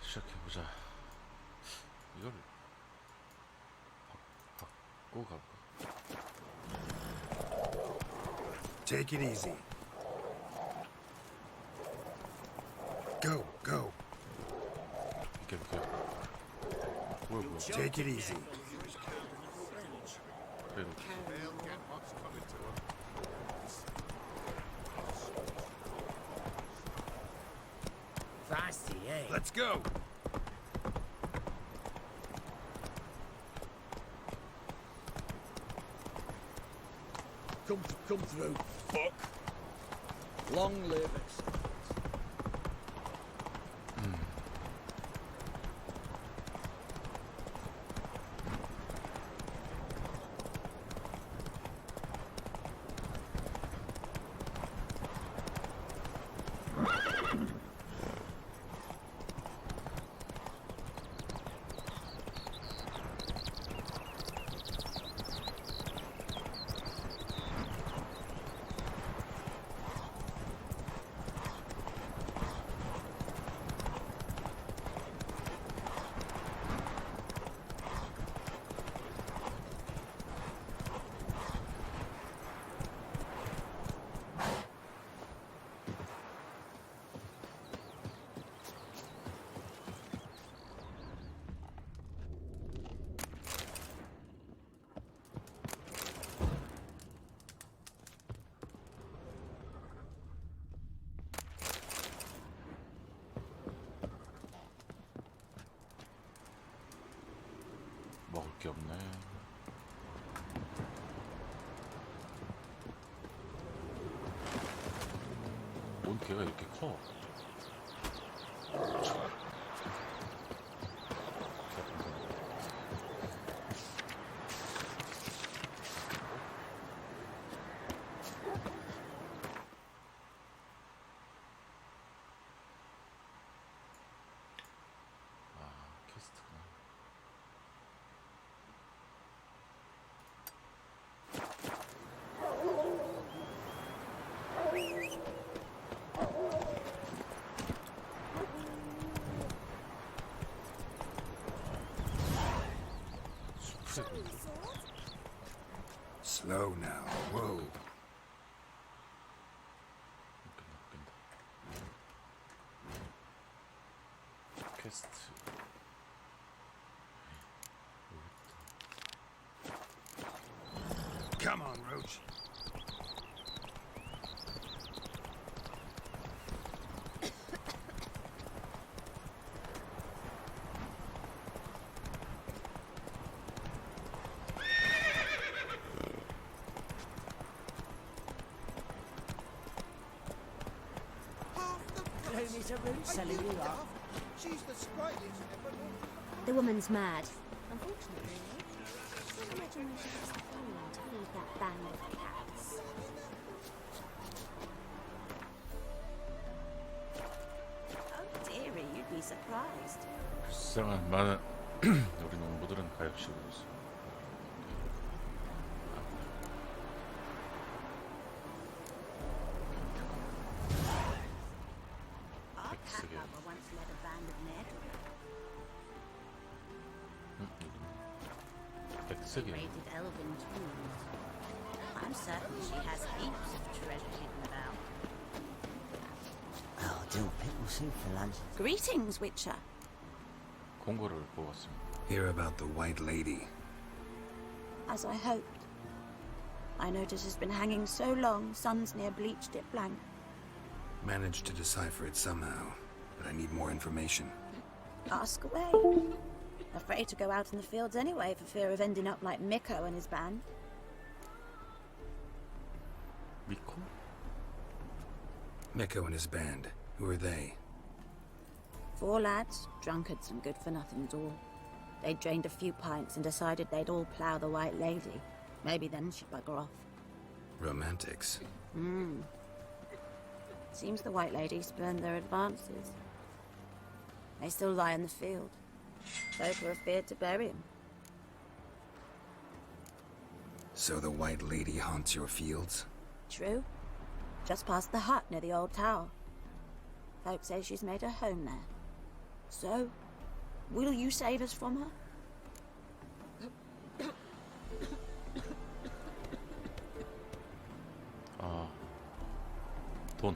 시작해보자. 이걸 바꾸고 갈까? Take it easy. Go, go. 비켜. 뭐야. Take it easy. 그래, Feisty, eh? Let's go. Come through. Fuck. Long live excellence. 먹을 게 없네. 뭔 개가 이렇게 커? 퀘스트구나. Slow now. Whoa. 웃긴다. 퀘스트. Come on, Roach. Looney's a root selling you up. She's the sprightliest ever known. The woman's mad. Unfortunately, I can't imagine where she gets the funding to feed that band of cats. Oh dearie, you'd be surprised. 불쌍한 많은 우리 농부들은 가엾이고 있어. Our cat lover once led a band of men. 백색이. Rated elven tools. I'm certain she has heaps of treasure hidden about. I'll do pickle soup for lunch. Greetings, Witcher. 공고를 뽑았습니다. Hear about the White Lady. As I hoped. I notice it's been hanging so long, Sun's near bleached it blank. Managed to decipher it somehow, but I need more information. Ask away. Afraid to go out in the fields anyway for fear of ending up like Mikko and his band. 미코? Mikko and his band. Who are they? 4 lads, drunkards and good-for-nothings all. They'd drained a few pints and decided they'd all plough the White Lady. Maybe then she'd bugger off. Romantics. Seems the White Lady spurned their advances. They still lie in the field. Folk are afeard to bury him. So the White Lady haunts your fields? True. Just past the hut near the old tower. Folk say she's made her home there. So, will you save us from her? 돈.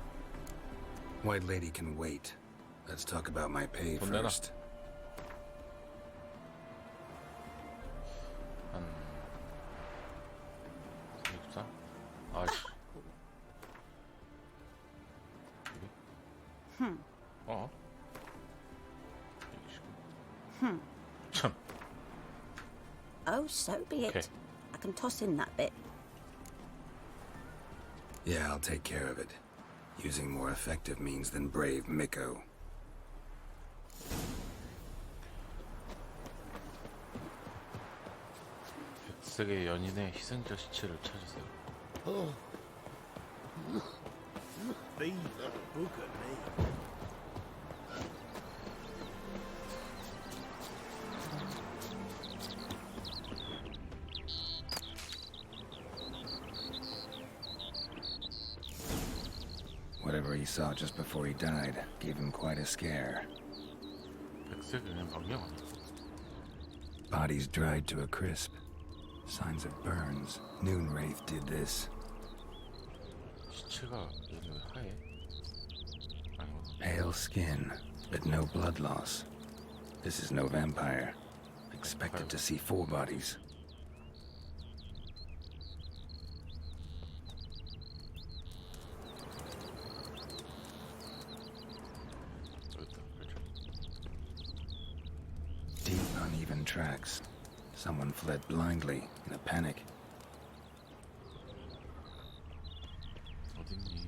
White Lady can wait. Let's talk about my pay 돈 내놔. first. 한 364? 아이씨. 어? 129. 참. Oh, so be it. Okay. I can toss in that bit. Yeah, I'll take care of it. Using more effective means than brave Miko. 백색의 연인의 희생자 시체를 찾으세요. Be the book of me. Whatever he saw just before he died gave him quite a scare. 백색의 연인 망령 아니야? Bodies dried to a crisp. Signs of burns. Noonwraith did this. 시체가 얘는 왜 하얘? 아니구나. Pale skin, but no blood loss. This is no vampire. Expected to see 4 bodies. 여기 있다. 그렇죠. Deep, uneven tracks. Someone fled blindly in a panic. 어딨니?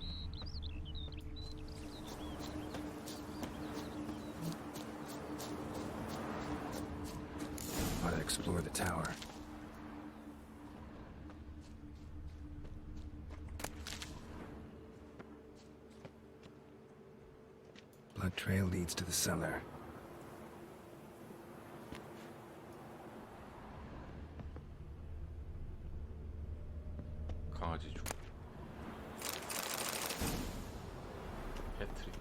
Ought to explore the tower. Blood trail leads to the cellar. 강아지 중. 해트릭.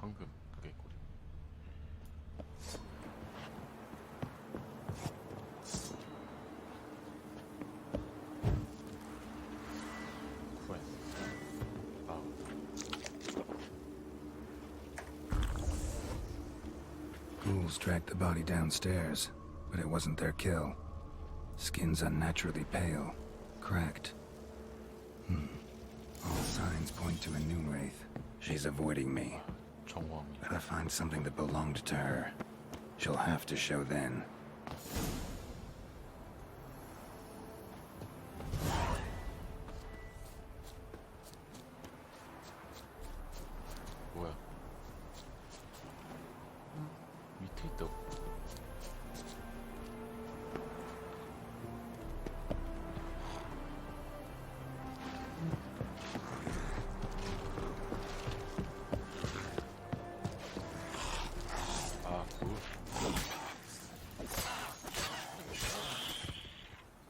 황금 개꼬리. 쿠엔. 아. Ghouls dragged the body downstairs, but it wasn't their kill. Skin's unnaturally pale, cracked. All signs point to a Noonwraith. She's avoiding me. 정우왕이. Gotta find something that belonged to her. She'll have to show then. 뭐야? 밑에 있다고. 아, 그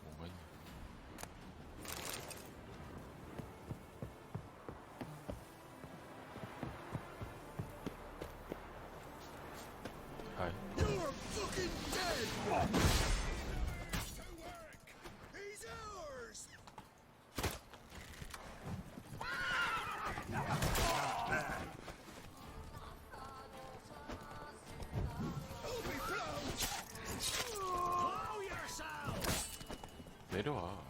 뭔가 있네. 하이. You're fucking dead! He's ours! Open close! Blow yourself! 내려와.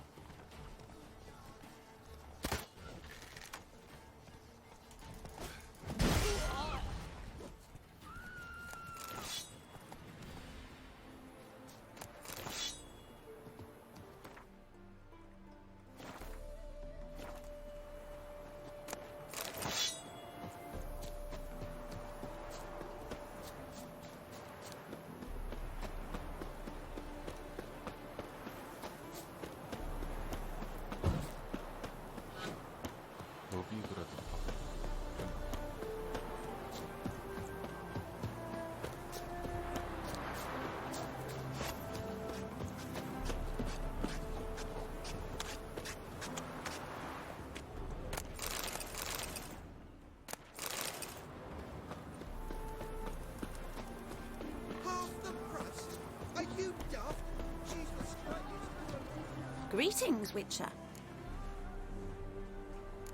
Greetings, Witcher.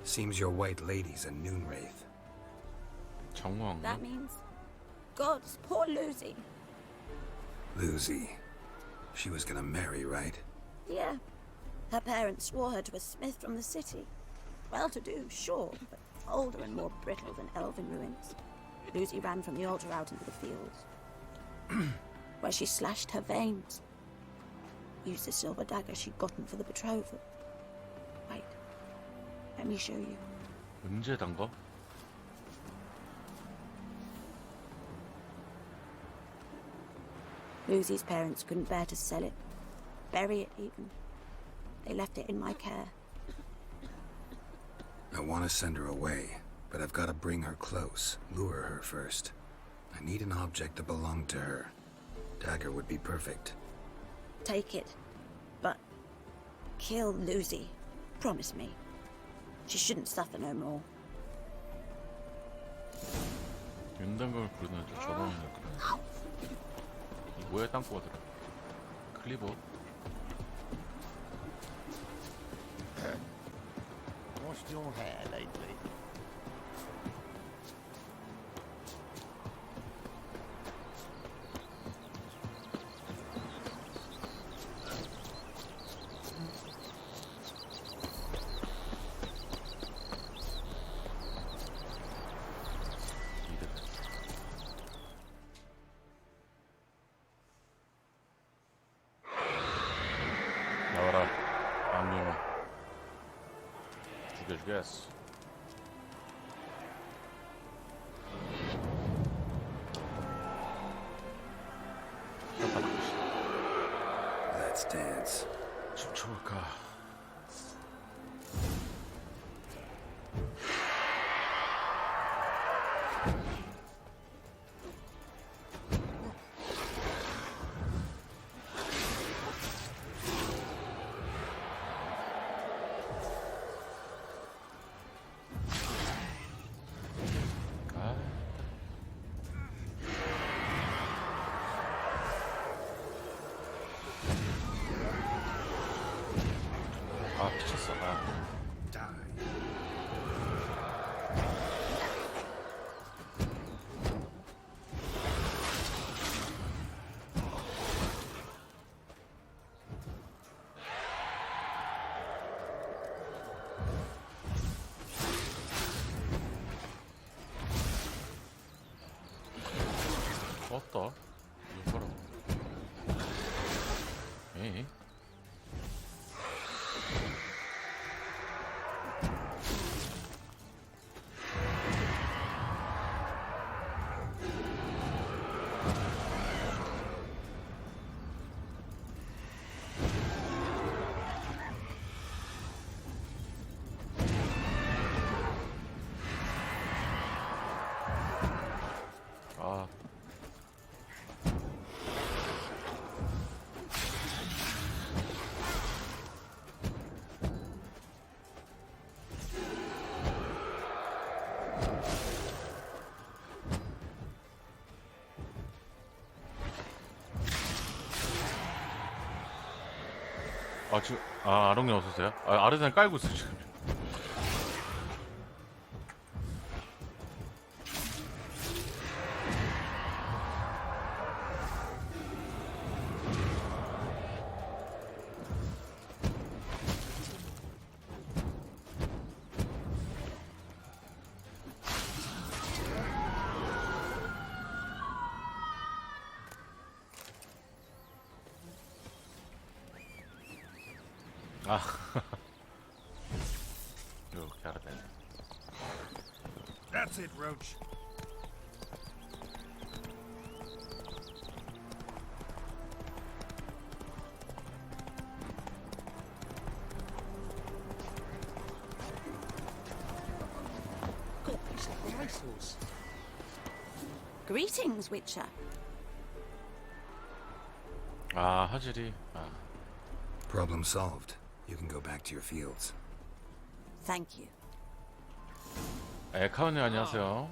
Seems your white lady's a noon wraith. 정황. That means... Gods, poor Lucy. Lucy. She was gonna marry, right? Yeah. Her parents swore her to a smith from the city. Well-to-do, sure, but older and more brittle than elven ruins. Lucy ran from the altar out into the fields, where she slashed her veins. Used the silver dagger she'd gotten for the betrothal. Wait, let me show you. 언제 단 거? Lucy's parents couldn't bear to sell it, bury it even. They left it in my care. I want to send her away, but I've got to bring her close, lure her first. I need an object that belonged to her. Dagger would be perfect. Take it, but kill Lucy. Promise me. She shouldn't suffer no more. 윤단검을 부르는 저 조망을 그려. 뭐야 땅콩가 들어. 클리버. What's your hair lately? 이득. 나와라 악령아. 죽여주겠어. Let's dance. 춤춰볼까. 아 미쳤어. 아. 왔다. 이거 봐라. 에이. 아. 아 지금 아롱님 어서오세요. 아르덴 깔고 있어 지금. 아 이렇게 알아야 되네. That's it, Roach. God, it's like a racehorse. Greetings, Witcher. 아 화질이. 아. Problem solved. You can go back to your fields. Thank you. 카운님 안녕하세요.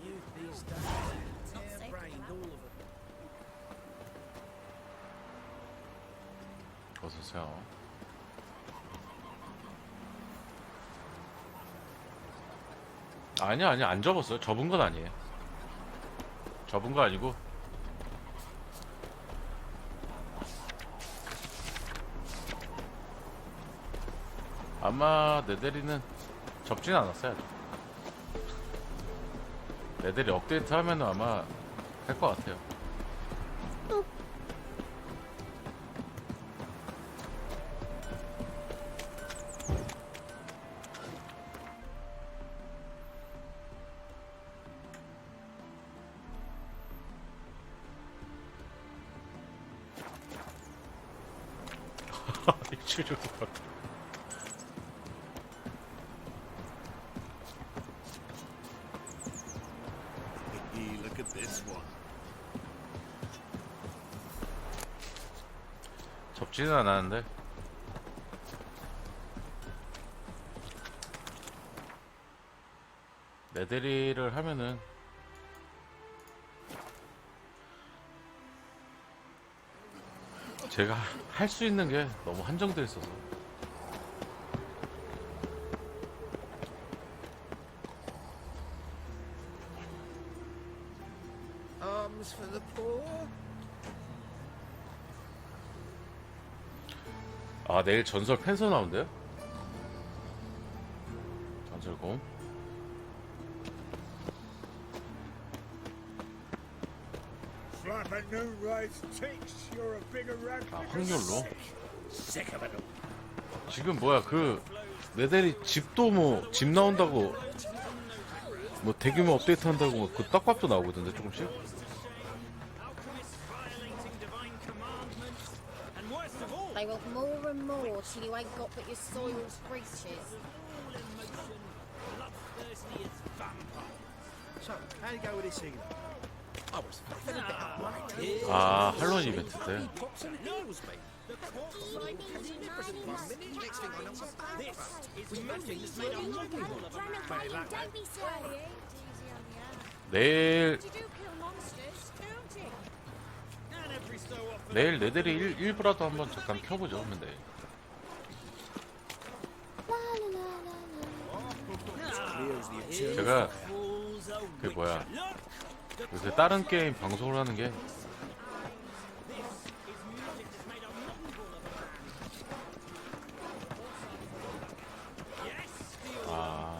Youth these days, hair-brained, all of them. 어서오세요. 아니야, 안 접었어요. 접은 건 아니에요. 접은 거 아니고. 아마 네데리는 접진 않았어요. 아직. 네데리 업데이트 하면은 아마 할 것 같아요. 일주일도 Look at this one. 접지는 않았는데 네데리를 하면은 제가 할 수 있는 게 너무 한정돼 있어서 Arms for the poor. 아 내일 전설 펜서 나온대요? 전설곰 Flapper new rice ticks. You're a bigger rat. 아 확률로 Sick of it all. 지금 뭐야 그 네데리 집도 뭐 집 나온다고 뭐 대규모 업데이트 한다고 그 떡밥도 나오거든요 조금씩. They want more and more till you ain't got but your soil's breeches. So, how do you go with this England? I was fed a bit up right. 아 할로윈 이벤트 때 Pops and heals me. Next thing I know, I'm bankrupt. With no things made a livelihood. Very lucky. Don't be silly. 내일 You do kill monsters, don't you? 내일 네데리 일부라도 한번 잠깐 켜보죠 하면 돼. 제가 그 뭐야 요새 다른 게임 방송을 하는 게 아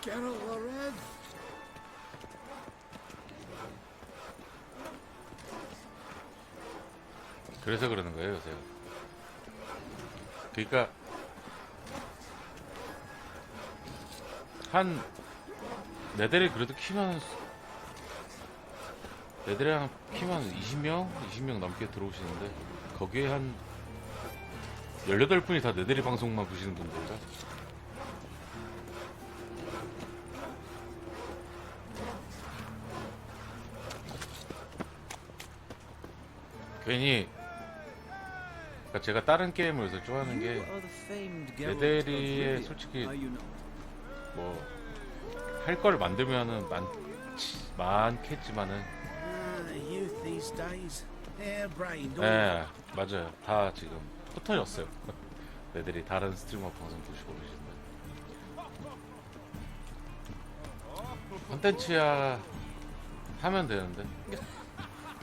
Geralt the Red. 그래서 그러는 거예요 요새. 그러니까 한 네데리 그래도 키면 네데리 한 키면 20명 넘게 들어오시는데 거기에 한 18분이 다 네데리 방송만 보시는 분들이라 괜히 그러니까 제가 다른 게임을 요새 좋아하는 게 네데리에 솔직히 뭐 할 걸 만들면은 많겠지만은 Youth these days. Hair-brained. 네 맞아요 다 지금 흩어졌어요. 네들이 다른 스트리머 방송 보시고 계신데 컨텐츠야 하면 되는데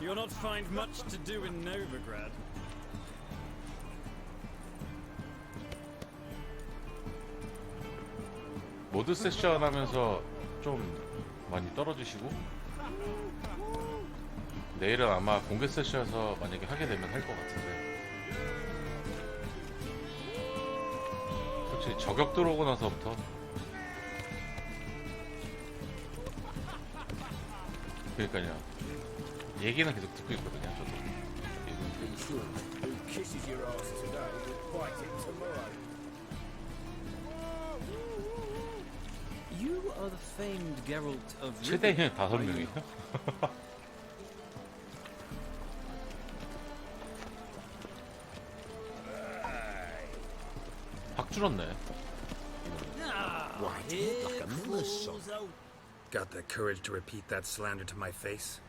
You'll not find much to do in Novigrad. 모드 세션 하면서 좀 많이 떨어지시고 내일은 아마 공개 세션에서 만약에 하게 되면 할 것 같은데 솔직히 저격 들어오고 나서부터 그러니까요 얘기는 계속 듣고 있거든요. 저도. 얘기는 Be sure, who kisses your ass today will bite it tomorrow. You are the famed Geralt of 최대 Rivia, 힘 are you? 5명이요? 확 줄었네. Right, like a miller's son. Got the courage to repeat that slander to my face?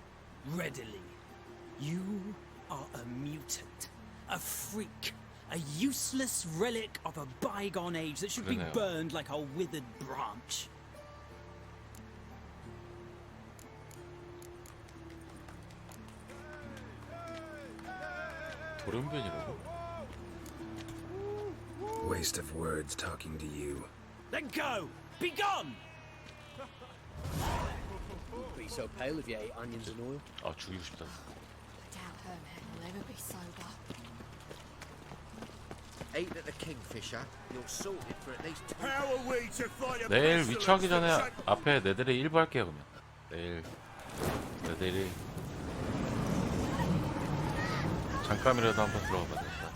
Readily. You are a mutant, a freak, a useless relic of a bygone age that should be 그러네요. burned like a withered branch. 돌연변이라고? Waste of words talking to you. Then go! Be gone! Be so pale if you ate onions and oil. 아 죽이고 싶다. Doubt Herman will ever be sober. Ate at the Kingfisher, you're sorted for at least 2 How are we to fight a 내일 pestilence 위치하기 전에 that 앞에 네들이 1부 할게요 그러면. 내일 네들이 잠깐이라도 한번 들어가 봐야 된다.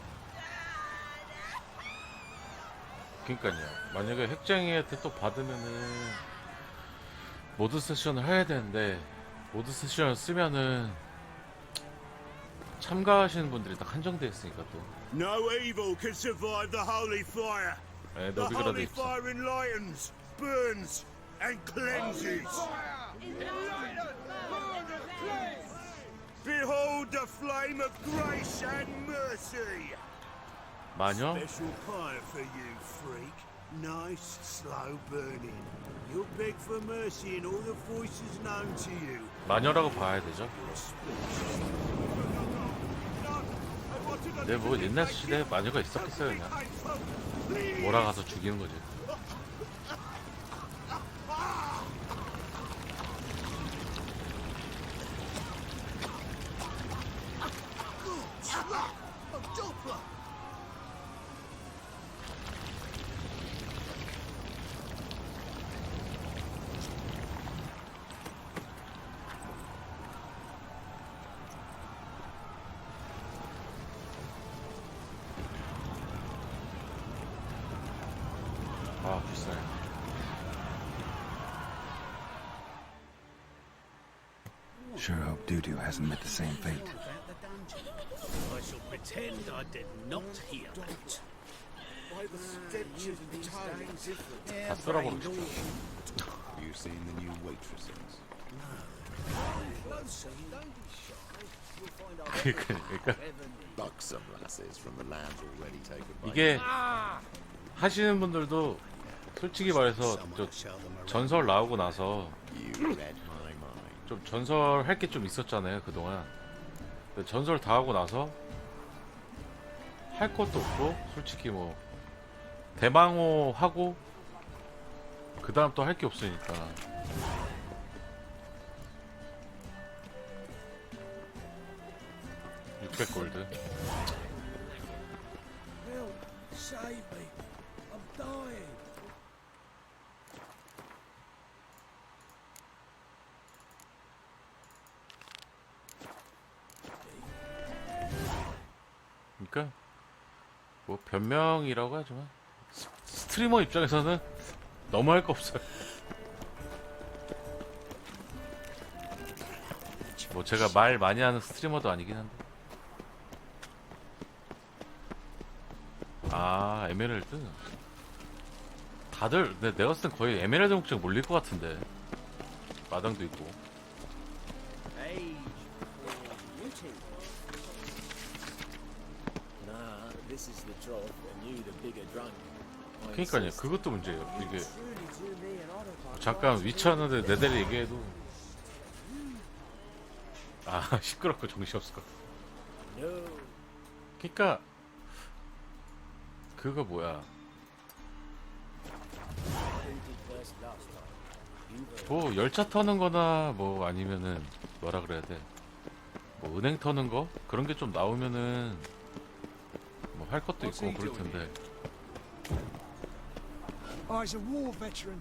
그니까요. 만약에 핵쟁이한테 또 받으면은 모드 세션을 해야 되는데 모드 세션을 쓰면은 참가하시는 분들이 딱 한정되어 있으니까 또. no evil can survive the holy fire. 네, The 너비그라도 holy 있어. fire enlightens, burns, and cleanses. Behold the flame of grace and mercy. 마녀? Special fire for you, freak. Nice, slow burning. You'll beg for mercy in all the voices known to you. 마녀라고 봐야 되죠. 네, 뭐 옛날 시대에 마녀가 있었겠어요 그냥. 몰아가서 죽이는 거지. 아 비싸요. Sure hope Dudu hasn't met the same fate. I shall pretend I did not hear that. 다 쓸어버리고 싶어. You seen the new waitresses? 그러니까 Buxom lasses from the lands already taken by 이게 하시는 분들도 솔직히 말해서 저 전설 나오고 나서 you. Read my mind. 좀 전설 할 게 좀 있었잖아요 그동안. 근데 전설 다 하고 나서 할 것도 없고 솔직히 뭐 대망호 하고 그 다음 또 할 게 없으니까. $600골드. Help, save me. I'm dying. 그러니까 뭐 변명이라고 하지만 스트리머 입장에서는 너무 할 거 없어요. 뭐 제가 말 많이 하는 스트리머도 아니긴 한데. 아 에메랄드. 다들 내가 봤을 땐 거의 에메랄드 목적 몰릴 것 같은데. 마당도 있고. age for beauty. Nah, this is the trough and you the bigger drunk. I 그니까요. insist. 그것도 문제예요. 이게 Truly do me an honor. 잠깐 위치하는데 내대리 얘기해도 아 시끄럽고 정신없을 것 같아. No. 그니까 그거 뭐야 Who did first last time? You were. 뭐 열차 터는 거나 뭐 아니면은 뭐라 그래야 돼 뭐 은행 터는 거 그런 게 좀 나오면은 뭐 할 것도 있고 그럴 텐데 I was a war veteran.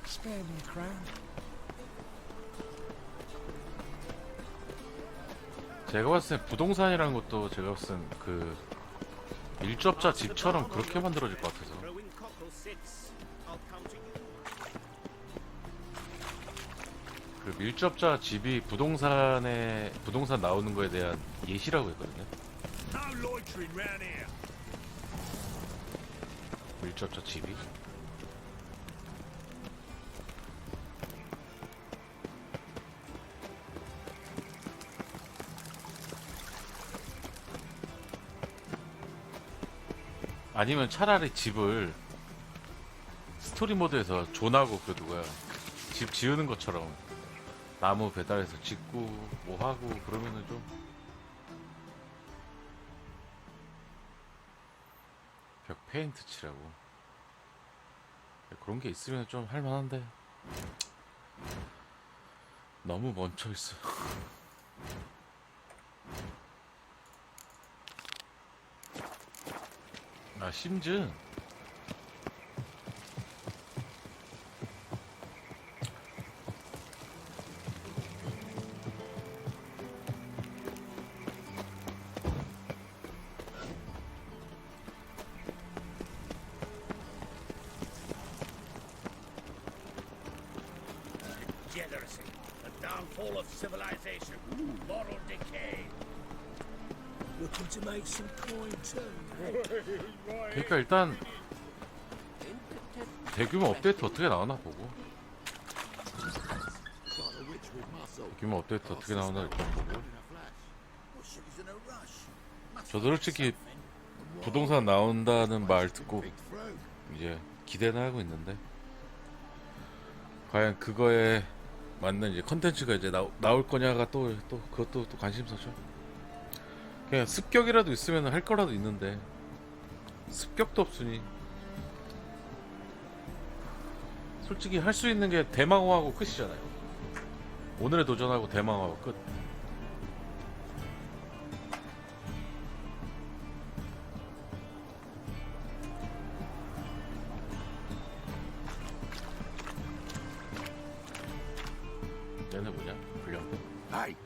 Spare me a crown. 제가 봤을 때 부동산이라는 것도 제가 봤을 땐 그 밀접자 집처럼 그렇게 만들어질 것 같아서. Throwing cockle six. I'll come to you. 그 밀접자 집이 부동산 나오는 거에 대한 예시라고 했거든요. No loitering round here. 밀접자 집이. 아니면 차라리 집을 스토리 모드에서 존하고 그 누구야 집 지으는 것처럼 나무 배달해서 짓고 뭐 하고 그러면은 좀 벽 페인트 칠하고 그런 게 있으면 좀 할만한데 너무 멈춰 있어. 아 심즈 Degeneracy. The downfall of civilization. Moral decay. Looking to make some coin too. 그러니까 일단 대규모 업데이트 어떻게 나오나 보고 대규모 업데이트 어떻게 나오나 일단 보고 저도 솔직히 부동산 나온다는 말 듣고 이제 기대는 하고 있는데 과연 그거에 맞는 이제 컨텐츠가 이제 나올 거냐가 또 그것도 또 관심사죠. 그냥 습격이라도 있으면 할 거라도 있는데 습격도 없으니 솔직히 할 수 있는 게 대망호하고 끝이잖아요. 오늘의 도전하고 대망호하고 끝. 얘네 뭐냐? 불량. Hey,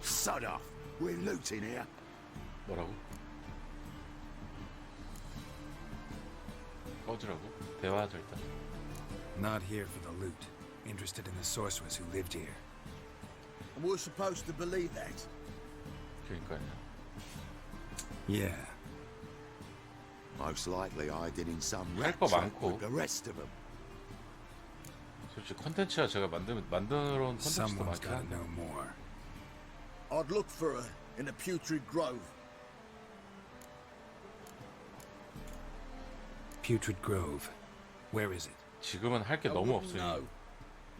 sod off. We're looting here. 뭐라고? 꺼지라고? 대화하자 일단. Not here for the loot. Interested in the sorceress who lived here. And we're supposed to believe that. 그러니까요. Yeah. Most likely hiding in some 할 rat 거 trap 많고. with the rest of them. 솔직히 컨텐츠가 제가 만들어 온 컨텐츠도 Someone's 많긴 gotta 한데. know more. I'd look for her in the Putrid Grove. Putrid Grove. Where is it? 지금은 할 게 I 너무 wouldn't 없으니. know.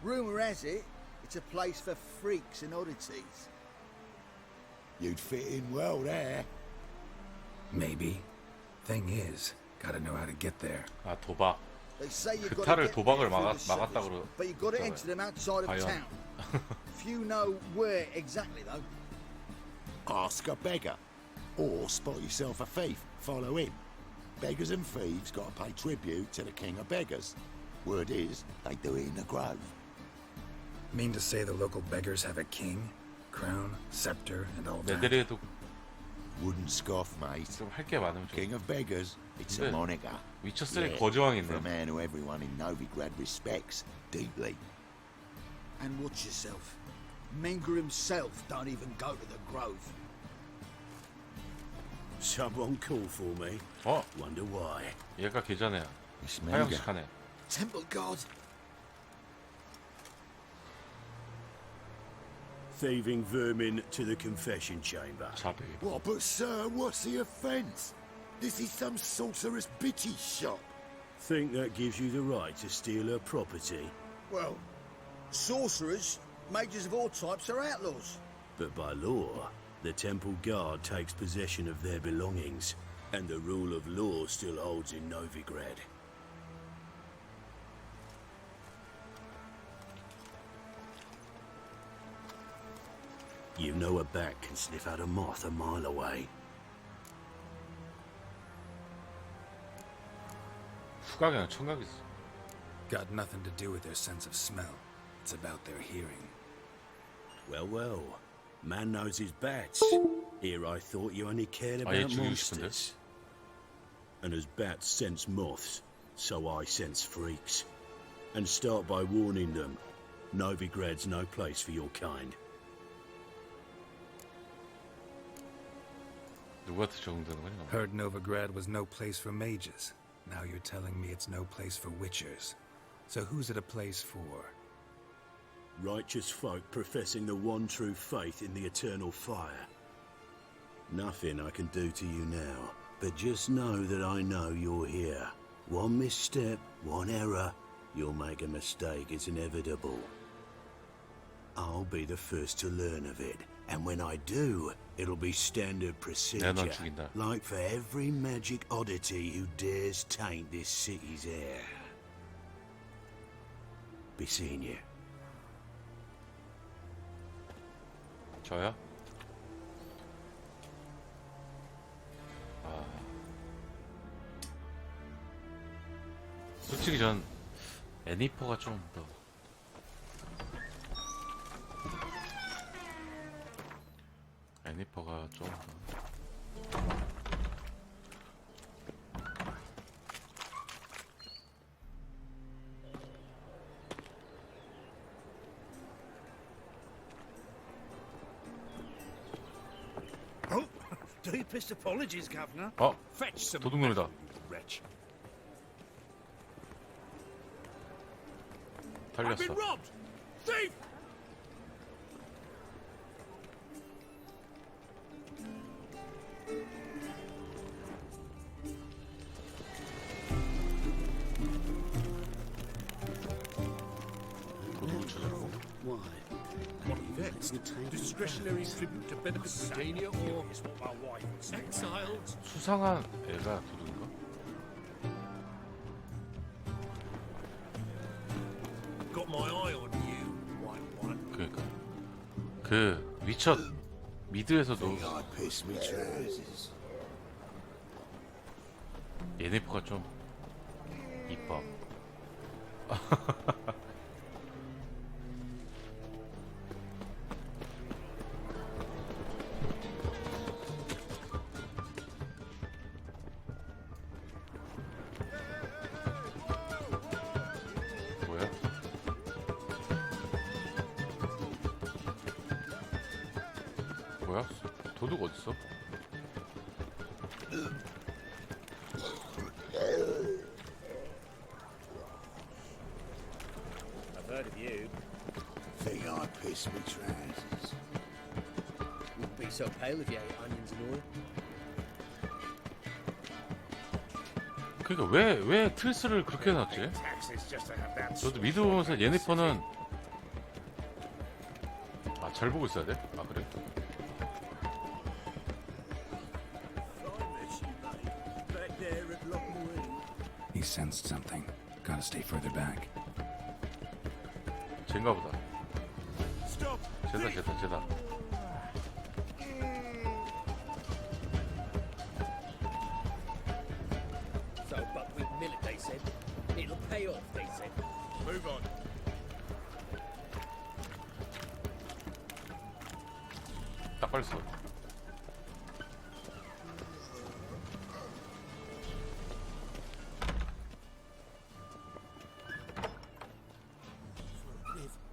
Rumor has it, it's a place for freaks and oddities. You'd fit in well there. Maybe. Thing is, gotta know how to get there. 아 도박. They say you've 그 got 탈을 to get 도박을 there through the 막았다고 cellars, but you've got to enter them outside of 과연. town. Few know where exactly though. Ask a beggar. Or spot yourself a thief. Follow him. Beggars and thieves got to pay tribute to the king of beggars. Word is, they do it in the grove. Mean to say the local beggars have a king, crown, scepter, and all that? 내들이 해도 Wouldn't scoff, mate. 좀 할 게 많으면 좀. King of beggars, it's a 근데 moniker. 위쳐 3 Yeah, 거지왕 for a 있네. man who everyone in Novigrad respects deeply. And watch yourself. Menger himself don't even go to the Grove. Someone called for me. 어? Wonder why. 얘가 계좌네야. It's Menger. 하영식하네. Temple God. Thieving vermin to the confession chamber. 자배. What, but sir, what's the offence? This is some sorcerer's bitchy shop. Think that gives you the right to steal her property? Well, sorcerers, mages of all types are outlaws. But by law, the Temple Guard takes possession of their belongings, and the rule of law still holds in Novigrad. You know a bat can sniff out a moth a mile away. 후각이랑 청각이지. Got nothing to do with their sense of smell. It's about their hearing. Well, well. Man knows his bats. Here I thought you only cared 아예 about 죽이고 싶은데. monsters. And as bats sense moths, so I sense freaks. And start by warning them. Novigrad's no place for your kind. 누구한테 적응되는 거냐? Heard Novigrad was no place for mages. Now you're telling me it's no place for witchers. So who's it a place for? Righteous folk professing the one true faith in the eternal fire. Nothing I can do to you now, but just know that I know you're here. One misstep, one error, you'll make a mistake, it's inevitable. I'll be the first to learn of it, and when I do, it'll be standard procedure, 넌 죽인다. like for every magic oddity who dares taint this city's air. Be seeing you. 저요? 솔직히 전 애니퍼가 좀 더 애니퍼가 좀 더 Oh, deepest apologies, Governor. Fetch some 도둑놈이다. wretch. 달렸어. I've been robbed! Thief! 도둑을 찾으라고? Discretionary tribute to benefit Britannia or is what my wife would say. Exiled. 수상한 애가 도둑인가? Got my eye on you, white one. 그러니까 그 위쳐 미드에서도 예니퍼가 좀 이뻐. 뭐야? 뭐야? 도둑 어딨어? I've heard of you. Think I pissed me trousers. Wouldn't be so pale if you ate onions and oil. 그러니까 왜 트리스를 그렇게 해놨지? Taxes just to have that. 저도 미드 보면서 예니퍼는 잘 보고 있어야 돼? 그래? Back there at Lockmoor. He sensed something. Gotta stay further back. 쟤인가 보다. Stop! 쟤다. So buckwheat millet, they said. It'll pay off, they said. Move on. 딱 걸렸어.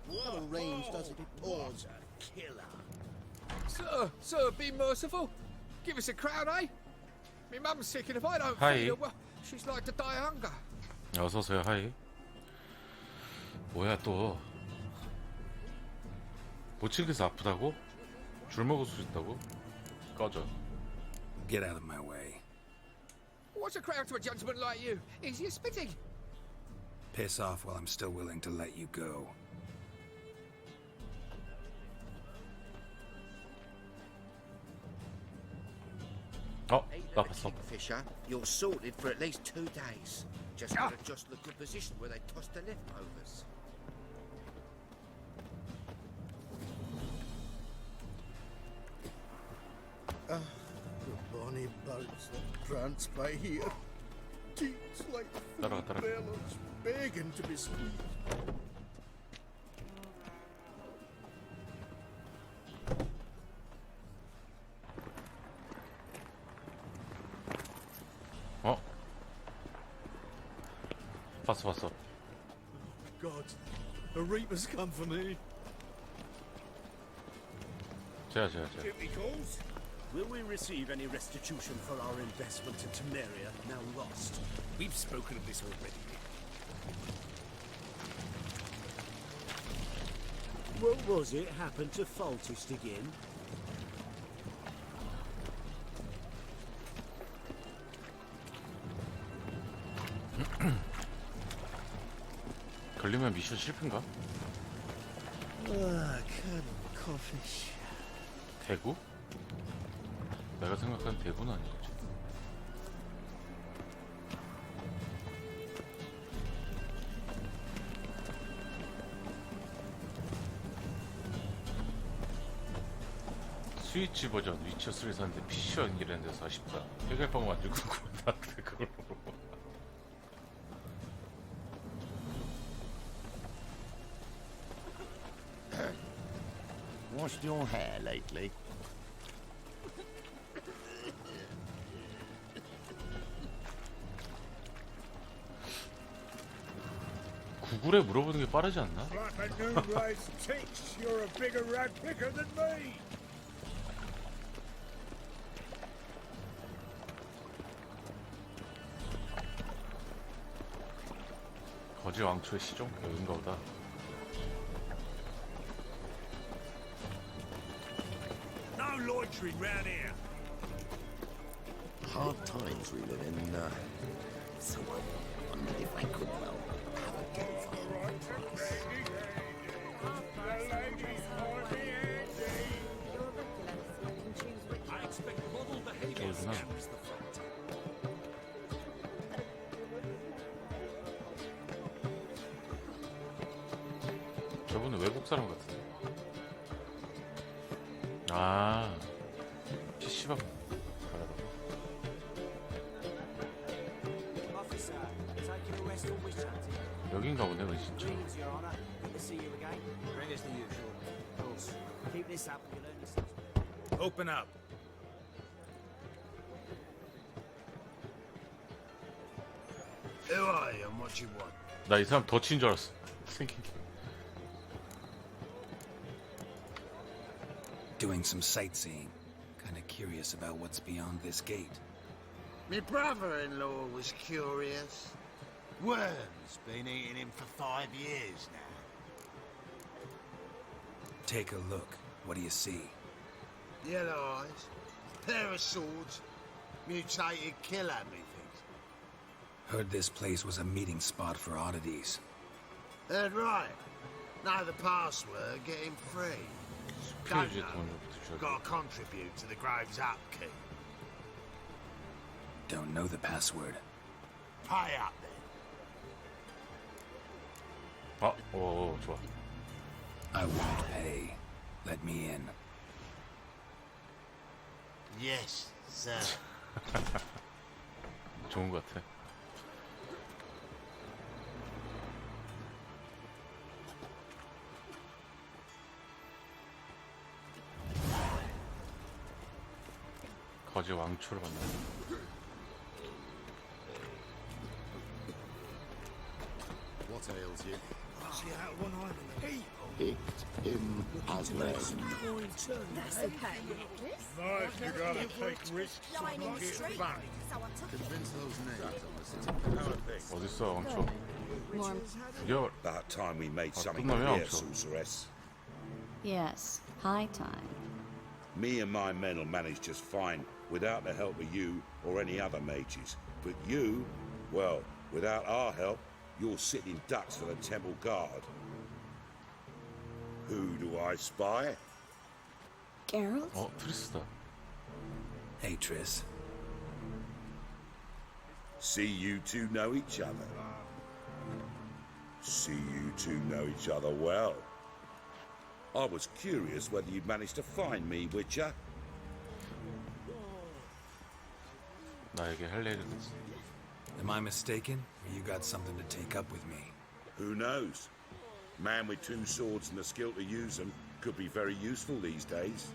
What range does it pause? Killer. Sir, be merciful. Give us a crown, eh? Me mum's sick, and if I don't Hi. feed her, well, she's like to die of hunger. 어서오세요. 하이. 뭐야 또. 못 챙겨서 아프다고? 줄 먹을 수 있다고? 꺼져. Get out of my way. What's a crown to a gentleman like you? Easy as spitting. Piss off while I'm still willing to let you go. 나 봤어. Fisher, you're sorted for at least 2 days. Just gotta adjust the good position where they toss the leftovers. The bonny boats that prance by here. Teats like 따라가. bellows, begging to be squeezed. 봤어. God, a reaper's come for me. 제가. Duty calls? Will we receive any restitution for our investment in Temeria, now lost? We've spoken of this already. What was it happened to Foltest again? 걸리면 미션 실패인가? coffee. 대구? 내가 생각한 대구는 아니겠지. 스위치 버전 위쳐 3 샀는데 PC 연기를 했는데 아쉽다. 해결 방법 안 주고 나한테 그걸 물어봐. Washed your hair lately? 구글에 물어보는 게 빠르지 않나? Like a new race ticks, you're a bigger rat picker than me. 거지 왕초의 시종? 여긴가 보다. No loitering round here. Hard times we live in. So I wondered if I could, well, have a go for hard price. I expect model behavior 저기구나. scams the front. 저분은 외국 사람 같은데. 아, PC방 가려고. Officer, taking arrest on witch hunting. 여긴가 보네, 그 진짜. Greetings, Your Honor. Good to see you again. Bring us the usual. Of course. Keep this up, you'll learn yourself. Open up. Who are you and what you want? 나 이 사람 덫인 줄 알았어. 생긴 게. Doing some sightseeing. Kinda curious about what's beyond this gate. My brother-in-law was curious. Worms been eating him for 5 years now. Take a look. What do you see? Yellow eyes, pair of swords, mutated killer, methinks. Heard this place was a meeting spot for oddities. Heard right. Know the password, get him free. Don't 퀴즈 know. 돈을 Got to contribute to the Graves upkeep. Don't know the password. Pay up then. 아, 오, 좋아. I won't pay. Let me in. Yes, sir. 좋은 것 같아. 거지 왕초를 만나. What ails you? See out one eye on the Picked him as led. That's okay. Nice, you gotta take risks Lying in the street. So I took it. Convince those names. 어딨어, 왕초? More. 죽여. About time we made something 끝나면 clear, 없어. sorceress. Yes, high time. Me and my men will manage just fine without the help of you or any other mages. But you, well, without our help, you're sitting ducks for the Temple Guard. Who do I spy? Geralt? 어, 트리스다. Hey, Triss. See you two know each other. See you two know each other well. I was curious whether you'd managed to find me, Witcher. 나에게 할 일은 있어. Am I mistaken? Or you got something to take up with me? Who knows? Man with two swords and the skill to use them could be very useful these days.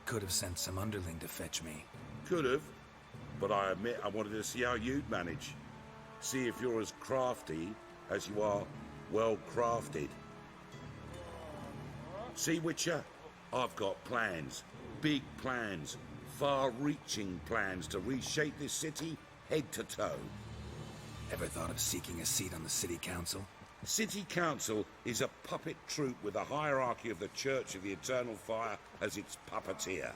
Could have sent some underling to fetch me. Could have, but I admit I wanted to see how you'd manage. See if you're as crafty as you are well crafted. See, Witcher, I've got plans. Big plans. Far-reaching plans to reshape this city head to toe. Ever thought of seeking a seat on the city council? City Council is a puppet troupe with a hierarchy of the Church of the Eternal Fire as its puppeteer.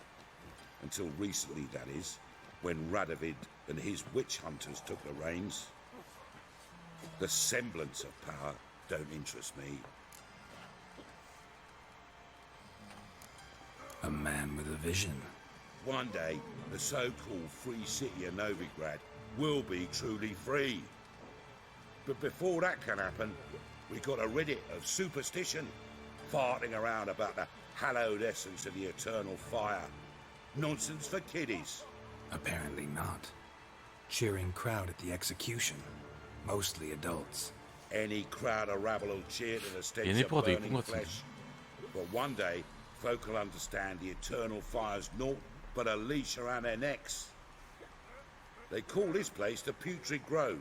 Until recently, that is, when Radovid and his witch hunters took the reins. The semblance of power don't interest me. A man with a vision. One day, the so-called free city of Novigrad will be truly free. But before that can happen, we gotta rid it of superstition, farting around about the hallowed essence of the eternal fire. Nonsense for kiddies. Apparently not. Cheering crowd at the execution. Mostly adults. Any crowd or rabble will cheer to the stench 얘네 of 뽀가 더 이쁜 burning 것 같은데. flesh. But one day, folk will understand the eternal fire's naught but a leash around their necks. They call this place the Putrid Grove,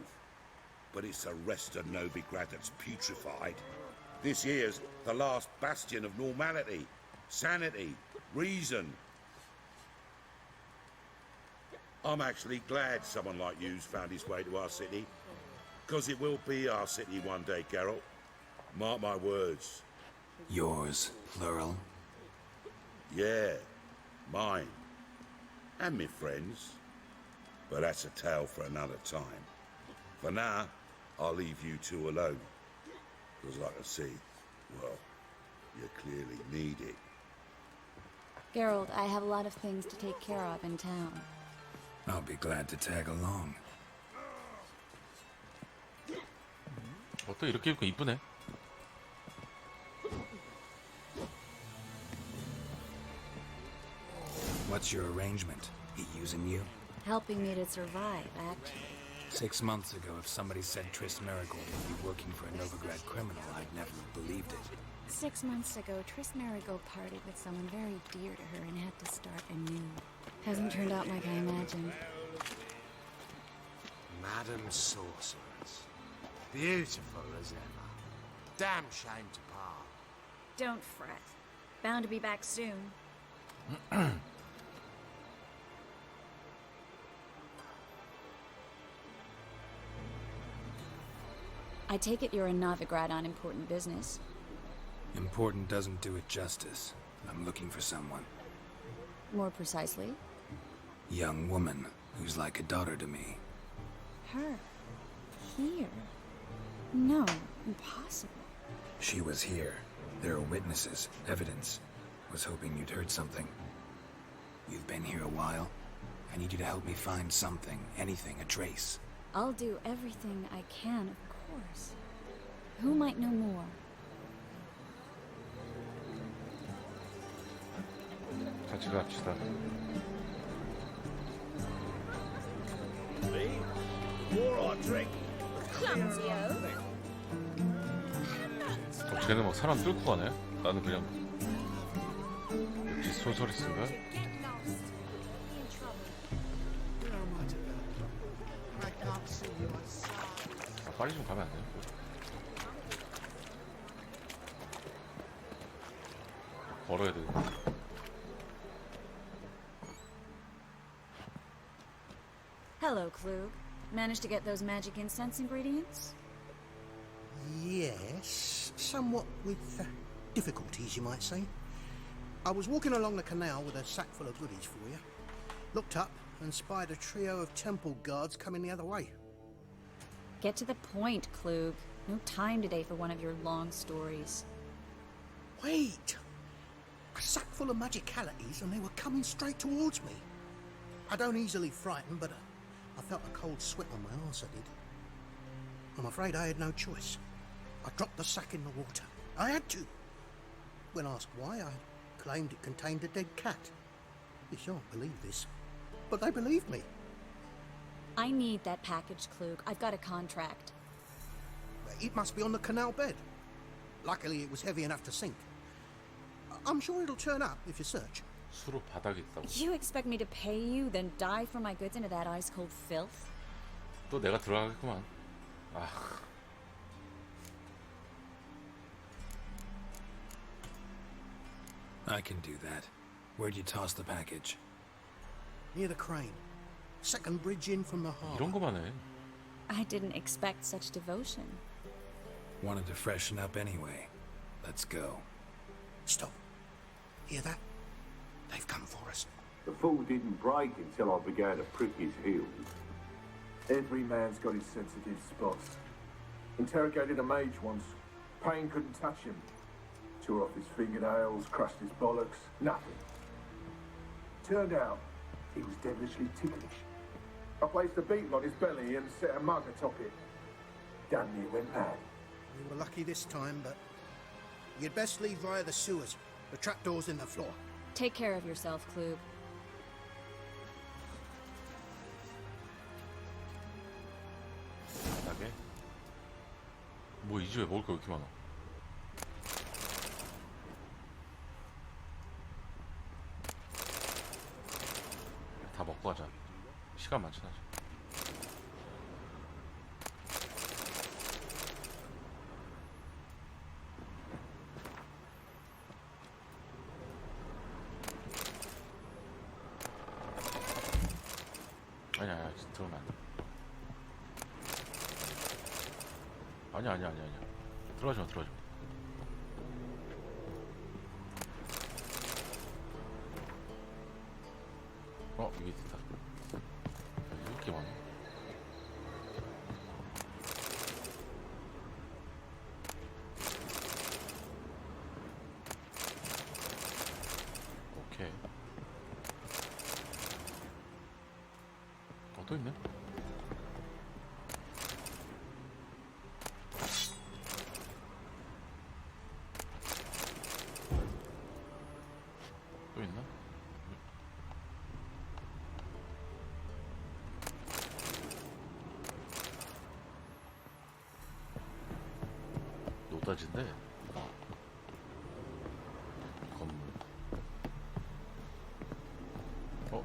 but it's the rest of Novigrad that's putrefied. This here's the last bastion of normality, sanity, reason. I'm actually glad someone like you's found his way to our city, because it will be our city one day, Geralt. Mark my words. Yours, plural. Yeah, mine. And me friends. But that's a tale for another time. For now, I'll leave you two alone. Because like I see, well, you clearly need it. Geralt, I have a lot of things to take care of in town. I'll be glad to tag along. 또 이렇게 입고 이쁘네. What's your arrangement? He using you? Helping me to survive, actually. 6 months ago, if somebody said Triss Merigold would be working for a Novigrad criminal, I'd never have believed it. 6 months ago, Triss Merigold parted with someone very dear to her and had to start anew. Hasn't turned out like I imagined. Madam Sorceress. Beautiful as ever. Damn shame to part. Don't fret. Bound to be back soon. I take it you're in Novigrad on important business. Important doesn't do it justice. I'm looking for someone. More precisely? Young woman who's like a daughter to me. Her. Here. No, impossible. She was here. There are witnesses, evidence. Was hoping you'd heard something. You've been here a while. I need you to help me find something, anything, a trace. I'll do everything I can, of course. Who might know more? 같이 갑시다. 쟤는 막 사람 뚫고 가네? 나는 그냥 역시 소설이스인가? 아, 빨리 좀 가면 안 돼요? 걸어야 돼. Hello, Klug. Managed to get those magic incense ingredients? Yes, somewhat with difficulties, you might say. I was walking along the canal with a sack full of goodies for you. Looked up and spied a trio of temple guards coming the other way. Get to the point, Klug. No time today for one of your long stories. Wait! A sack full of magicalities and they were coming straight towards me. I don't easily frighten, but I felt a cold sweat on my arse, I did. I'm afraid I had no choice. I dropped the sack in the water. I had to. When asked why, I claimed it contained a dead cat. You shan't believe this, but they believed me. I need that package, Klug. I've got a contract. It must be on the canal bed. Luckily, it was heavy enough to sink. I'm sure it'll turn up if you search. 수로 바닥에 있다고. You expect me to pay you, then dive for my goods into that ice-cold filth? 또 내가 들어가겠구만. 아, I can do that. Where'd you toss the package? Near the crane. Second bridge in from the harbour. 이런 거만 해. I didn't expect such devotion. Wanted to freshen up anyway. Let's go. Stop. Hear that? They've come for us. The fall didn't break until I began to prick his heels. Every man's got his sensitive spots. Interrogated a mage once. Pain couldn't touch him. Tore off his fingernails, crushed his bollocks, nothing. Turned out, he was devilishly ticklish. I placed a beetle on his belly and set a mug atop it. Damn near went mad. We were lucky this time, but you'd best leave via the sewers. The trapdoor's in the floor. Take care of yourself, Klug. 나게. 뭐 이 집에 먹을 거 왜 이렇게 많아? 다 먹고 가자. 시간 많잖아. 아니야, 들어오면 안 돼. 아니야. 들어가지 마. 이게 있다. 이렇게 많아. 오케이. 또 있네? 또 있나? 노다지인데 건물. 뭐야?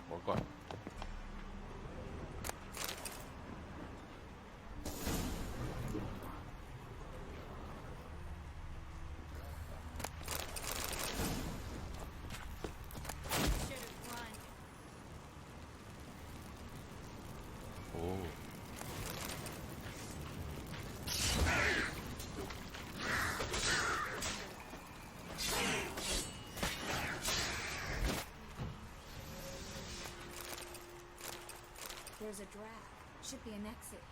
먹을 거야. 오. There's a draft. Should be an exit here.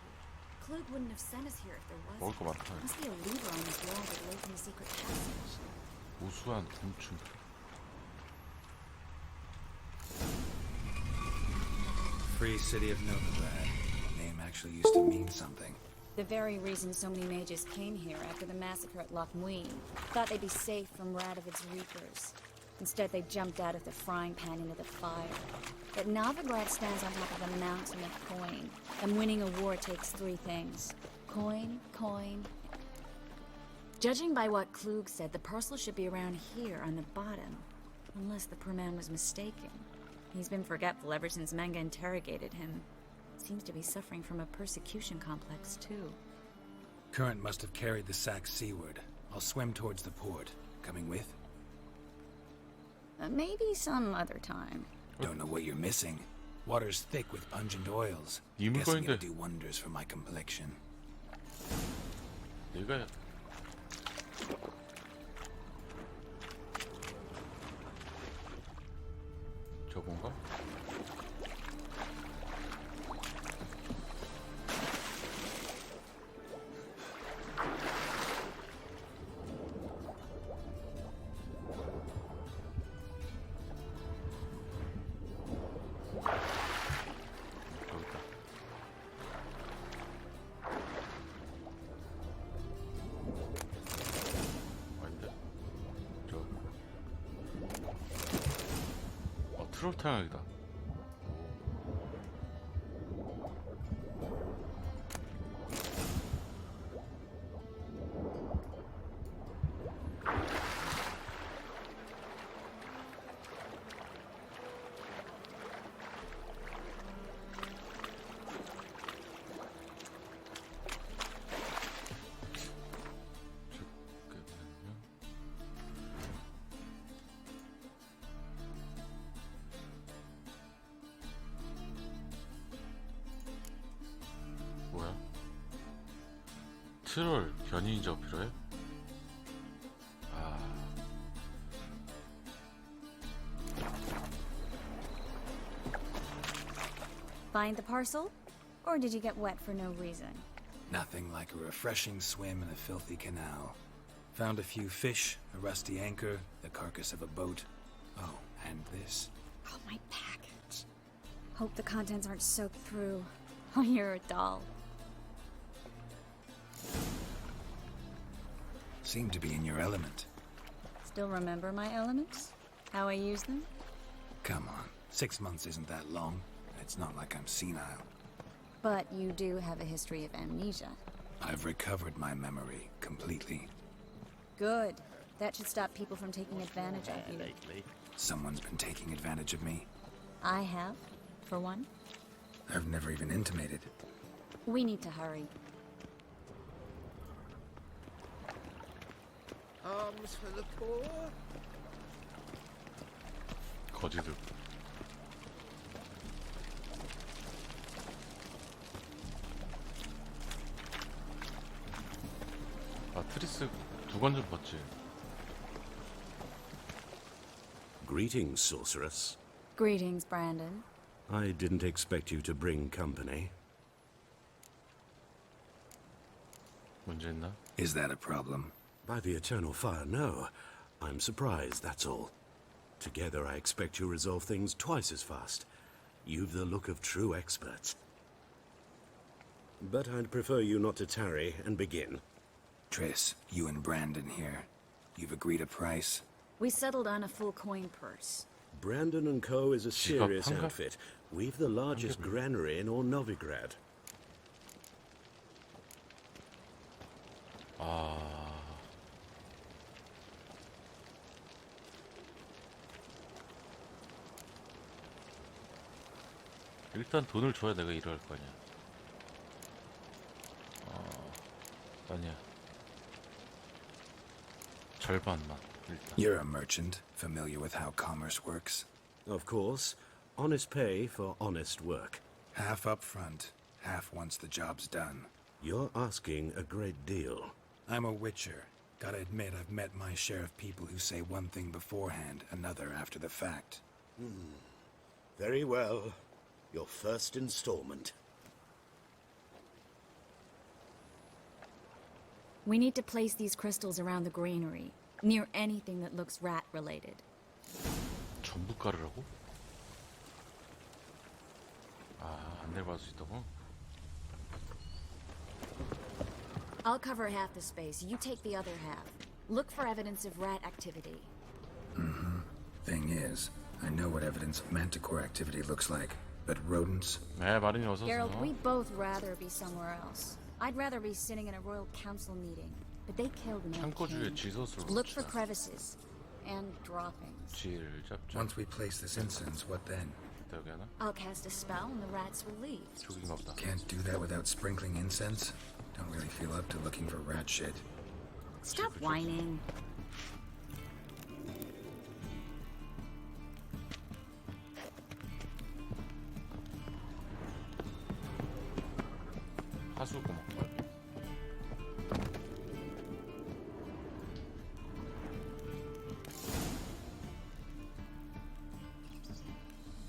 Klug wouldn't have sent us here if there 먹을 wasn't. 거 많다. Must be a lever on this wall that open a secret passage. 우수한 곤충. Free city of Novigrad. Name actually used to mean something. The very reason so many mages came here after the massacre at Loch Muin. Thought they'd be safe from Radovid's reapers. Instead, they jumped out of the frying pan into the fire. But Novigrad stands on top of a mountain of coin, and winning a war takes three things. Coin. Judging by what Klug said, the parcel should be around here on the bottom. Unless the poor man was mistaken. He's been forgetful ever since Manga interrogated him. Seems to be suffering from a persecution complex, too. Current must have carried the sack seaward. I'll swim towards the port. Coming with? Maybe some other time. Don't know what you're missing. Water's thick with pungent oils. You Guessing going to- it'll do wonders for my complexion. 얘가 저건가? 여기 있다. 아닌데? 트롤 타격이다. 트롤 견인저 필요해? 아, Find the parcel? Or did you get wet for no reason? Nothing like a refreshing swim in a filthy canal. Found a few fish, a rusty anchor, the carcass of a boat. Oh, and this. Oh, my package. Hope the contents aren't soaked through. Oh, you're a doll. Seem to be in your element. Still remember my elements? How I use them? Come on, 6 months isn't that long. It's not like I'm senile. But you do have a history of amnesia. I've recovered my memory completely. Good. That should stop people from taking advantage of you. Someone's been taking advantage of me. I have, for one. I've never even intimated. We need to hurry. Arms for the poor. 거지들. 아, 트리스 두 건 좀 봤지. Greetings, sorceress. Greetings, Brandon. I didn't expect you to bring company. 문제 있나? Is that a problem? By the eternal fire, no. I'm surprised, that's all. Together, I expect you resolve things twice as fast. You've the look of true experts. But I'd prefer you not to tarry and begin. Triss, you and Brandon here. You've agreed a price? We settled on a full coin purse. Brandon & Co. is a serious 한가? outfit. We've the largest granary in all Novigrad. 아, 일단 돈을 줘야 내가 일을 할 거 아니야. 아니야. 절반만 일단. You're a merchant, familiar with how commerce works. Of course. Honest pay for honest work. Half up front, half once the job's done. You're asking a great deal. I'm a witcher. Gotta admit, I've met my share of people who say one thing beforehand, another after the fact. Very well. Your first installment. We need to place these crystals around the granary, near anything that looks rat-related. 전부 깔으라고? 아, 안 내려갈 수 있다고? I'll cover half the space, you take the other half. Look for evidence of rat activity. Thing is, I know what evidence of manticore activity looks like, but rodents? 네, 마린이 어서 Geralt, 오세요. we'd both rather be somewhere else. I'd rather be sitting in a royal council meeting, but they killed no 창고주에 king. 지소스로 Look for 봅시다. crevices and droppings. 쥐를 잡자. Once we place this incense, what then? 여기 하나? I'll cast a spell and the rats will leave. 저긴가 보다. Can't do that without sprinkling incense? Don't really feel up to looking for rat shit. Stop whining. 하수구멍.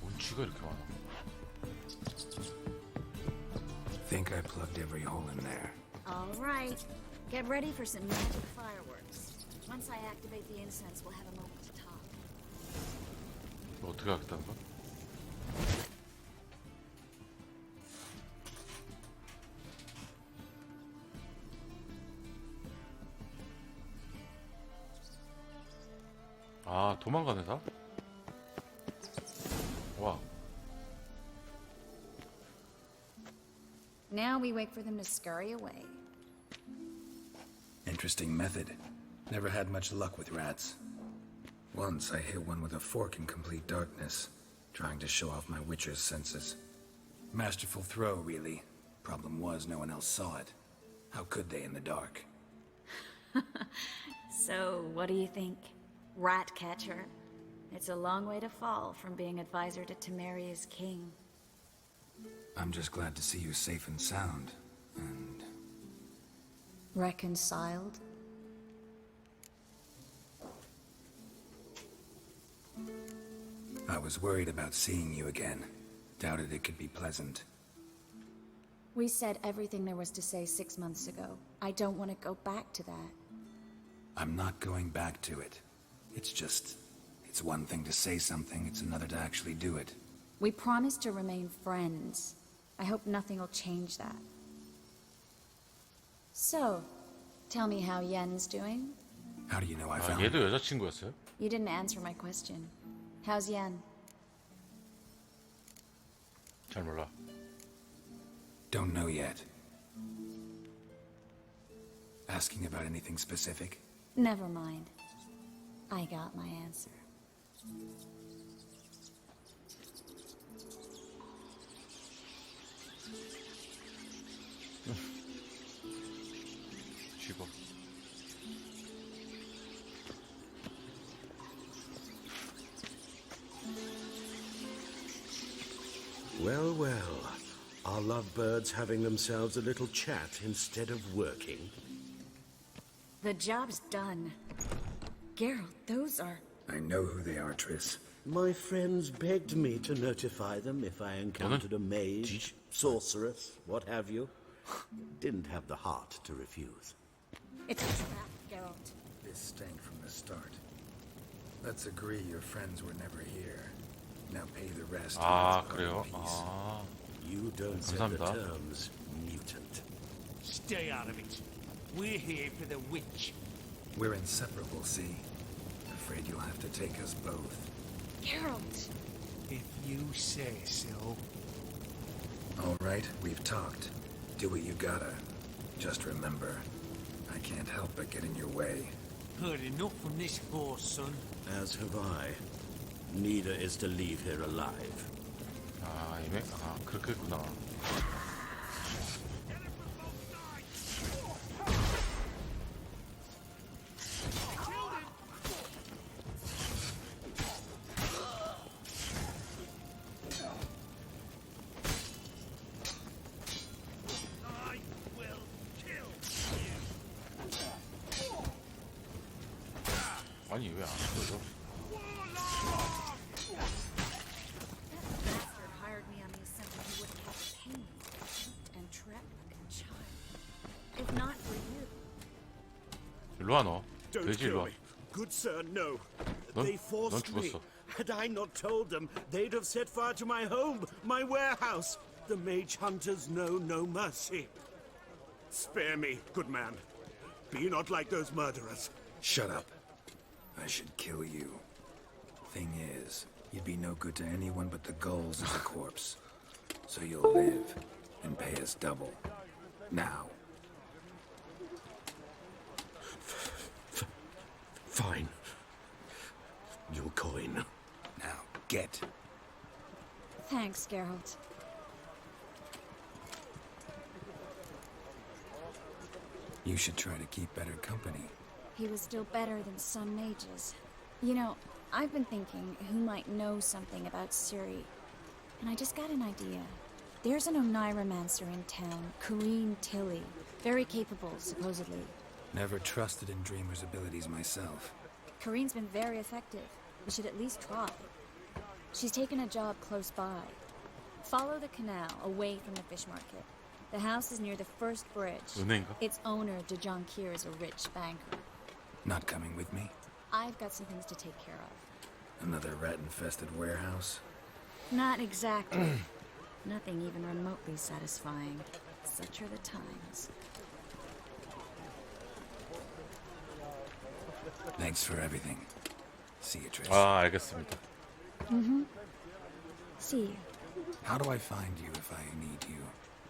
뭔 쥐가 이렇게 많아? Think I plugged every hole in there. All right. Get ready for some magic fireworks. Once I activate the incense, we'll have a moment to talk. 이거 어떻게 하겠다는 거야? 아, 도망가네 다? 와, Now we wait for them to scurry away. Interesting method. Never had much luck with rats. Once I hit one with a fork in complete darkness, trying to show off my witcher's senses. Masterful throw, really. Problem was, no one else saw it. How could they in the dark? So, what do you think? Rat catcher? It's a long way to fall from being advisor to Temeria's king. I'm just glad to see you safe and sound. And Reconciled? I was worried about seeing you again. Doubted it could be pleasant. We said everything there was to say 6 months ago. I don't want to go back to that. I'm not going back to it. It's one thing to say something, it's another to actually do it. We promised to remain friends. I hope nothing will change that. So, tell me how Yen's doing? How do you know I 아, found 얘도 여자친구였어요? You didn't answer my question. How's Yen? 잘 몰라. Don't know yet. Asking about anything specific? Never mind. I got my answer. 쉬고. Well, well. Are lovebirds having themselves a little chat instead of working? The job's done. Geralt, those are... I know who they are, Triss. My friends begged me to notify them if I encountered a mage, sorceress, what have you. Didn't have the heart to refuse. It's a trap, Geralt. This stank from the start. Let's agree your friends were never here. Now pay the rest. 아, 그래요? 아. You don't set the 감사합니다. terms, mutant. Stay out of it. We're here for the witch. We're inseparable, see? Afraid you'll have to take us both. Geralt! If you say so. All right, we've talked. Do what you gotta. Just remember, I can't help but get in your way. Heard enough from this horse, son. As have I. Neither is to leave here alive. 아, 그렇게 했구나. 아니 왜 안 꺼져? Bastard hired me on the assumption he would have pain and trapped like a child. If not for you. 일로 와 너. Don't 돼지 일로 kill 와. me. Good sir, no. 넌- They 넌 forced me. 죽었어. Had I not told them, they'd have set fire to my home, my warehouse. The mage hunters know no mercy. Spare me, good man. Be not like those murderers. Shut up. I should kill you. Thing is, you'd be no good to anyone but the gulls as a corpse. So you'll live and pay us double. Now. Fine. Your coin. Now, get. Thanks, Geralt. You should try to keep better company. He was still better than some mages. You know, I've been thinking who might know something about Ciri. And I just got an idea. There's an Oneiromancer in town, Corrine Tilly. Very capable, supposedly. Never trusted in Dreamer's abilities myself. Corrine's been very effective. We should at least try. She's taken a job close by. Follow the canal away from the fish market. The house is near the first bridge. 은행가? Its owner, De Jonquier, is a rich banker. Not coming with me? I've got some things to take care of. Another rat-infested warehouse? Not exactly. Nothing even remotely satisfying. Such are the times. Thanks for everything. See you, Trish. 아, 알겠습니다. Mm-hmm. See you. How do I find you if I need you?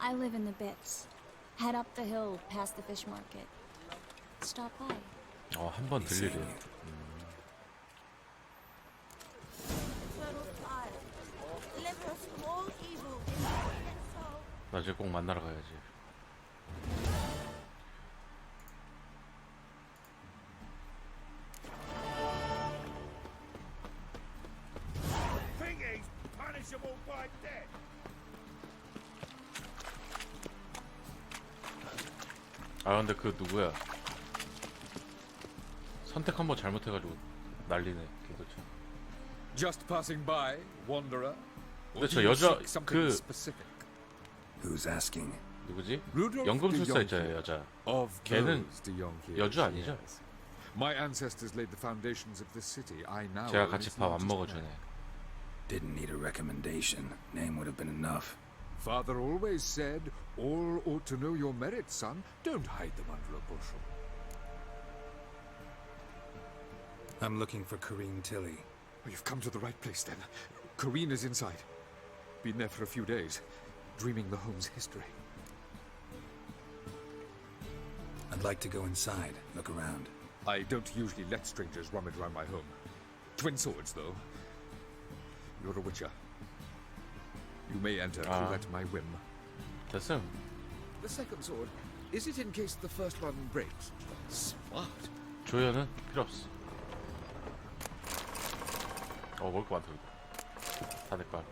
I live in the Bits. Head up the hill past the fish market. Stop by. 한 번 들리래. 나중에 꼭 만나러 가야지. Thingy's punishable by death. 아 근데 그 누구야? 선택 한번 잘못해가지고 난리네. 개도체. Just passing by, wanderer. 근데 저 여자 그 Who's asking? 누구지? Rudolph 연금술사 de 있잖아요 Jonquière. 여자. Of 걔는 those de Jonquière, 여주 아니죠? yes. My ancestors laid the foundations of this city. I now 제가 own 같이 its 밥 안 largest 먹어주네. Didn't need a recommendation. Name would have been enough. Father always said, all ought to know your merits, son. Don't hide them under a bushel. I'm looking for Kareen Tilly. Well, you've come to the right place, then. Kareen is inside. Been there for a few days, dreaming the home's history. I'd like to go inside, look around. I don't usually let strangers rummage around my home. Twin swords, though. You're a witcher. You may enter through at my whim. 됐음. The second sword, is it in case the first one breaks? Smart. 조연은 필요 없어. 먹을 거 많다. 다 내 거야.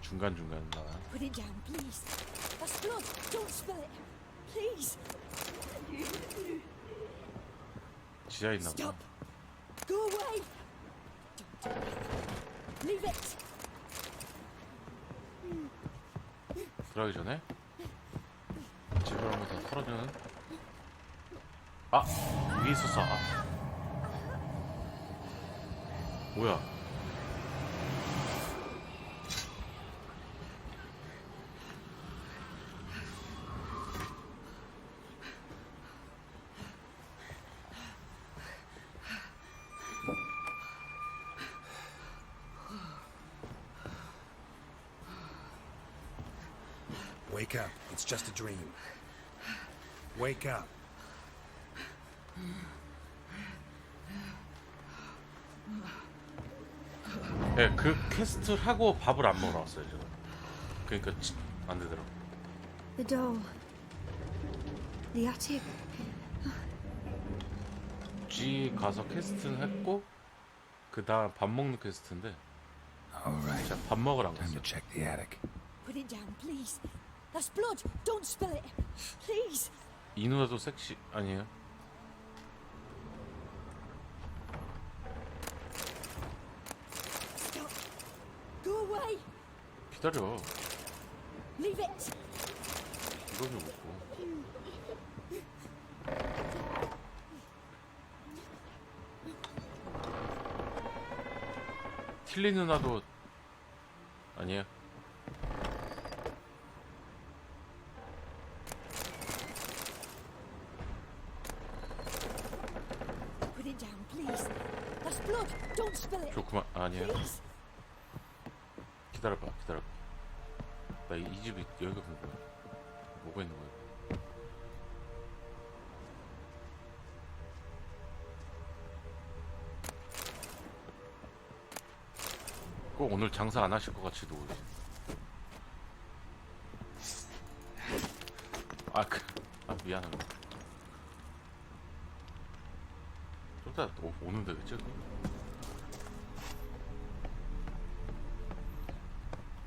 중간중간 나. Put it down, please. That's blood. Don't spill it. Please. 지하에 있나 보다. Stop. Go away. Don't. Leave it. 들어가기 전에 집을 한번 다 털어주는. 아! 위에 있었어. 아. 뭐야? Wake up. It's just a dream. Wake up. 예, 그 퀘스트를 하고 밥을 안 먹으러 왔어요 지금. 그러니까 안 되더라고. The doll. The attic. G 가서 퀘스트는 했고 그 다음 밥 먹는 퀘스트인데. Alright. 제가 밥 먹으러 안 Time to 갔어요. check the attic. Put it down, please. That's blood. Don't spill it. Please. 이 누나도 섹시 아니에요? Stop. Go away. 기다려. Leave it. 이거 좀 먹고. 틸리 누나도 아니에요? Put it down, please. That's blood. Don't spill it. 좋구만. 아니에요? Please. 기다려봐, 기다려봐. 나 이 집이 여기가 궁금해. 뭐가 있는 거야? 꼭 오늘 장사 안 하실 것 같이 누구지? 미안합니다. 좀 이따 오는데 그치?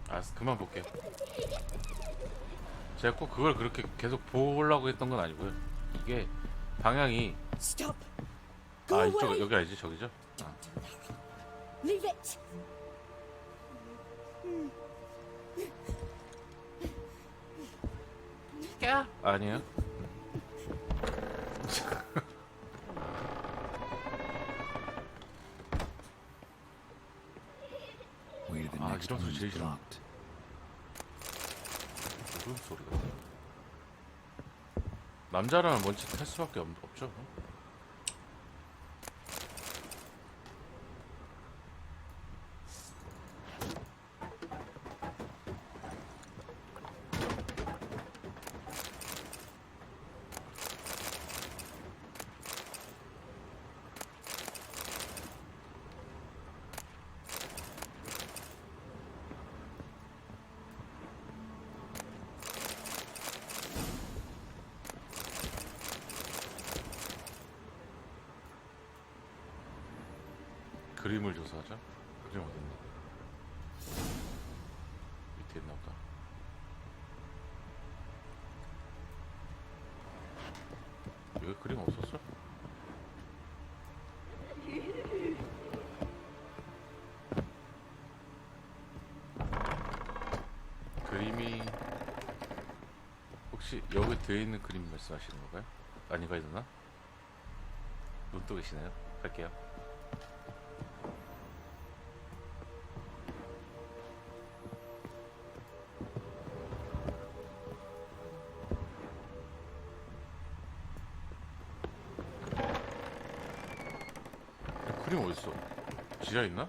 알았어, 그만 볼게요. 제가 꼭 그걸 그렇게 계속 보려고 했던 건 아니고요. 이게 방향이 아 이쪽 여기 아니지 저기죠? 아. Leave it. 아니에요. 아 이런 소리 제일 싫어. 무슨 소리가? 남자라면 뭔지 할 수밖에 없죠. 그림을 조사하자. 그림 어딨나? 밑에 있나 보다. 여기 그림 없었어? 그림이 혹시 여기 뒤에 있는 그림 말씀하시는 건가요? 아닌가 있나? 눈 뜨고 계시나요? 갈게요. 그림 어딨어? 지하에 있나?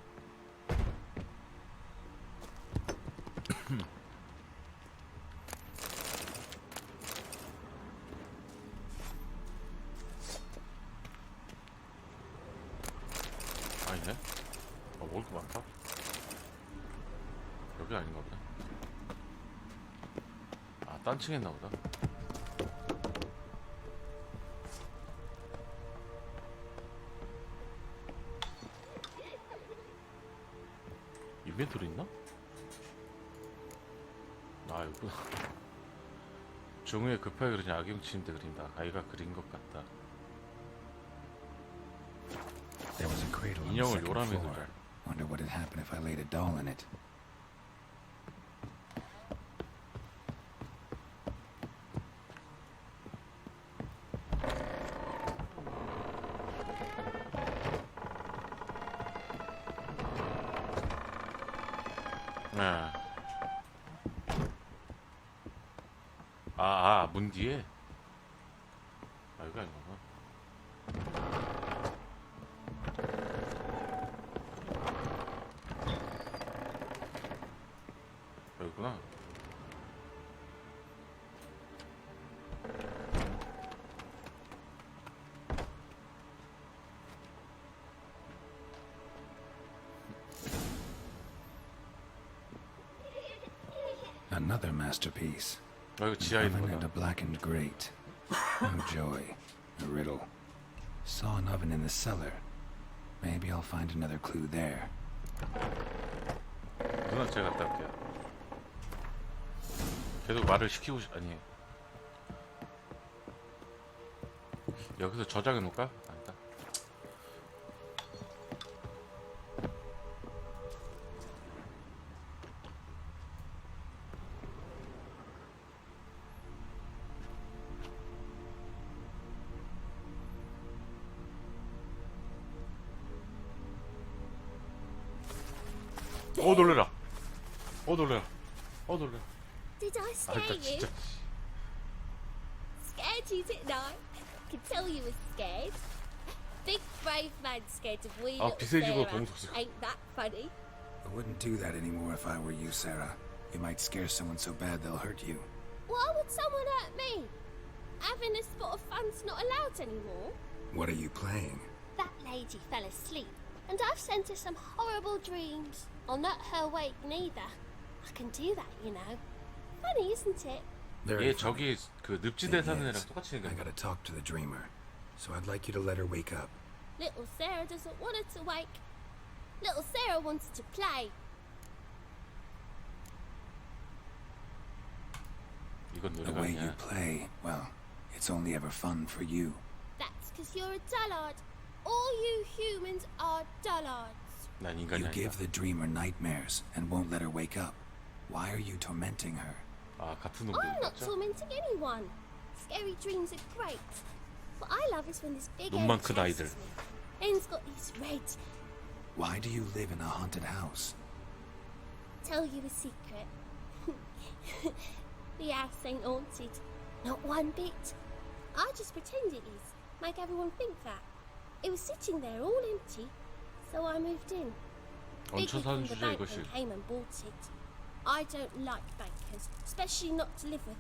아니네? 먹을 거 많다? 여기 아닌가 보다. 아, 딴 층에 있나 보다. 인벤토리 있나? 아, 여기구나. 종우에 급하게 그리냐 악용 침대 그린다. 아이가 그린 것 같다. There was a cradle on the 인형을 second 요람에 floor. 두자. Wonder what would happen if I laid a doll in it. 문 뒤에? 아, 여기 아닌가? 여기구나. Another masterpiece. 아, 이거 지하에 있는 Oven and a 거다. blackened grate. No joy. A riddle. Saw an oven in the cellar. Maybe I'll find another clue there. 누나 제가 갔다 올게요. 계속 말을 시키고 아니. 여기서 저장해 놓을까? 아니다. 놀래라. 놀래라. 놀래라. Did I 아, scare 일단 you? 진짜. Scared you, didn't I? Could tell you were scared. Big brave man scared of wee little 비세지고 Sarah. 동소식. Ain't that funny? I wouldn't do that anymore if I were you, Sarah. You might scare someone so bad they'll hurt you. Why would someone hurt me? Having a spot of fun's not allowed anymore. What are you playing? That lady fell asleep, and I've sent her some horrible dreams. I'll not her wake neither. I can do that, you know. Funny, isn't it? Very 얘 저기 그 늪지대 사는 애랑 Yes. 똑같이 I 생겼네. gotta talk to the dreamer. So I'd like you to let her wake up. Little Sarah doesn't want her to wake. Little Sarah wants to play. 이건 The 노래가 way you 아니야. play, well, it's only ever fun for you. That's because you're a dullard. All you humans are dullards. 난 인간이 You 아니다. give the dreamer nightmares and won't let her wake up. Why are you tormenting her? 아, 같은 I'm 놈들 not 맞죠? tormenting anyone. Scary dreams are great. What I love is when this big 눈만 egg 큰 chases 아이들. me. En's got these red. Why do you live in a haunted house? Tell you a secret. The house ain't haunted. Not one bit. I just pretend it is. Make everyone think that. It was sitting there all empty, so I moved in. 얹혀 Biggie 사는 from the 주제야, bankman 이것이. came and bought it. I don't like bankers, especially not to live with,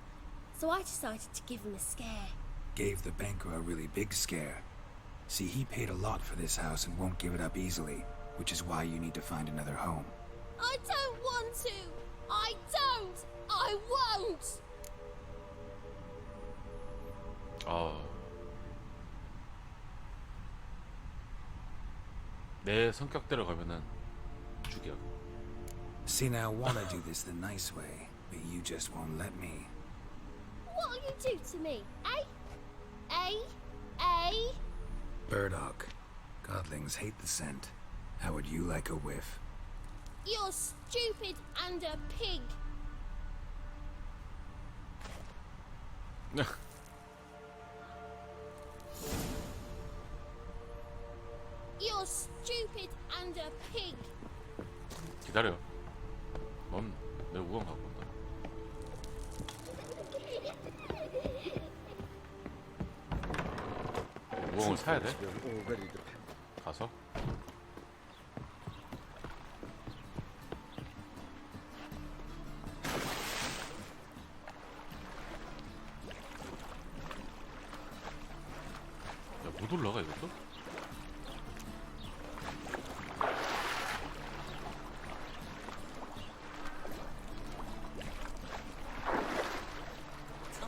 so I decided to give him a scare. Gave the banker a really big scare. See, he paid a lot for this house and won't give it up easily, which is why you need to find another home. I don't want to! I don't! I won't! 내 성격대로 가면은 죽여. See, now I wanna do this the nice way, but you just won't let me. What'll you do to me, eh? Eh? Eh? Burdock. Godlings hate the scent. How would you like a whiff? You're stupid and a pig. You're stupid and a pig. 기다려. 넌 내 우엉 갖고 온다. 우엉을 사야 돼? 가서? 야, 못 올라가 이것도?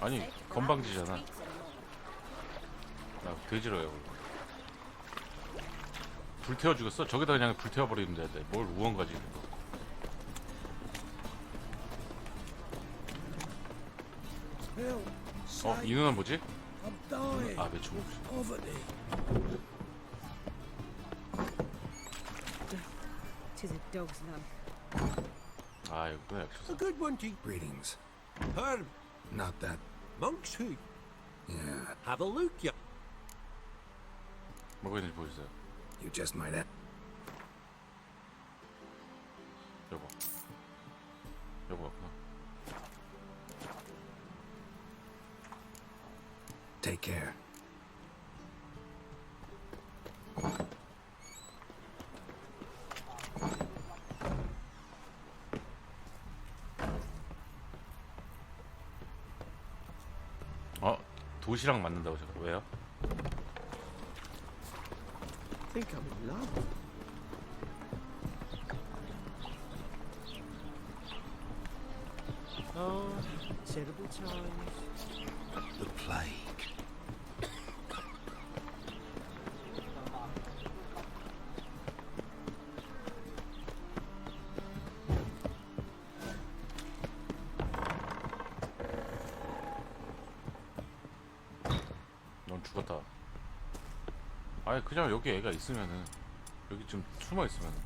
아니 건방지잖아. 나 돼지로요. 불태워 주겠어? 저기다 그냥 불태워 버리면 돼. 뭘 우엉 가지고. 이 누나는 뭐지? 아 매출. To the dog's love. 아 이거구나 역시. A good one, G. Greetings. Herb. Not that. Monk's Hood. Yeah. Have a look, you. 뭐가 있는지 보여주세요. You just might have. 여보. 여보 같구나. Take care. 도시락 맞는다고 저거 왜요? Think I'm in love. Oh, terrible times. The plague. 넌 죽었다. 아니 그냥 여기 애가 있으면은 여기 좀 숨어 있으면은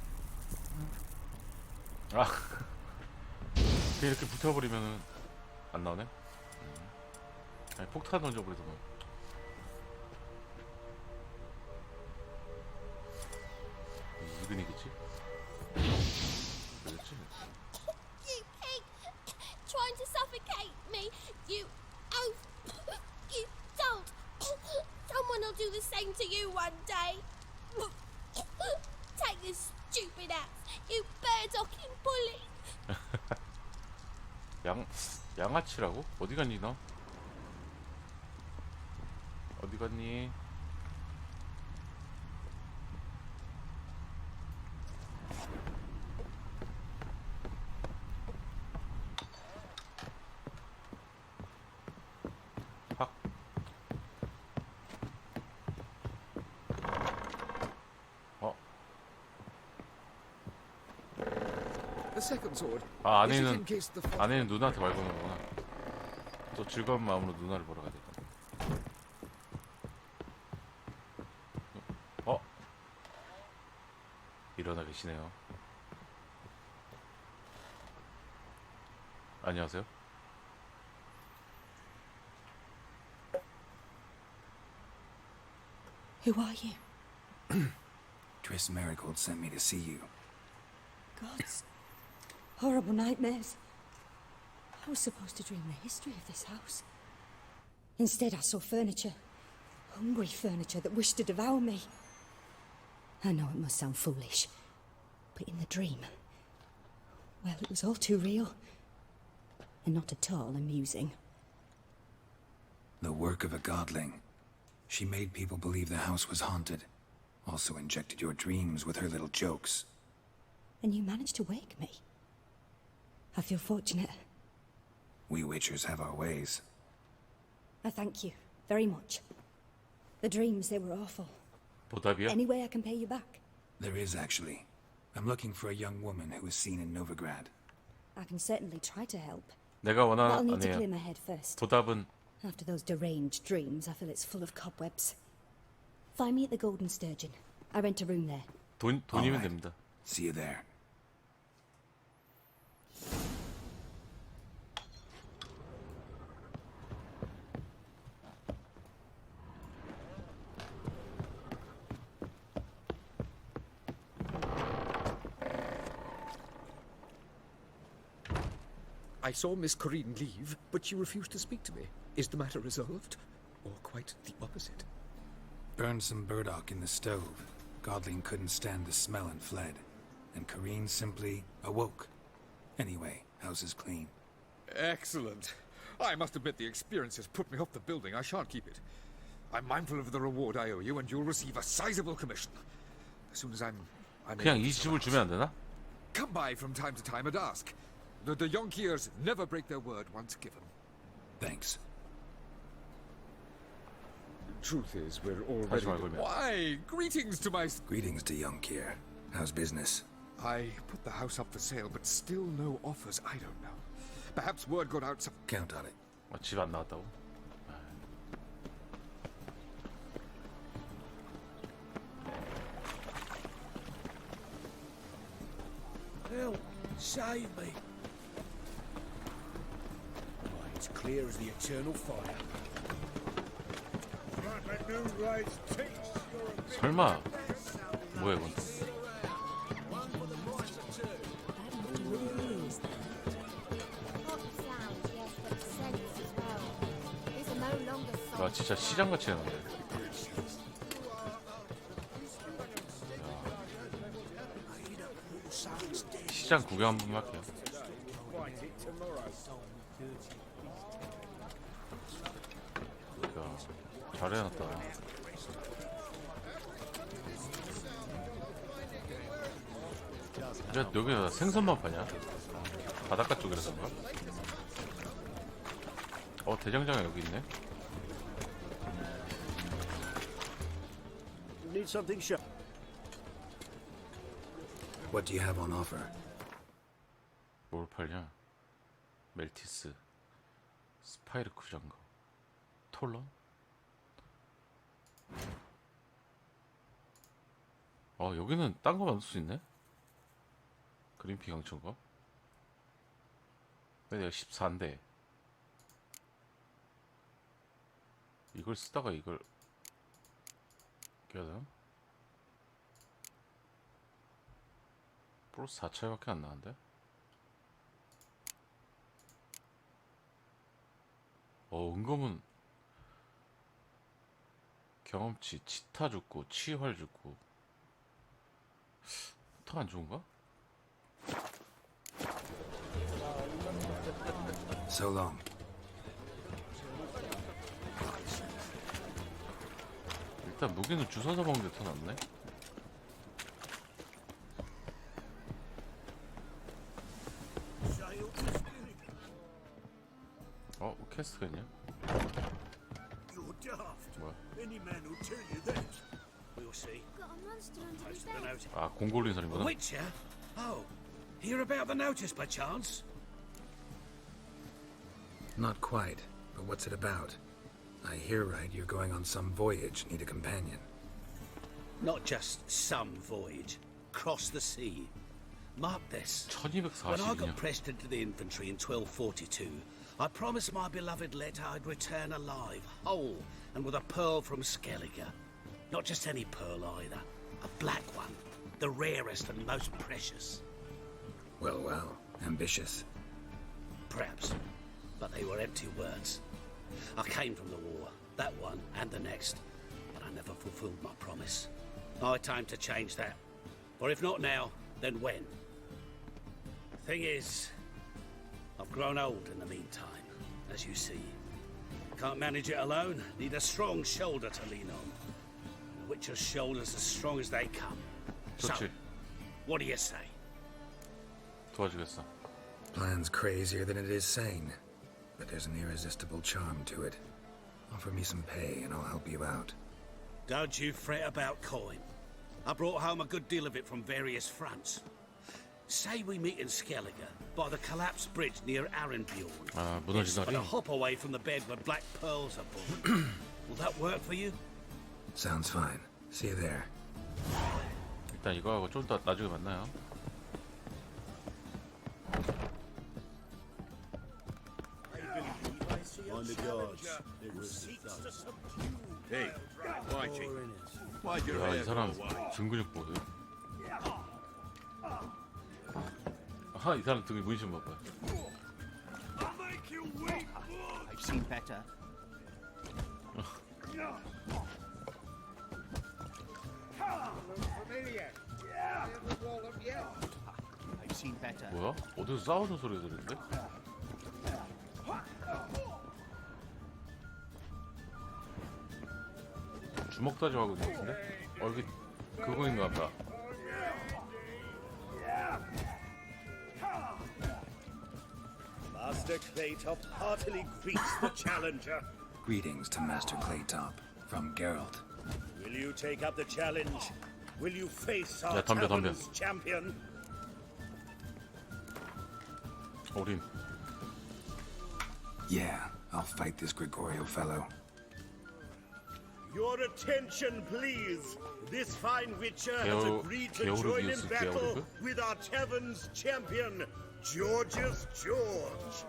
아 그냥 이렇게 붙어버리면은 안 나오네. 아니 폭탄 던져버리더만. 이근이겠지? 그렇지? You pig! Trying to suffocate me! You... Oh... You don't! Someone will do the same to you one day! Take this stupid axe, you bird-docking bully! 양아치라고? 어디 갔니 너? 어디 갔니? 아 안에는 누나한테 말고 오는구나. 또 즐거운 마음으로 누나를 보러 가야 돼. 일어나 계시네요. 안녕하세요. Who are you? Triss Marigold sent me to see you. Gods. Horrible nightmares. I was supposed to dream the history of this house. Instead, I saw furniture. Hungry furniture that wished to devour me. I know it must sound foolish, but in the dream, well, it was all too real. And not at all amusing. The work of a godling. She made people believe the house was haunted. Also injected your dreams with her little jokes. And you managed to wake me. I feel fortunate. We witchers have our ways. I thank you very much. The dreams, they were awful. 보답이야? Any way I can pay you back? There is, actually. I'm looking for a young woman who was seen in Novigrad. I can certainly try to help. 내가 But I'll 원하는 need to clear my 아니야. head first. 보답은 After those deranged dreams, I feel it's full of cobwebs. Find me at the Golden Sturgeon. I rent a room there. 돈이면 Alright. 됩니다. See you there. I saw Miss Corinne leave, but she refused to speak to me. Is the matter resolved? Or quite the opposite? Burned some burdock in the stove. Godling couldn't stand the smell and fled. And Corrine simply awoke. Anyway, house is clean. Excellent. I must admit the experience has put me off the building. I shan't keep it. I'm mindful of the reward I owe you, and you'll receive a sizable commission. As soon as I'm 그냥 able 이 to 집을 주면 안 되나? come by from time to time and ask. The Yonkiers never break their word once given. Thanks. Truth is, we're already... 하지 말고 그러면. Why? Greetings to my... Greetings to Yonkir. How's business? I put the house up for sale, but still no offers. I don't know. Perhaps word got out some... Count on it. 집 안 나왔다고? Help! Save me! Right, it's clear as the eternal fire. 설마 뭐야 이건? 아 진짜 시장같이 해놨네. 시장 구경 한 번만 할게요. 야, 잘 해놨다. 야, 여기가 생선만 파냐? 바닷가 쪽이라서인가? 대장장이 여기 있네. Need something sharp. What do you have on offer? 뭘 팔냐? 멜티스, 스파이르크 장갑, 톨런? 여기는 딴 거 만들 수 있네? 그린피 강천거? 내가 14인데 이걸 쓰다가 이걸 깨야 되나? 플러스 4차이밖에 안 나는데? 은검은 경험치, 치타 죽고 치활 죽고 더 안 좋은가? So long. 일단 무기는 주워서 먹는 게 더 낫네. 퀘스트가 있냐? You're daft. 뭐야? Any man will tell you that. We'll see. Got a monster under his Post the bed. notice. 공고 올린 사람이구나. Witcher? Oh, hear about the notice by chance? Not quite, but what's it about? I hear right, you're going on some voyage, need a companion. Not just some voyage. Cross the sea. Mark this. 1242 When I 냐. got pressed into the infantry in 1242, I promised my beloved Let I'd return alive, whole, and with a pearl from Skellige. Not just any pearl either. A black one. The rarest and most precious. Well, well, ambitious. Perhaps. But they were empty words. I came from the war, that one and the next, but I never fulfilled my promise. High time to change that. For if not now, then when? Thing is, I've grown old in the meantime, as you see. Can't manage it alone, need a strong shoulder to lean on. The Witcher's shoulder's as strong as they come. So, 좋지. what do you say? 도와주겠어. Plan's crazier than it is sane, but there's an irresistible charm to it. Offer me some pay and I'll help you out. Don't you fret about coin. I brought home a good deal of it from various fronts. Say we meet in Skellige, by the collapsed bridge near Arenbjorn. 아, 무너진 But 다리. a hop away from the bed where black pearls are born. Will that work for you? Sounds fine. See you there. 일단 이거 하고 좀 이따 나중에 만나요. On the guards. They were thugs. Hey, Whitey. Why'd your 야, 이 hair 사람 go white? 등 근육 보여. 아, 이 사람 등에 문신 봐봐. I've seen better. I've seen better. 뭐야? 어디서 싸우는 소리 들리는데? 주먹 다짐 하고 있는 것 같은데? 여기 그거인가 보다. Master Claytop heartily greets the challenger. Greetings to Master Claytop from Geralt. Will you take up the challenge? Will you face 야, our 덤벼. tavern's champion? 어린. Yeah, I'll fight this Gregorio fellow. Your attention, please. This fine witcher has Geo- agreed to join in Georgius battle Georg? with our tavern's champion, Georgius George.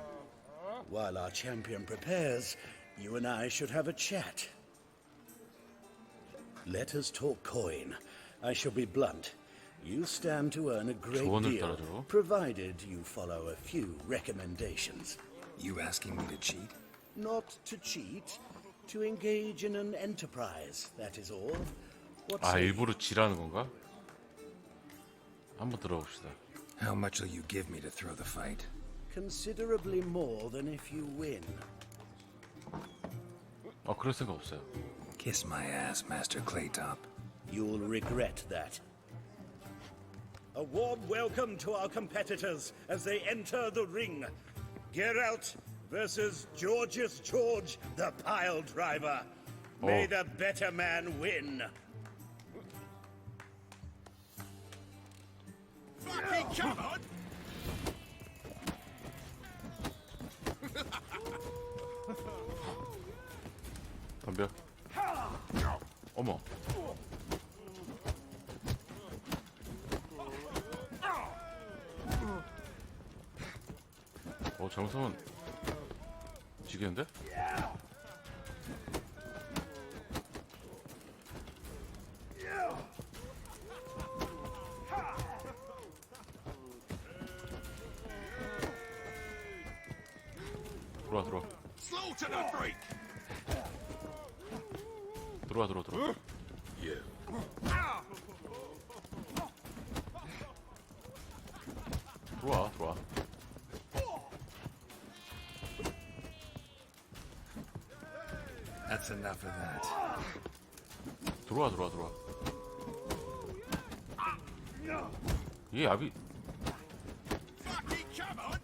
While our champion prepares, you and I should have a chat. Let us talk coin. I shall be blunt. You stand to earn a great 조언을 deal, 따라줘. provided you follow a few recommendations. You asking me to cheat? Not to cheat, to engage in an enterprise, that is all. What 아, say 일부러 지라는 건가? 한번 들어봅시다. How much will you give me to throw the fight? considerably more than if you win. 그럴 생각 없어요. Kiss my ass, Master Claytop. You'll regret that. A warm welcome to our competitors as they enter the ring. Geralt versus Georgius George, the pile driver. May the better man win. Fucking come on! 덤벼. 어머. 잘못하면 지겠는데? 들어와. Slaughter the freak! 들어와. Yeah. 들어와. That's enough of that. 들어와. 이게 야비. Fucking come on!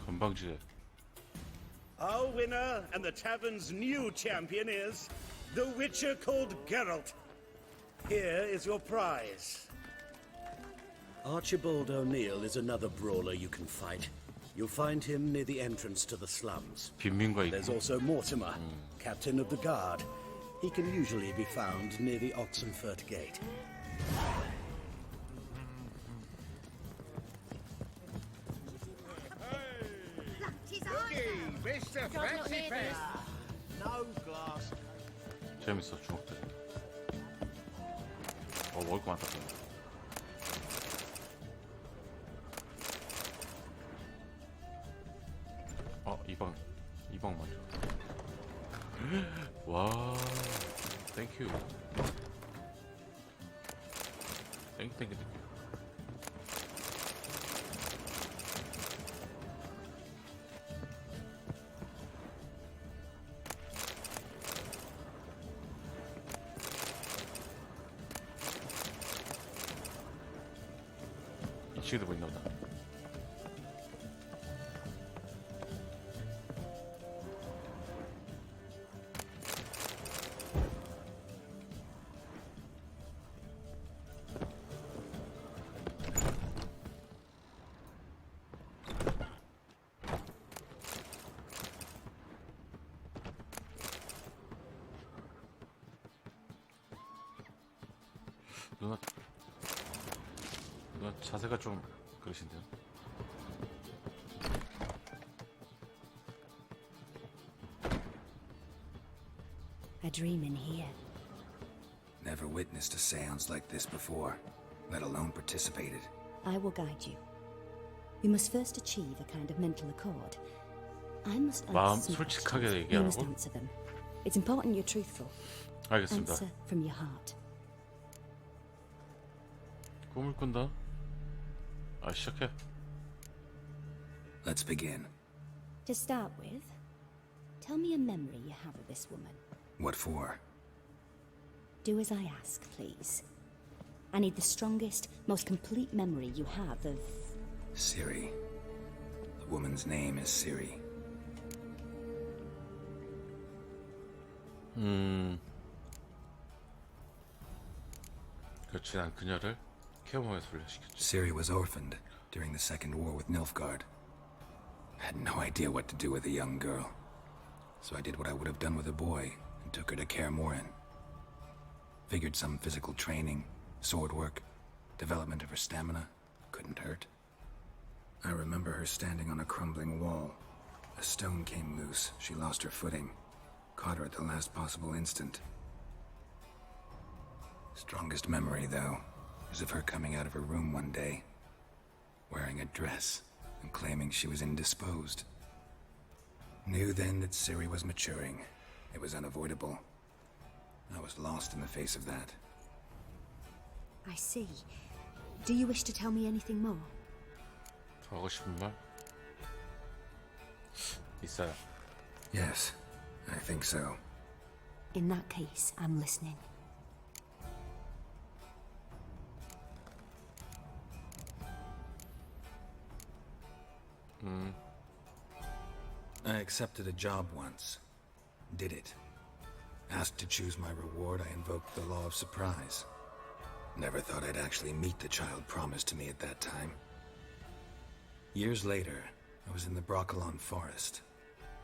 건방지게. Our winner and the tavern's new champion is the Witcher called Geralt. Here is your prize. Archibald O'Neill is another brawler you can fight. You'll find him near the entrance to the slums. 빈민가 There's 있고. also Mortimer, captain of the guard. He can usually be found near the Oxenfurt Gate. Mr. Fancy Pants! No glass. 재밌어 주먹들. 먹을 거 많다. 이방 먼저. 와, 땡큐. 땡큐. 열심히 듣고 있나 보다. 누나 자세가 좀 그러신데요? A dream in here. Never witnessed a seance like this before, let alone participated. I will guide you. You must first achieve a kind of mental accord. I must 마음 ask some 솔직하게 questions. You must 얘기하라고? answer them. It's important you're truthful. 알겠습니다. Answer from your heart. 꿈을 꾼다. 아, 시작해. Let's begin. To start with, tell me a memory you have of this woman. What for? Do as I ask, please. I need the strongest, most complete memory you have of... Ciri. The woman's name is Ciri. 그렇지, 난 그녀를 케어홈에 소개시켰지. Ciri was orphaned during the Second War with Nilfgaard. I had no idea what to do with a young girl, so I did what I would have done with a boy and took her to Kaer Morhen. Figured some physical training, sword work, development of her stamina couldn't hurt. I remember her standing on a crumbling wall. A stone came loose, she lost her footing, caught her at the last possible instant. Strongest memory, though, is of her coming out of her room one day, wearing a dress and claiming she was indisposed. Knew then that Ciri was maturing. It was unavoidable. I was lost in the face of that. I see. Do you wish to tell me anything more? 더 하고 싶은 말? 있어요. Yes, I think so. In that case, I'm listening. I accepted a job once. Did it. Asked to choose my reward, I invoked the law of surprise. Never thought I'd actually meet the child promised to me at that time. Years later, I was in the Broccolon forest.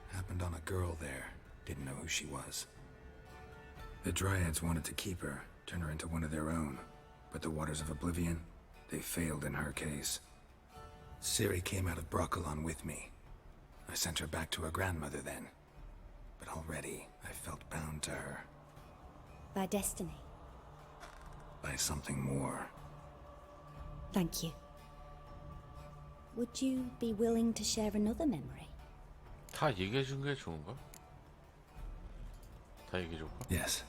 Happened on a girl there. Didn't know who she was. The Dryads wanted to keep her, turn her into one of their own. But the Waters of Oblivion, they failed in her case. Ciri came out of Broccolon with me. I sent her back to her grandmother then. But already, I felt bound to her. By destiny. By something more. Thank you. Would you be willing to share another memory? 다 얘기해 준 게 좋은가? 다 얘기해 줄까? Yes.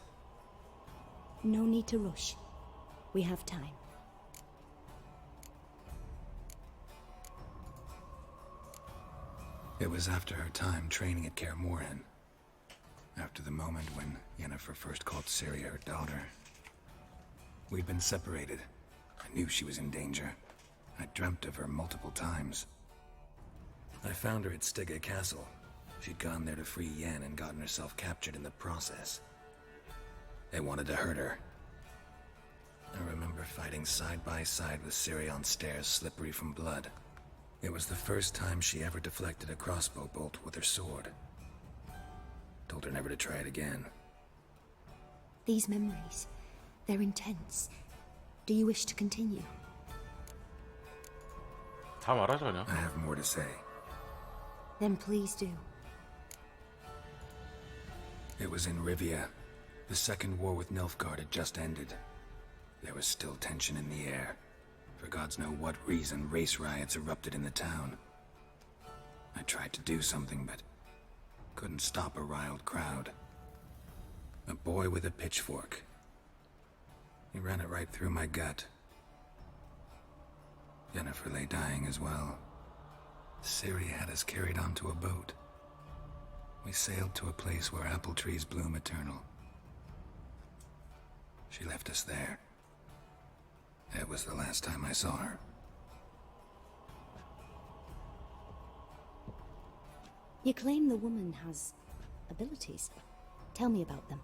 No need to rush. We have time. It was after her time training at Kaer Morhen. After the moment when Yennefer first called Ciri her daughter. We'd been separated. I knew she was in danger. I dreamt of her multiple times. I found her at Stygga Castle. She'd gone there to free Yen and gotten herself captured in the process. They wanted to hurt her. I remember fighting side by side with Ciri on stairs slippery from blood. It was the first time she ever deflected a crossbow bolt with her sword. Told her never to try it again. These memories, they're intense. Do you wish to continue? 다 말하자 그냥. I have more to say. Then please do. It was in Rivia. The second war with Nilfgaard had just ended. There was still tension in the air. For gods know what reason, race riots erupted in the town. I tried to do something, but couldn't stop a riled crowd. A boy with a pitchfork. He ran it right through my gut. Yennefer lay dying as well. Ciri had us carried onto a boat. We sailed to a place where apple trees bloom eternal. She left us there. That was the last time I saw her. You claim the woman has abilities. Tell me about them.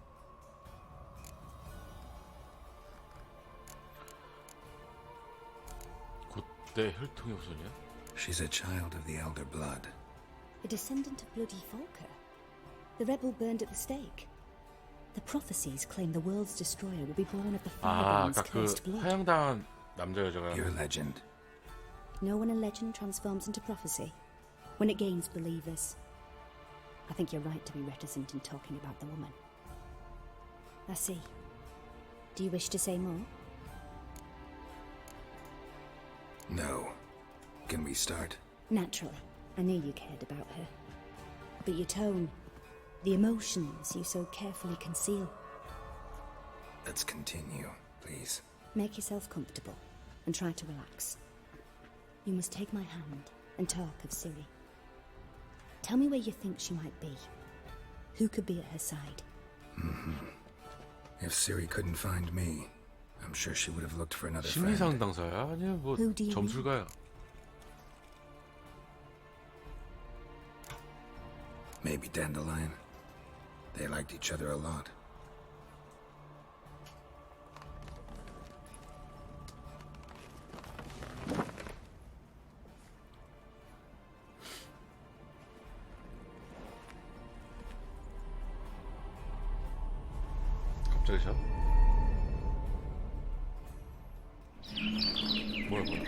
곧대 혈통의 후손이야? She's a child of the Elder Blood. A descendant of bloody Falker. The rebel burned at the stake. The prophecies claim the world's destroyer will be born of the 아, Fireband's 아까 그 cursed blood. 하향당한 남자 여자가. Your legend. Know when a legend transforms into prophecy? When it gains believers. I think you're right to be reticent in talking about the woman. I see. Do you wish to say more? No. Can we start? Naturally. I knew you cared about her. But your tone, the emotions you so carefully conceal. Let's continue, please. Make yourself comfortable and try to relax. You must take my hand and talk of Ciri. Tell me where you think she might be. Who could be at her side? If Ciri couldn't find me, I'm sure she would have looked for another 심리 friend. 상담사야? 아니야 뭐 Who do you 점술가야. Maybe Dandelion. They liked each other a lot. 갑자기 샷? 뭐야 뭐야?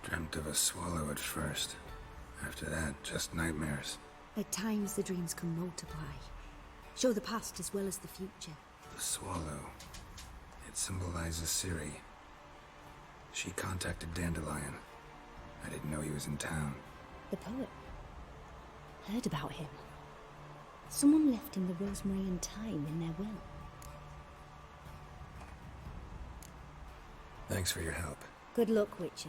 Dreamt of a swallow at first. After that, just nightmares. At times the dreams can multiply. Show the past as well as the future. The swallow. It symbolizes Ciri. She contacted Dandelion. I didn't know he was in town. The poet. Heard about him. Someone left him the rosemary and thyme in their will. Thanks for your help. Good luck, Witcher.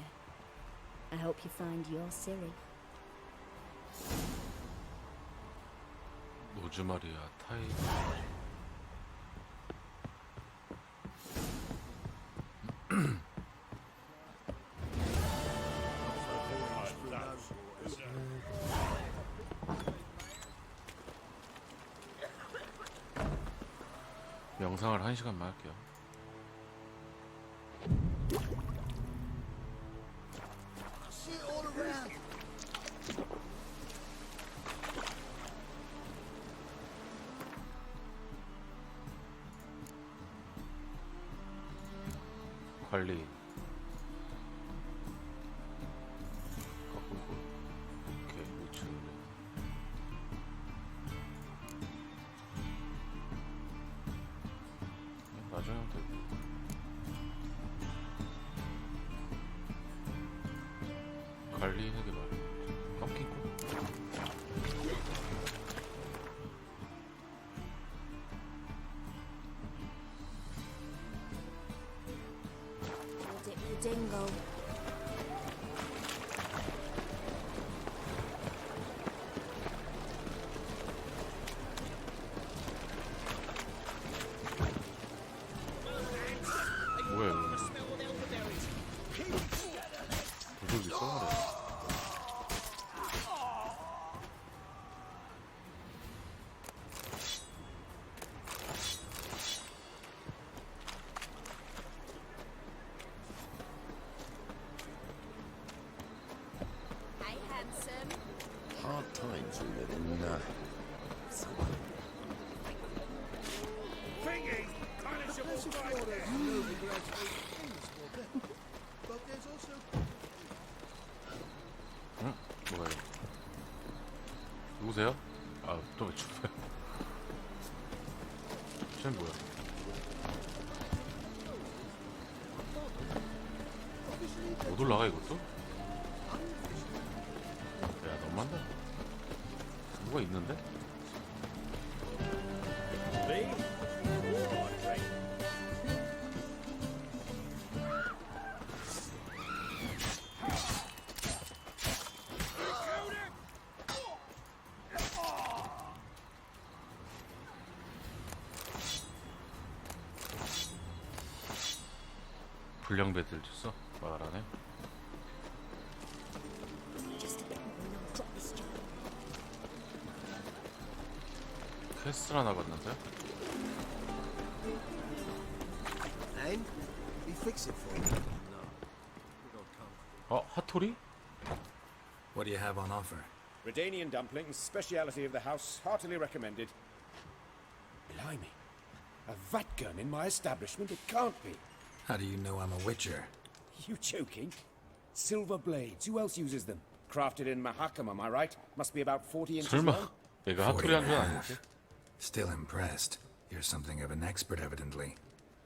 I hope you find your Ciri. 로즈마리아 타이. 영상을 1시간만 할게요. See it all around. 관리. 가꾸고. 오케이, 우측. 나중에 하면 돼. 관리는 게 말이야. 꺾이고. Dingo. 뭐야 이거? 도둑이 쏘네. 누구세요? 아, 또 왜 죽어요? 쟤는 뭐야? 못 올라가 이것도? 야, 너무한다. 누가 있는데? 불량 배틀 줬어? 말하네. 퀘스트나 나갔는데? And we fix it for you. 어, 핫토리? What do you have on offer? Redanian dumplings, speciality of the house, heartily recommended. Blimey. A vat gun in my establishment? It can't be. How do you know I'm a witcher? You joking? Silver blades. Who else uses them? Crafted in Mahakam, am I right? Must be about 40 inches long. 설마 얘가 핫토리 한 줄 아니지? Still impressed. You're something of an expert, evidently.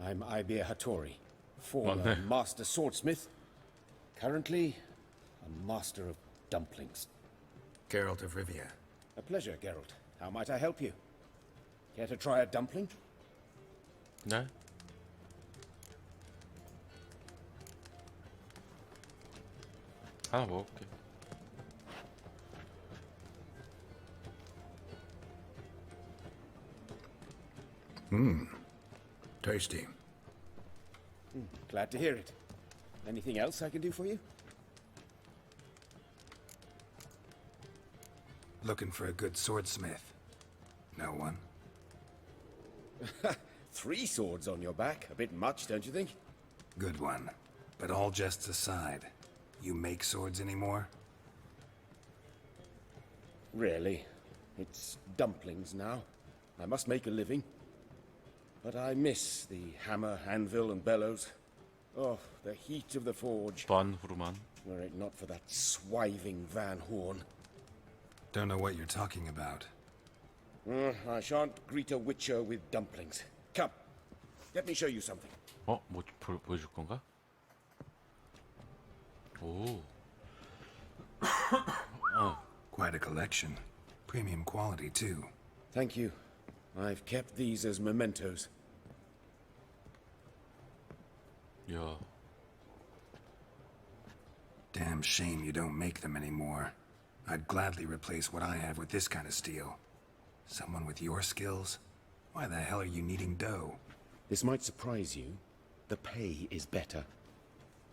I'm Ibir Hattori, former 맞네. master swordsmith. Currently, a master of dumplings. Geralt of Rivia. A pleasure, Geralt. How might I help you? Care to try a dumpling? 네? 하나 먹을게. Tasty. Glad to hear it. Anything else I can do for you? Looking for a good swordsmith. No one? 3 swords on your back. A bit much, don't you think? Good one. But all jests aside, you make swords anymore? Really? It's dumplings now. I must make a living. But I miss the hammer, anvil, and bellows. Oh, the heat of the forge. Van Huruman. Were it not for that swiving Van Horn. Don't know what you're talking about. I shan't greet a witcher with dumplings. Come, let me show you something. 어? 뭐 보여줄 건가? 오. Quite a collection. Premium quality, too. Thank you. I've kept these as mementos. 야. Damn shame you don't make them anymore. I'd gladly replace what I have with this kind of steel. Someone with your skills? Why the hell are you needing dough? This might surprise you. The pay is better.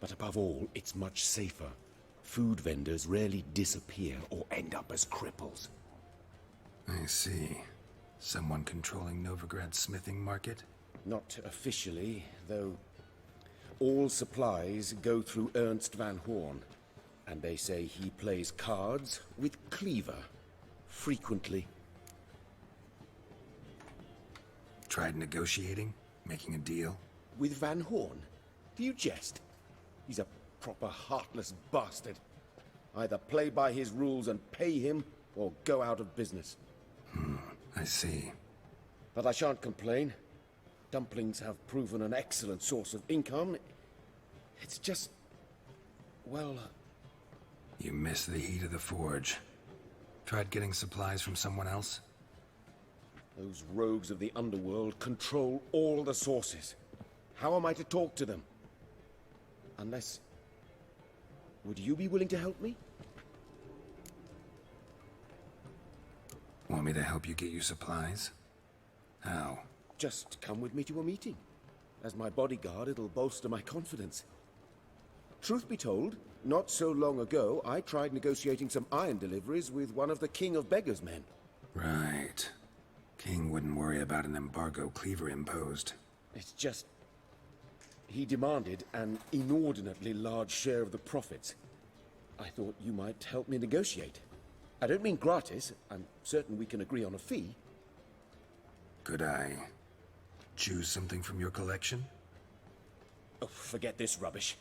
But above all, it's much safer. Food vendors rarely disappear or end up as cripples. I see. Someone controlling Novigrad's smithing market? Not officially, though all supplies go through Ernst Van Horn. And they say he plays cards with Cleaver. Frequently. Tried negotiating? Making a deal? With Van Horn? Do you jest? He's a proper heartless bastard. Either play by his rules and pay him, or go out of business. I see. But I shan't complain. Dumplings have proven an excellent source of income. It's just... well... You miss the heat of the forge. Tried getting supplies from someone else? Those rogues of the underworld control all the sources. How am I to talk to them? Unless... would you be willing to help me? Want me to help you get you supplies? How? Just come with me to a meeting. As my bodyguard, it'll bolster my confidence. Truth be told, not so long ago, I tried negotiating some iron deliveries with one of the King of Beggars' men. Right. King wouldn't worry about an embargo Cleaver imposed. It's just... he demanded an inordinately large share of the profits. I thought you might help me negotiate. I don't mean gratis. I'm certain we can agree on a fee. Could I choose something from your collection? Oh, forget this rubbish.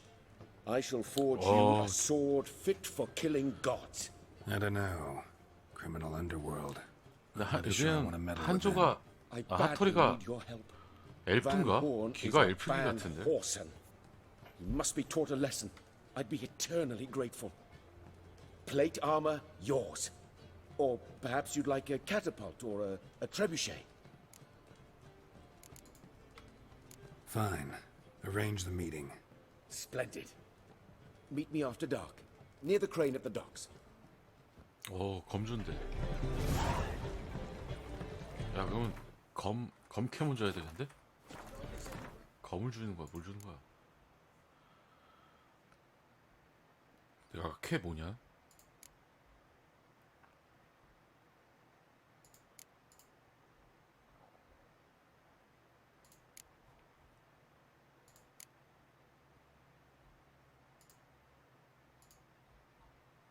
I shall forge you a sword fit for killing gods. I don't know. criminal underworld. 근데 I'm not sure I want to 여기는 meddle with 한조가 I 아, badly 핫토리가 need your help. 엘프인가? Van Horn is 귀가 a 엘프기 Van 같은데. Horsen. He must be taught a lesson. I'd be eternally grateful. Plate armor, yours. Or perhaps you'd like a catapult or a trebuchet. Fine. Arrange the meeting. Splendid. Meet me after dark, near the crane at the docks. 오, 검준대. 야, 그러면 검캐문 줘야 되는데? 검을 주는 거야, 뭘 주는 거야? 내가 캐 뭐냐?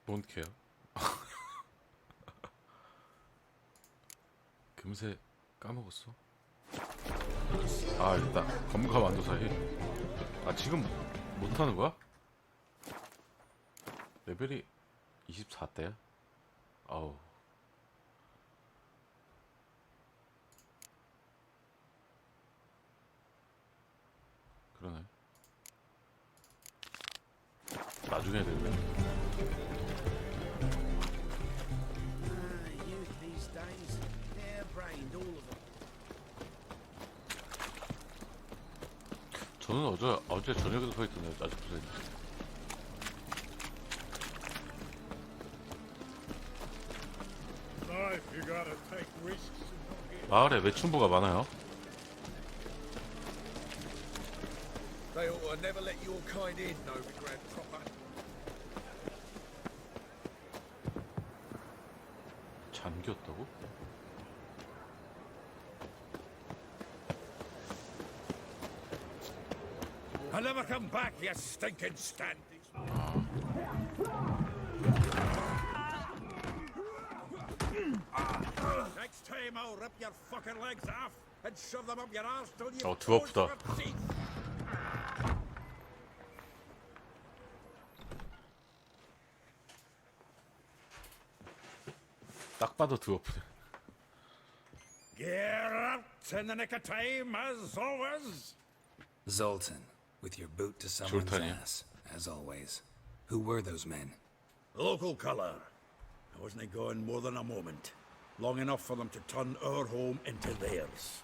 뭔 캐야? 금세 까먹었어. 아, 일단 검과 만두 사이. 아, 지금 못하는 거야? 레벨이 24대야? 아우. 그러네. 나중에 되면. Youth these days, hair-brained, all of them. 저는 어제 저녁에도 서 있던데 아직도 서 있네. Life, you gotta take risks and not get... 마을에 매춘부가 많아요. They ought to never let your kind in, Novigrad proper. 잠겼다고? I'll never come back, you stinking stand. Next time I'll rip your fucking legs off and shove them up your arse till you... 두어프다. 딱 봐도 두어프네. Get out in the nick of time, as always. Zoltan, with your boot to someone's Zoltan, ass, as always. Who were those men? Local colour. I wasn't gone more than a moment. Long enough for them to turn our home into theirs.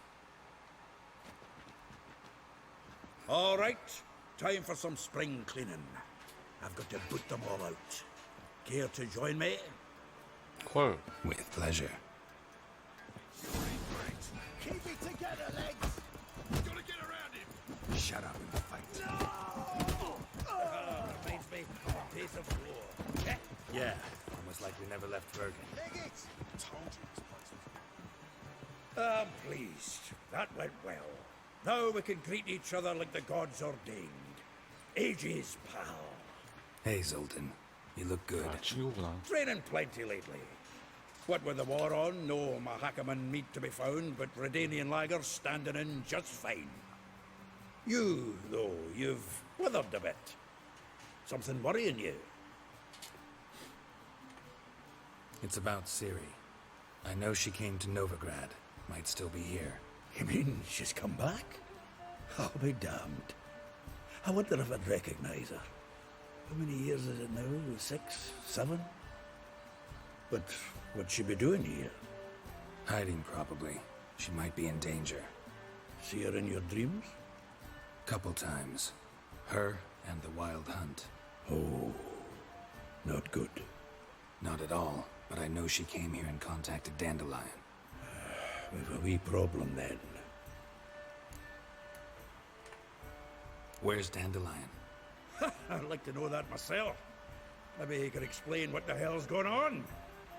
All right, time for some spring cleaning. I've got to boot them all out. Care to join me? 콜. With pleasure. Keep it together, legs! Gotta get around him! Shut up and fight. Reminds me of a piece of floor. Yeah, almost like we never left Bergen. Told you this place was... I'm pleased. That went well. Now we can greet each other like the gods ordained. Ages, pal. Hey, Zoltan. You look good. 아, 친구구나. Training plenty lately. What with the war on, no Mahakaman meat to be found, but Redanian lagers standing in just fine. You, though, you've withered a bit. Something worrying you? It's about Ciri. I know she came to Novigrad. Might still be here. You mean she's come back? I'll be damned. I wonder if I'd recognize her. How many years is it now? 6, 7? But what'd she be doing here? Hiding, probably. She might be in danger. See her in your dreams? Couple times. Her and the Wild Hunt. Oh, not good. Not at all, but I know she came here and contacted Dandelion. We've a wee problem then. Where's Dandelion? I'd like to know that myself. Maybe he could explain what the hell's going on.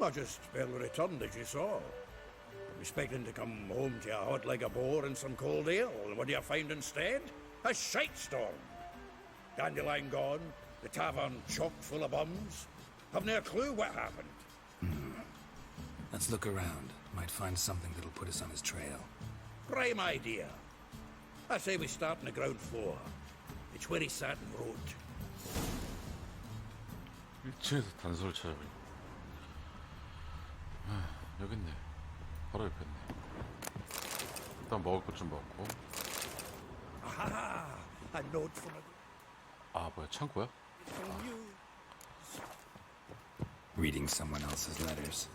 I just barely returned, as you saw. I'm expecting to come home to a hot leg of boar and some cold ale, and what do you find instead? A shite storm. Dandelion gone, the tavern chock full of bums. Have no clue what happened. Let's look around. Might find something that'll put us on his trail. Prime idea. I say we start on the ground floor. It's where he sat and wrote. 1층에서 단서를 찾아버려. 여기 있네. 바로 옆에 있네. 일단 먹을 것 좀 먹고. Ah, a note from a... 아 뭐야 창고야? from you. Reading someone else's letters.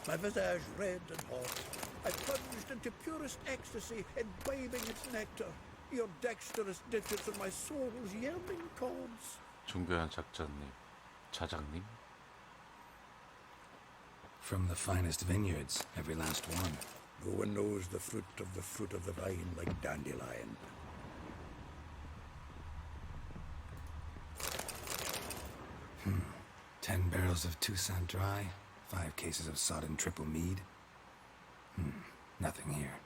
My visage red and hot. I plunged into purest ecstasy, imbibing its nectar. Your dexterous digits and my soul's yearning chords. 존귀한 자장님. From the finest vineyards, every last one. No one knows the fruit of the vine like Dandelion. 10 barrels of Toussaint Dry, 5 cases of sodden triple mead. Nothing here.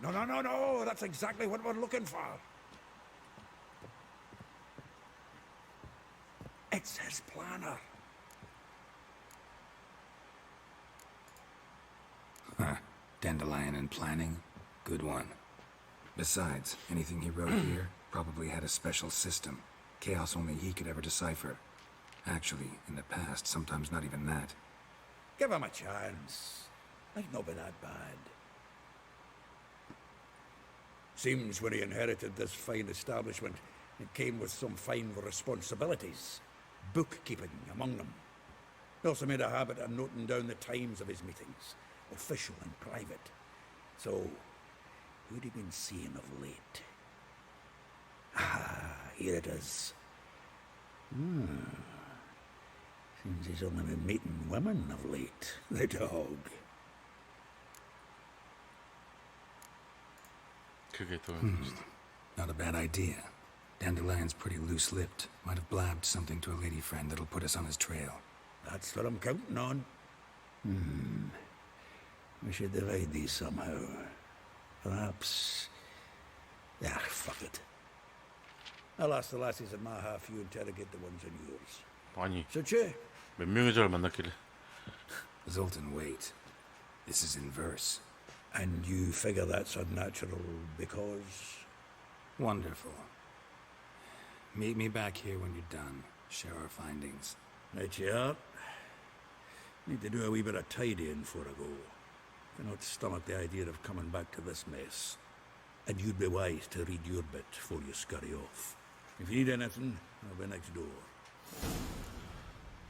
No, that's exactly what we're looking for. It says planner. Huh. Dandelion and planning. Good one. Besides, anything he wrote here probably had a special system. Chaos only he could ever decipher. Actually, in the past, sometimes not even that. Give him a chance. Might not be that bad. Seems when he inherited this fine establishment, it came with some fine responsibilities. Bookkeeping among them. He also made a habit of noting down the times of his meetings, official and private. So, who'd he been seeing of late? Ah, here it is. Seems he's only been meeting women of late, the dog. Not a bad idea. Dandelion's pretty loose-lipped. Might have blabbed something to a lady friend that'll put us on his trail. That's what I'm counting on. We should divide these somehow. Perhaps... fuck it. I'll ask the lassies in my half, you interrogate the ones in yours. 아니, Suche? 몇 명의 저를 만났길래. Zoltan, wait. This is in verse. And you figure that's unnatural because... Wonderful. Meet me back here when you're done. Share our findings. Right you are. Need to do a wee bit of tidying before I go. Cannot stomach the idea of coming back to this mess. And you'd be wise to read your bit before you scurry off. If you need anything, I'll be next door.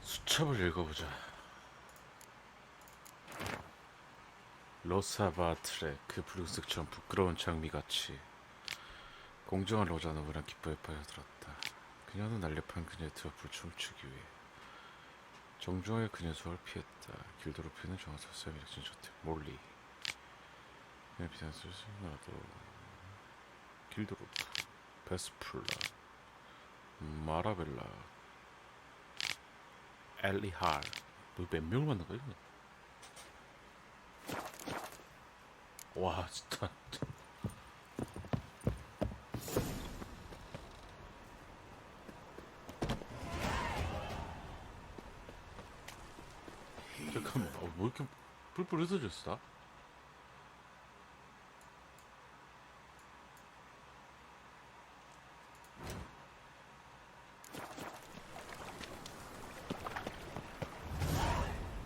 수첩을 읽어보자. 로사바트레 그 붉은색처럼 부끄러운 장미같이 공정한 로자 너무나 기뻐에 빠져들었다. 그녀는 날렵한 그녀의 두 앞을 춤추기 위해 정중하게 그녀의 수화를 피했다. 길도르피는 정화사스와 미력진 저택 몰리 그녀의 비상스를 나도 길도르프 베스플라 마라벨라 엘리할 뭐 몇 명을 만난 거야 이거? 와 진짜 잠깐만 뭐 이렇게 뿔뿔 흩어졌어?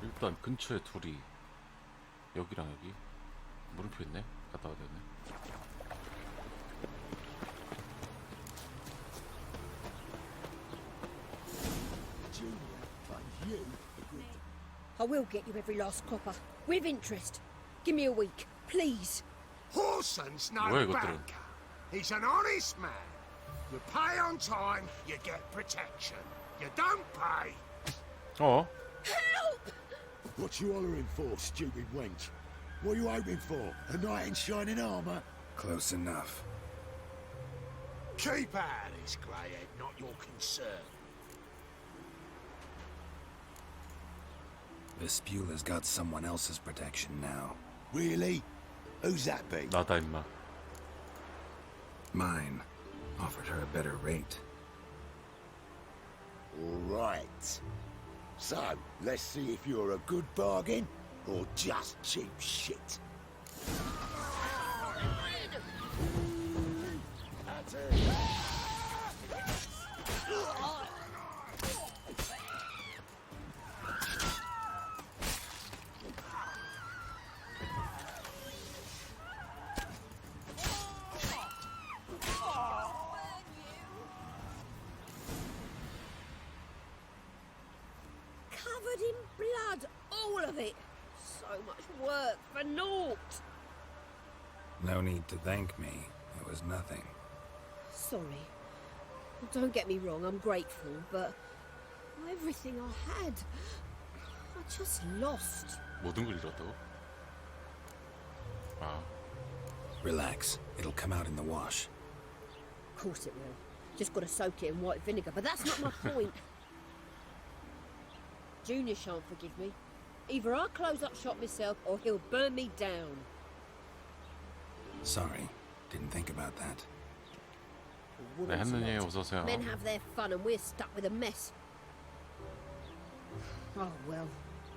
일단 근처에 둘이 여기랑 여기 물음표 있네? 갔다 와야 되네. I will get you every last copper. With interest. Give me a week, please. Horson's no 뭐야, 이것들은? banker. He's an honest man. You pay on time, you get protection. You don't pay. 어? What you hollering for, stupid wench? What are you hoping for? A knight in shining armour? Close enough. Keep out of this, greyhead, not your concern. Vespula's got someone else's protection now. Really? Who's that be? 나다 임마. Mine. Offered her a better rate. All right. So, let's see if you're a good bargain or just cheap shit. That's it. of it. So much work for naught. No need to thank me. It was nothing. Sorry. Don't get me wrong, I'm grateful, but everything I had, I just lost. 모든 걸 잃었다고? 아. Relax. It'll come out in the wash. Of course it will. Just got to soak it in white vinegar, but that's not my point. Junior shan't forgive me. Either I'll close up shop myself or he'll burn me down. Sorry. Didn't think about that. 네, 헨느님 어서 오세요. Men have their fun and we're stuck with a mess. Oh well,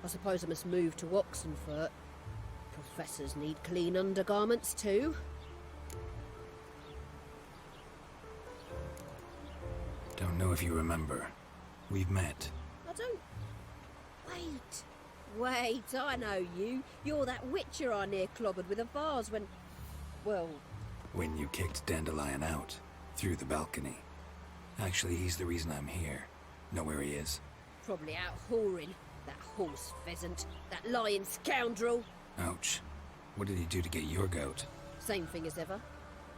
I suppose I must move to Oxenfurt. Professors need clean undergarments too. Don't know if you remember. We've met. I don't... Wait, I know you. You're that witcher I near clobbered with a vase when... Well... When you kicked Dandelion out. Through the balcony. Actually, he's the reason I'm here. Know where he is? Probably out whoring. That horse pheasant. That lying scoundrel. Ouch. What did he do to get your goat? Same thing as ever.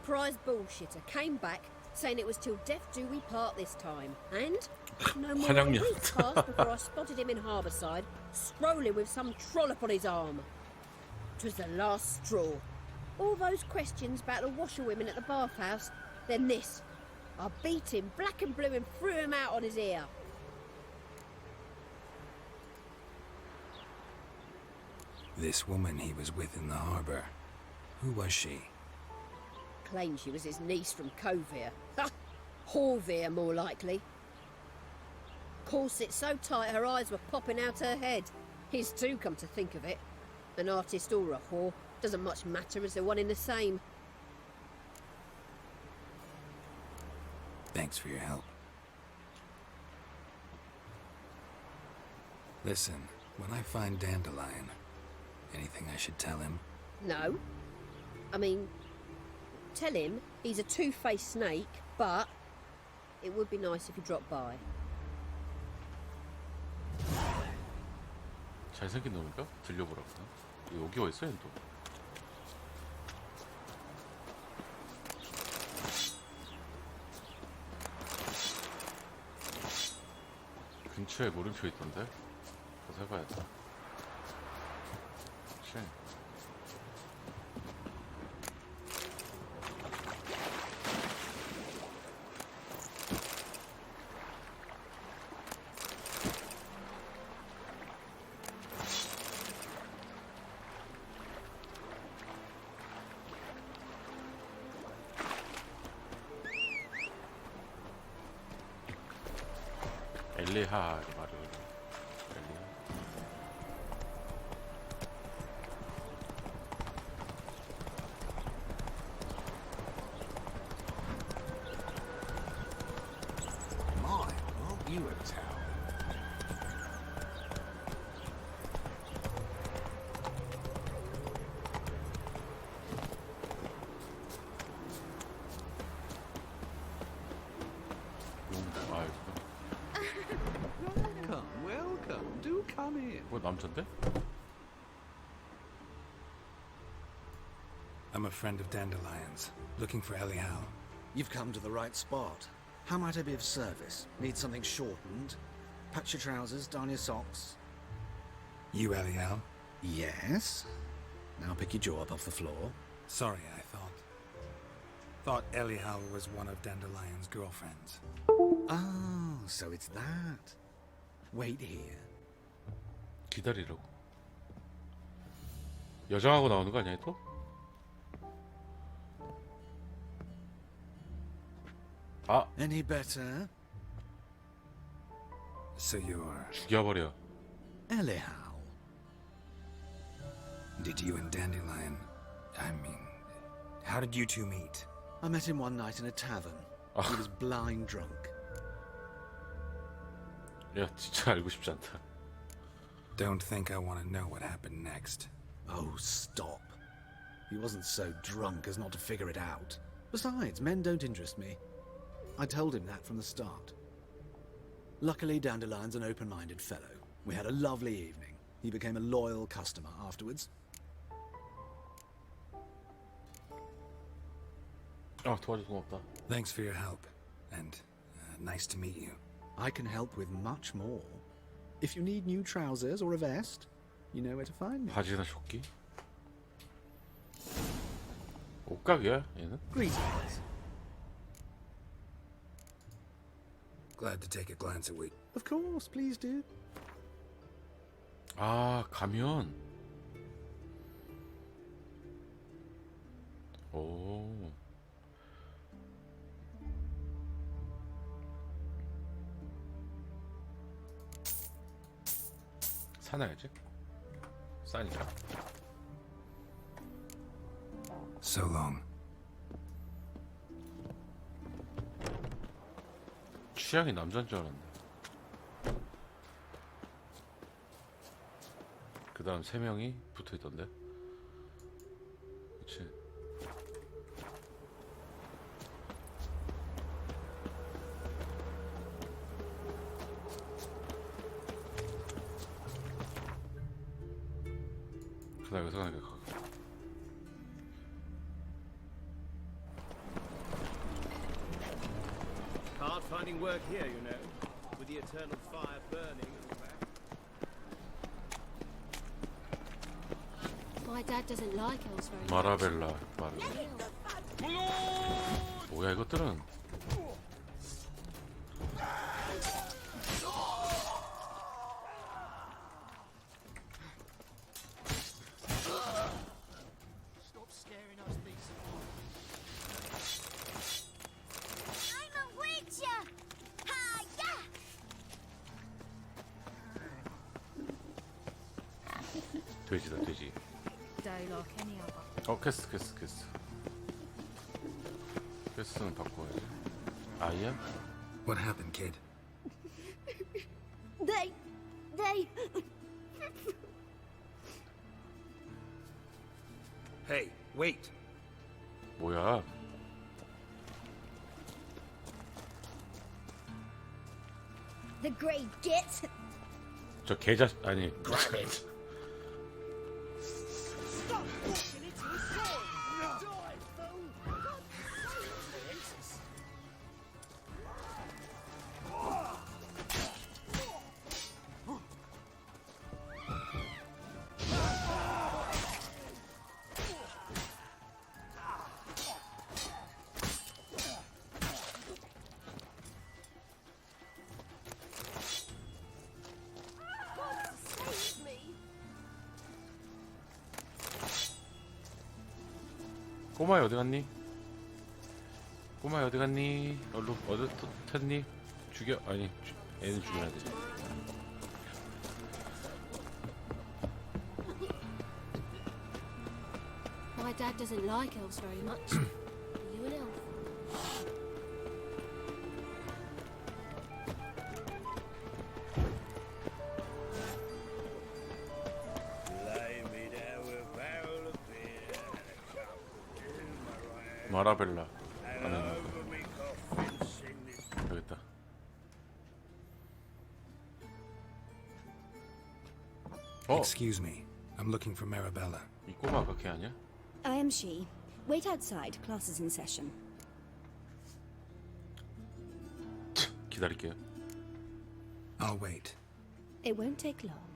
Prize bullshitter came back, saying it was till death do we part this time. And no more than a week passed before I spotted him in Harbourside, strolling with some trollop on his arm. 'Twas the last straw. All those questions about the washerwomen at the bathhouse, then this. I beat him black and blue and threw him out on his ear. This woman he was with in the harbour. Who was she? Claimed she was his niece from Kovir. Horvir, more likely. Corset so tight her eyes were popping out her head. His too, come to think of it. An artist or a whore, doesn't much matter as they're one in the same. Thanks for your help. Listen, when I find Dandelion, anything I should tell him? No. I mean, tell him he's a two-faced snake, but it would be nice if he dropped by. 잘생긴 놈인가? 들려보라고. 여기 어딨어, 얘 또? 근처에 물음표 있던데? 가서 해봐야겠다. 그치? 엘리하 말을 엘리하. My, aren't you a towel? Welcome. Do come in. 뭐 남잔데? I'm a friend of Dandelion's, looking for Elial. You've come to the right spot. How might I be of service? Need something shortened? Patch your trousers, darn your socks. You Elial? Yes. Now pick your jaw up off the floor. Sorry, I thought Elial was one of Dandelion's girlfriends. Oh, so it's that. Wait here. 기다리라고. 여장하고 나오는 거 아니야 또? 아. Any better? So you're... 죽여버려. Elial. Did you and Dandelion... I mean... How did you two meet? I met him one night in a tavern. He was blind drunk. 야, 진짜 알고 싶지 않다. Don't think I want to know what happened next. Oh, stop. He wasn't so drunk as not to figure it out. Besides, men don't interest me. I told him that from the start. Luckily, Dandelion's an open-minded fellow. We had a lovely evening. He became a loyal customer afterwards. 도와줘서 고맙다. Thanks for your help, and nice to meet you. I can help with much more. If you need new trousers or a vest, you know where to find me. 바지나 조끼? 옷가게야 얘는? Greetings. Glad to take a glance at what. Of course, please do. 아 가면. 오. 사놔야지. 싸니까. So long. 취향이 남자인 줄 알았네. 그 다음 3명이 붙어있던데. 그치. 그다음 여기서 가니까 가고. Hard finding work here, you know, with the eternal fire burning and all that. My dad doesn't like elves very much. 마라벨라. 뭐야 이것들은? Stop scaring us, decent I'm a witcher! Hi-ya! 돼지다 돼지. Day like any other. 캐스. 캐스는 바꿔야지. 아이야? What happened, kid? They... Hey, wait. 뭐야? The grey git! 저 계좌 아니. Grab it. Stop walking into his sword! Die, fool! Save me! 꼬마야 어디 갔니? 꼬마야 어디 갔니? 얼른 어디 텄니? 죽여 아니 애는 죽여야 돼. My dad doesn't like elves very much. Are you an elf? Lay me down with a barrel of beer and a cup in my right hand. 마라벨라. And over me coffin sing this. 여기 있다. Excuse me. I'm looking for Marabella. 이 꼬마가 걔 아니야? I am she. Wait outside. Class is in session. 기다릴게요. I'll wait. It won't take long.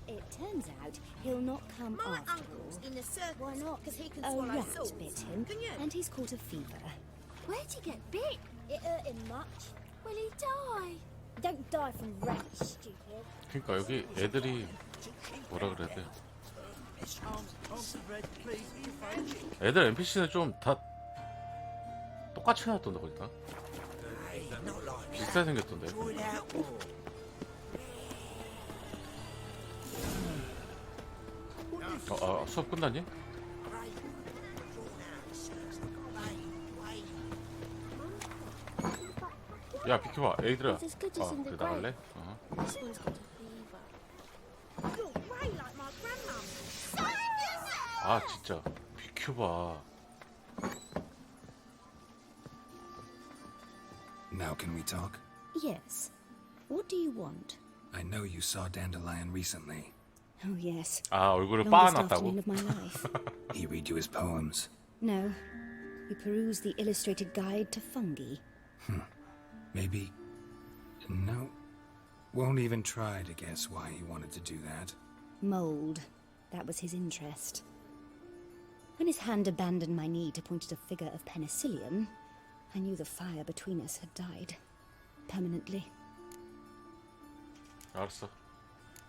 It turns out he'll not come My after uncle's all. in the circus. Why not? Because he can A swallow rat swords. bit him, Can you? and he's caught a fever. Where'd he get bit? It hurt him much. Will he die? Don't die from rats, stupid. 그러니까 여기 애들이 뭐라 그래야 돼? 애들 NPC는 좀 다 똑같이 나왔던데 거기다. 비슷하게 생겼던데. 수업 끝났니? 야 비켜봐 애들아. 그래 나갈래? This one's got a fever. You're grey like my grandmum. 아 진짜 비켜봐. Now can we talk? Yes. What do you want? I know you saw Dandelion recently. Oh, yes. 아, 얼굴을 Longest 빻아놨다고? afternoon of my life. He read you his poems. No. We perused the illustrated guide to fungi. Maybe... No. Won't even try to guess why he wanted to do that. Mold. That was his interest. When his hand abandoned my knee to point at a figure of penicillium, I knew the fire between us had died. Permanently. 알았어.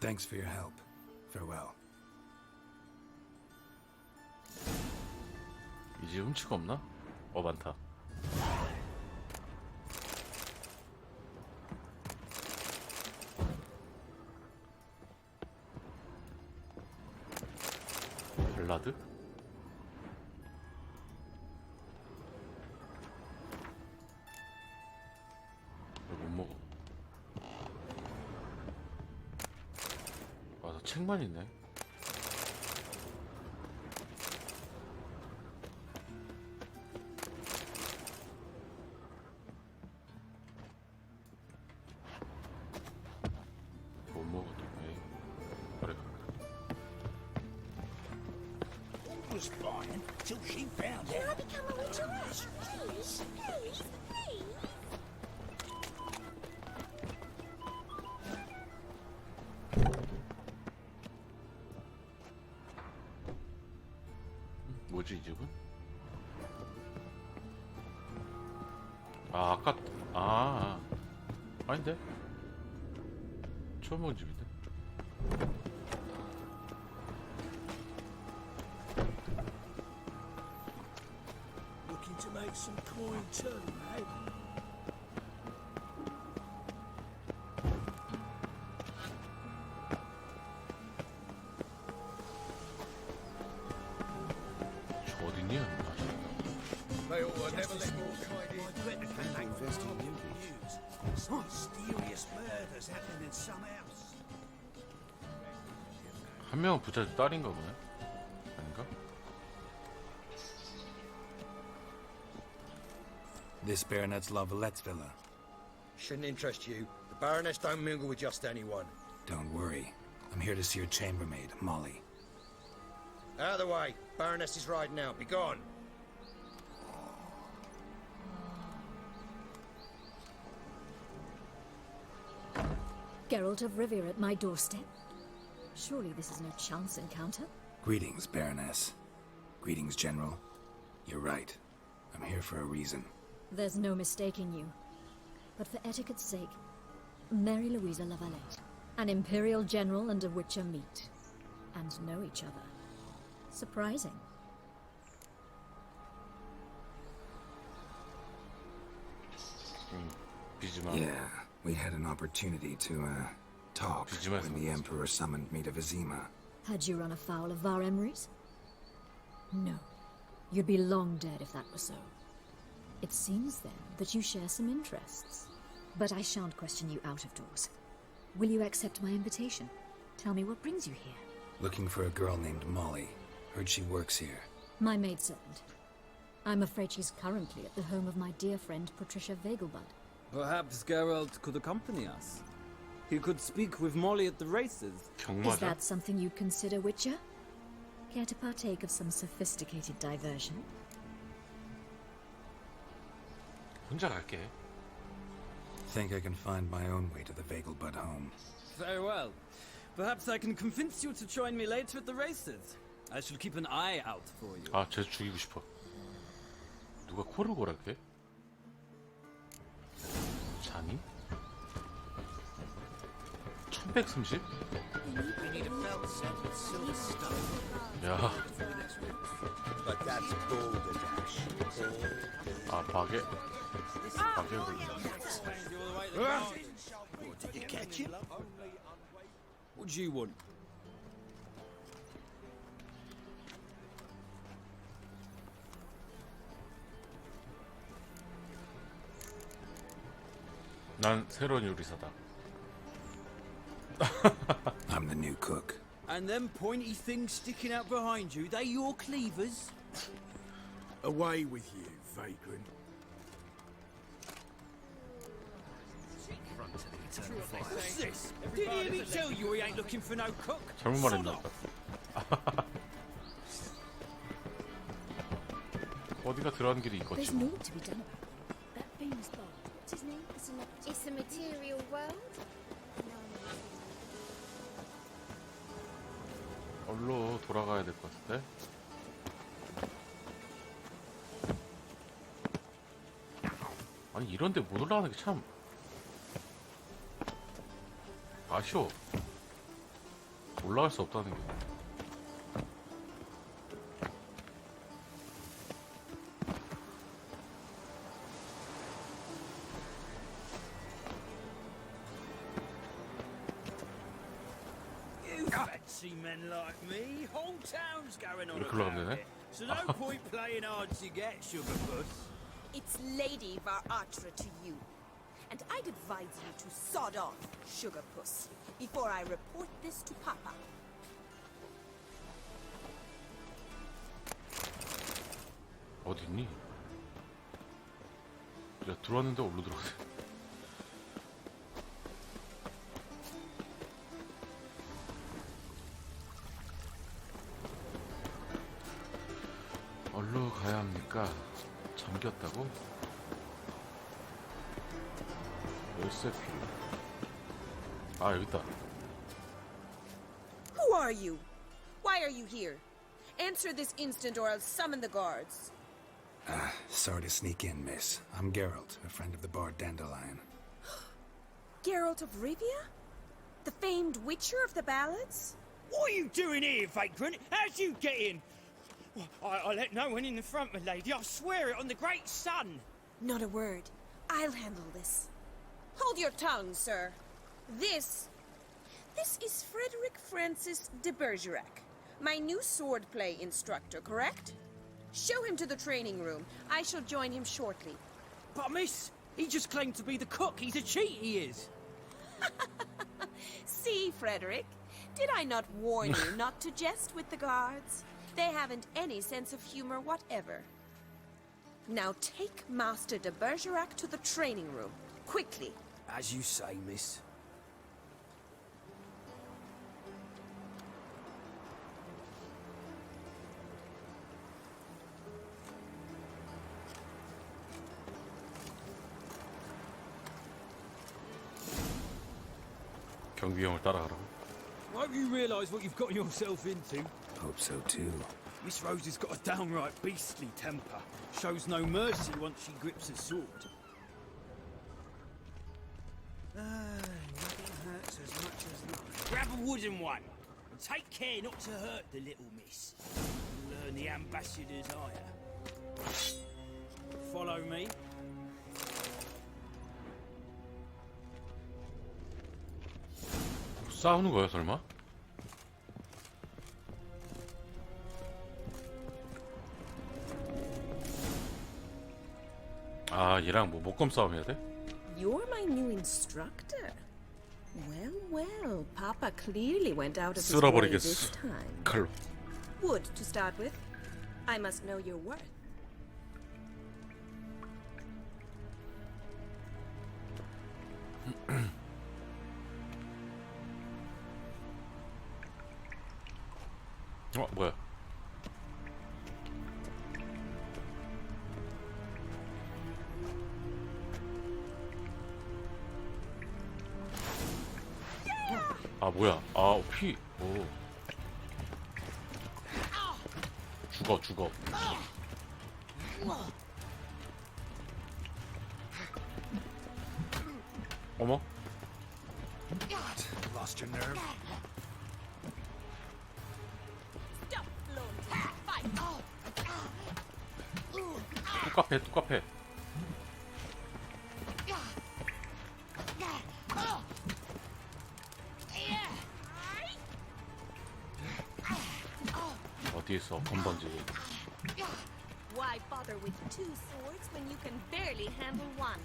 Thanks for your help. Farewell. 이 집 훔치고 없나? 많다. 발라드? 못 먹어. 아, 책만 있네. 못 먹어도 돼. 그래. Was fine till she found Can I out. become a witch? Please, please, please. 뭐지 이 집은? 아 아까 아닌데? 처음 온 집인데? Looking to make some coin too, mate? 저 어딨냐? They ought to never let more kind in. Some mysterious murders happening in some house. 한 명은 부잣집 딸인가 보네? 아닌가? This Baronet's La Vallette's villa. Shouldn't interest you. The Baroness don't mingle with just anyone. Don't worry. I'm here to see your chambermaid, Molly. Out of the way. Baroness is riding out. Be gone. Geralt of Rivia at my doorstep? Surely this is no chance encounter? Greetings, Baroness. Greetings, General. You're right. I'm here for a reason. There's no mistaking you. But for etiquette's sake, Mary Louisa La Valette, an Imperial General and a Witcher meet, and know each other. Surprising. Yeah, we had an opportunity to, talk when the Emperor summoned me to Vizima. Had you run afoul of Var Emrys? No. You'd be long dead if that were so. It seems, then, that you share some interests. But I shan't question you out of doors. Will you accept my invitation? Tell me what brings you here. Looking for a girl named Molly. Heard she works here. My maidservant. I'm afraid she's currently at the home of my dear friend Patricia Vegelbud. Perhaps Geralt could accompany us. He could speak with Molly at the races. Is that something you'd consider, Witcher? Care to partake of some sophisticated diversion? 혼자 갈게. Think I can find my own way to the Vegelbud home. Very well. Perhaps I can convince you to join me later at the races. I shall keep an eye out for you. 아, 쟤 죽이고 싶어. 누가 코를 골았게? 장이? 1130? 야. But that's balderdash. 아, 바게. 바게. Did you catch him? What do you want? 난 새로운 요리사다. I'm the new cook. And them pointy things sticking out behind you, they your cleavers? Away with you, vagrant. Front to the Eternal fire. What's this? Didn't you hear me tell you he ain't looking for no cook? 잘못 말했나 보다. 어디가 들어가는 길이 있겠지. There's naught to be done about it. That famous bard, what's his name? It's a material world. 얼로 돌아가야 될 것 같은데. 아니 이런데 못 올라가는 게 참 아쉬워. 올라갈 수 없다는 게. You fancy men like me? Whole town's going on 이렇게 올라가면 about 되네? it. So no point playing hard to get, Sugarpuss. It's Lady Var-Atra to you. And I'd advise you to sod off, Sugarpuss, before I report this to Papa. 어디 있니? 야 들어왔는데 어디로 들어갔어? 어디로 가야 합니까? 잠겼다고? 열쇠 필요. 아 여기 있다. Who are you? Why are you here? Answer this instant or I'll summon the guards. Sorry to sneak in, miss. I'm Geralt, a friend of the bard Dandelion. Geralt of Rivia? The famed witcher of the ballads? What are you doing here, vagrant? How'd you get in? I let no one in the front, my lady. I swear it on the great sun. Not a word. I'll handle this. Hold your tongue, sir. This is Frederick Francis de Bergerac, my new swordplay instructor, correct? Show him to the training room. I shall join him shortly. But miss, he just claimed to be the cook. He's a cheat, he is. See, Frederick, did I not warn you not to jest with the guards? They haven't any sense of humor whatever. Now take Master de Bergerac to the training room, quickly. As you say, miss. 경비형을 따라가라고. I hope you realise what you've gotten yourself into. Hope so too. Miss Rose has got a downright beastly temper. Shows no mercy once she grips a sword. Nothing hurts as much as life. Grab a wooden one, and take care not to hurt the little miss. Learn the ambassador's ire. Follow me. 싸우는 거야 설마? 아 얘랑 뭐 목검 싸움 해야 돼? You're my new instructor. Well, well, Papa clearly went out of his way this 쓸어버리겠어 time. 칼로. Wood to start with. I must know your worth. 뭐야? 아 뭐야? 아 피. 오. 죽어. 어머? Lost your nerve? 뚝갑해. 어디 있어 건방지게. Why bother with two swords when you can barely handle one?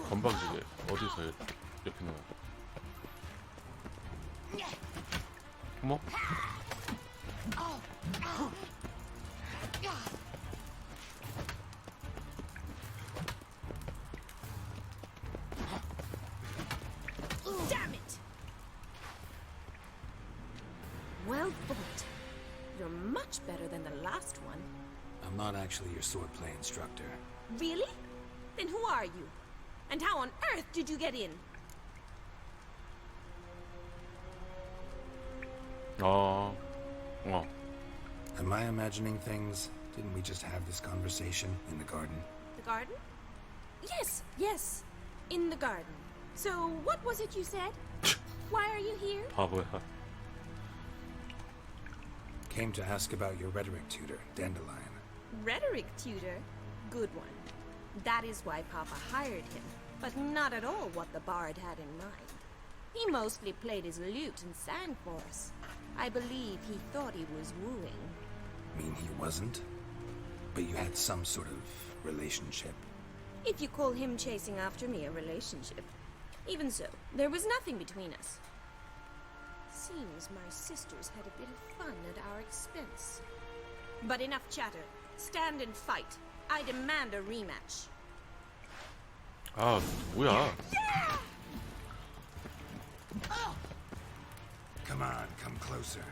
건방지게 어디서 옆에 놓아. 어머? last one. I'm not actually your swordplay instructor. Really? Then who are you? And how on earth did you get in? 어. Am I imagining things? Didn't we just have this conversation in the garden? The garden? Yes, yes. In the garden. So, what was it you said? Why are you here? 바보야. Came to ask about your rhetoric tutor, Dandelion. Rhetoric tutor? Good one. That is why Papa hired him, but not at all what the bard had in mind. He mostly played his lute and sang for us. I believe he thought he was wooing. Mean he wasn't? But you had some sort of relationship. If you call him chasing after me a relationship. Even so, there was nothing between us. Seems my sisters had a bit of fun at our expense. But enough chatter. Stand and fight. I demand a rematch. 아, 뭐야? Come on, come closer.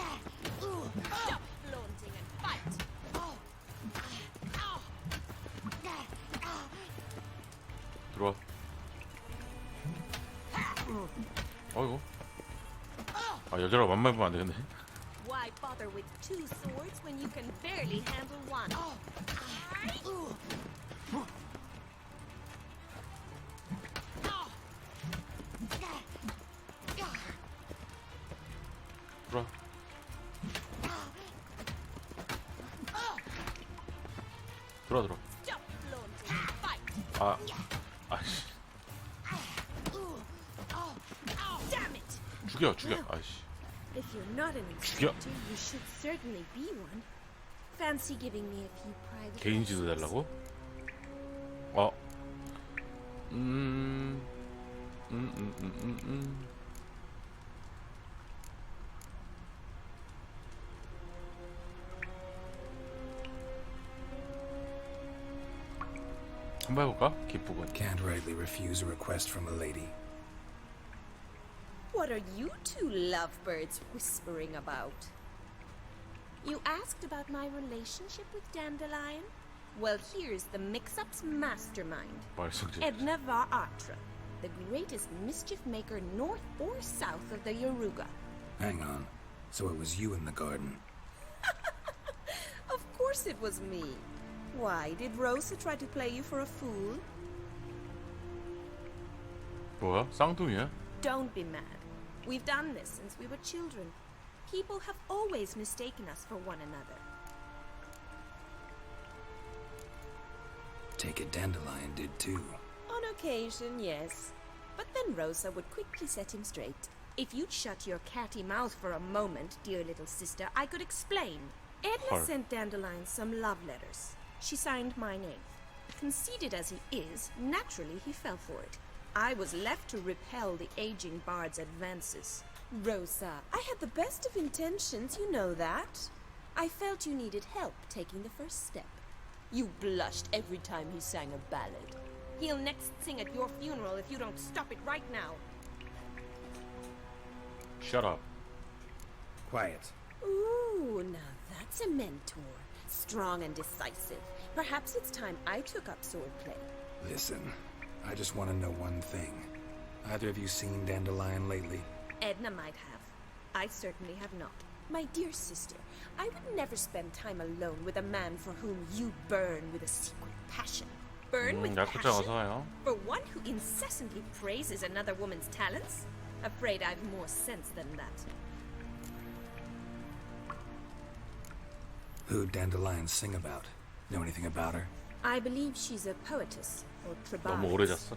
Stop flaunting and fight. 들어와. 어이구. 아, 여자랑 만나보면 안 되겠네. Why bother with two swords when you can barely handle one? 들어와. 들어와. Stop flaunting and fight. 아, 아이씨. Damn it! 죽여. 아이씨. If you're not an instructor, you should certainly be one. Fancy giving me a few private 개인지도 lessons? 달라고? 한번 해볼까? 기쁘군. Can't rightly refuse a request from a lady. What are you two lovebirds whispering about? You asked about my relationship with Dandelion? Well, here's the mix-up's mastermind. 말썽쟁이. Edna Va Atra, the greatest mischief maker north or south of the Yaruga. Hang on. So it was you in the garden. Of course it was me. Why, did Rosa try to play you for a fool? 뭐야? 쌍둥이야? Don't be mad. We've done this since we were children. People have always mistaken us for one another. Take it, Dandelion did too. On occasion, yes. But then Rosa would quickly set him straight. If you'd shut your catty mouth for a moment, dear little sister, I could explain. Edna sent Dandelion some love letters. She signed my name. Conceited as he is, naturally he fell for it. I was left to repel the aging bard's advances. Rosa, I had the best of intentions, you know that. I felt you needed help taking the first step. You blushed every time he sang a ballad. He'll next sing at your funeral if you don't stop it right now. Shut up. Quiet. Ooh, now that's a mentor. Strong and decisive. Perhaps it's time I took up swordplay. Listen, I just want to know one thing. Either of you seen Dandelion lately? Edna might have. I certainly have not. My dear sister, I would never spend time alone with a man for whom you burn with a secret passion. Burn with 약국장 passion? 어서 와요. For one who incessantly praises another woman's talents? Afraid I've more sense than that. Who'd Dandelion sing about? Know anything about her? I believe she's a poetess or 너무 tribal. 오래 잤어.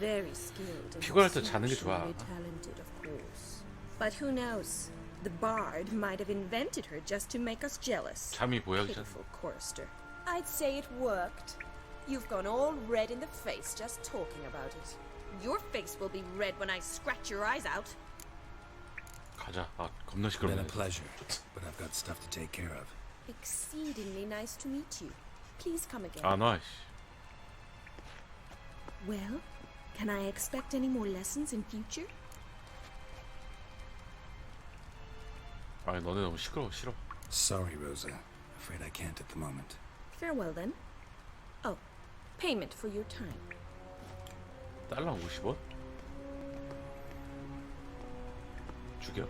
Very skilled and 피곤할 때 자는 게 좋아. exceptionally talented, of course. But who knows? The bard might have invented her just to make us jealous. 잠이 보여, 진짜. Pitiful chorister. I'd say it worked. You've gone all red in the face just talking about it. Your face will be red when I scratch your eyes out. 가자. 아, 겁나 Been a 시끄럽네. pleasure, but I've got stuff to take care of. Exceedingly nice to meet you. Please come again. 안 와. 씨. Well, Can I expect any more lessons in future? 아니 너네 너무 시끄러워 싫어. Sorry, Rosa. Afraid I can't at the moment. Farewell then. Oh, payment for your time. 달러 50원? 죽여.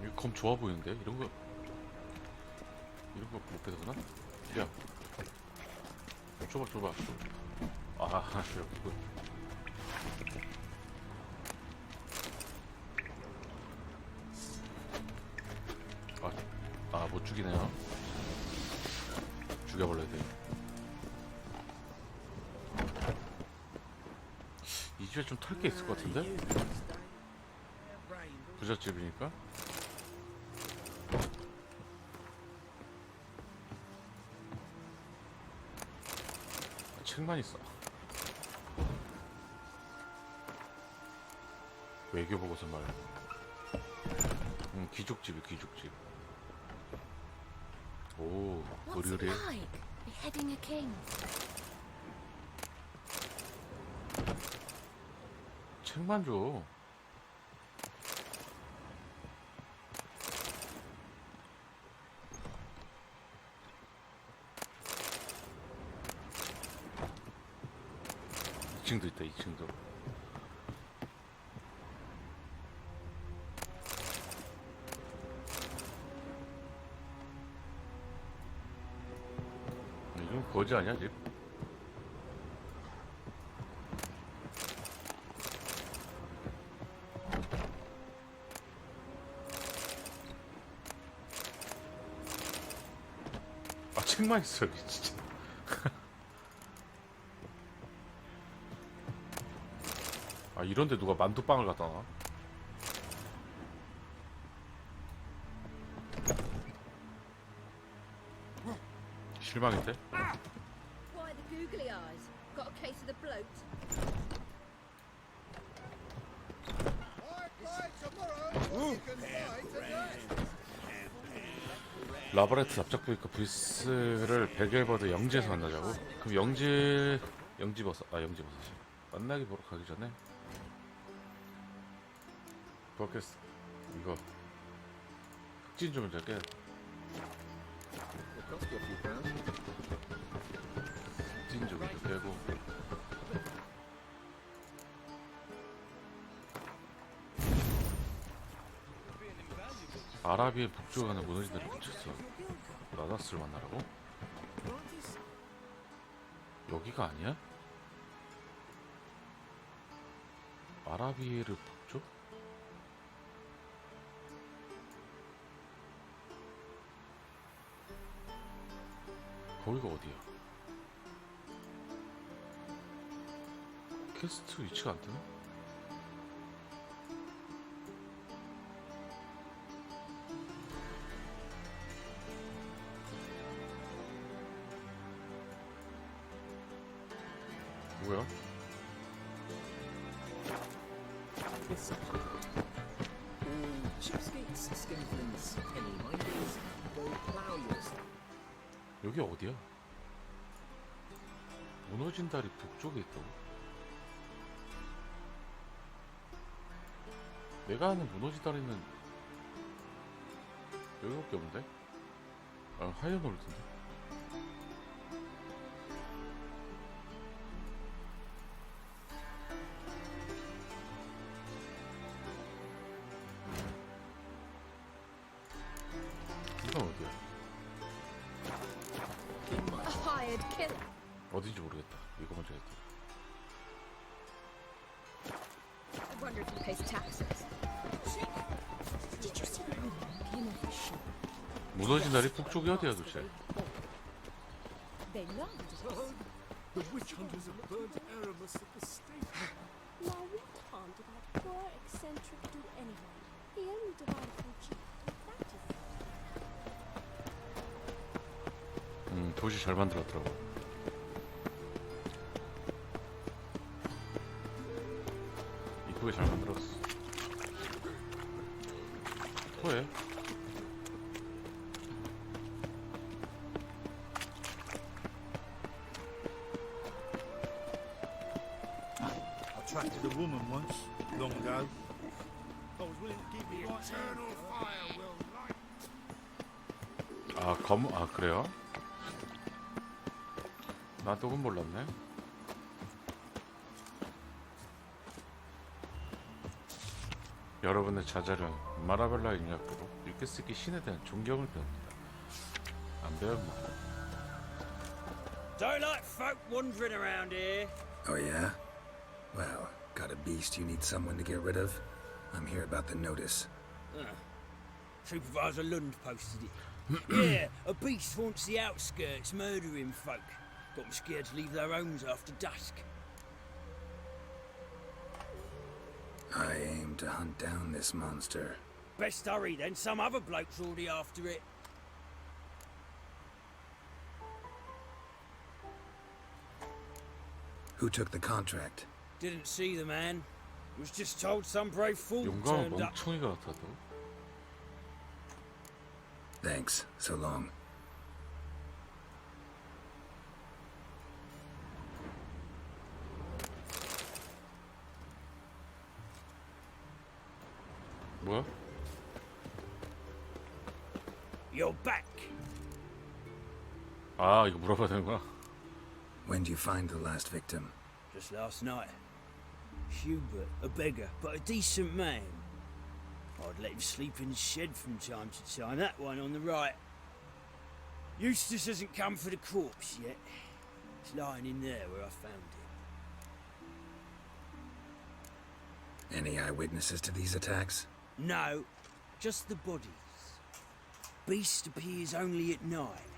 이거 검 좋아 보이는데? 이런 거 못 뺏어나? 야, 줘봐. 아, 여기군. 못 죽이네요. 죽여버려야 돼. 이 집에 좀 털 게 있을 것 같은데? 부잣집이니까? 책만 있어. 외교 보고서 말이야. 귀족집이 귀족집. 오, 의뢰. Beheading a king. 책만 줘. 이 층도 있다, 2층도. 이건 거지 아니야, 집? 책만 있어, 여기 진짜. 이런데 누가 만두빵을 갖다 놔? 실망인데? Why the googly eyes? Got a case of the bloat? 라바레트 납작 보니까 브리스를 베겔버드 영지에서 만나자고? 그럼 영지버섯 만나기 보러 가기 전에 버켓스 이거 흑진 좀 잡게. 흑진 좀 이렇게 빼고 아라비의 북쪽에 가는 무너지들을 붙였어. 나다스를 만나라고? 여기가 아니야? 아라비에르 북쪽? 거기가 어디야? 퀘스트 위치가 안 뜨나? 뭐야? 여기 어디야? 무너진 다리 북쪽에 있다고? 내가 아는 무너진 다리는 여기밖에 없는데? 하이어놀드인데? 이건 어디야? A hired killer. 어딘지 모르겠다. 이거 먼저 했다. I wonder if he pays taxes. Did you see the woman came off the ship? 무너진 다리 북쪽이 어디야 도대체? They laughed at us. The witch hunters have burnt Aramis at the stake. Now what harm did that poor eccentric do anyway? He only divided from cheap, that is 도시 잘 만들었더라고. 이쁘게 잘 만들었어. 토해. I attracted a woman once, long ago. I was willing to give you right Eternal fire will light. 아 그래요? 나 또는 몰랐네. 여러분의 자잘은 마라벨라 인력으로 읽기 쓰기 신에 대한 존경을 배웁니다. 안 배웠나? Don't like folk wandering around here. Oh, yeah? Well, got a beast you need someone to get rid of? I'm here about the notice. Supervisor Lund posted it. Yeah, a beast haunts the outskirts, murdering folk. Got them scared to leave their homes after dusk. I aim to hunt down this monster. Best hurry then, some other bloke's already after it. Who took the contract? Didn't see the man. Was just told some brave fool 용감한 turned up. 멍청이가 같아도. Thanks. So long. 뭐야? You're back. 아 이거 물어봐야 되는구나. When do you find the last victim? Just last night. Hubert, a beggar, but a decent man. I'd let him sleep in the shed from time to time, that one on the right. Eustace hasn't come for the corpse yet. It's lying in there where I found it. Any eyewitnesses to these attacks? No, just the bodies. Beast appears only at night.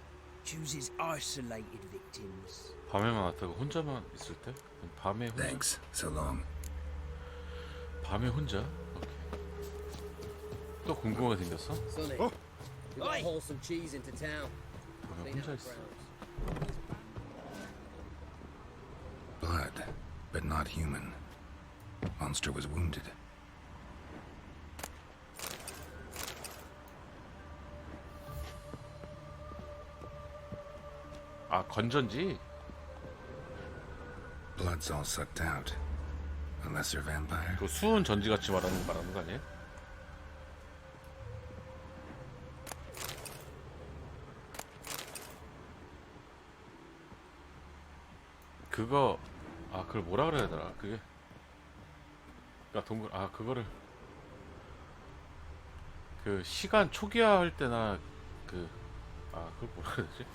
Chooses isolated victims. 밤에만 왔다가 혼자만 있을 때? 밤에 혼자? Thanks. So long. 밤에 혼자? 오케이. 또 궁금하게 생겼어? Sonny, we gotta haul some cheese into town. 밤에 Clean 혼자 out 있어. grounds. Blood, but not human. Monster was wounded. 아 건전지? Blood's all sucked out. A lesser vampire. 그 수은 전지 같이 말하는 거 아니에요? 그거 그걸 뭐라 그래야 되나? 그게 그러니까 동굴 그거를 그 시간 초기화할 때나 그걸 뭐라 그래야 되지?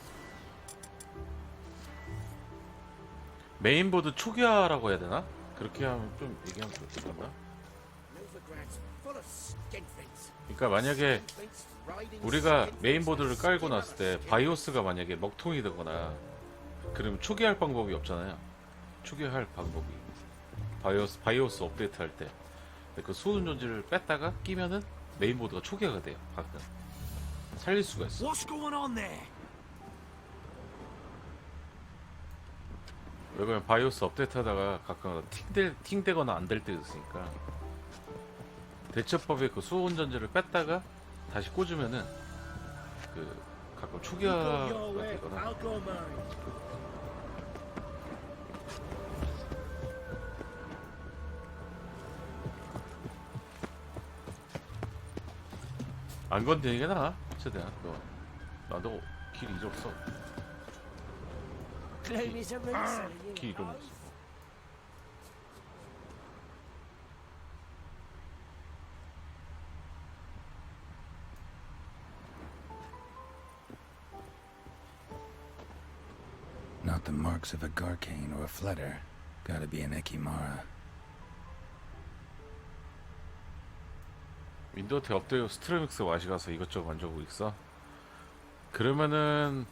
메인보드 초기화라고 해야 되나? 그렇게 하면 좀 얘기하면 좋겠나? 그러니까 만약에 우리가 메인보드를 깔고 났을 때 바이오스가 만약에 먹통이 되거나 그러면 초기화할 방법이 없잖아요. 초기화할 방법이 바이오스 업데이트 할 때 그 수은 존재를 뺐다가 끼면은 메인보드가 초기화가 돼요. 가끔 살릴 수가 있어. What's going on there? 왜냐면 바이오스 업데이트 하다가 가끔 팅되거나 안 될 때 있으니까 대처법에 그 수온 전지를 뺐다가 다시 꽂으면은 그 가끔 초기화가 되거나 안 건드리는 게 나아. 최대한 나도 길 잃었어. 길 잃어버렸어. Not the marks of a Garcane or a Fletter. Gotta be an Ekimara. 윈도우 대 업데이트 스트레믹스 맛이 가서 이것저것 만져보고 있어. 그러면은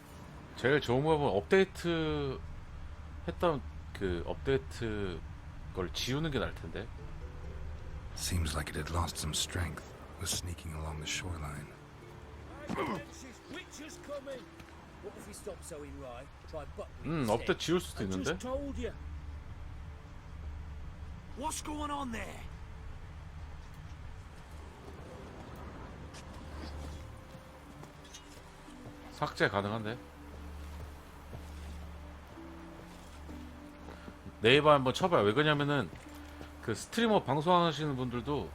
제일 좋은 방법은 업데이트 했던 그 업데이트 걸 지우는 게 나을 텐데. Seems like it had lost some strength. Was sneaking along the shoreline. Witcher's coming. What if we stop sowing rye? Try buckwheat 업데이트 지울 수도 있는데. I just told you. What's going on there? 삭제 가능한데? 네이버 한번 쳐봐요. 왜 그러냐면은 그 스트리머 방송하시는 분들도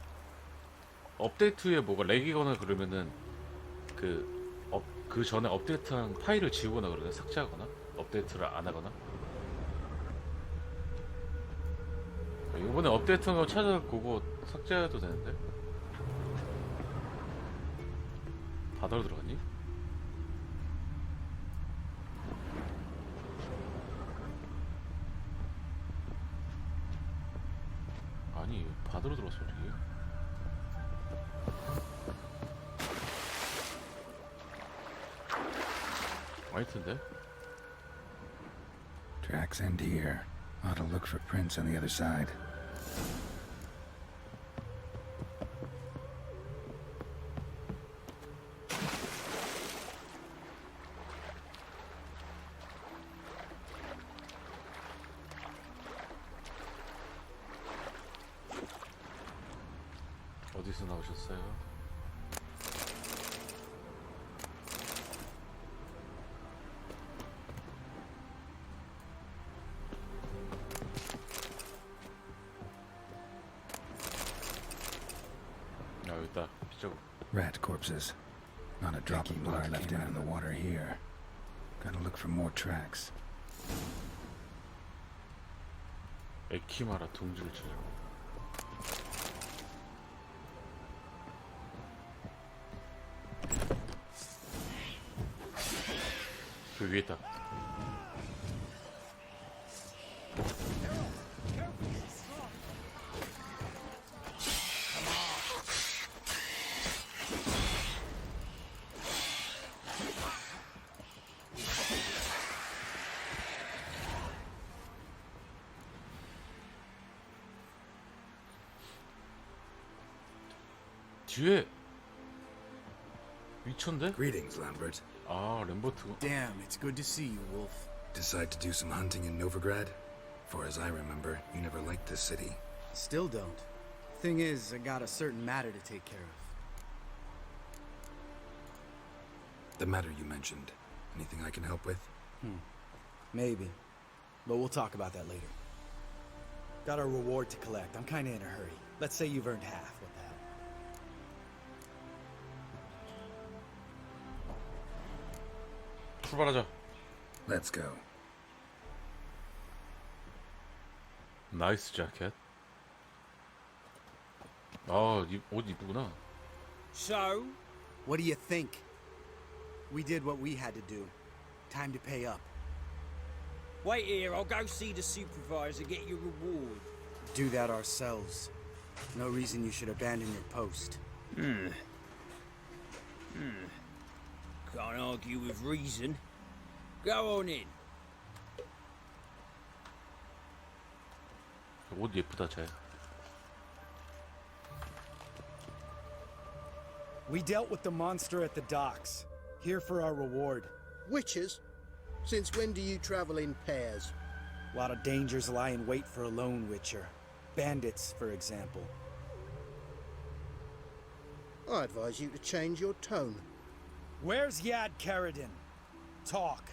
업데이트 후에 뭐가 렉이거나 그러면은 그 전에 업데이트한 파일을 지우거나 그러네. 삭제하거나 업데이트를 안 하거나. 이번에 업데이트한 거 찾아보고 삭제해도 되는데. 바다로 들어갔니? 아니 바다로 들어갔어 어떻게? 아닐 텐데. Tracks end here. Ought to look for prints on the other side. 어디서 나오셨어요? 아 여기 있다. 피자국. Rat corpses. Not a drop of blood left in the water here. Gotta look for more tracks. 에키마라 둥지를 찾아. 그 위에 있다. 뒤에 미쳤는데? Greetings, Lambert. 아, 램버트. Damn, it's good to see you, Wolf. Decide to do some hunting in Novigrad? For as I remember, you never liked this city. Still don't. Thing is, I got a certain matter to take care of. The matter you mentioned. Anything I can help with? Maybe. But we'll talk about that later. Got a reward to collect. I'm kinda in a hurry. Let's say you've earned half. What the hell? 출발하자. Let's go. 나이스 자켓. 아, 옷 이쁘구나. So, what do you think? We did what we had to do. Time to pay up. Wait here, I'll go see the supervisor, get your reward. Do that ourselves. No reason you should abandon your post. Can't argue with reason. Go on in. 옷 예쁘다, 쟤. We dealt with the monster at the docks. Here for our reward. Witches? Since when do you travel in pairs? A lot of dangers lie in wait for a lone witcher. Bandits, for example. I advise you to change your tone. Where's Yad Karadin? Talk.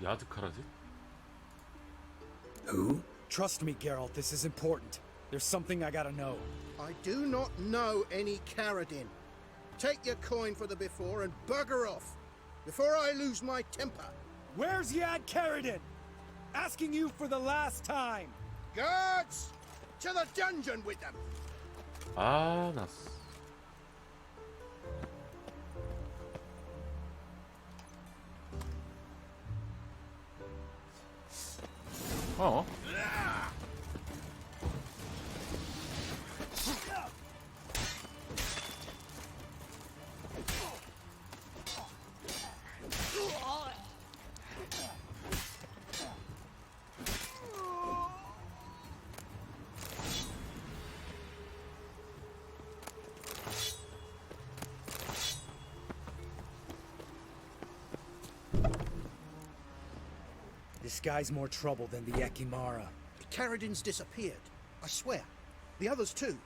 야드 카라딘? Who? Trust me, Geralt, this is important. There's something I gotta know. I do not know any Karadin. Take your coin for the before and bugger off, before I lose my temper. Where's Yad Karadin? Asking you for the last time. Guards! To the dungeon with them! 아, 나. 어? This guy's more trouble than the Ekimara. Karadin's disappeared. I swear. The others too.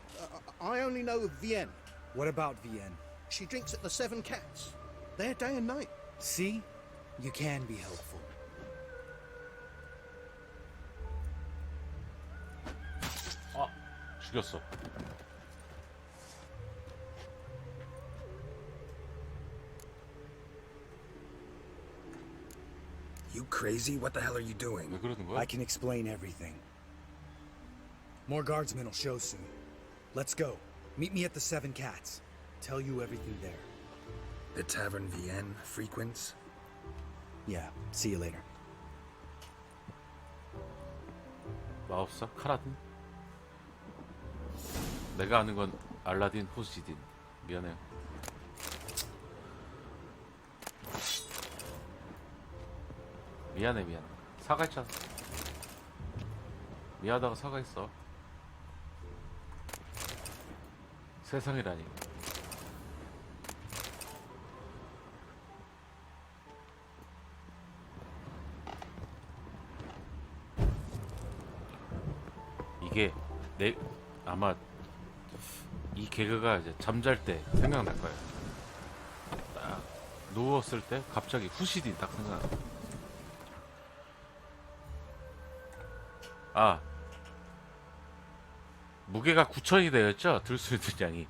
I only know of Vienne. What about Vienne? She drinks at the Seven Cats. There day and night. See? You can be helpful. 아, 죽였어. You crazy? What the hell are you doing? 왜 그러는 거야? I can explain everything. More guardsmen will show soon. Let's go. Meet me at the Seven Cats. Tell you everything there. The Tavern Vienne frequents? Yeah, see you later. 마법사 카라딘. 내가 아는 건 알라딘, 호시딘. 미안해요. 미안해. 사과했잖아. 미안하다고 사과했어. 세상이라니. 이게 아마 이 개그가 이제 잠잘 때 생각날 거예요. 딱 누웠을 때 갑자기 후시딘 딱 생각나. 아, 무게가 9,000이 되었죠? 들 수 있는 양이.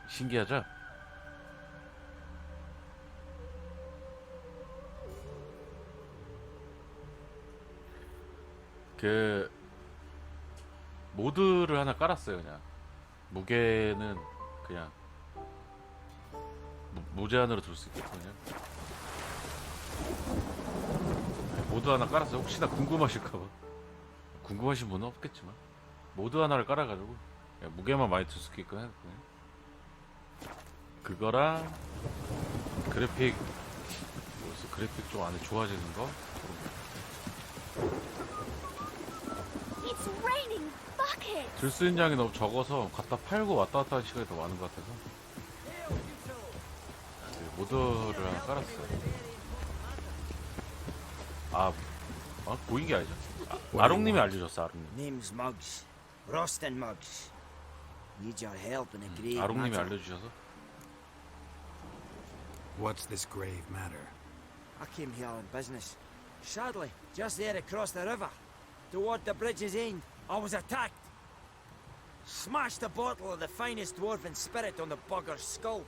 신기하죠? 그 모드를 하나 깔았어요. 그냥 무게는 그냥 무제한으로 둘 수 있거든요. 모드 하나 깔았어요. 혹시나 궁금하실까봐. 궁금하신 분은 없겠지만 모드 하나를 깔아가지고 무게만 많이 둘 수 있게끔 했거든요. 그거랑 그래픽 그래픽 좀 안에 좋아지는 거. 들 수 있는 양이 너무 적어서 갖다 팔고 왔다 갔다 하는 시간이 더 많은 것 같아서 모드를 하나 깔았어요. 보인 게 아니죠. 아롱님이 알려줬어. 아롱님. Name's Muggs. Rostin Muggs. Need your help in a grave 아롱님이 matter. 알려주셔서. What's this grave matter? I came here on business. Sadly, just there across the river, toward the bridge's end, I was attacked. Smashed a bottle of the finest dwarven spirit on the bugger's skull.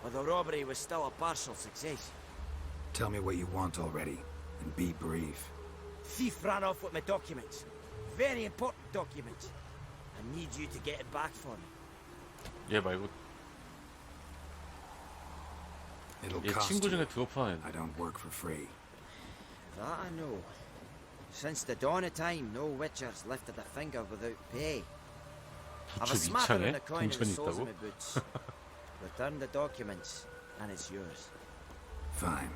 But the robbery was still a partial success. Tell me what you want already, and be brief. Thief ran off with my documents. Very important documents. I need you to get it back for me. 얘 말고 It'll 얘 cost 친구 중에 you. 드워프하는 I don't work for free. That I know. Since the dawn of time, no witchers lifted a finger without pay. I've a 부처 smatter in 미창에 the coin in the 동천이 soles of 있다고? my boots. Return the documents, and it's yours. Fine.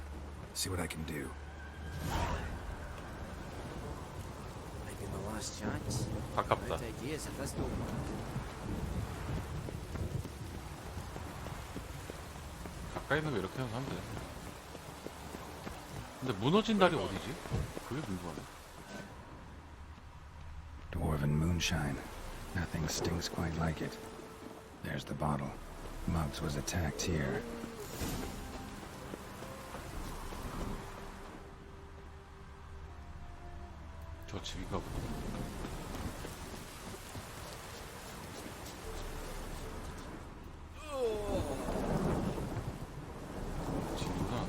See what I can do. Maybe my last chance. 아깝다. Out ideas if this don't work. 가까이 있는 거 이렇게 하면 돼. 근데 무너진 달이 어디지? 그게 궁금하네. Dwarven moonshine. Nothing stinks quite like it. There's the bottle. Muggs was attacked here. 저 집인가 보다. 집이구나.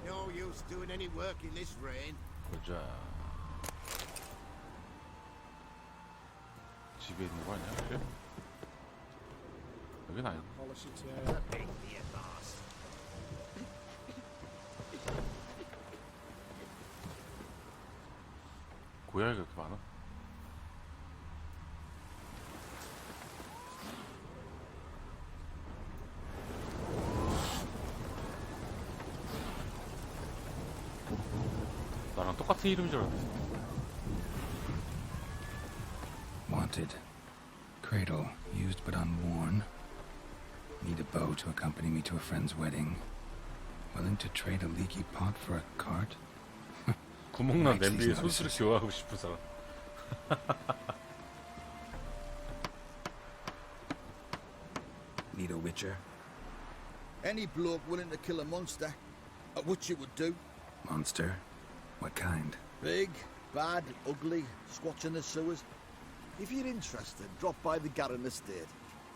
No use doing any work in this rain. 보자. 집에 있는 거 아니야? 그래? 여긴 아니야. Polish it, big be at last. 고양이가 그렇게 많아? 나랑 똑같은 이름인 줄 알았네. Wanted. Cradle, used but unworn. Need a bow to accompany me to a friend's wedding. Willing to trade a leaky pot for a cart? 구멍난 냄비에 소스를 교환하고 싶은 사람. Need a witcher? Any bloke willing to kill a monster, which it would do. Monster? What kind? Big, bad, ugly, squatch in the sewers. If you're interested, drop by the Garren estate.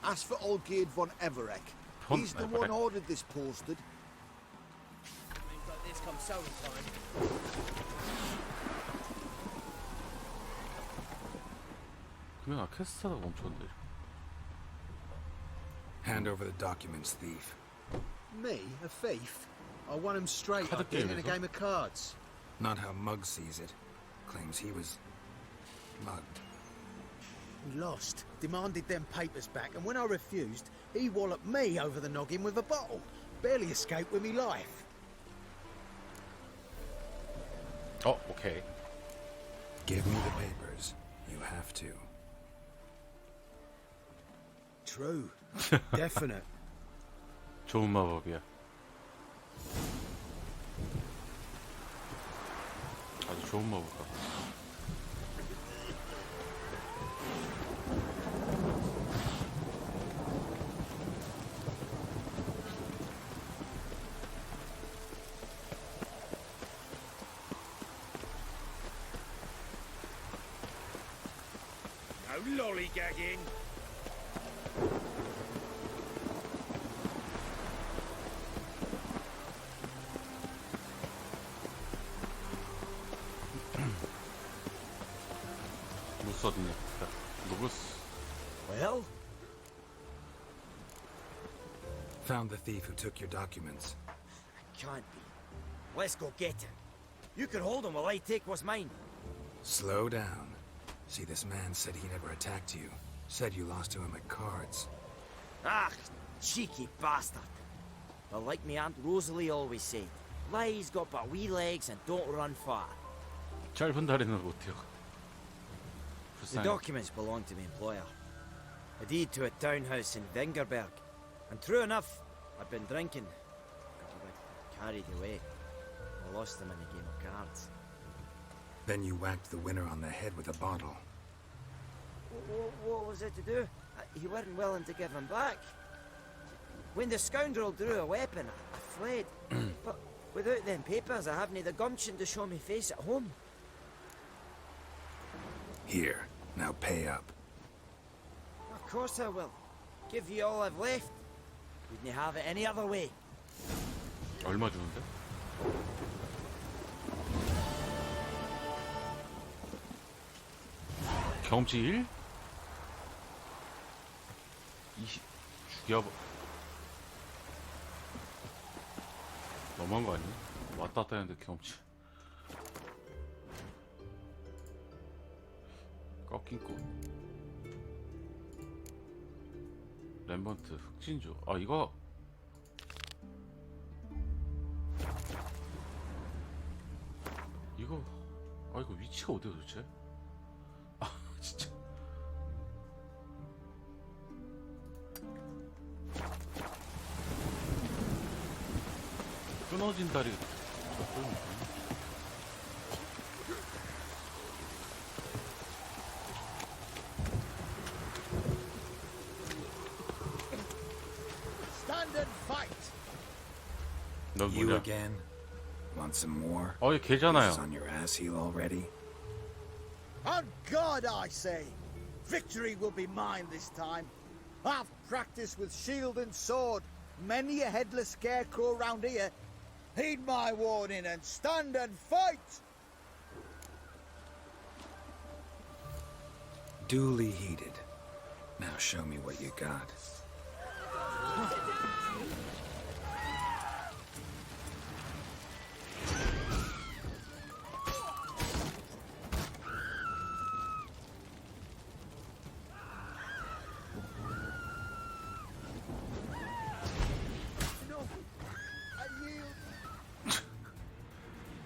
Ask for Olgierd von Everek. He's the one ordered this posted. Things like this come sowing time. 그냥 퀘스트가 멈췄는데. Hand over the documents, thief. Me? A thief? I won him straight 카드 up in a 게임에서? game of cards. Not how Mugg sees it. Claims he was mugged. He lost, demanded them papers back, and when I refused, he walloped me over the noggin with a bottle. Barely escaped with me life. Oh, okay. Give me the papers. You have to. True. Definite. 좋은 마법이야. 아주 좋은 마법 같아. No lollygagging. 루스 어딨냐? 루스. Well? Found the thief who took your documents. Can't be. Let's go get him. You can hold him while I take what's mine. Slow down. See, this man said he never attacked you. Said you lost to him at cards. Ah, cheeky bastard. Well, like me Aunt Rosalie always said, lies got but wee legs and don't run far. 짧은 다리는 못 뛰어. The documents belong to my employer. A deed to a townhouse in Vengerberg. And true enough, I'd been drinking. Got a bit carried away. I lost them in a game of cards. Then you whacked the winner on the head with a bottle. What was it to do? He weren't willing to give him back. When the scoundrel drew a weapon, I fled. But without them papers, I haven't the gumption to show me face at home. Here, now pay up. Of course I will. Give you all I've left. Wouldn't have it any other way. 얼마 주는데? 경험치 1? 20 죽여버. 너무한 거 아니야? 왔다 갔다 했는데 경험치. 꺾인 꽃. 램번트 흑진주. 아 이거 이거 위치가 어디야 도대체? 아 진짜. 끊어진 다리. Stand and fight. 넌 You 뭐냐? again? Want some more? 얘 걔잖아요. This is on your ass heel already? On God, I say! Victory will be mine this time. I've practiced with shield and sword. Many a headless scarecrow round here. Heed my warning and stand and fight! Duly heeded. Now show me what you got.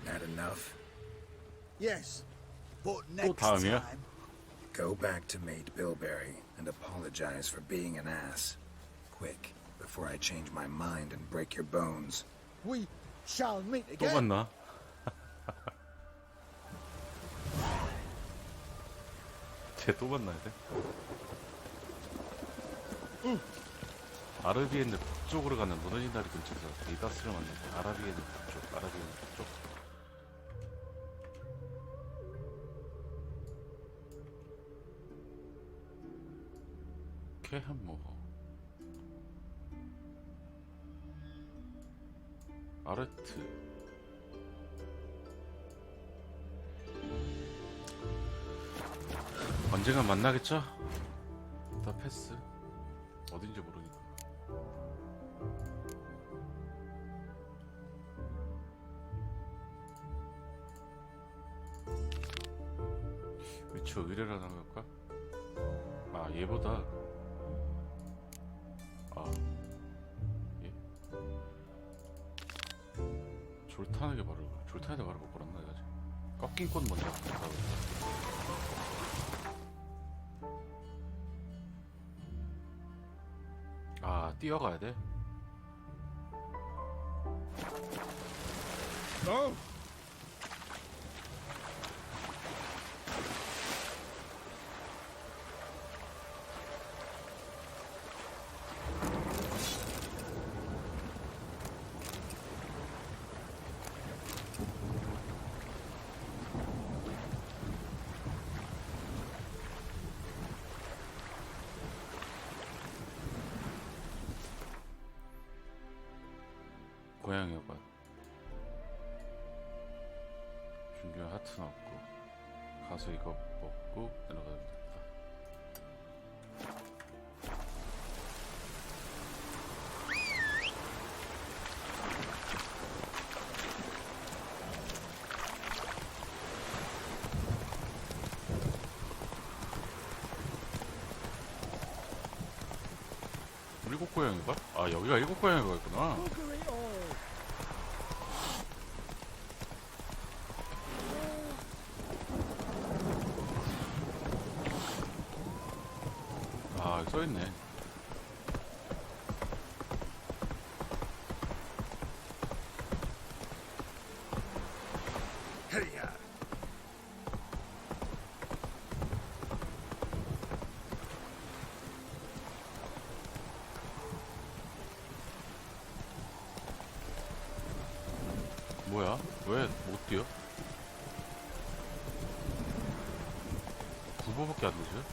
That enough? Yes, but next 다음이야? time... Go back to Mate Bilberry and apologize for being an ass. Quick, before I change my mind and break your bones. We shall meet 또 again. 만나? 쟤 또 만나야 돼? 아르비엔느 북쪽으로 가는 무너진 다리 근처에서 리다스를 만났다. 아르비엔느 북쪽, 아르비엔느 북쪽. 케한모호 아르트. 언젠간 만나겠죠? 더 패스. 어딘지 모르니까. 위치 의뢰라는 걸까? 아, 얘보다 얘? 졸타는 게 바로 졸타는데 바로 못 걸었나 이거지. 꺾인 꽃 먼저 가고. 아, 뛰어가야 돼. 고양이 여관. 준비한 하트 넣고 가서 이거 먹고 내려가면 되겠다. 일곱 고양이가? 아, 여기가 일곱 고양이가 있구나. 아, 써있네. 헤리야. 뭐야? 왜 못 뛰어? 9보밖에 안 되죠?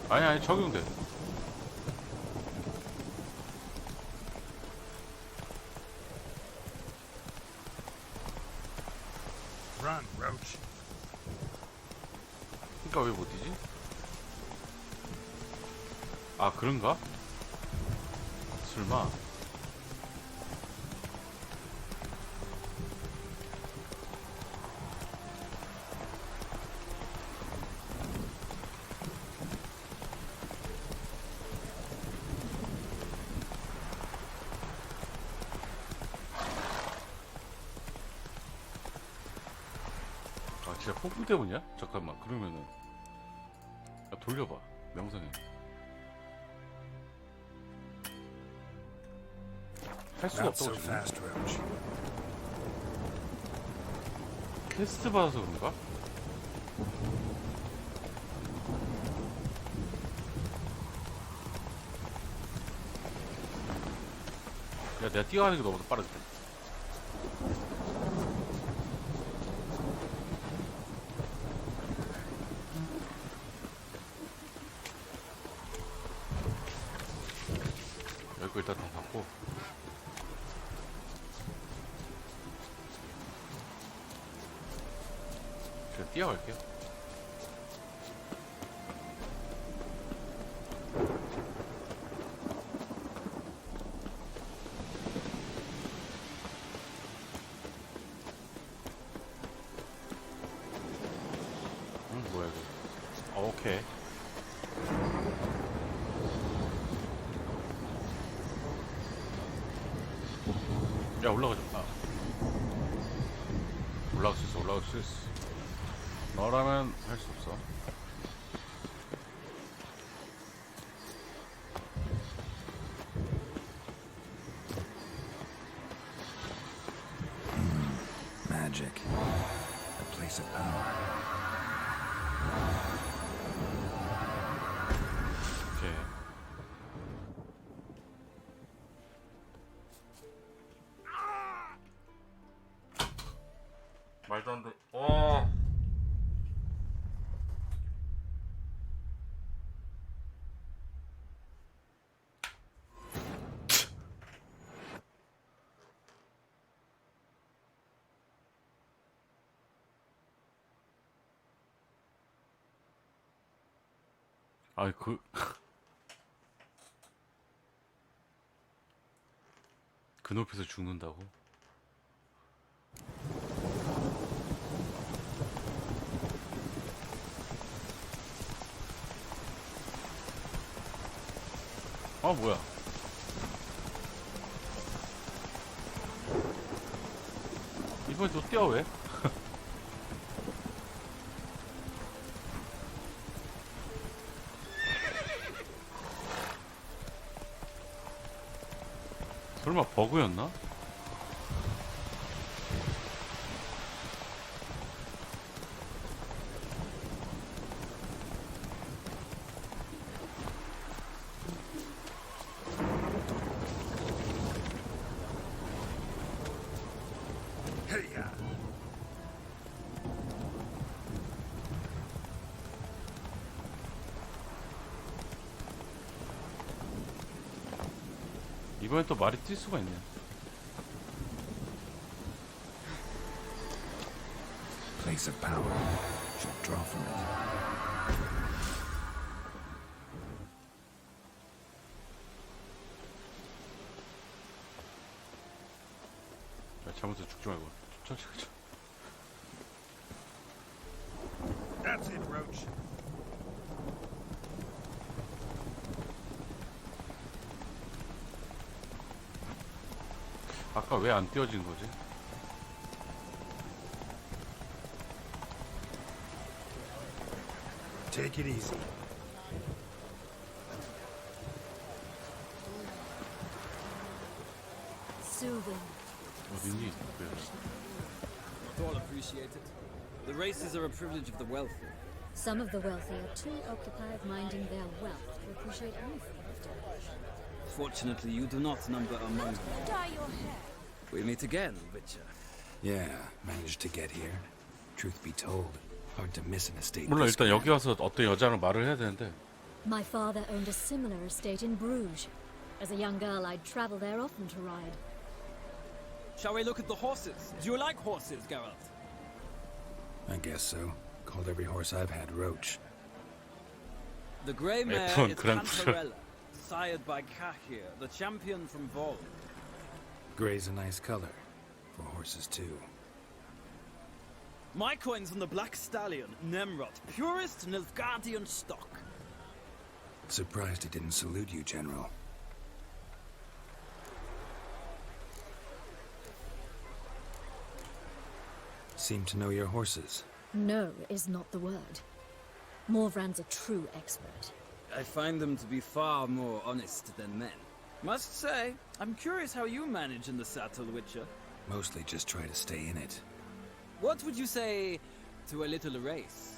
아니 적용돼. Run, Roach. 그러니까 왜 못 뛰지? 아, 그런가? 설마. 아, 진짜 폭풍 때문이야? 잠깐만, 그러면은 돌려봐, 명성이. 할 수가 없다고 지금. 퀘스트 받아서 그런가? 야, 내가 뛰어가는 게 너보다 빠르지. 여기 거 일단 다 받고. 그냥 뛰어갈게요. 뭐야 이거. 오케이. 야, 올라가자. 올라갈 수 있어, 올라갈 수 있어. 너라면 할 수 없어. magic. A place of power. 오케이. 말도 안 돼. 아이 그 높이서 죽는다고? 아 뭐야? 이번에 또 뛰어 왜? 설마 버그였나? 이번엔 또 말이 뛸 수가 있네. Place of power. Should draw from it. 야, 잘못해서 죽지 말고 천천히 가자. That's it, Roach. 아까 왜 안 띄워진 거지? Take it easy. Soothing. 어디니? All appreciate it. The races are a privilege of the wealthy. Some of the wealthy are too occupied minding their wealth to appreciate anything. Fortunately, you do not number among them. Dye your hair. We meet again, Witcher. Yeah, managed to get here. Truth be told, hard to miss an estate. 몰라 this 일단 grand. 여기 와서 어떤 여자랑 말을 해야 되는데. My father owned a similar estate in Bruges. As a young girl, I'd travel there often to ride. Shall we look at the horses? Do you like horses, Geralt? I guess so. Called every horse I've had Roach. The grey mare F1 is Grand Prix. Cantarella, sired by Cahir, the champion from Vol. Gray's a nice color. For horses, too. My coin's on the Black Stallion, Nemrod, purest Nilfgaardian stock. Surprised he didn't salute you, General. Seem to know your horses. No is not the word. Morvran's a true expert. I find them to be far more honest than men. Must say, I'm curious how you manage in the saddle, Witcher. Mostly just try to stay in it. What would you say to a little race?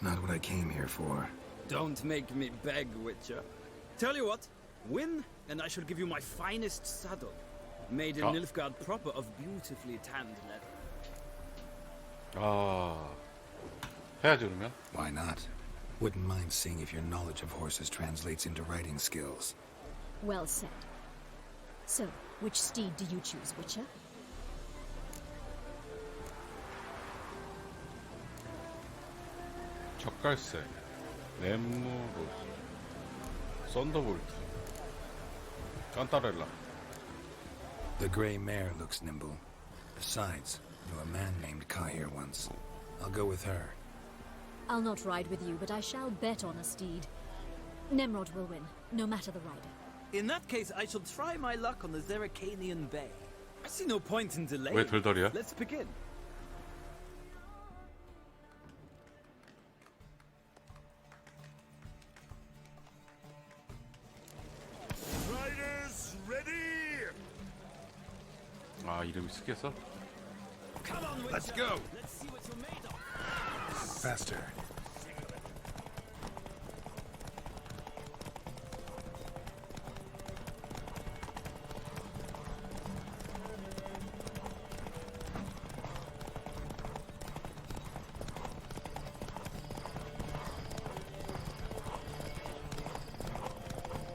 Not what I came here for. Don't make me beg, Witcher. Tell you what, win, and I shall give you my finest saddle. Made in Nilfgaard proper of beautifully tanned leather. 아, 해야지 그러면. Why not? Wouldn't mind seeing if your knowledge of horses translates into riding skills. Well said. So, which steed do you choose, Witcher? 젓갈색, 렘무로스, 썬더볼트, 깐타렐라. The gray mare looks nimble. Besides, knew a man named Cahir once. I'll go with her. I'll not ride with you, but I shall bet on a steed. Nemrod will win, no matter the rider. In that case, I shall try my luck on the Zeracanian Bay. I see no point in delaying. 왜 돌돌이야? Let's begin. Riders ready! 아, 이름이 쓰겠어? Come on, Witcher. Let's go. Let's see what you're made of. Faster.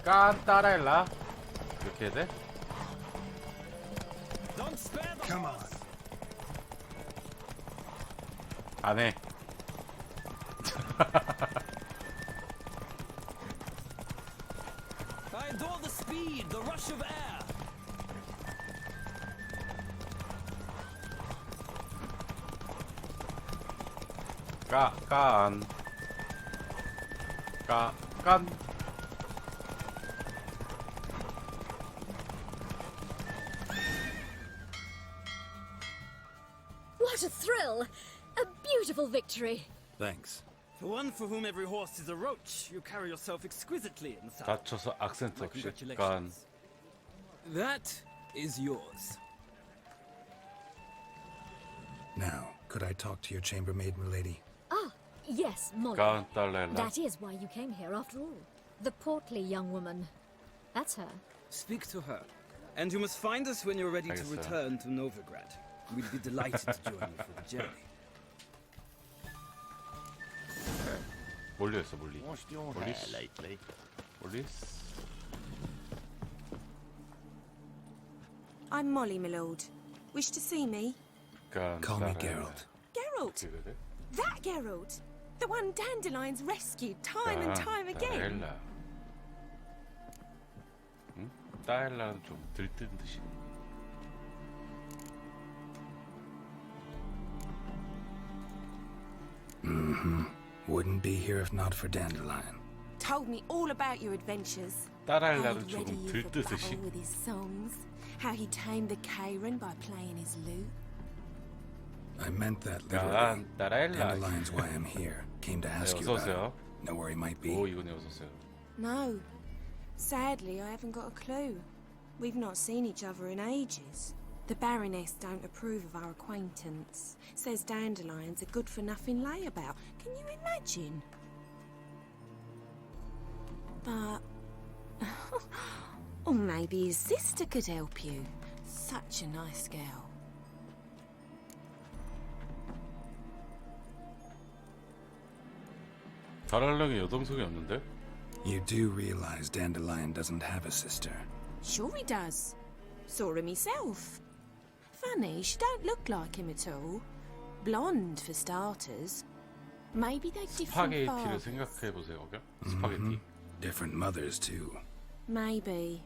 깐따라일라 이렇게 해야 돼? Don't spare the Come on. 안 해. I adore the speed, the rush of air. 깐. What a thrill! A beautiful victory. Thanks. For one for whom every horse is a roach, you carry yourself exquisitely in the south. 다쳐서 악센트 My 없이 깐. congratulations. That is yours. Now, could I talk to your chambermaid, milady? Ah, yes, Molly. 깐따라일라. That is why you came here after all. The portly young woman. That's her. Speak to her. And you must find us when you're ready to 알겠어요. return to Novigrad. We'd be delighted to join you for the journey. 몰려 있어 몰리. What's your 몰리. hair lately? 몰리. I'm Molly, my lord. Wish to see me? Call me Geralt. Geralt? That Geralt? The one Dandelion's rescued time and time again? 따일라. 응? 따일라는 좀 들뜬 듯이. Mm-hmm. Wouldn't be here if not for Dandelion. Told me all about your adventures. 따라하려는 How he'd 조금 ready you for 들뜨듯이. battle with his songs. How he tamed the Karen by playing his lute. I meant that literally. 따라일라. Dandelion's why I'm here. Came to ask you about 어서오세요. him. Know where he might be. 오 이거네 어서오세요. No. Sadly, I haven't got a clue. We've not seen each other in ages. The Baroness don't approve of our acquaintance. Says Dandelion's a good-for-nothing layabout. Can you imagine? But... or maybe his sister could help you. Such a nice girl. 다랄랑에 여동생이 없는데? You do realize Dandelion doesn't have a sister. Sure he does. Saw him myself. Funny, she don't look like him at all. Blonde, for starters. Maybe they're different 스파게티를 fathers. 생각해보세요. 오케이? 스파게티. Different mothers, too. Maybe.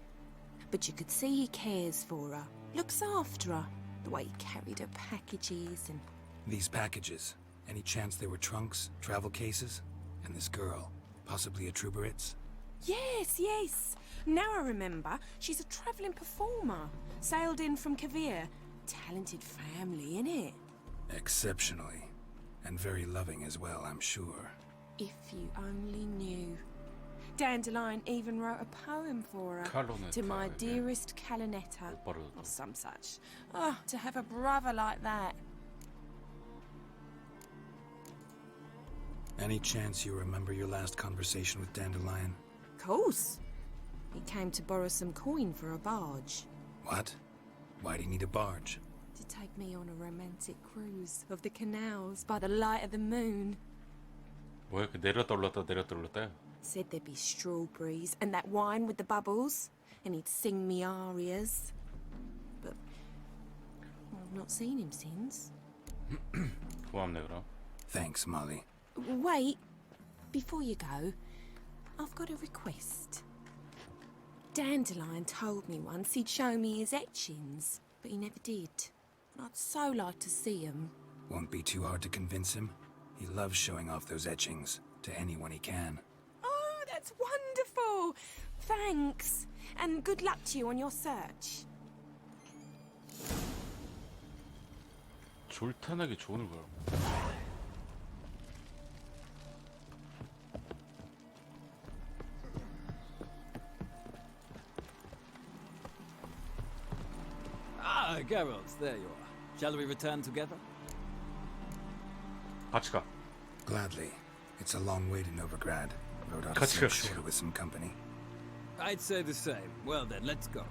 But you could see he cares for her. Looks after her. The way he carried her packages and... These packages. Any chance they were trunks, travel cases? And this girl, possibly a Truberitz? Yes, yes. Now I remember. She's a travelling performer. Sailed in from Kavir. Talented family, innit? Exceptionally. And very loving as well, I'm sure. If you only knew. Dandelion even wrote a poem for her. Calonetta, To my yeah. dearest Calonetta. 오빠를 Or some such. Oh, to have a brother like that. Any chance you remember your last conversation with Dandelion? Course. He came to borrow some coin for a barge. What? Why do you need a barge? To take me on a romantic cruise of the canals by the light of the moon. 뭐야 그 내렸다 올랐다. Said there'd be strawberries and that wine with the bubbles, and he'd sing me arias. But I've not seen him since. 고맙네 그럼. Thanks, Molly. Wait, before you go, I've got a request. Dandelion told me once he'd show me his etchings, but he never did. And I'd so like to see them. Won't be too hard to convince him. He loves showing off those etchings to anyone he can. Oh, that's wonderful! Thanks, and good luck to you on your search. 졸탄하게 좋은 걸. Ah, Geralt, there you are. Shall we return together? 같이 가. Gladly. It's a long way to Novigrad. Road ought to 같이 seem 가. shorter with some company. I'd say the same. Well then, let's go.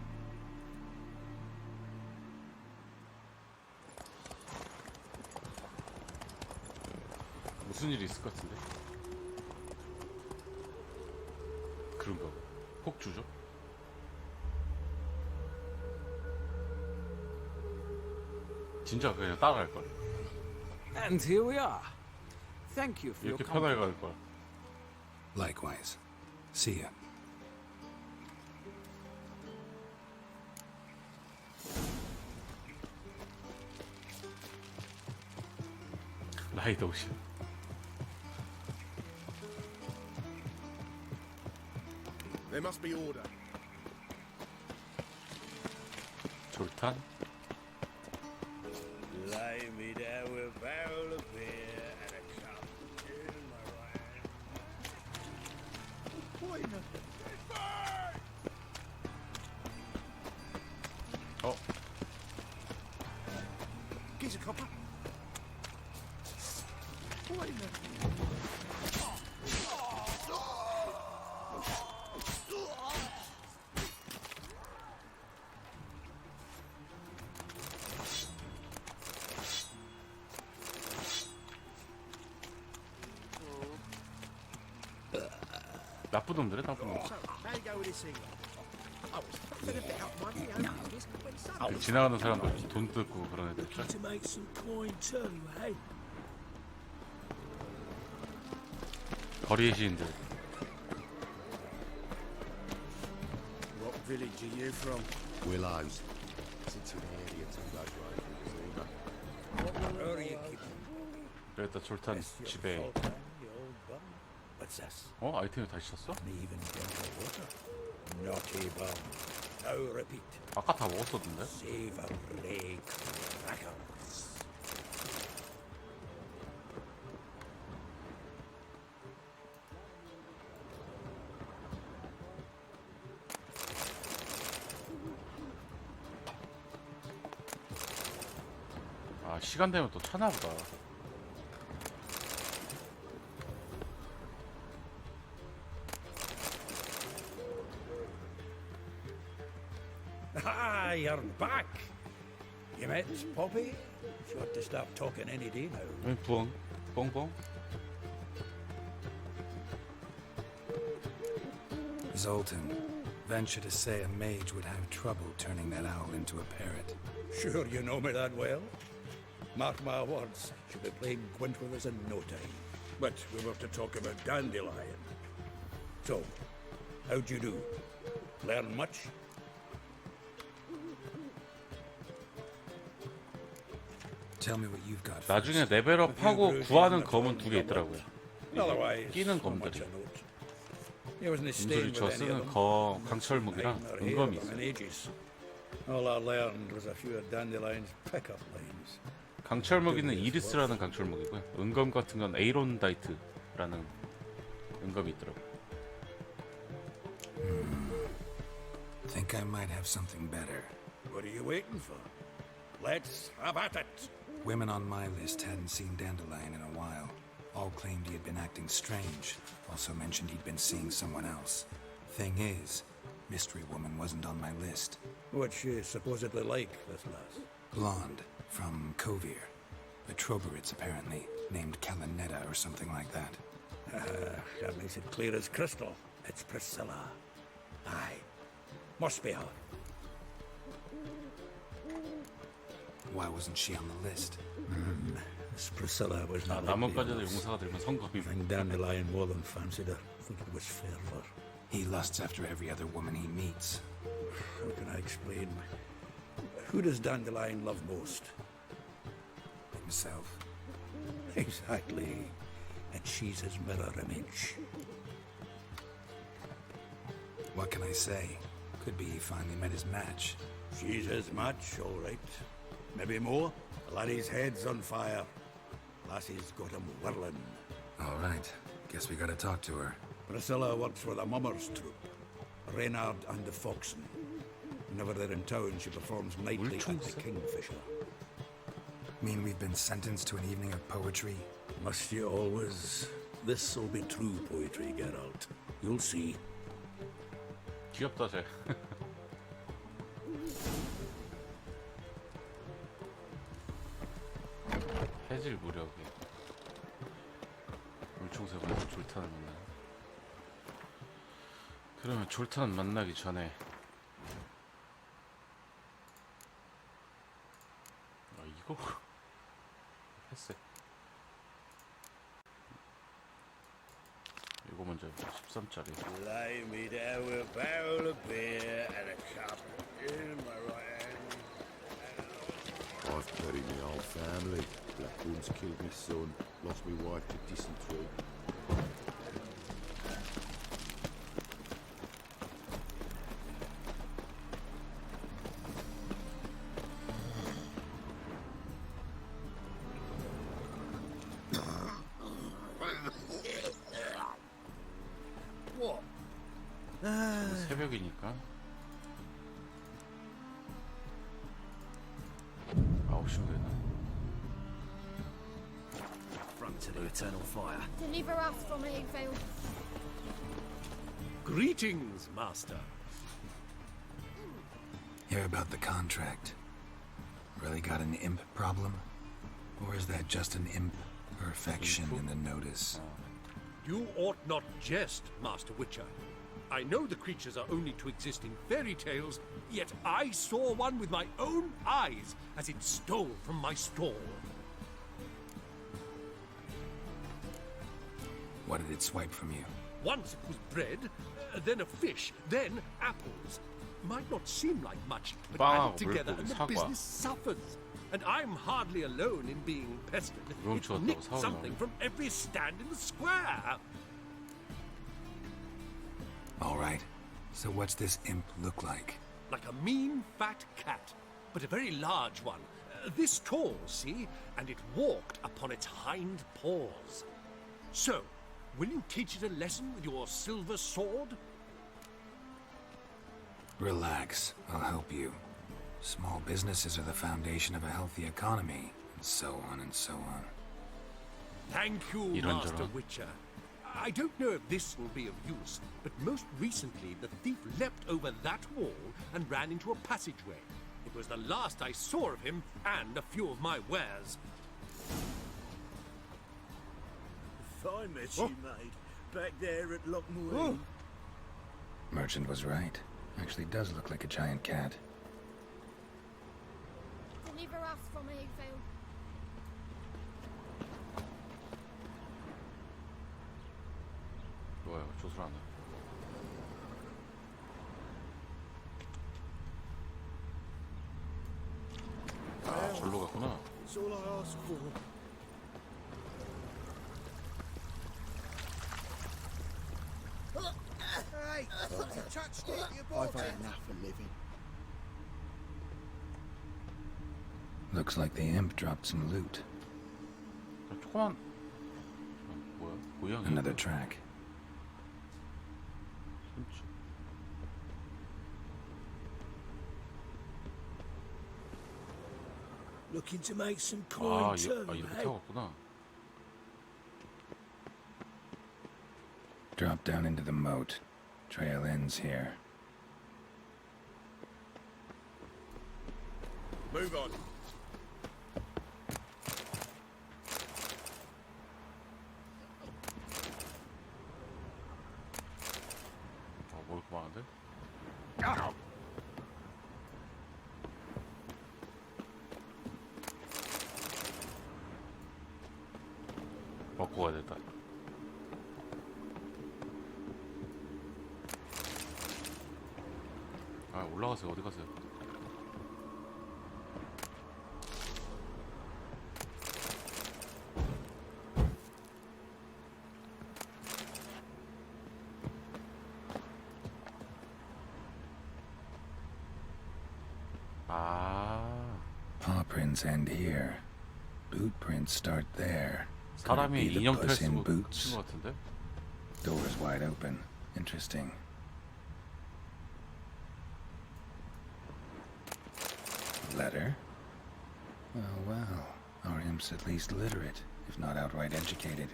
무슨 일이 있을 것 같은데? 그런가 봐. 폭주죠? 진짜 그냥 따라갈 걸. And here we are. Thank you for your 이렇게 편하게 company. 갈 걸. Likewise. See ya. 라이더 오신. There must be order. 졸탄. Lay me down with a barrel of beer and a cup in my right. 어? Gives a copper. 나쁜 놈들이야, 나쁜 놈. So, how you go with this thing? I was fucking a bit out money over this when Sunday. 그 지나가는 사람들 돈 뜯고 그런 애들 있죠. To make some coin too, eh? 거리의 시인들. What village are you from? Willows. Since you're the area to those Where are you keeping? 그랬다 졸탄 집에. What's this? 어? 아이템을 다시 샀어? Even drink the water. Naughty bomb. Now repeat. 아까 다 먹었었는데? Savory crackers. 아 시간 되면 또 차나 보다. Ah, you're back. You met Poppy? She ought to stop talking any day now. 뻥, 뻥뻥. Zoltan. Venture to say a mage would have trouble turning that owl into a parrot. Sure you know me that well. Mark my words, she'll be playing Gwent with us in no time. But we were to talk about Dandelion. So, how'd you do? Learn much? Tell me what you've got. 나중에 레벨업하고 구하는 검은 두 개 있더라고요. Otherwise, 끼는 not much 검들이. a note. He wasn't staying 문소리 저 with any of 쓰는 them. 검 강철무기랑 Nine or 은검이 eight of them in 있어요. ages. All I learned was a few of Dandelion's pickup lines. 강철무기는 이리스라는 강철무기고요. 은검 같은 건 에이론다이트라는 은검이 있더라고요. Think I might have something better. What are you waiting for? Let's have at it. Women on my list hadn't seen Dandelion in a while. All claimed he had been acting strange. Also mentioned he'd been seeing someone else. Thing is, Mystery Woman wasn't on my list. What's she supposedly like, this lass? Blonde, from Kovir. The Troberits, apparently, named Kalanetta or something like that. That makes it clear as crystal. It's Priscilla. Aye. Must be her. Why wasn't she on the list? This Priscilla was 아, not 나뭇가지에서 용사가 들면 성검이. I think Dandelion more than fancied her. I think it was fervor. He lusts after every other woman he meets. How can I explain? Who does Dandelion love most? Himself. Exactly. And she's his mirror image. What can I say? Could be he finally met his match. She's his match, all right. Maybe more. The laddie's head's on fire. Lassie's got him whirling. All right. Guess we gotta talk to her. Priscilla works for the Mummers troupe. Reynard and the Foxen. Whenever they're in town, she performs nightly at the Kingfisher. Mean we've been sentenced to an evening of poetry? Must you always? This'll be true poetry, Geralt. You'll see. 귀엽다 쟤. 해질 무렵에 물총새가 졸탄을 만나. 그러면 졸탄 만나기 전에 이거 했어. 이거 먼저 13짜리. Lay me down with a barrel of beer and a cup in my right hand. I've buried my whole family. Blackburns killed my son, lost my wife to dysentery. What? 새벽이니까 9시면 되나? Front to the eternal fire. Deliver us from Eagville. Greetings, Master. Hear about the contract. Really got an imp problem? Or is that just an imp perfection in the notice? You ought not jest, Master Witcher. I know the creatures are only to exist in fairy tales, yet I saw one with my own eyes as it stole from my stall. What did it swipe from you? Once it was bread, then a fish, then apples. Might not seem like much, but added together and the business suffers. And I'm hardly alone in being pestered. It nicked something from every stand in the square. All right. So what's this imp look like? Like a mean, fat cat, but a very large one. This tall, see? And it walked upon its hind paws. So, will you teach it a lesson with your silver sword? Relax. I'll help you. Small businesses are the foundation of a healthy economy, and so on and so on. Thank you, Master Witcher. I don't know if this will be of use, but most recently the thief leapt over that wall and ran into a passageway. It was the last I saw of him and a few of my wares. Fine mess you made, back there at Lochmuir. Merchant was right. Actually does look like a giant cat. Deliver us from Eagville. 뭐야, 조술 안 해. 아, 절로 갔구나. It's all I ask for. Hey, you touched it, you bought I've had it. enough of living. Looks like the imp dropped some loot. 조그만 뭐야? 고양이. Another track. Looking to make some 아, coin too, 이렇게 eh? 타고 갔구나. Drop down into the moat. Trail ends here. Move on. 뭘 그만한데? 먹고 가야 됐다. 아, 올라가세요. 어디 가세요? Paw prints end here. Boot prints start there. 사람이 Could it be the 인형 puss in 펼치고 boots? 친 것 같은데? Door's wide open. Interesting. Letter? Oh, well. Our imps at least literate, if not outright educated.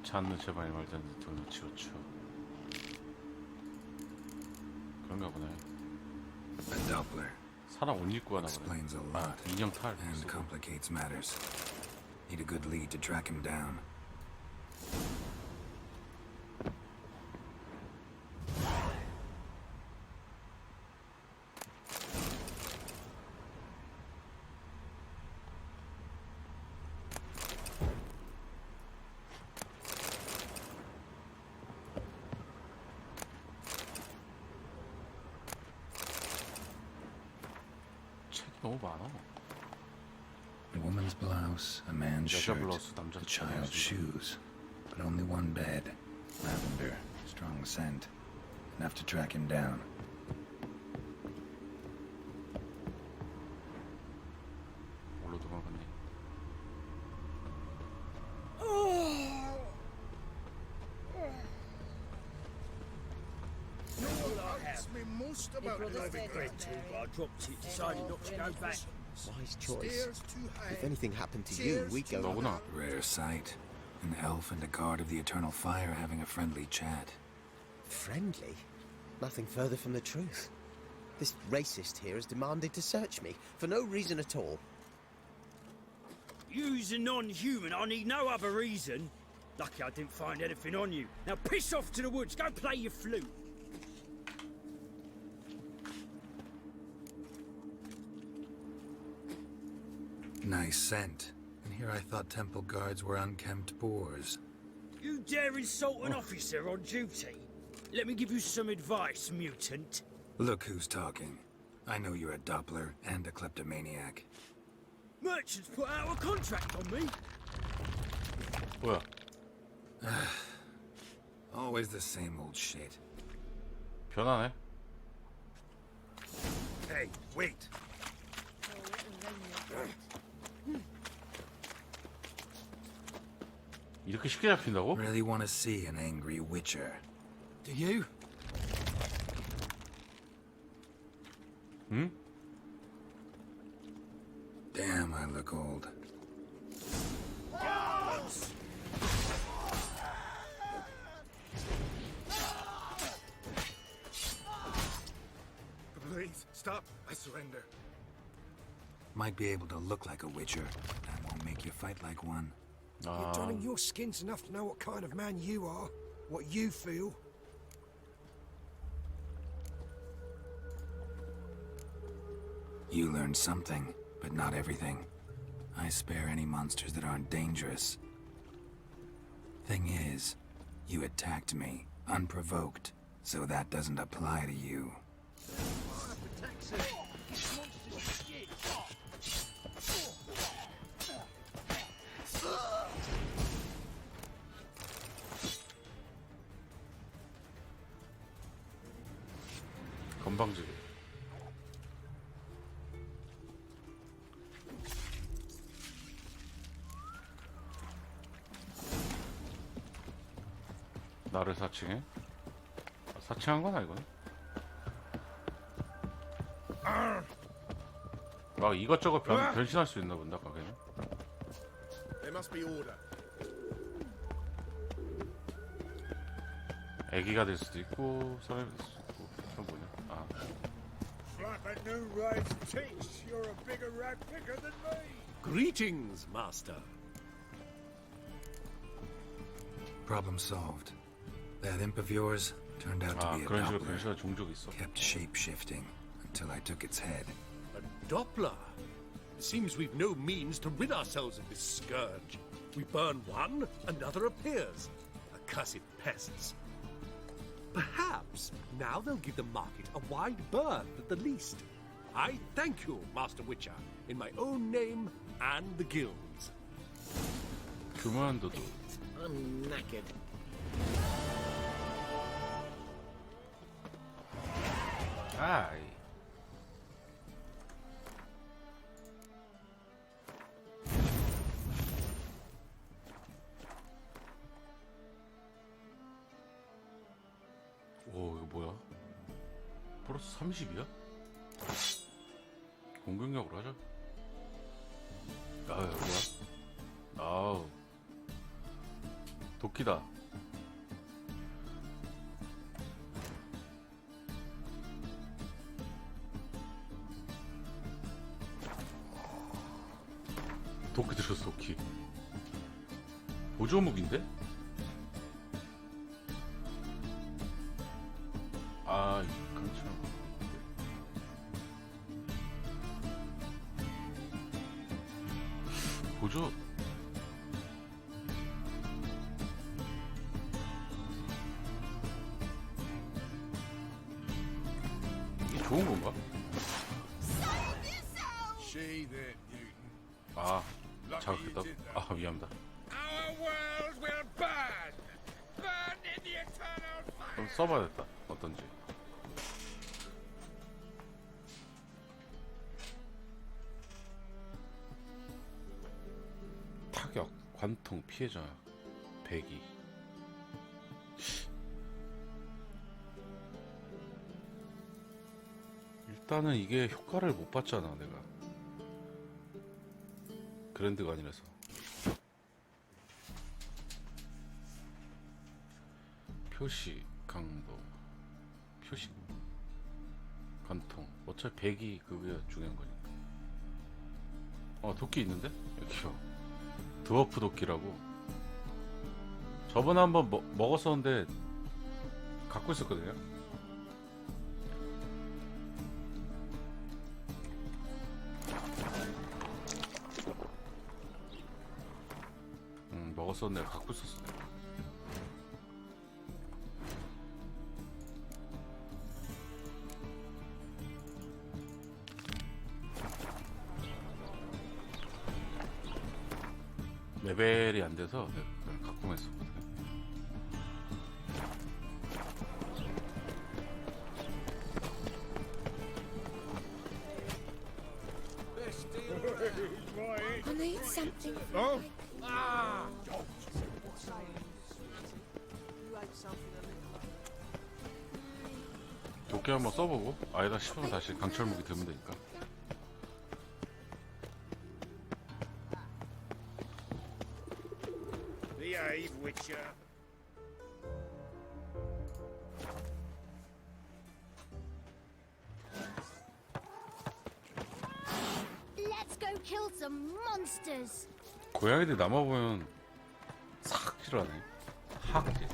찾는 제발 말든 돈을 치워쳐. 그런가 보네. A Doppler. 사람 옷 입고 하나 보네. Explains a lot 인형 탈. and complicates matters. Need a good lead to track him down. 너무 많아. A woman's blouse, a man's 여자 shirt, 블라우스, 남자 a child's shoes. But only one bed. Lavender, strong scent. Enough to track him down. 뭘로 도망갔니? Me most about I dropped it, decided not to go back. Wise choice. Stairs too high. If anything happened to you, we go. 너구나. Rare sight. An elf and a guard of the Eternal Fire having a friendly chat. Friendly? Nothing further from the truth. This racist here has demanded to search me for no reason at all. You's a non-human, I need no other reason. Lucky I didn't find anything on you. Now piss off to the woods, go play your flute. Nice scent. And here I thought temple guards were unkempt boors. You dare insult an officer on duty? Let me give you some advice, mutant. Look who's talking. I know you're a Doppler and a kleptomaniac. Merchants put out a contract on me. 뭐야? Always the same old shit. 변하네. Hey, wait. 이렇게 쉽게 잡힌다고? Really want to see an angry witcher. Do you? 응? Damn, I look old. Please, stop. I surrender. Might be able to look like a witcher. That won't make you fight like one. You're donning your skin's enough to know what kind of man you are, what you feel. You learned something, but not everything. I spare any monsters that aren't dangerous. Thing is, you attacked me, unprovoked, so that doesn't apply to you. 건방지게. 나를 사칭해? 사칭한 건 아니거든? 막 이것저것 변신할 수 있나 본다, 가게는. There must be order. 애기가 될 수도 있고, 사람이 될 수도 있고, 그건 뭐냐? 아. Slap a new ride's teeth. You're a bigger rat picker than me. Greetings, Master. Problem solved. That imp of yours turned out to be a 그런 식으로 Doppler. 변신한 종족이 있어. Kept shape-shifting until I took its head. A Doppler? Seems we've no means to rid ourselves of this scourge. We burn one, another appears. Accursed pests. Perhaps now they'll give the market a wide berth at the least. I thank you, Master Witcher, in my own name and the guild's. 그만둬도. I'm knackered. 아이. 오, 이거 뭐야? 플러스 30이야? 공격력으로 하자. 아 여기야? 아우 도끼다. 도끼 들었어 도끼. 보조무기인데? 아 그렇죠. 보조 이게 좋은 건가? 아 자극했다. 아 미안합니다. 그럼 써봐야겠다. 어떤지. 타격, 관통, 피해자, 배기. 일단은 이게 효과를 못 봤잖아 내가. 그랜드가 아니라서. 표시, 강도, 표시, 관통. 어차피 배기 그게 중요한 거니까. 도끼 있는데? 여기요. 드워프 도끼라고. 저번에 한번 먹었었는데 갖고 있었거든요. 먹었었네. 갖고 있었어. 레벨이 안 돼서 그냥 갖고만 있었거든. I need something. Oh? 도끼 한번 써보고 아니다 싶으면 다시 강철 무기 들면 되니까. Behave, Witcher. Let's go kill some monsters. 고양이들 남아보면 삭질하네. 학질.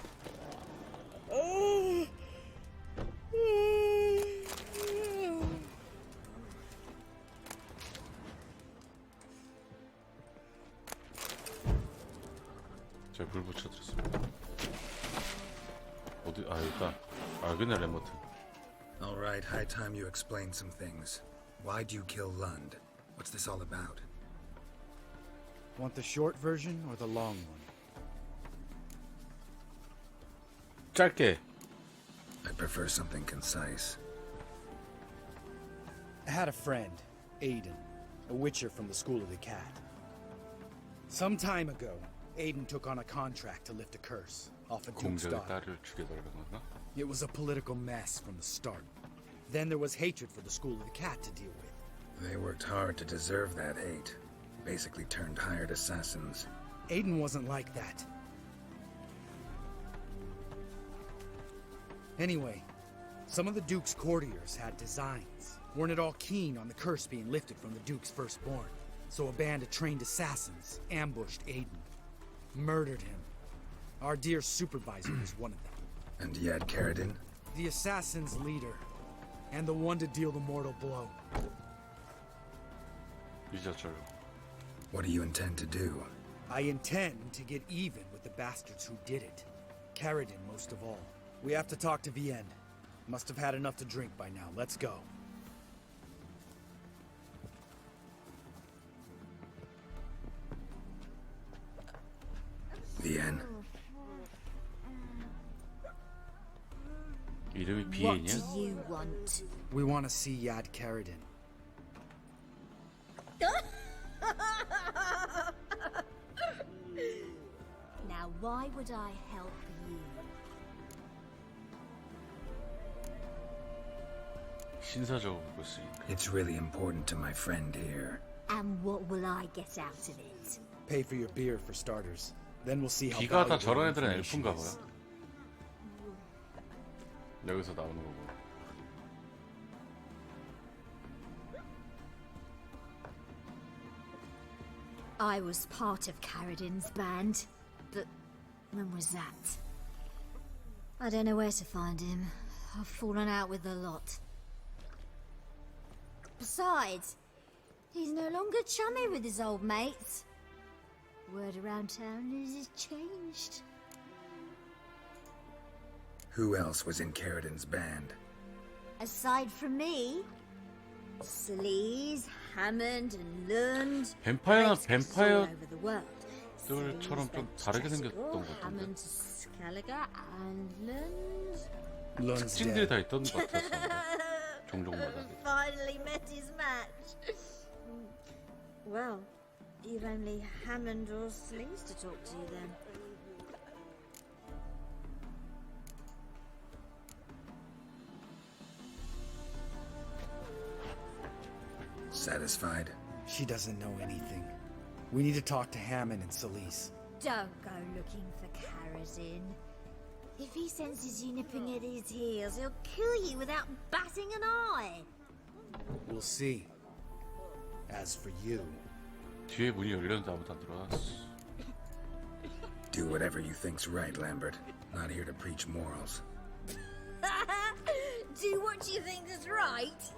제가 불 붙여드렸습니다. 어디? 아 일단 그네 레모트. All right, high time you explain some things. Why'd you kill Lund? What's this all about? Want the short version or the long one? 짧게. I prefer something concise. I had a friend, Aiden, a witcher from the School of the Cat. Some time ago, Aiden took on a contract to lift a curse off a Duke's 공적의 daughter. 딸을 죽여달라는 건가? It was a political mess from the start. Then there was hatred for the School of the Cat to deal with. They worked hard to deserve that hate. Basically turned hired assassins. Aiden wasn't like that. Anyway, some of the Duke's courtiers had designs. Weren't at all keen on the curse being lifted from the Duke's firstborn. So a band of trained assassins ambushed Aiden. Murdered him. Our dear supervisor was one of them. And Yad Karadin? The assassin's leader. And the one to deal the mortal blow. 유자철. What do you intend to do? I intend to get even with the bastards who did it. Karadin most of all. We have to talk to Vienne. Must have had enough to drink by now. Let's go. Vienne? 이름이 What 비엔이야? do you want? We want to see Yad Karadin. Now, why would I help you? 신사적으로 볼 수 있으니까. It's really important to my friend here. And what will I get out of it? Pay for your beer for starters. Then we'll see how 귀가 다 valuable 저런 the 애들은 information 엘프인가 is. 봐요. 여기서 나오는 거고. I was part of Caradin's band, but when was that? I don't know where to find him. I've fallen out with the lot. Besides, he's no longer chummy with his old mates. Word around town is he's changed. Who else was in Caradin's band? Aside from me, Sleaze, Hammond, and Lund. 뱀파이어는 race all over the world. 뱀파이어들처럼 좀 다르게 생겼던 것 같은데. Hammond, Skellige, and Lund. 특징들이 다 있던 것 같아서 종종마다. Finally met his match. Well, you've only Hammond or Sleaze to talk to then. Satisfied? She doesn't know anything. We need to talk to Hammond and Solis. Don't go looking for Caradin. If he senses you nipping at his heels, he'll kill you without batting an eye. We'll see. As for you... 뒤에 문이 열렸는데 아무도 안 들어왔어. Do whatever you think's right, Lambert. Not here to preach morals. Do what you think is right.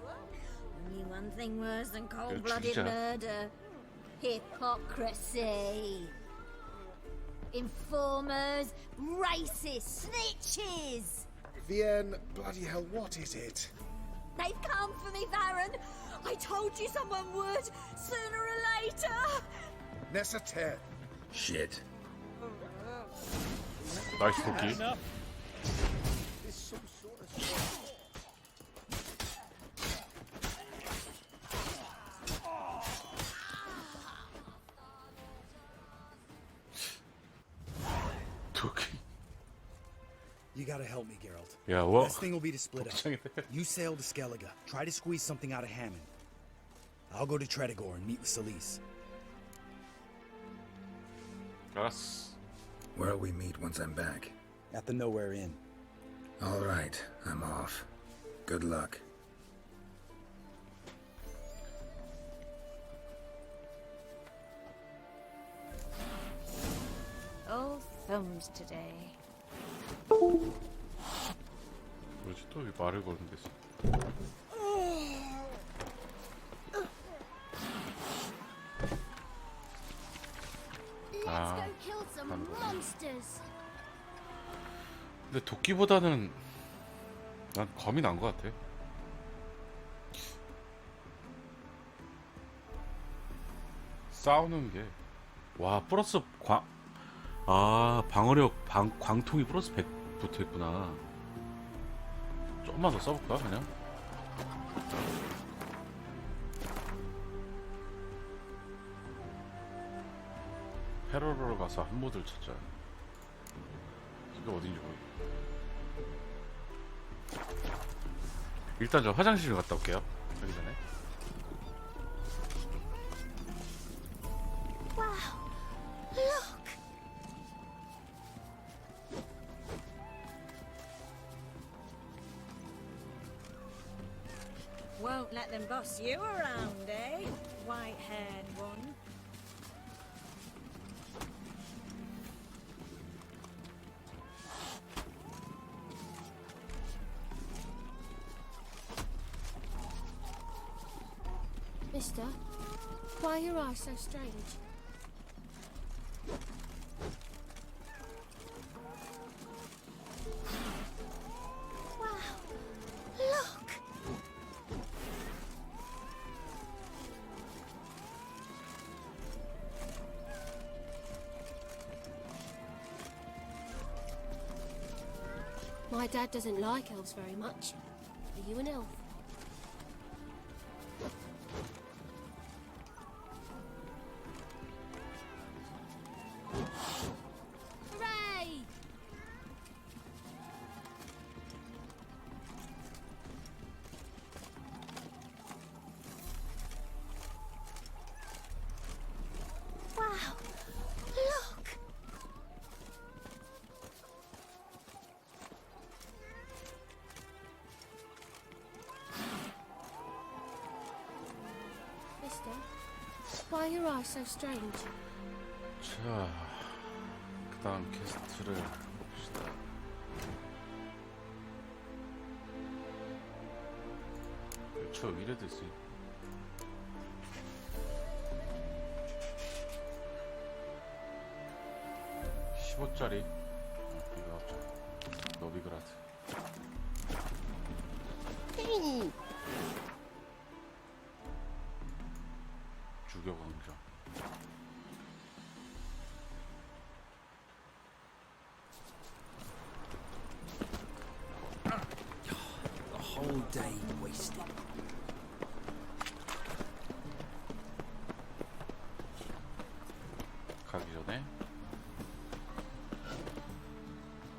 Only one thing worse than cold-blooded 진짜. murder. Hypocrisy. Informers, racists, snitches. Vienne, bloody hell, what is it? They've come for me, Baron. I told you someone would, sooner or later. Nessater. Shit. 나이스 토끼. 토끼. You gotta help me, Geralt. Yeah, what? Best thing will be to split up. You sail to Skellige. Try to squeeze something out of Hammond. I'll go to Tredegor and meet with Solis. 알았어. Where'll we meet once I'm back? At the Nowhere Inn. All right, I'm off. Good luck. Old thumbs today. 뭐지 또 왜 말을 거는 데서? Let's go kill some monsters. 근데 도끼보다는 난 검이 난 것 같아. 싸우는 게 와 플러스 방어력 광통이 플러스 100 붙어있구나. 조금만 더 써볼까 그냥? 페로로로 가서 한 모드를 찾자. 이게 어딘지 모르겠어. 일단 저 화장실 갔다 올게요. 가기 전에. Wow, look. Won't let them boss you around, eh? White-haired one. Mister, why are your eyes so strange? Wow, look. My dad doesn't like elves very much. Are you an elf? Hooray! Master. Why are your eyes so strange? 자, 그 다음 퀘스트를 봅시다. 그렇죠, 이래도 있어요. 15짜리 이거 노비그라드. 주교광장. A whole day wasted. 가기 전에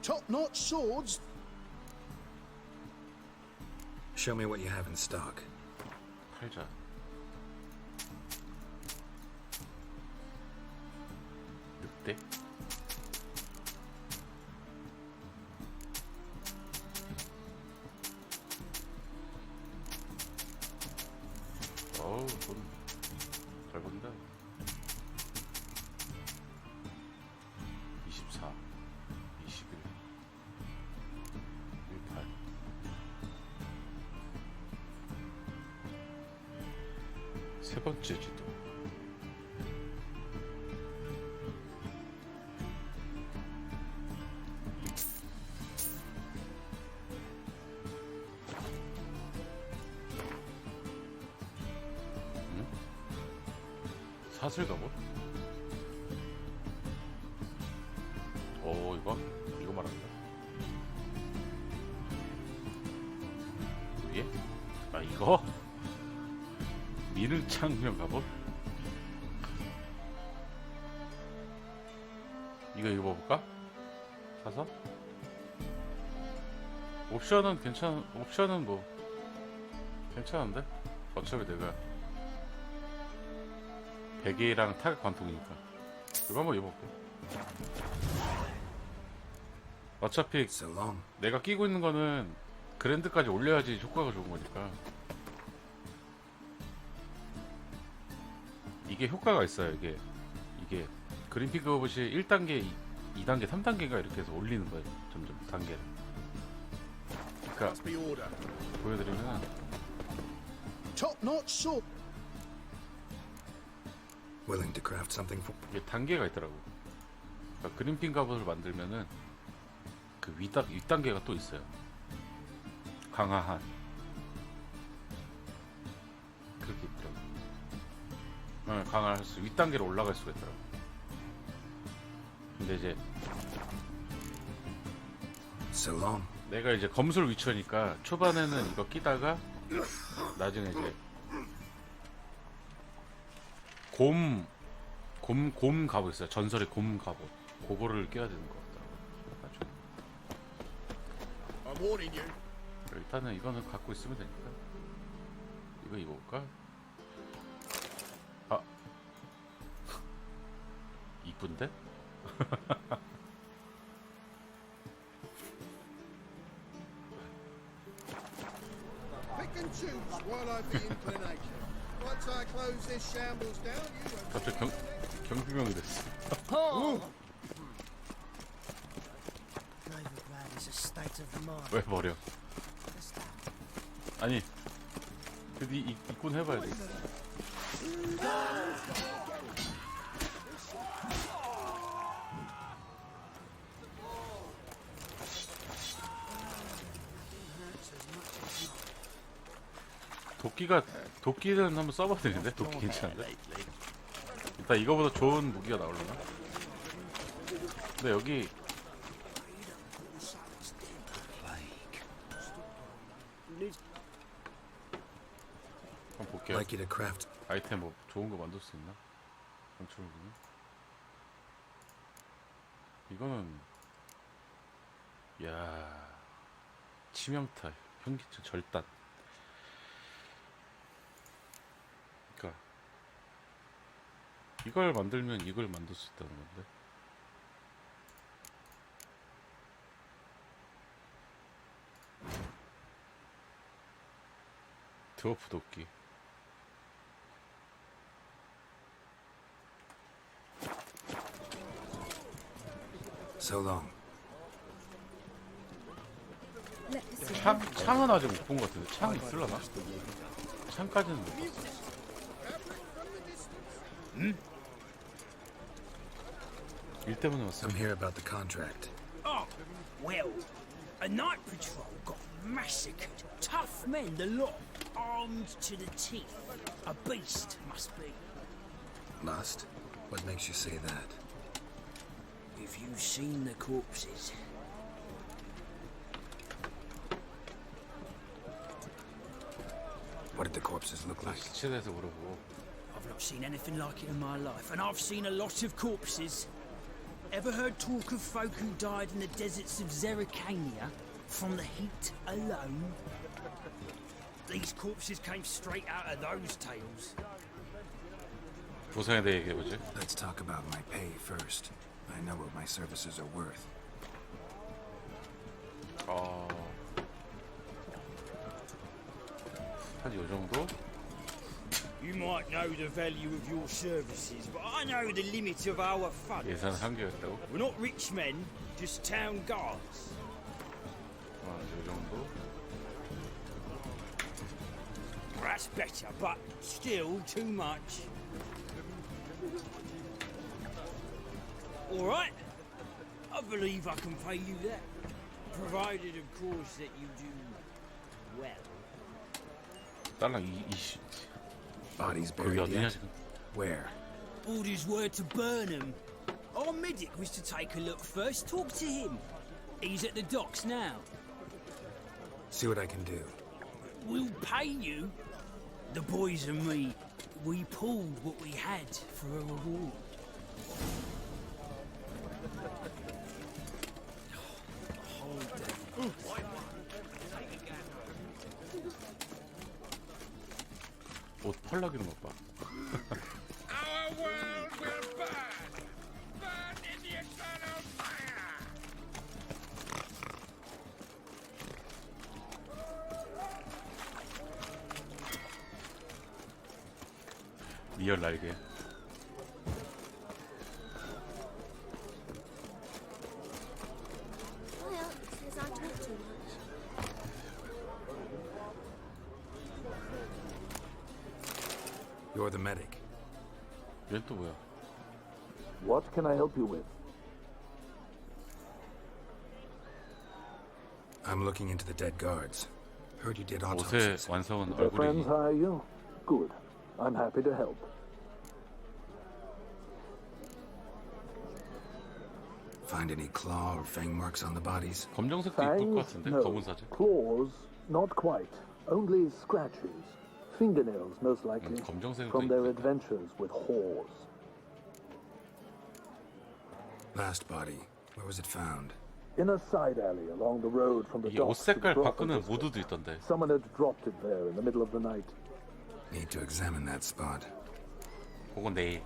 Top-notch swords. Show me what you have in stock. 팔자. 늑대. 어우, 잘 본다. 24, 21, 18. 세 번째 지도. 사슬 갑옷? 오, 이거 말한다. 위에? 아, 이거? 미륵창명 갑옷? 이거 입어볼까? 사서? 옵션은 뭐 괜찮은데? 어차피 내가 베개랑 타격 관통이니까 이거 한번 입어볼게. 어차피 내가 끼고 있는 거는 그랜드까지 올려야지 효과가 좋은 거니까. 이게 효과가 있어요. 이게 그린피그 옷이 1단계, 2단계, 3단계가 이렇게 해서 올리는 거예요. 점점 단계를. 그러니까 보여드리면 Top-notch sword. Willing to craft something for... 이게 단계가 있더라고. 그러니까 그린핀 갑옷을 만들면은 그 윗단계가 또 있어요. 강화한. 그렇게 있더라고. 강화할 수, 윗단계로 올라갈 수가 있더라고. 근데 이제 내가 이제 검술 위쳐니까 초반에는 이거 끼다가 나중에 이제 곰 갑옷 있어요. 전설의 곰 갑옷. 그거를 껴야 되는 것 같더라고요. 일단은 이거는 갖고 있으면 되니까. 이거 입어볼까? 아, 이쁜데? Pick and choose while I've the inclination. Once I close this shambles down, you won't... 갑자기 경비병이 됐어. Novigrad is a state of mind. 왜 버려? 아니, 그 입군 해봐야 돼. 도끼는 한번 써봐도 되는데? 도끼 괜찮은데? 일단 이거보다 좋은 무기가 나오려나? 근데 여기 한번 볼게요. 아이템 뭐 좋은 거 만들 수 있나? 강철 무기. 이거는 야 치명타, 현기증, 절단. 그러니까 이걸 만들면 이걸 만들 수 있다는 건데. 드워프 도끼. So long. 창은 아직 못 본 것 같은데 창 있을라나? 창까지는 못 봤어. 일 때문에 왔어. I'm here about the contract. Oh, well, a night patrol got massacred. Tough men, the lot, armed to the teeth. A beast, must be. Lust? What makes you say that? If you've seen the corpses. What did the corpses look like? 시체에서 물어보고. I've not seen anything like it in my life, and I've seen a lot of corpses. Ever heard talk of folk who died in the deserts of Zerrikania from the heat alone? These corpses came straight out of those tales. 보상에 대해 얘기해보지. Let's talk about my pay first. I know what my services are worth. 한 요 정도? You might know the value of your services, but I know the limit of our funds. 예산 한계였다고? We're not rich men, just town guards. 요 정도? That's better, but still too much. All right, I believe I can pay you that, provided, of course, that you do well. 딸랑 20. Bodies 거기 buried 어디냐 yet? 지금? Where? Orders were to burn them. Our medic was to take a look first, talk to him. He's at the docks now. See what I can do. We'll pay you. The boys and me, we pulled what we had for a reward. 옷 펄럭이는 것 봐. Our world will burn! Burn in the eternal fire! 리얼 날개. Well, says I talk too much. You're the medic. 얘는 또 뭐야? What can I help you with? I'm looking into the dead guards. Heard you did 옷의 autopsies. 완성은 Their friends 얼굴이 hire you? Good. I'm happy to help. Find any claw or fang marks on the bodies? 검정색도 이쁠 것 Fangs? 같은데 No. 검은 사진. Claws? Not quite. Only scratches. Fingernails, most likely. 검정색도 From their adventures with whores. Last body. Where was it found? In a side alley along the road from the 이게 옷 docks to the 색깔 brothel 바꾸는 district. 모드도 있던데. Someone had dropped it there in the middle of the night. Need to examine that spot. 그건 내일.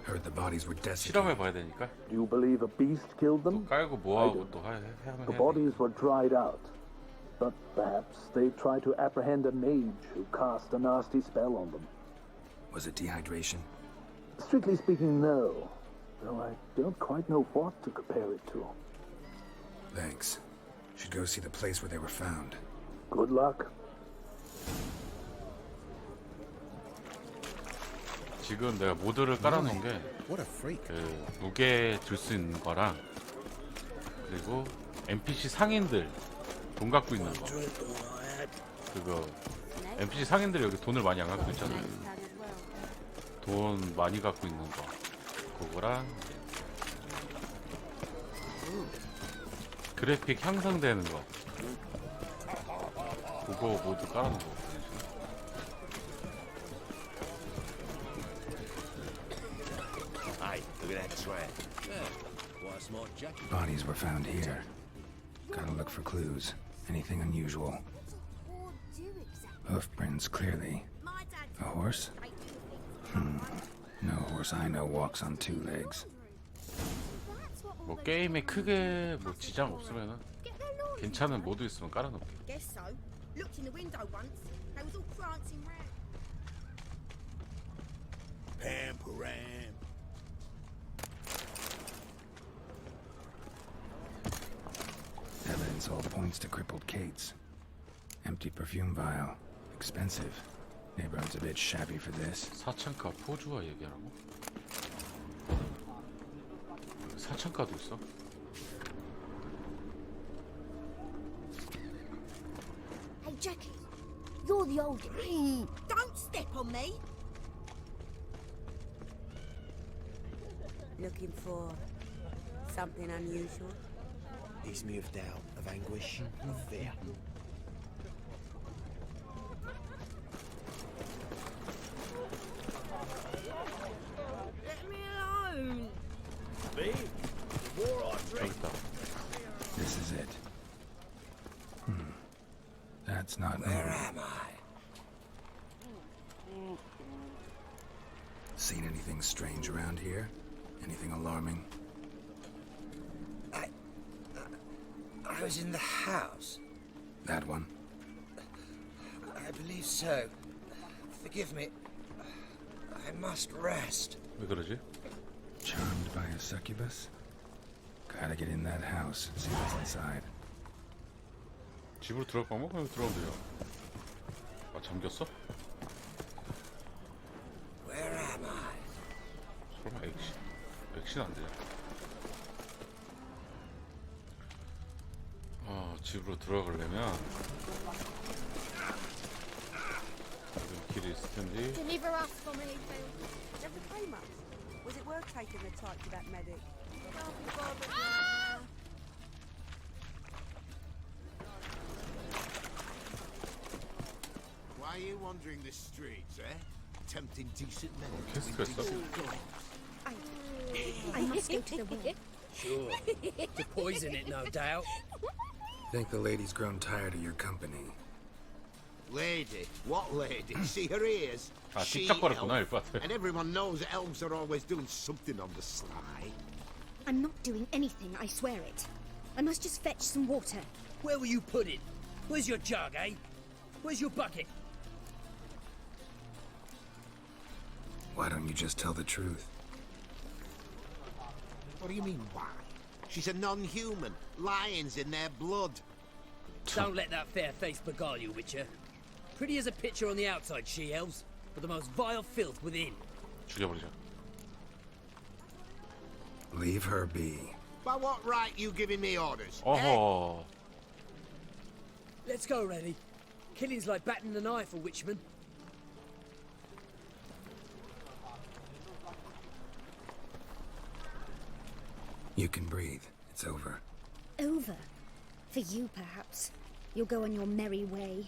Heard the bodies were desiccated. 실험해봐야 되니까. Do you believe a beast killed them? 깔고 I 뭐하고 don't. 또 하면 The 해야 bodies were dried out. But perhaps they tried to apprehend a mage who cast a nasty spell on them. Was it dehydration? Strictly speaking, no. Though I don't quite know what to compare it to. Thanks. Should go see the place where they were found. Good luck. 지금 내가 모드를 깔아놓은 게 What a freak. 그 무게 들 수 있는 거랑 그리고 NPC 상인들 돈 갖고 있는 거 그거 NPC 상인들이 여기 돈을 많이 안 갖고 있잖아요. 돈 많이 갖고 있는 거 그거랑 그래픽 향상되는 거 그거 모두 깔아놓은 거. Hey, look at that trap. Yeah, quite a smart jacket. Bodies were found here. Gotta look for clues. Anything unusual. Hoof prints, clearly. A horse? No horse I know walks on two legs. 뭐 게임에 크게 뭐 지장 없으면은 괜찮은 모드 있으면 깔아놓을게. Guess so. Looked in the window once. They was all prancing round. Pam Param. to crippled Kate's. Empty perfume vial. Expensive. Neighborhood's a bit shabby for this. 사창가 포주와 얘기하라고? 사창가도 있어? Hey, Jackie, you're the oldest. Don't step on me. Looking for something unusual? Ease me of doubt, of anguish, of fear. Let me alone. Me? Before I drink. This is it. That's not Where normal. am I? Seen anything strange around here? Anything alarming? I was in the house. That one? I believe so. Forgive me. I must rest. 왜 그러지? Charmed by a succubus? Gotta get in that house, see what's inside. 집으로 들어갈 거면 그냥 들어오면 돼요. 아, 잠겼어? Where am I? 설마 액신 안 되냐? 집으로 들어가려면 여기 길이 있을 텐데. Deliver us from here, Phil. Never came up. Was it worth taking the type to that medic? Why are you wandering the streets, eh? Tempting decent men. Kiss Christoph. I must go to the well. Sure. To poison it, no doubt. Think the lady's grown tired of your company. Lady? What lady? See her ears? 아, She 틱tak거렸구나, elf. 일것 같아. And everyone knows that elves are always doing something on the sly. I'm not doing anything, I swear it. I must just fetch some water. Where will you put it? Where's your jug, eh? Where's your bucket? Why don't you just tell the truth? What do you mean, why? She's a non-human. Lions in their blood. Don't let that fair face beguile you, Witcher. Pretty as a picture on the outside, she-elves, but the most vile filth within. 죽여버리자. Leave her be. By what right you giving me orders? 어허. Let's go, Rennie. Killing's like batting an eye for Witchman. You can breathe. It's over. Over? For you, perhaps. You'll go on your merry way.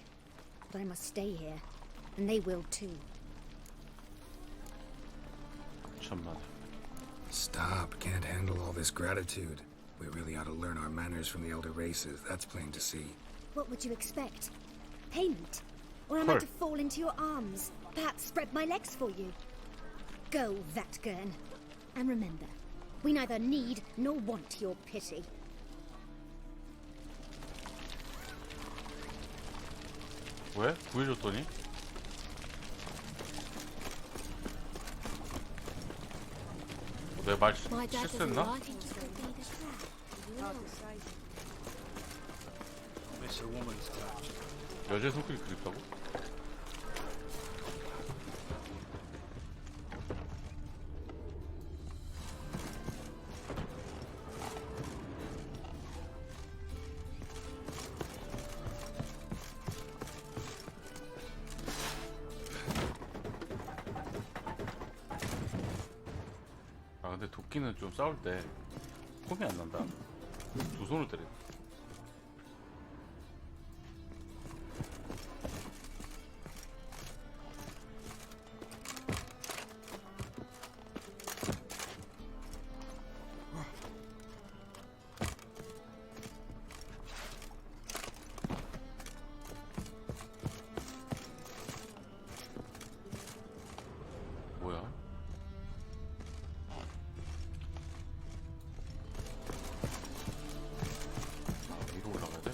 But I must stay here. And they will too. 천만. Stop. Can't handle all this gratitude. We really ought to learn our manners from the elder races. That's plain to see. What would you expect? Payment? Or am I Her. to fall into your arms? Perhaps spread my legs for you? Go, Vatgern. And remember, we neither need nor want your pity. 왜? 구해줬더니? 내 말 My dad doesn't 실수했나? like it. Miss a woman's touch. 여자의 손길이 그립다고? 아 근데 도끼는 좀 싸울 때 폼이 안 난다. 두 손을 때려. 뭐야? 위로 올라가야 돼?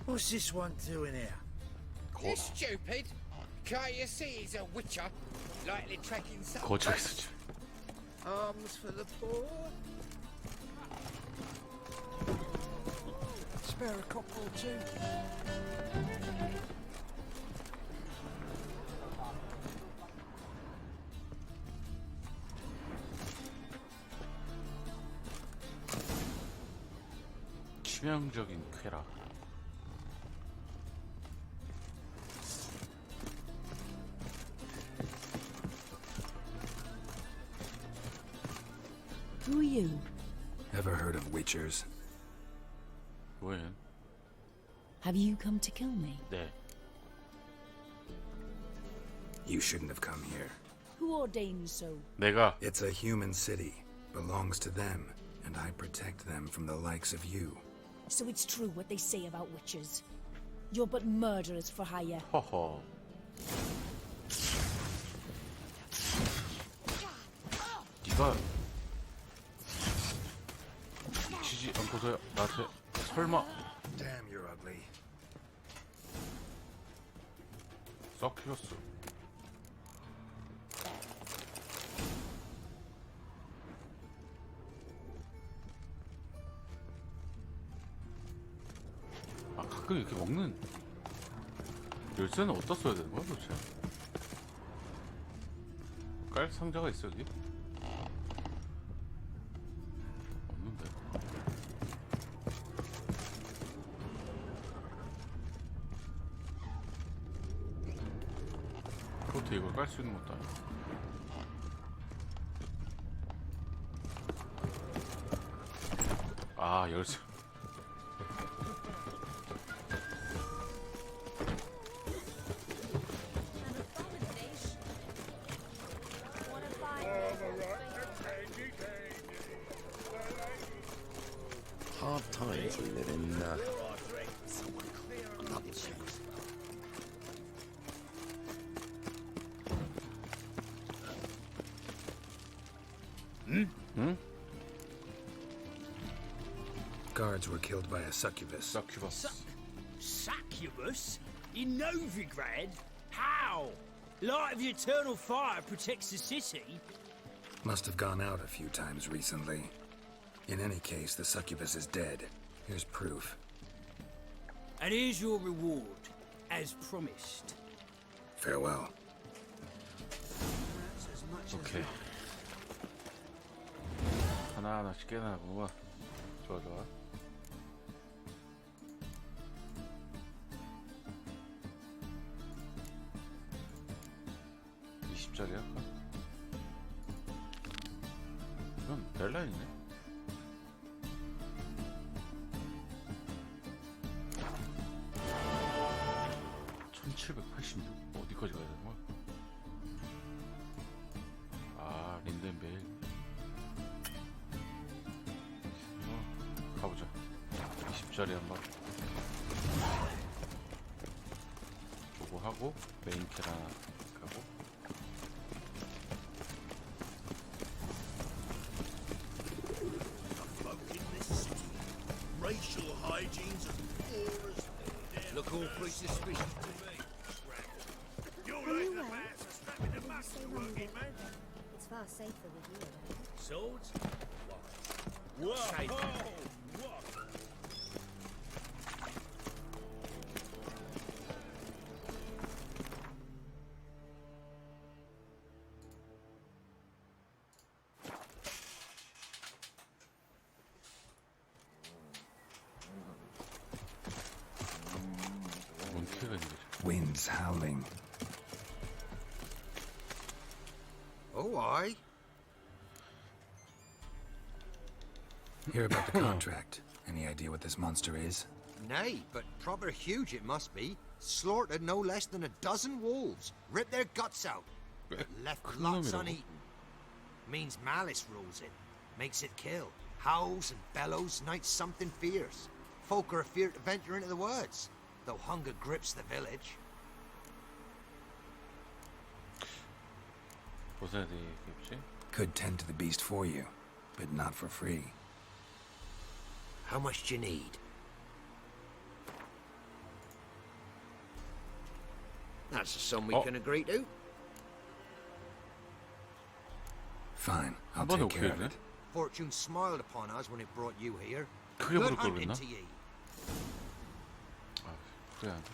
What's this one doing here? You stupid! Can't you see he's a witcher? Likely tracking some 거쳐 있어 지금. Arms for the poor? Spare a copper or two. 치명적인 쾌락. Who are you? Ever heard of witchers? When? Have you come to kill me? 네. You shouldn't have come here. Who ordained so? 내가. It's a human city. Belongs to them, and I protect them from the likes of you. So it's true what they say about witches. You're but murderers for hire. 허허. 네가 미치지 않고서야 나한테 설마. Damn, you're ugly. 서큐러스. 아, 가끔 이렇게 먹는 열쇠는 어디다 써야 되는 거야 도대체? 깔 상자가 있어 여기? 없는데. 그것도 이걸 깔 수 있는 것도 아니야. 아, 열쇠. Hard times we live in, Hmm? Guards were killed by a succubus. Succubus. Succubus? In Novigrad? How? Light of the eternal fire protects the city? Must have gone out a few times recently. In any case, the succubus is dead. Here's proof. And here's your reward, as promised. Farewell. 오케이. 하나하나씩 깨나구만. 좋아 좋아. (20짜리) 할까? 이건 벨라인이네. (1786) 어디까지 가야 되는 거야? 아, 린덴베일. 가보자. 20짜리 한번 보고 하고 메인 캐라 가고. Racial hygiene's as poor as look awfully suspicious to me. Anyway, it's far safer with you. Swords? Whoa! Winds howling. Oh, aye. Hear about the contract. Any idea what this monster is? Nay, but proper huge it must be. Slaughtered no less than a dozen wolves. Ripped their guts out. But left lots uneaten. Means malice rules it. Makes it kill. Howls and bellows, nights something fierce. Folk are afeard to venture into the woods, though hunger grips the village. Could tend to the beast for you, but not for free. How much do you need? That's a sum we can agree to. Fine, I'll take care of it. Fortune smiled upon us when it brought you here. 크게 Good 부를 걸 hunting 그랬나? to ye. 소리 나는데?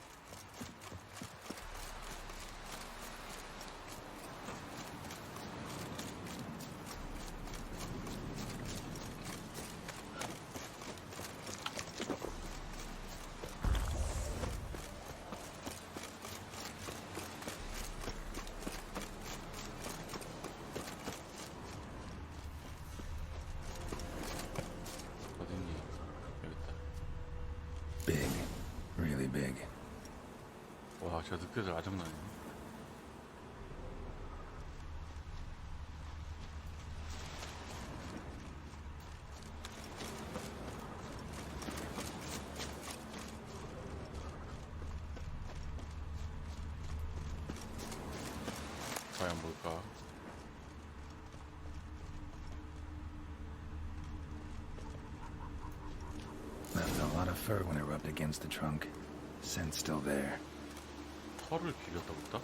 어딨니? 여기 있다. Big. Really big. 와, 제가 느껴져 아장나네. 과연 뭘까? Left a lot of fur when it rubbed against the trunk. Scent's still there. 털을 비볐다고 했다?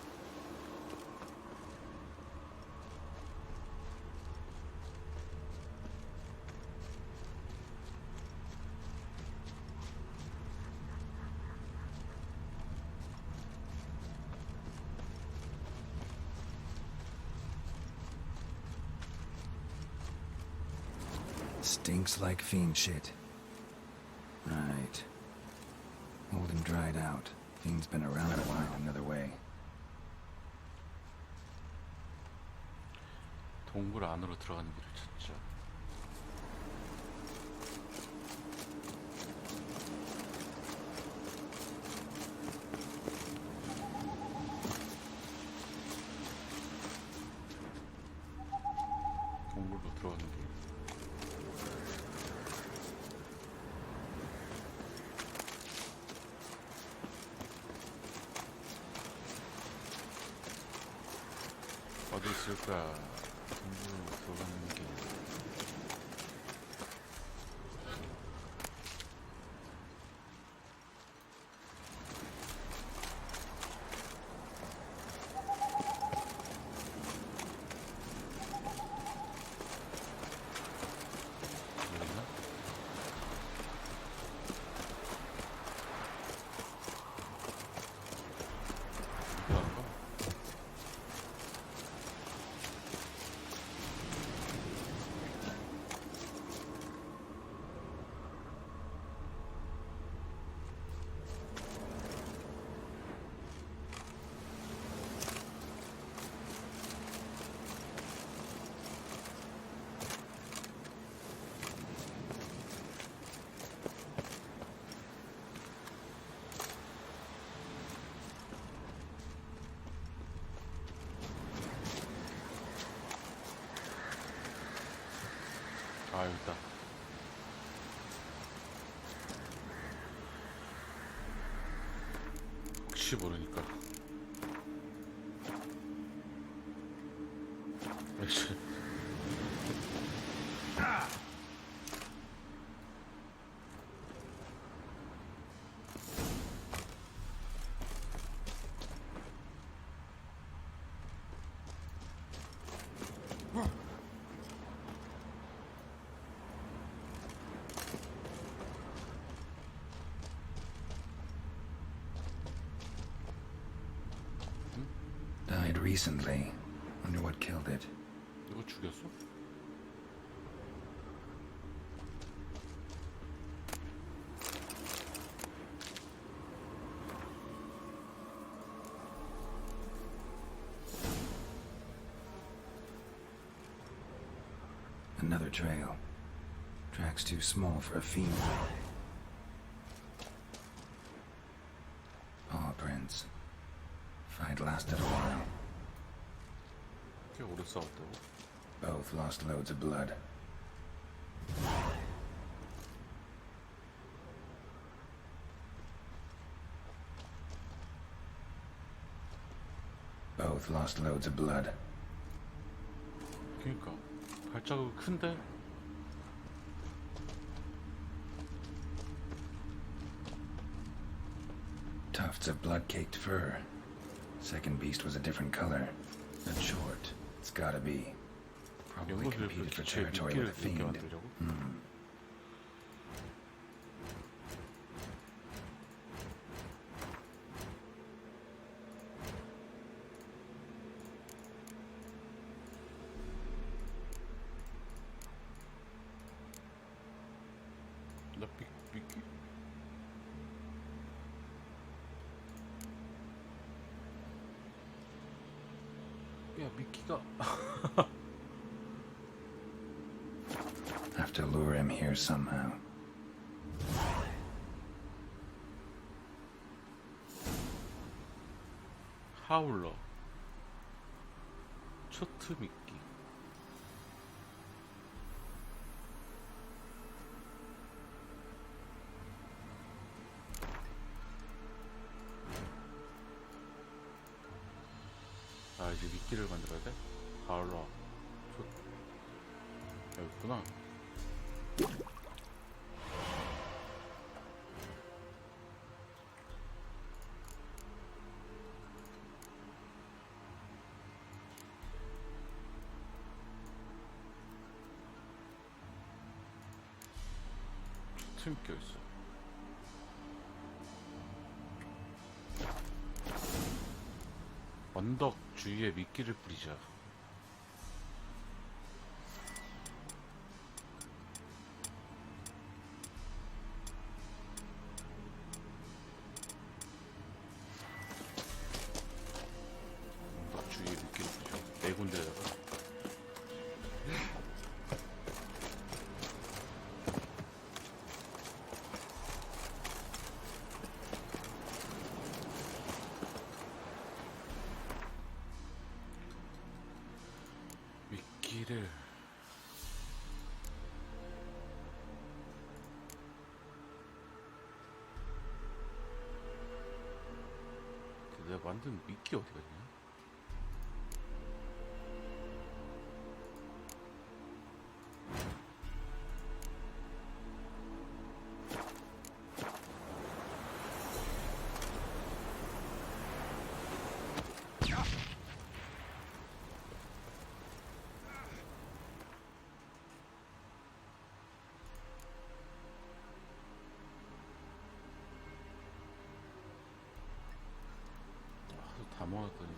Stinks like fiend shit. Right. Hold him dried out. Fiend's been around a while, another way. 동굴 안으로 들어가는 길을 찾자. 동굴로 들어가는 길. 어디 있을까? 동굴로 들어가는 길. 여기 있나? 이거 하는 거? 아, 여기 있다. 혹시 모르니까. 역시. Died recently. Wonder what killed it. 누구 죽였어? Another trail. Track's too small for a fiend. Paw prints. Fight lasted a while. 꽤 오래 싸웠다고? Both lost loads of blood. Both lost loads of blood. 그니까 발자국 큰데? Tufts of blood-caked fur. Second beast was a different color. Not short. It's gotta be. Probably competed for territory with a fiend. 미끼? 야, 미끼가 Have to lure him here somehow. 하울러 초트 미끼. 아, 이제 미끼를 만들어야 돼? 하울러 초 여기 있구나. 초트 미끼 있어. 언덕 주위에 미끼를 뿌리자. 언덕 주위에 미끼를 뿌리자. 네 군데다가. 미끼를 내가 만든 미끼 어디 갔냐? 다 모았더니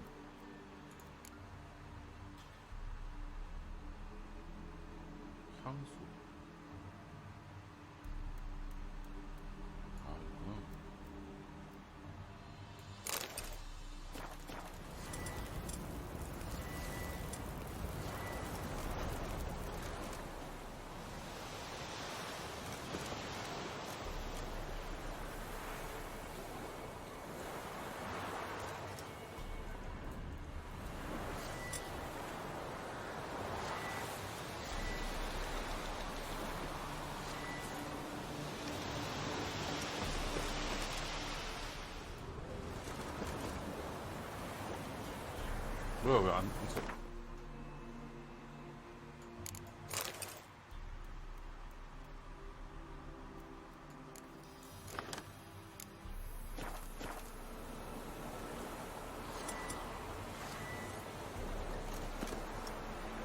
향수. 아, 이구나. 뭐야, 왜 안 있어?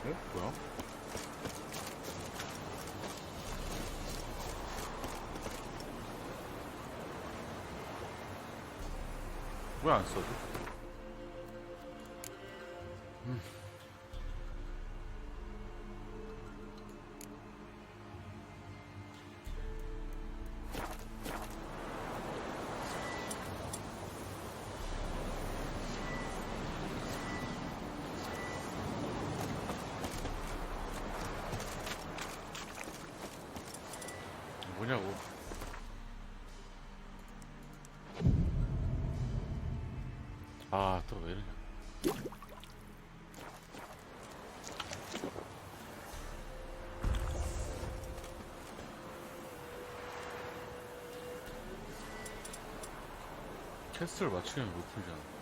어? 뭐야? 왜 안 써줘? 뭐냐고. 아, 또 왜 이러냐. 퀘스트를 맞추려면 못 풀잖아.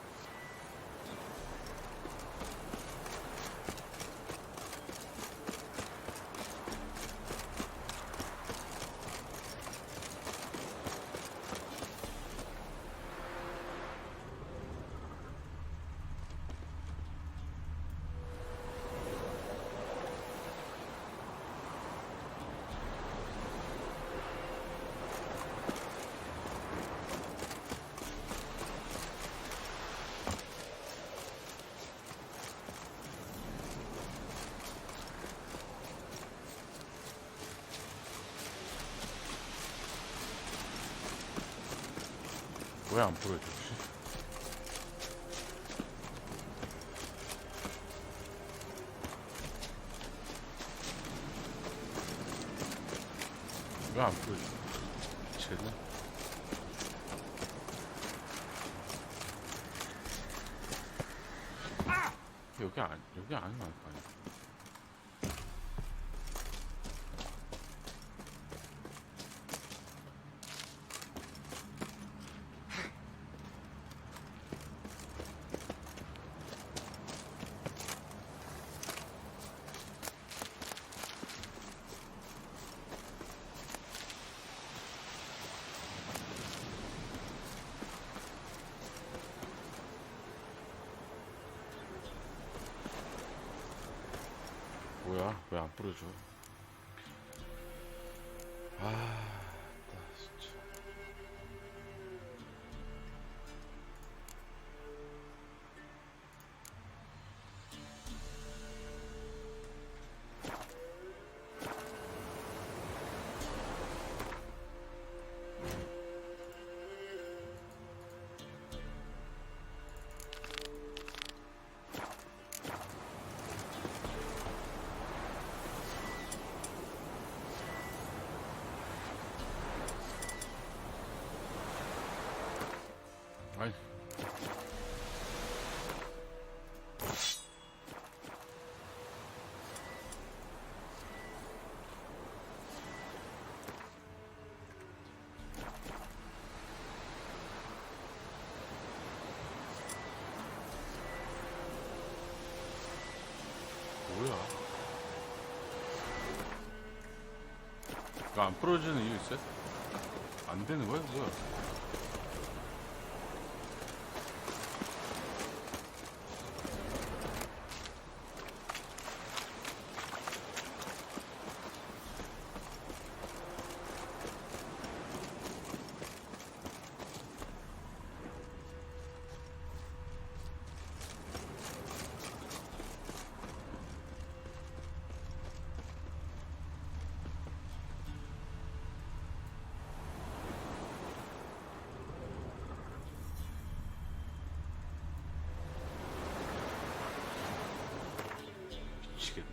왜 안 풀어주지? 왜 안 풀어주지? 쟤는? 여기 아니면 안 가요. 뭐야? 왜 안 뿌려줘? 아, 나 진짜. 아이. 뭐야? 이거 안 부러지는 이유 있어요? 안 되는 거야? 뭐야? 미치겠네.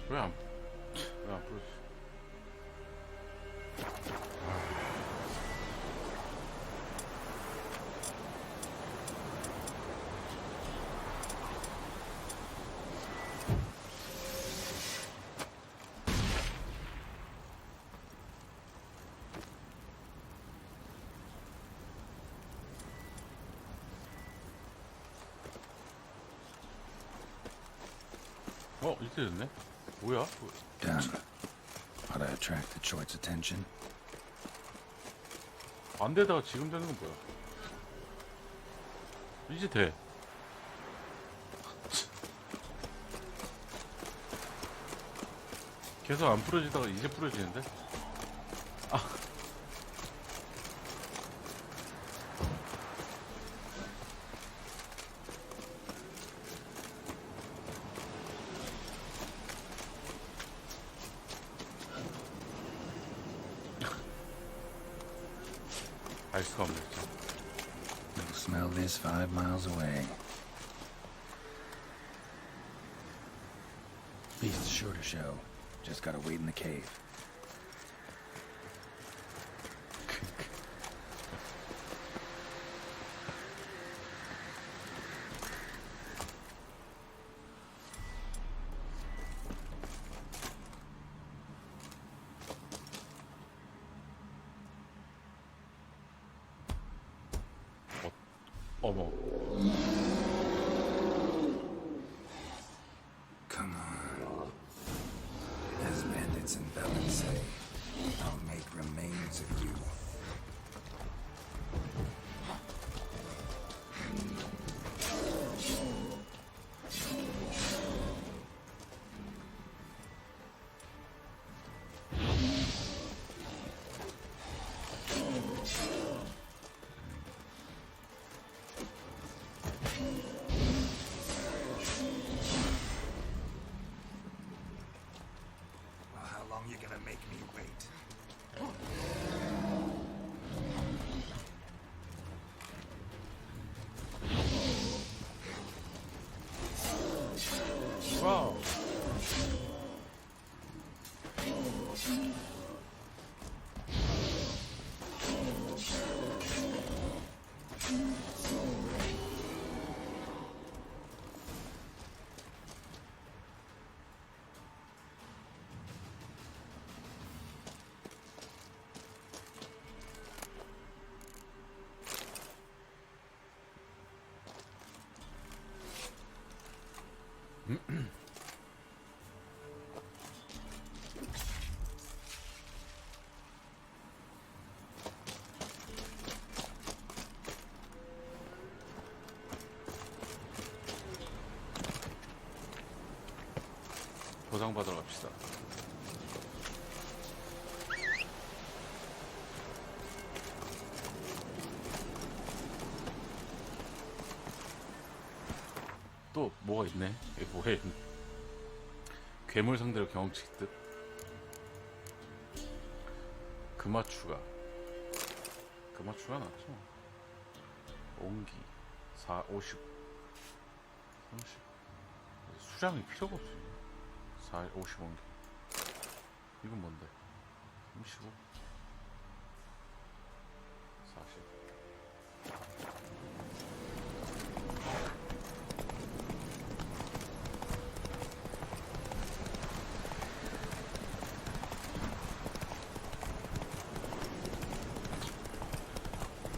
왜 안 부러지? 이렇게 됐네? 뭐야? Done. Ought to attract the Choi's attention. 안 되다가 지금 되는 건 뭐야? 이제 돼. 계속 안 부러지다가 이제 부러지는데? 아. 알 수가 없네, 진짜. You'll smell this 5 miles away. Beast's sure to show. Just gotta wait in the cave. 어머. Come on. As bandits and felons say, I'll make remains of you. Well, how long you gonna make me wait? 보상받으러 갑시다. 또 뭐가 있네. 이게 뭐해? 괴물 상대로 경험치 득. 금화 추가. 금화 추가 나왔죠. 온기 4, 50, 30. 수량이 필요가 없어. 4, 50온기. 이건 뭔데? 35, 40.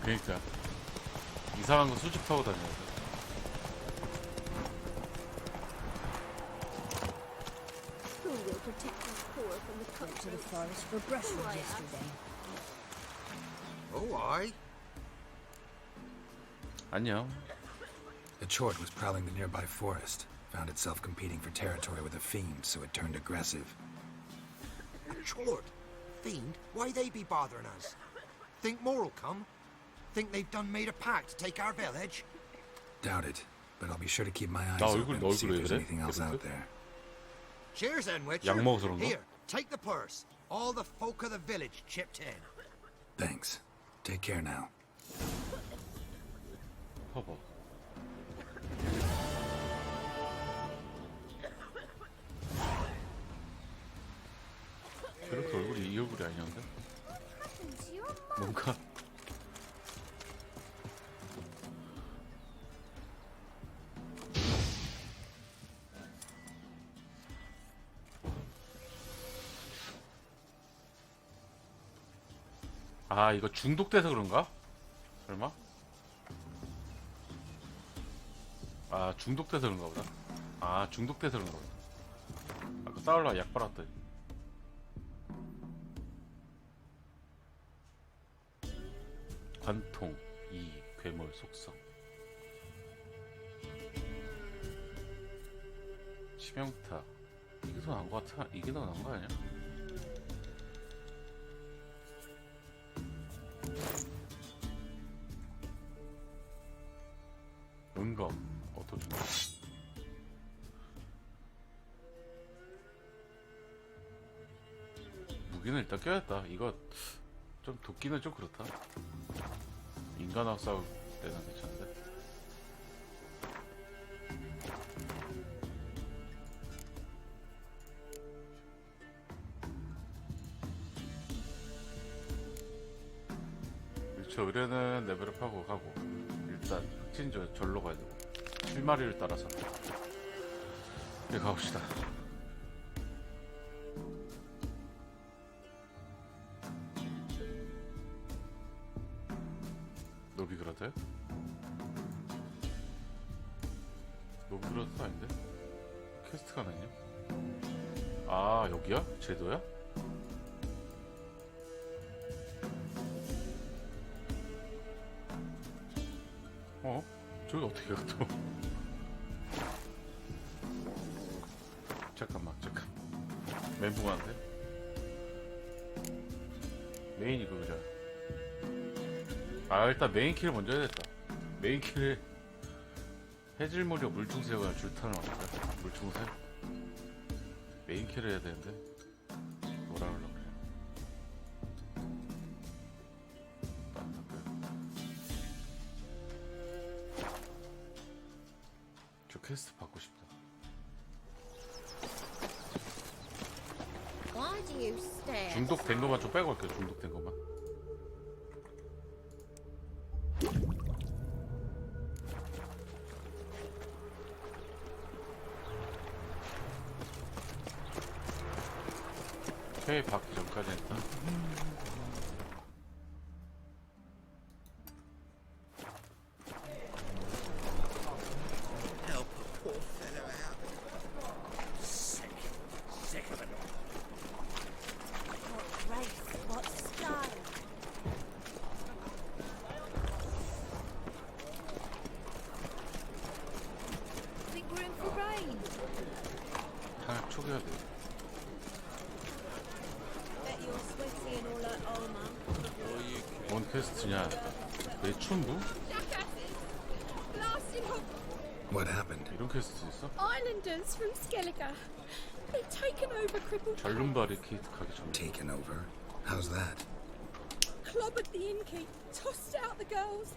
그러니까 이상한 거 수집하고 다녀야 돼. Who will protect us poor from the cut to the forest for brushwood yesterday? Oh, I. 안녕. The Chort was prowling the nearby forest. Found itself competing for territory with a fiend, so it turned aggressive. A Chort? Fiend? Why they be bothering us? Think more'll come? Think they've done made a pact to take our village? Doubt it, but I'll be sure to keep my eyes 나 open to see if there's 그래? anything else out there. Cheers then, Witcher. 약 먹어서 그런가? Here, take the purse. All the folk of the village chipped in. Thanks. Take care now. 봐봐. 그렇게 얼굴이 이 얼굴이 아니었는데? 뭔가 아 이거 중독돼서 그런가? 설마? 아 중독돼서 그런가 보다. 아 중독돼서 그런가 보다. 아까 싸울라 약 빨았더니. 관통 2 괴물 속성 치명타 이게 더 나은 것 같아. 이게 더 나은 거 아니야? 은검 어떠준다. 무기는 일단 껴야겠다. 이거 좀 도끼는 좀 그렇다. 인간하고 싸울 때는 괜찮은데. 저 의뢰는 레벨업하고 가고 일단 흑진저 절로 가야 되고 7마리를 따라서 네 가봅시다. 노비그라드요? 노비그라드도 아닌데? 퀘스트가 나있냐? 아 여기야? 제도야? 어? 저기 어떻게 가 또? 잠깐만 멘붕한데? 메인이 그거잖아. 아 일단 메인키를 먼저 해야겠다. 메인키를 해질무렵 물충새가 줄탄을 만들자. 물충새? 메인키를 해야 되는데 뭐라 그러려고 그래. 저 퀘스트 받고 싶다. Why do you stare? 중독된 것만 좀 빼고 갈게요. 중독된 것만. 회의 받기 전까지 했다. Help a poor fellow out. Sick of it all. What race? What style? Think we're in for rain? 하나 초기화 돼. 뭔 퀘스트냐? 매춘부? Blasting hook What happened? 이런 퀘스트 있어? islanders from Skellige. They've taken over crippled 전륜발이 가기 전에. Taken over? How's that? clobbered the innkeep, tossed out the girls,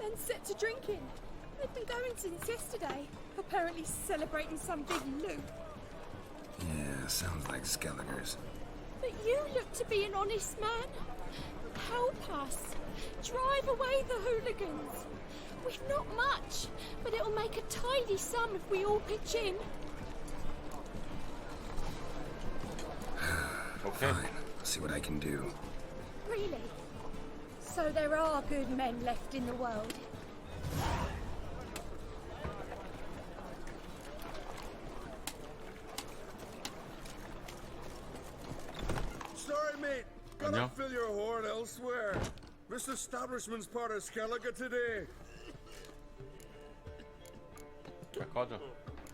then set to drinking. They've been going since yesterday, apparently celebrating some big loot. Yeah, sounds like Skelligers. But you look to be an honest man. Help us. Drive away the hooligans. We've not much, but it'll make a tidy sum if we all pitch in. Okay. Fine. I'll see what I can do. Really? So there are good men left in the world. Sorry, mate. 안녕. Gotta fill your horn elsewhere. This establishment's part of Skellige today. 꺼져.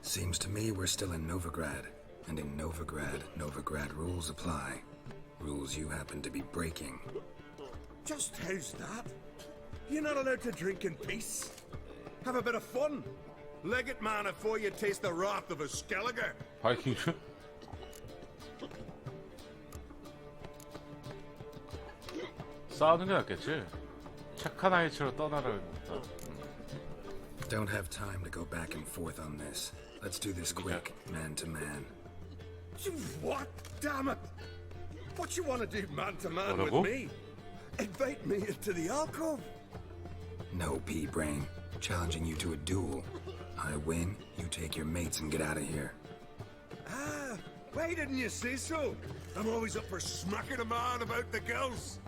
Seems to me we're still in Novigrad. And in Novigrad rules apply. Rules you happen to be breaking. Just how's that? You're not allowed to drink in peace? Have a bit of fun. Leg it, man, before you taste the wrath of a Skellige. 바이킹. 싸우는 게 낫겠지. 착한 아이처럼 떠나라. Don't have time to go back and forth on this. Let's do this quick, man to man. What? Damn it! What you want to do man to man 뭐라고? with me? Invite me into the alcove? No, P-Brain. Challenging you to a duel. I win, you take your mates and get out of here. Ah, why didn't you say so? I'm always up for smacking a man about the girls.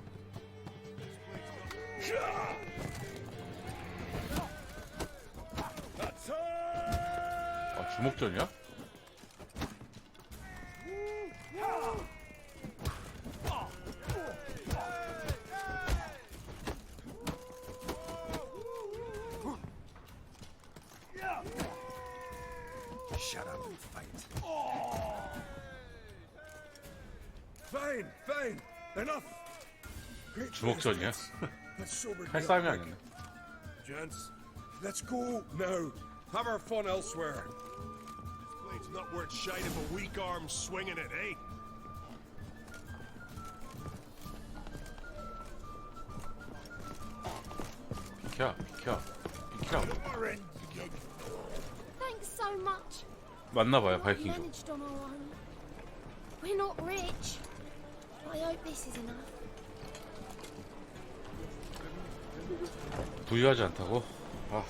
아, 주먹전이야? Shut up and fight. Fine, fine. Enough. 주먹전이야? Let's sober down 칼싸움이 quick. 아니네. Gents, let's go now. Have our fun elsewhere. This blade's not worth shite if a weak arm's swinging it, eh? 비켜. Thanks so much. 맞나봐요, We 바이킹 좀. managed on our own. We're not rich. I hope this is enough. 부유하지 않다고? 아.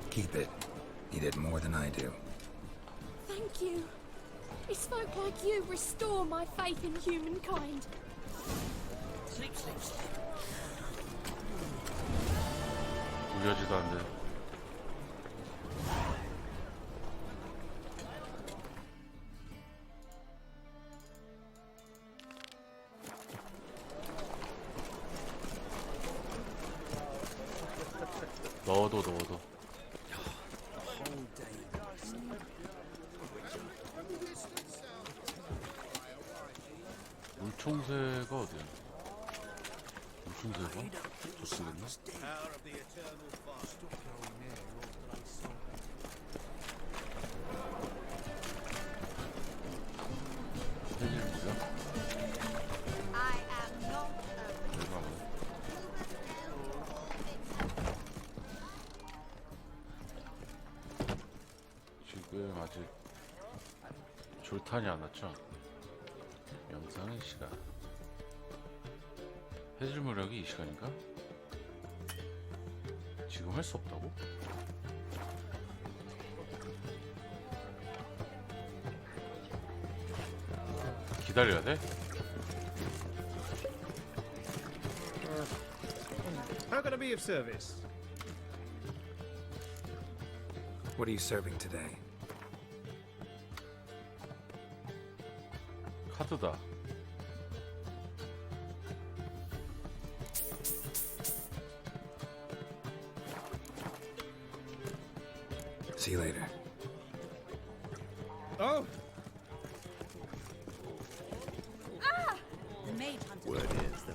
Keep it. You did more than I do. Thank you. It's folk like you restore my faith in humankind. Sleep, sleep, sleep. 부유하지도 않은데. 넣어도. 물총새가 어디야? 물총새가? 좋습니다. 해질무려? 대박이네. 지금 아직 졸탄이 안 왔죠? 영상의 시간. 해질무렵이 이 시간인가? 지금 할 수 없다고? 기다려야 돼? How can I be of service? What are you serving today? 카드다. See you later. Oh,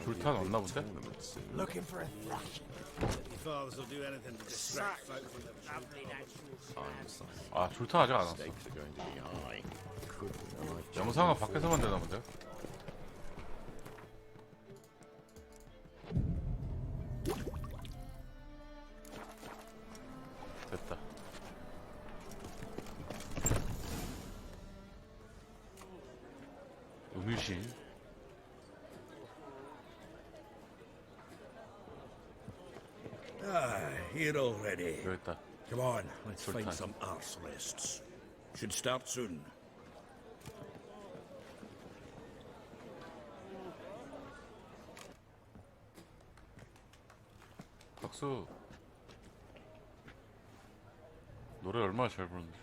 불탄 없나 본데? Looking for a thrush. Your fathers will do anything to distract folk from the 아 줄탄 아직 안 왔어. 영상은 밖에서만 되나 본데? 됐다. 음유신. Ah, here already. 여기 있다. Come on, let's Sultan. find some arse rests. Should start soon. 박수. 노래 얼마나 잘 부르는지.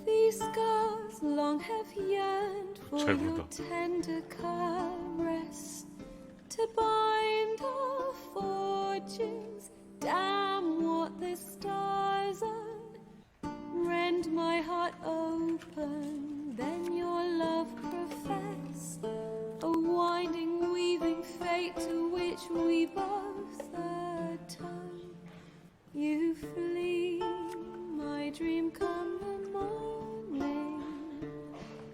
These scars long have yearned for 잘 your 부른다. tender caress to bind our fortunes. Damn what the stars are. Rend my heart open, then your love profess. A winding, weaving fate to which we both atone. You flee, my dream come the morning.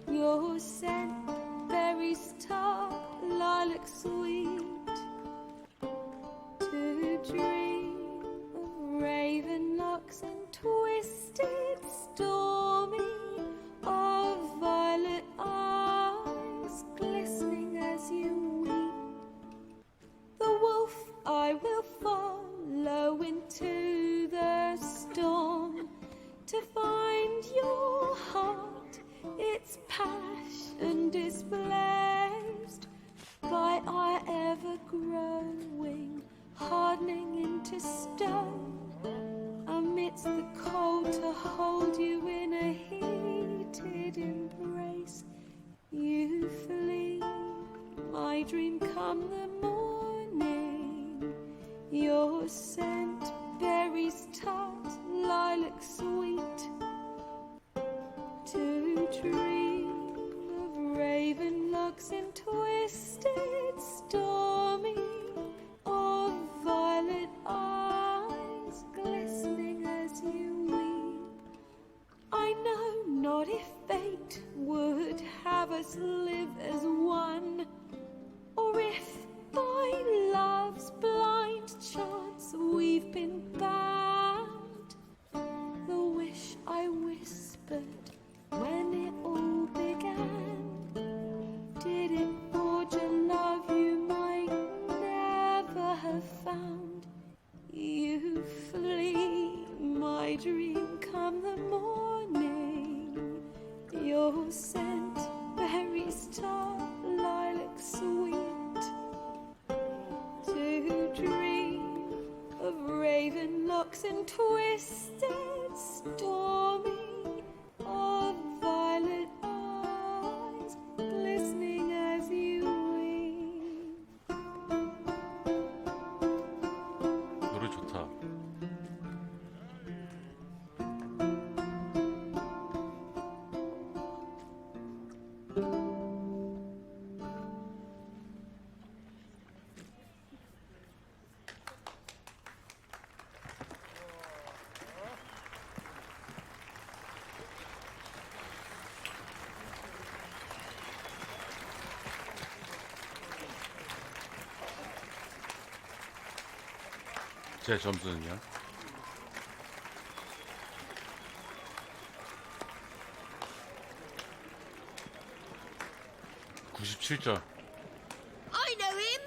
Your scent, berries tart, lilac sweet. To dream of raven locks and twisted, stormy, of violet eyes glistening as you weep. The wolf I will follow into the storm to find your heart, its passion displaced by our ever-growing, hardening into stone. Amidst the cold to hold you in a heated embrace. You flee, my dream come the morning. Your scent, berries tart, lilac sweet. To dream of raven locks and twisted, stormy, of violet eyes glistening as you weep. I know not if fate would have us live as one, or if by love's blind chance we've been bound. The wish I whispered when it all began, did it forge a love you might never have found? You flee, my dream come the morning. Your scent, berries tart, lilac sweet. To dream of raven locks and twisted, stormy, of violet eyes glistening as you weep. 노래 좋다. 제 점수는요? 97점. I know him!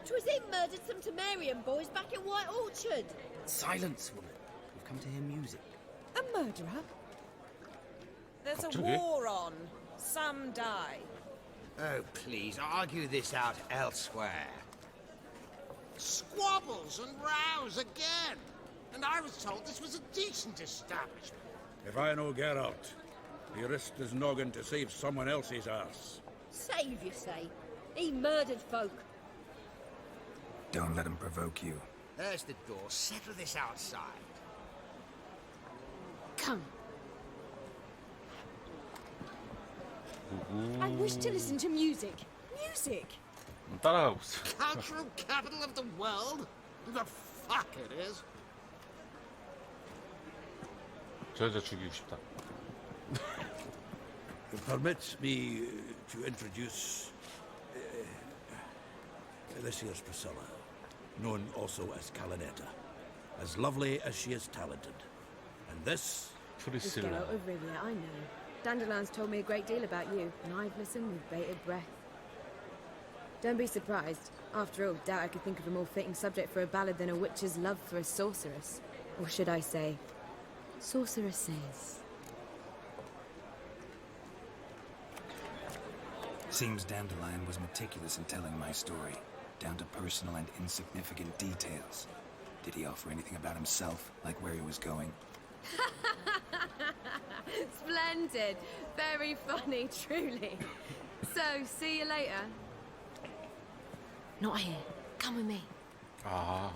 'Twas him murdered some Temerian boys back in White Orchard. Silence, woman. We've come to hear music. A murderer? There's a 갑자기? war on. Some die. Oh, please, argue this out elsewhere. Squabbles and rows again! And I was told this was a decent establishment. If I know Geralt, he risked his noggin to save someone else's arse. Save, you say? He murdered folk. Don't let him provoke you. There's the door. Settle this outside. Come. I wish to listen to music. Music! 따라가고 있어. Cultural capital of the world? The fuck it is. 저 여자 죽이고 싶다. Permit me to introduce Alicia's Priscilla, known also as Calinetta, as lovely as she is talented. And this... This girl out of Rivia, I know. Dandelion's told me a great deal about you, and I've listened with bated breath. Don't be surprised. After all, doubt I could think of a more fitting subject for a ballad than a witch's love for a sorceress. Or should I say, sorceresses. Seems Dandelion was meticulous in telling my story, down to personal and insignificant details. Did he offer anything about himself, like where he was going? Splendid. Very funny, truly. So, see you later. Not here. Come with me. 아.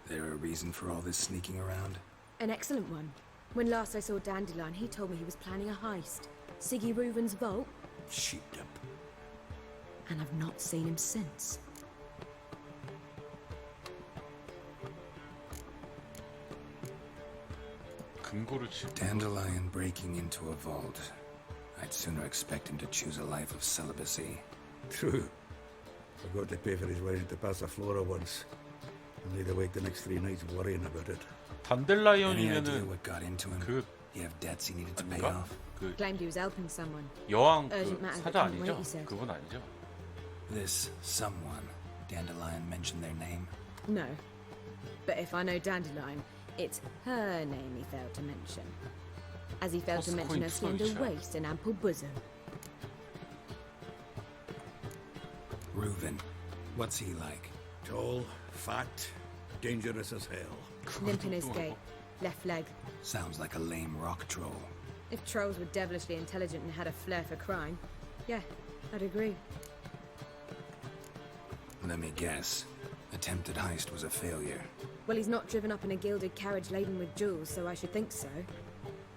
There a reason for all this sneaking around? An excellent one. When last I saw Dandelion, he told me he was planning a heist. Siggy Reuven's vault. Sheepdip. And I've not seen him since. Dandelion breaking into a vault. I'd sooner expect him to choose a life of celibacy. True. Forgot to pay for his wedding to Passiflora once. And laid awake the next 3 nights worrying about it. Any idea what got into him? 그 He have debts he needed to pay 아닌가? off? 그 Claimed he was helping someone. 여왕 Urgent 그 matter that 사자 couldn't wait, 아니죠? he said. 그분 아니죠? This someone, Dandelion mentioned their name? No. But if I know Dandelion, it's her name he failed to mention. As he failed to mention her slender waist and ample bosom. Reuven. What's he like? Tall, fat, dangerous as hell. Limp in his gait. Left leg. Sounds like a lame rock troll. If trolls were devilishly intelligent and had a flair for crime, yeah, I'd agree. Let me guess. Attempted heist was a failure. Well, he's not driven up in a gilded carriage laden with jewels, so I should think so.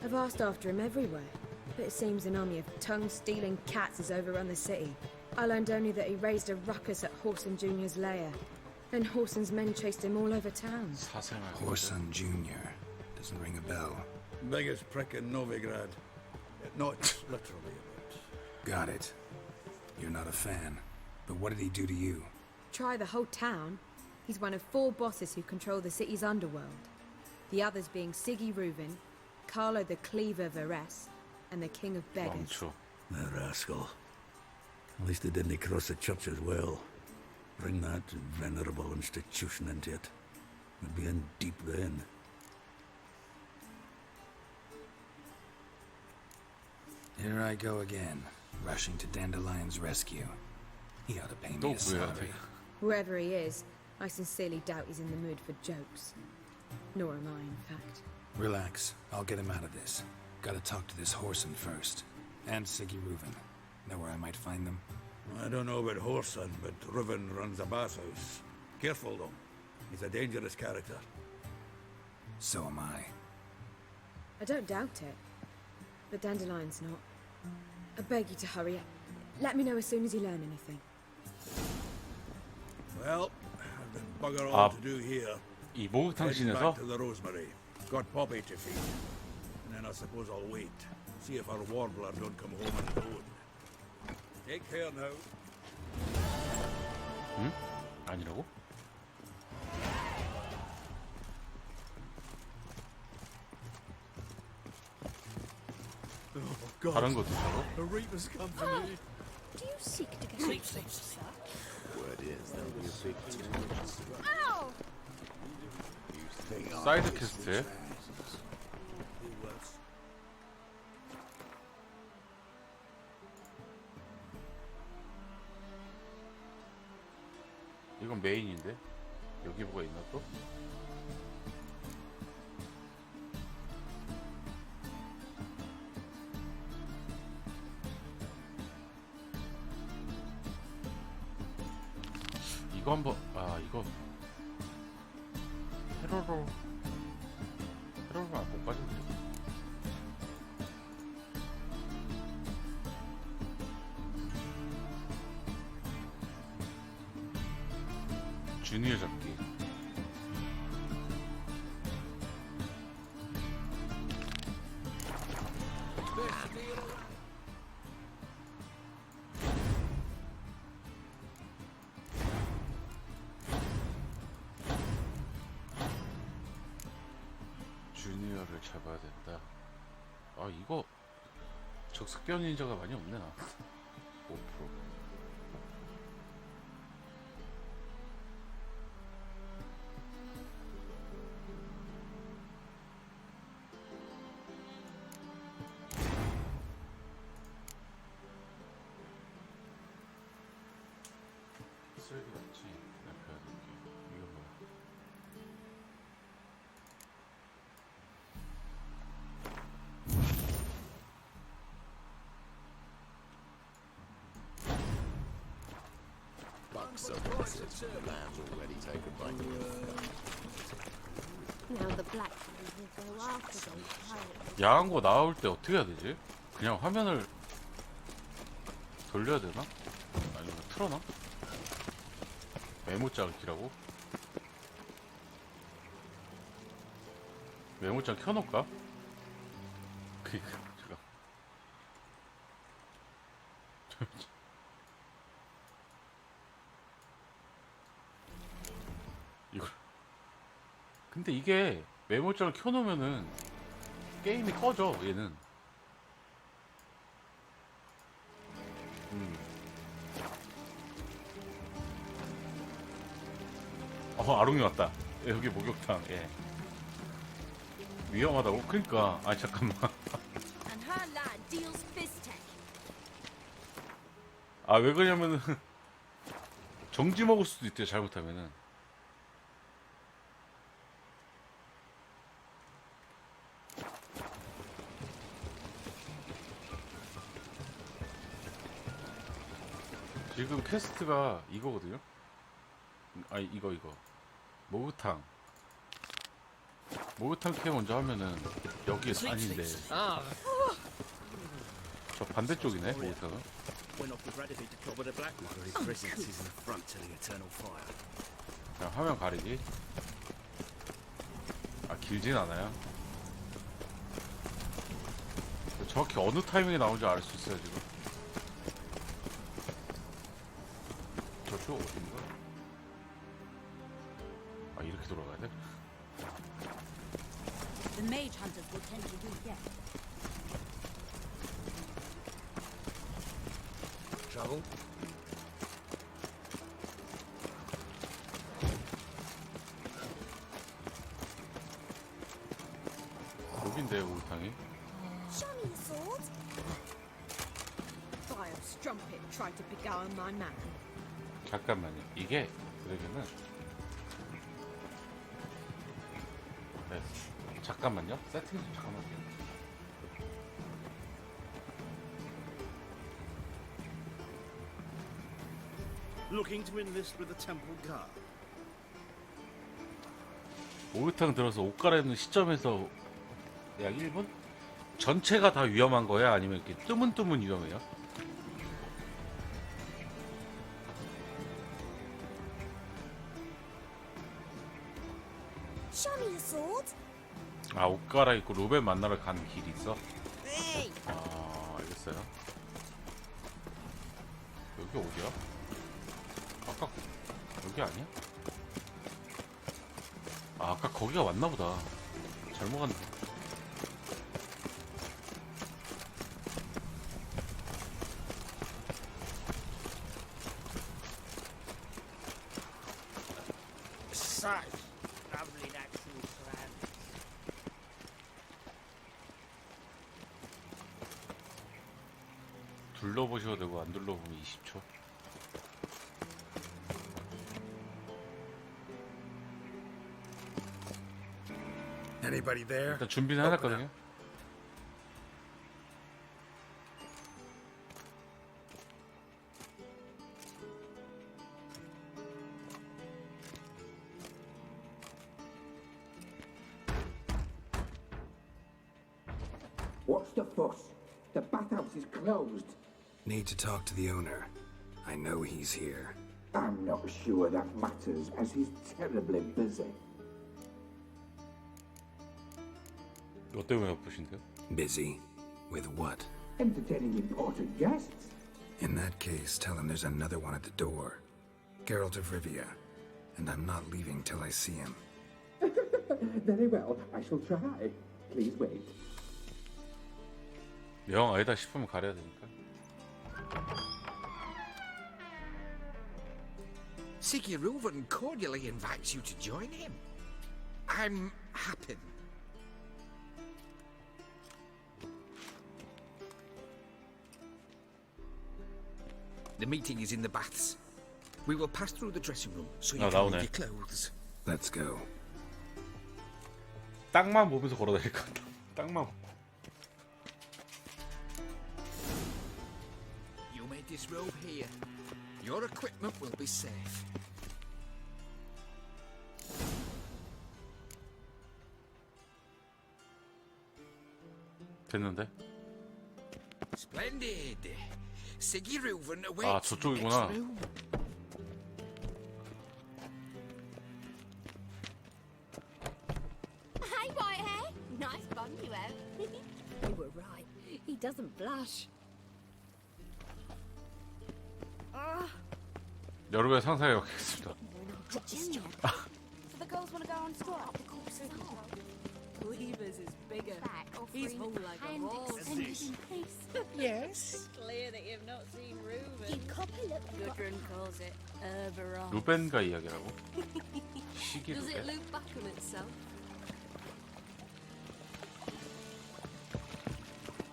I've asked after him everywhere, but it seems an army of tongue-stealing cats has overrun the city. I learned only that he raised a ruckus at Whoreson Jr.'s lair. Then Whoreson's men chased him all over town. Whoreson Jr. Doesn't ring a bell. Biggest prick in Novigrad. Not literally, but... Got it. You're not a fan. But what did he do to you? Try the whole town. He's one of 4 bosses who control the city's underworld. The others being Siggy Reuven, Carlo the Cleaver Varese, and the King of Beggars. The rascal. At least they didn't cross the church as well. Bring that venerable institution into it. We'd be in deep then. Here I go again, rushing to Dandelion's rescue. He ought to pay me a salary. Wherever he is, I sincerely doubt he's in the mood for jokes. Nor am I, in fact. Relax. I'll get him out of this. Gotta talk to this Whoreson first. And Siggy Reuven. Know where I might find them? I don't know about Whoreson, but Reuven runs a bathhouse. Careful, though. He's a dangerous character. So am I. I don't doubt it. But Dandelion's not. I beg you to hurry up. Let me know as soon as you learn anything. Well, I've been bugger all to do here. 이 Heading 목욕탕신에서 back to the Rosemary. Got Poppy to feed. And then I suppose I'll wait. See if our warbler don't come home alone. Take care now. 응? 아니라고? 다른 것도 있다고? The Reapers come for me. Do you seek to get Sleep, rich, sleep. sir? Word is there'll be a big Ow! 사이드 퀘스트. 이건 메인인데? 여기 뭐가 있나 또? 이거 한번 이거 헤로로 못 빠진데. 주니어 잡기. 주니어를 잡아야 된다. 아 이거 적습변 닌자가 많이 없네 나. 5%. 쓰레기 같지? 냅혀야 될게. 이거 뭐야? Bucks are massive. The land's already taken by Now the black will go after those pirates. 야한 거 나올 때 어떻게 해야 되지? 그냥 화면을 돌려야 되나? 아니면 틀어놔? 메모장을 키라고? 메모장 켜놓을까? 잠깐. 이걸. 근데 이게 메모장을 켜놓으면은 게임이 꺼져 얘는. 아롱이 왔다. 여기 목욕탕. 예. 위험하다고? 그러니까. 아 잠깐만. And her lad deals fiztech. 아 왜 그러냐면은 정지 먹을 수도 있대 잘못하면은. 지금 퀘스트가 이거거든요. 아니 이거 목욕탕 캐 먼저 하면은 여기 아닌데 저 반대쪽이네 목욕탕은. Went off with Radivy to clobber the Black One. His presence is an affront to the eternal fire. 그냥 화면 가리기. 아 길진 않아요. 정확히 어느 타이밍에 나오는지 알 수 있어요 지금. 저쪽 어딘가? 아 이렇게 돌아가야 돼? The mage hunters will tend to do yet. Trouble? 여긴데 목욕탕이. Show me your sword. Vile strumpet tried to beguile my man. 잠깐만요. 이게 그러면은 네. 잠깐만요. 세팅 좀 잠깐만요. Looking to enlist with the Temple Guard. 목욕탕 들어서 옷 갈아입는 시점에서 약 1분? 전체가 다 위험한 거야? 아니면 이렇게 뜨문뜨문 위험해요? Show me your sword. 아, 옷 갈아입고 로벤 만나러 가는 길이 있어? Hey. 아, 알겠어요. 여기 어디야? 아까 여기 아니야? 아, 아까 거기가 맞나 보다. 잘못 갔네. 둘러보셔도 되고 안 둘러보면 20초. Anybody there? 일단 준비는 해놨거든요. What's the fuss? The bathhouse is closed. Need to talk to the owner. I know he's here. I'm not sure that matters, as he's terribly busy. 뭐 때문에 바쁘신데요? Busy? With what? Entertaining important guests. In that case, tell him there's another one at the door. Geralt of Rivia. And I'm not leaving till I see him. Very well, I shall try. Please wait. 영 아니다 싶으면 가려야 되니까. Siggy Reuven cordially invites you to join him. I'm happy. The meeting is in the baths. We will pass through the dressing room so you can move your clothes. Let's go. 땅만 보면서 걸어다닐 것 같다. 땅만. You may disrobe here. Your equipment will be safe. 됐는데? Splendid. Siggy Reuven awaits 아, in the 저쪽이구나. next room. Hey, Whitehair! Nice bun you have. You were right. He doesn't blush. 여러분의 상상에 맡기겠습니다. So the girls want to go on tour? The corpse is Cleaver's is bigger. He's hung like a horse. in peace. Yes. Clear that you've not seen Reuven. You copy look. Gudrun calls it Herberon. 루벤과 이야기라고? 시기 Does it 루벤? loop back on itself?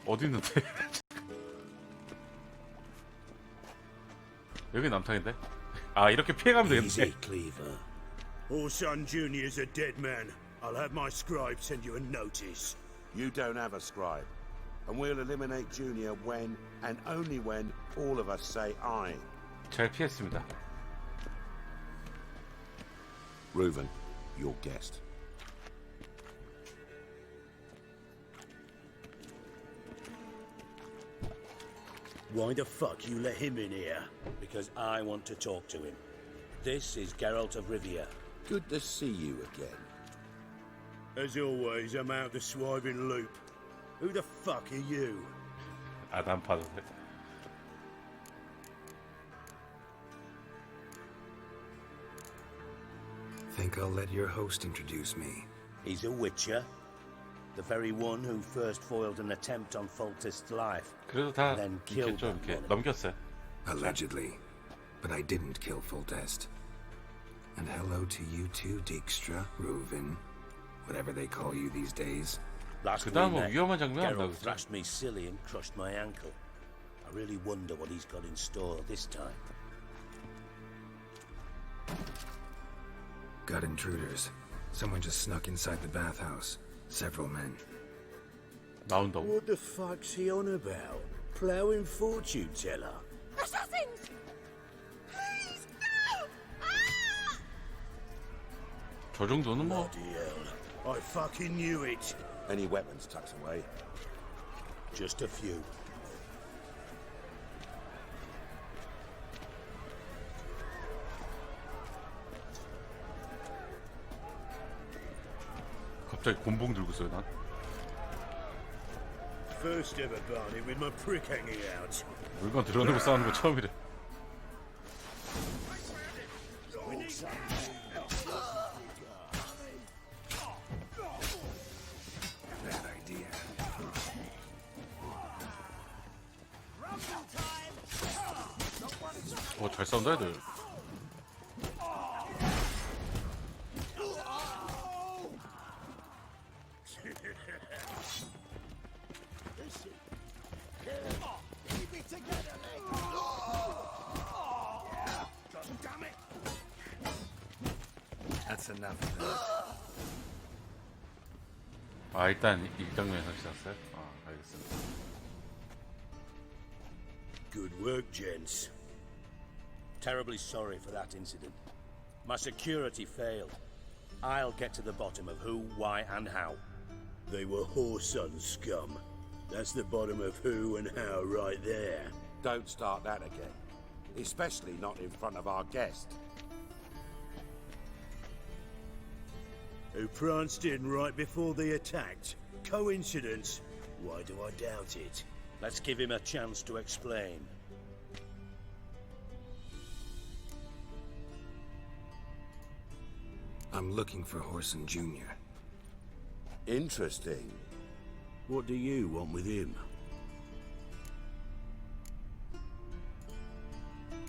어디 있는데? 여기 남탕인데? 아 이렇게 피해가면 Easy, 되겠네. Cleaver. Orson Jr.'s a dead man. I'll have my scribe send you a notice. You don't have a scribe. And we'll eliminate Junior when, and only when, all of us say aye. 잘 피했습니다. Reuven, your guest. Why the fuck you let him in here? Because I want to talk to him. This is Geralt of Rivia. Good to see you again. As always, I'm out the swiving loop. Who the fuck are you? 아, 난 봐도 돼. Think I'll let your host introduce me. He's a witcher. The very one who first foiled an attempt on Foltest's life. 그래도 다 then 이렇게 killed 좀 that 이렇게 one. 넘겼어요. Allegedly. But I didn't kill Foltest. And hello to you too, Dijkstra, Reuven, whatever they call you these days. Last 그다음 뭐 we met, 위험한 장면 한다 Geralt 그죠? thrashed me silly and crushed my ankle. I really wonder what he's got in store this time. Got intruders. Someone just snuck inside the bathhouse. Several men. 나온다고. What the fuck's he on about? Ploughing fortune teller? Assassins! Please! Ah! 저 정도는 뭐. Bloody hell. I fucking knew it. Any weapons tucked away? Just a few. 갑자기 곤봉 들고 있어요 난. First ever barney with my prick hanging out. 물건 드러내고 싸우는 거 처음이래. Bad idea. 잘 싸운다 애들. Keep it together, mate! God damn it! That's enough of that. 아 일단 일정면에서 시작했어요? 아 알겠습니다. Good work, gents. Terribly sorry for that incident. My security failed. I'll get to the bottom of who, why, and how. They were Whoreson scum. That's the bottom of who and how right there. Don't start that again. Especially not in front of our guest. Who pranced in right before they attacked. Coincidence? Why do I doubt it? Let's give him a chance to explain. I'm looking for Whoreson Jr. Interesting. What do you want with him?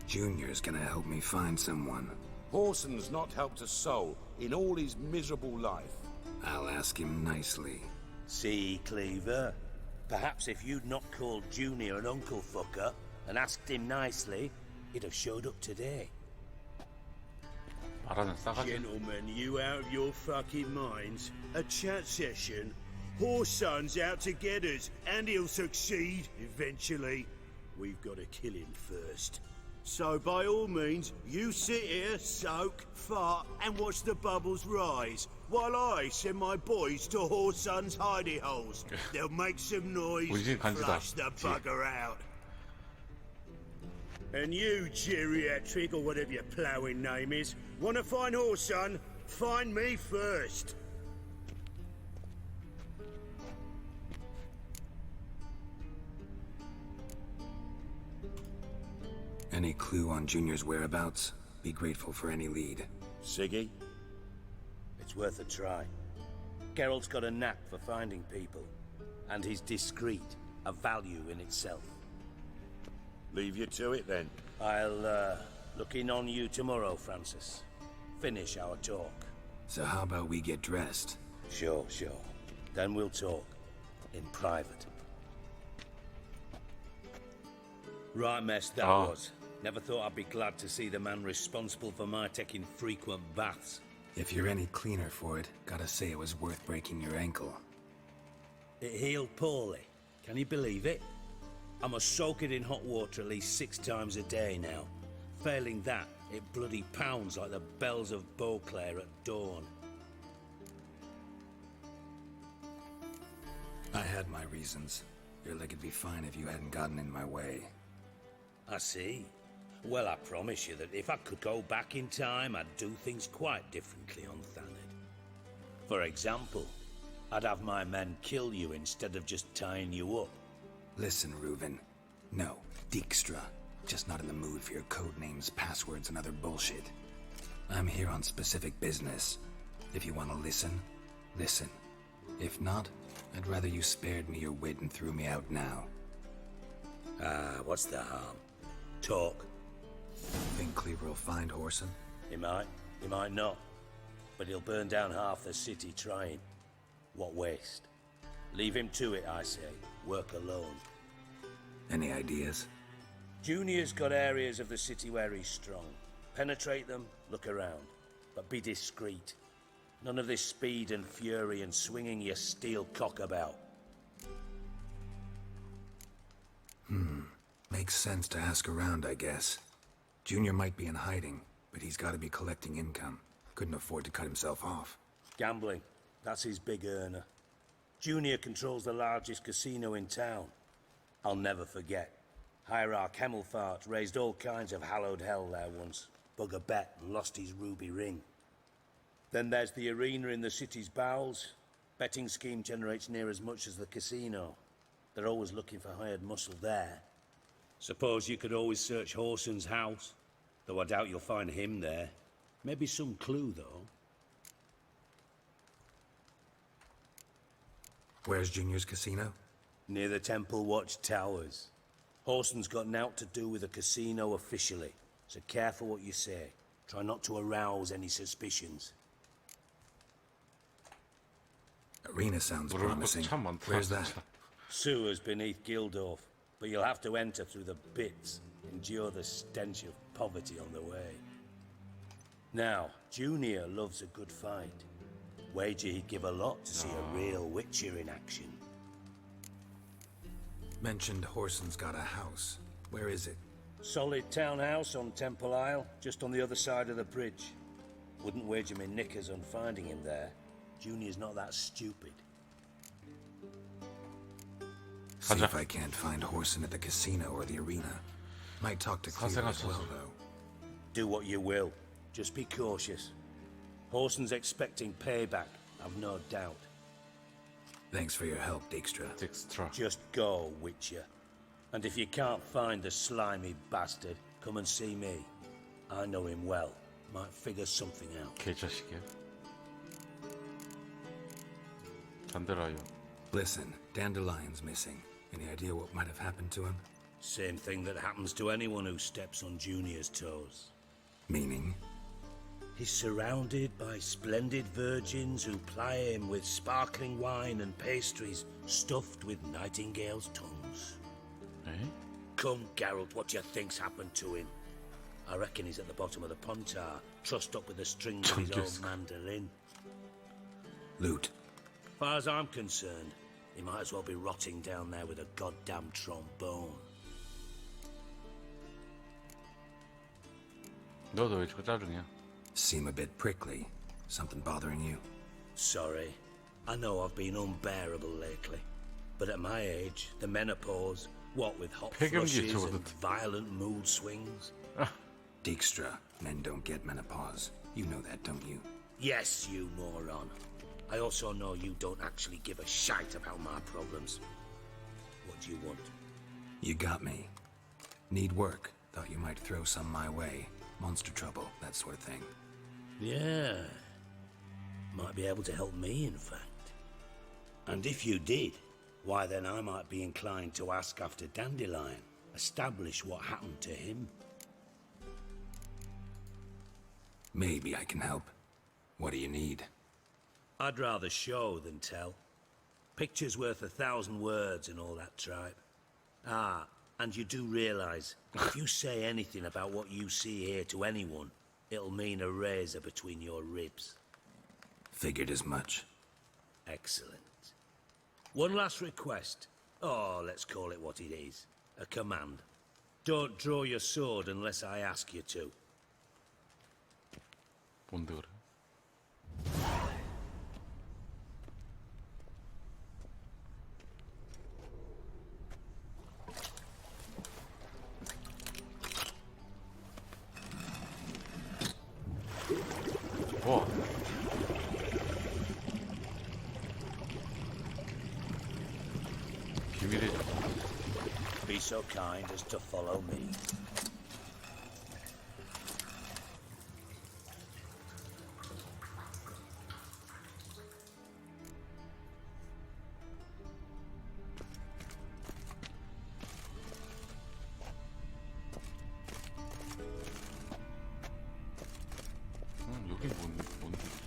Junior's gonna help me find someone. Whoreson's not helped a soul in all his miserable life. I'll ask him nicely. See, Cleaver? Perhaps if you'd not called Junior an uncle fucker and asked him nicely, he'd have showed up today. 말하는 싸가지. Gentlemen, you out of your fucking minds? A chat session? Whoreson's out to get us, and he'll succeed eventually. We've got to kill him first. So by all means, you sit here, soak, fart, and watch the bubbles rise, while I send my boys to Whoreson's hidey holes. They'll make some noise, flush the bugger out. And you, geriatric, or whatever your ploughing name is, want to find Whoreson? Find me first. Any clue on Junior's whereabouts? Be grateful for any lead. Siggy? It's worth a try. Geralt's got a knack for finding people. And he's discreet, a value in itself. Leave you to it then. I'll, look in on you tomorrow, Francis. Finish our talk. So how about we get dressed? Sure. Then we'll talk. In private. Right mess that was. Never thought I'd be glad to see the man responsible for my taking frequent baths. If you're any cleaner for it, gotta say it was worth breaking your ankle. It healed poorly. Can you believe it? I must soak it in hot water at least 6 times a day now. Failing that, it bloody pounds like the bells of Beauclair at dawn. I had my reasons. Your leg would be fine if you hadn't gotten in my way. I see. Well, I promise you that if I could go back in time, I'd do things quite differently on Thanedd. For example, I'd have my men kill you instead of just tying you up. Listen, Reuven. No, Dijkstra. Just not in the mood for your code names, passwords, and other bullshit. I'm here on specific business. If you want to listen, listen. If not, I'd rather you spared me your wit and threw me out now. What's the harm? Talk. Think Cleaver will find Whoreson? He might not. But he'll burn down half the city trying. What waste? Leave him to it, I say. Work alone. Any ideas? Junior's got areas of the city where he's strong. Penetrate them, look around. But be discreet. None of this speed and fury and swinging your steel cock about. Makes sense to ask around, I guess. Junior might be in hiding, but he's got to be collecting income. Couldn't afford to cut himself off. Gambling. That's his big earner. Junior controls the largest casino in town. I'll never forget. Hierarch Hemmelfart raised all kinds of hallowed hell there once. Bugger bet and lost his ruby ring. Then there's the arena in the city's bowels. Betting scheme generates near as much as the casino. They're always looking for hired muscle there. Suppose you could always search Whoreson's house. Though I doubt you'll find him there. Maybe some clue, though. Where's Junior's casino? Near the Temple Watch Towers. Whoreson's got naught to do with the casino officially, so careful what you say. Try not to arouse any suspicions. Arena sounds promising. Where's that? Sewers beneath Gildorf. but you'll have to enter through the bits, endure the stench of poverty on the way. Now, Junior loves a good fight. Wager he'd give a lot to see a real Witcher in action. Mentioned Whoreson's got a house. Where is it? Solid townhouse on Temple Isle, just on the other side of the bridge. Wouldn't wager me knickers on finding him there. Junior's not that stupid. See if I can't find Whoreson at the casino or the arena. Might talk to Cleaver as well, though. Do what you will. Just be cautious. Whoreson's expecting payback, I've no doubt. Thanks for your help, Dijkstra. Just go, Witcher. And if you can't find the slimy bastard, come and see me. I know him well. Might figure something out. 개자식이야. 단데라요. Listen, Dandelion's missing. Any idea what might have happened to him? Same thing that happens to anyone who steps on Junior's toes. Meaning? He's surrounded by splendid virgins who ply him with sparkling wine and pastries stuffed with nightingales' tongues. Eh? Come, Geralt, what do you think's happened to him? I reckon he's at the bottom of the Pontar, trussed up with the strings of his old mandolin. Loot. Far as I'm concerned, he might as well be rotting down there with a goddamn trombone. 너도 왜 저거 짜증이야? Seem a bit prickly. Something bothering you? Sorry. I know I've been unbearable lately. But at my age, the menopause, what with hot flushes and violent mood swings. Dijkstra, men don't get menopause. You know that, don't you? Yes, you moron. I also know you don't actually give a shite about my problems. What do you want? You got me. Need work. Thought you might throw some my way. Monster trouble, that sort of thing. Yeah. Might be able to help me, in fact. And if you did, why then I might be inclined to ask after Dandelion. Establish what happened to him. Maybe I can help. What do you need? I'd rather show than tell. Picture's worth 1,000 words and all that tripe. Ah, and you do realize, if you say anything about what you see here to anyone, it'll mean a razor between your ribs. Figured as much. Excellent. One last request. Oh, let's call it what it is. A command. Don't draw your sword unless I ask you to. 뭔데 그래? 와. 비밀의 점. Be so kind as to follow me. 여기 뭔 데지?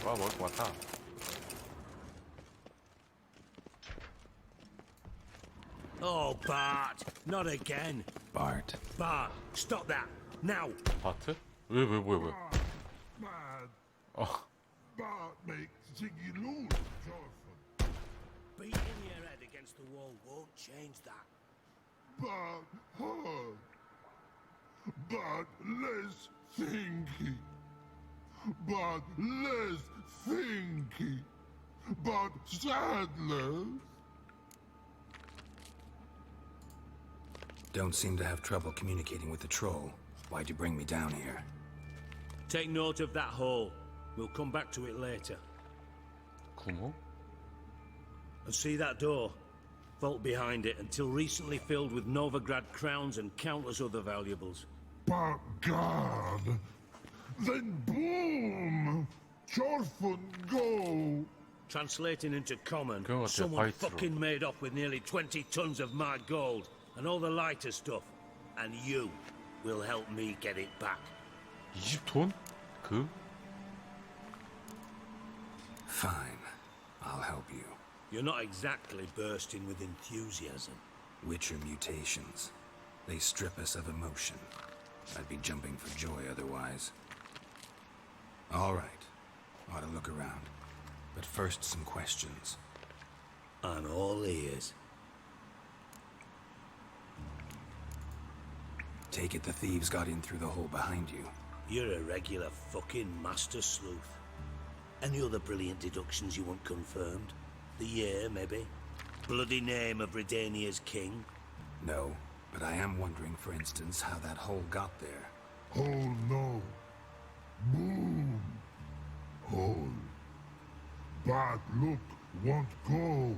와, 먹을 것 같아. Oh, Bart! Not again! Bart. Bart, stop that! Now! 바트? 왜? Man, 어. Bart makes Ziggy lose, Jorfin. Beating your head against the wall won't change that. Bart hard. Bart less thinky. Bart less thinky. Bart sadless. Don't seem to have trouble communicating with the troll. Why'd you bring me down here? Take note of that hole. We'll come back to it later. 구멍? And see that door? Vault behind it, until recently filled with Novigrad crowns and countless other valuables. But God, then boom! Jorfin go! Translating into common, 그런 것 같아요, someone 바이트로. fucking made off with nearly 20 tons of my gold and all the lighter stuff. And you will help me get it back. 20톤? Fine. I'll help you. You're not exactly bursting with enthusiasm. Witcher mutations. They strip us of emotion. I'd be jumping for joy otherwise. All right. Ought to look around. But first, some questions. I'm all ears. Take it the thieves got in through the hole behind you. You're a regular fucking master sleuth. Any other brilliant deductions you want confirmed? The year, maybe? Bloody name of Redania's king? No, but I am wondering, for instance, how that hole got there. Hole no. Boom. Hole. Bad look won't go.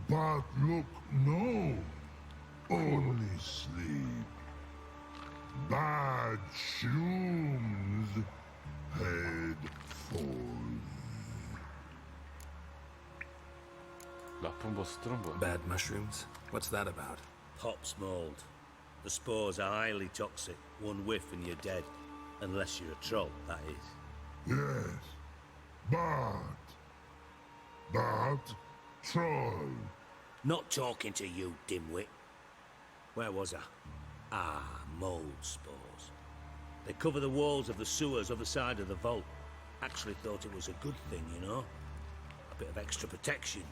Bad look no. Only sleep. Bad shoes. Head falls. 나쁜 버스들은 뭐야? Bad mushrooms? What's that about? Pop's mold. The spores are highly toxic. One whiff and you're dead. Unless you're a troll, that is. Yes. Bad. Bad troll. Not talking to you, dimwit. Where was I? Ah, mold spores. They cover the walls of the sewers other side of the vault. Actually thought it was a good thing, you know? A bit of extra protection.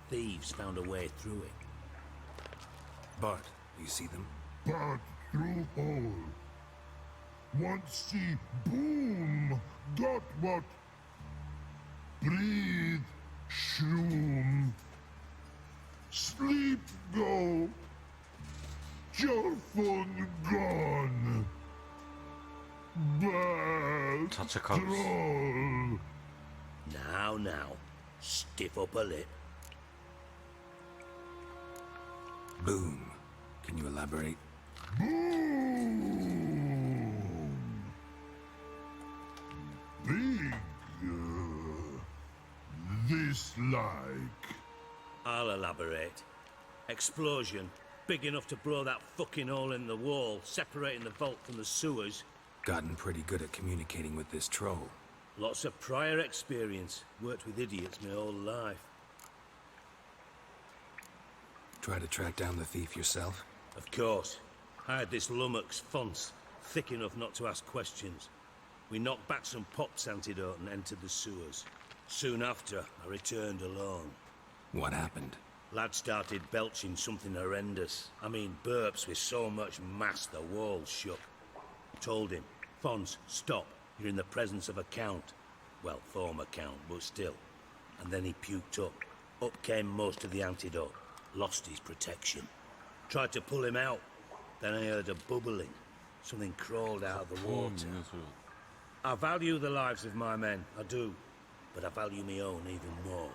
Thieves found a way through it. Bart, you see them? Bad through hole. Want see boom. Got what? Breathe. Shroom. Sleep go. Your phone gone. Bad 자책하고 있어. troll. Now, stiff up a lip. Boom. Can you elaborate? Boom. Big. This like. I'll elaborate. Explosion, big enough to blow that fucking hole in the wall, separating the vault from the sewers. Gotten pretty good at communicating with this troll. Lots of prior experience. Worked with idiots my whole life. Try to track down the thief yourself? Of course. I had this lummox Fons, thick enough not to ask questions. We knocked back some Pop's antidote and entered the sewers. Soon after, I returned alone. What happened? Lad started belching something horrendous. I mean, burps with so much mass the walls shook. Told him, Fons, stop. You're in the presence of a count. Well, former count, but still. And then he puked up. Up came most of the antidote. Lost his protection. Tried to pull him out. Then I heard a bubbling. Something crawled out of the water. I value the lives of my men, I do. But I value my own even more.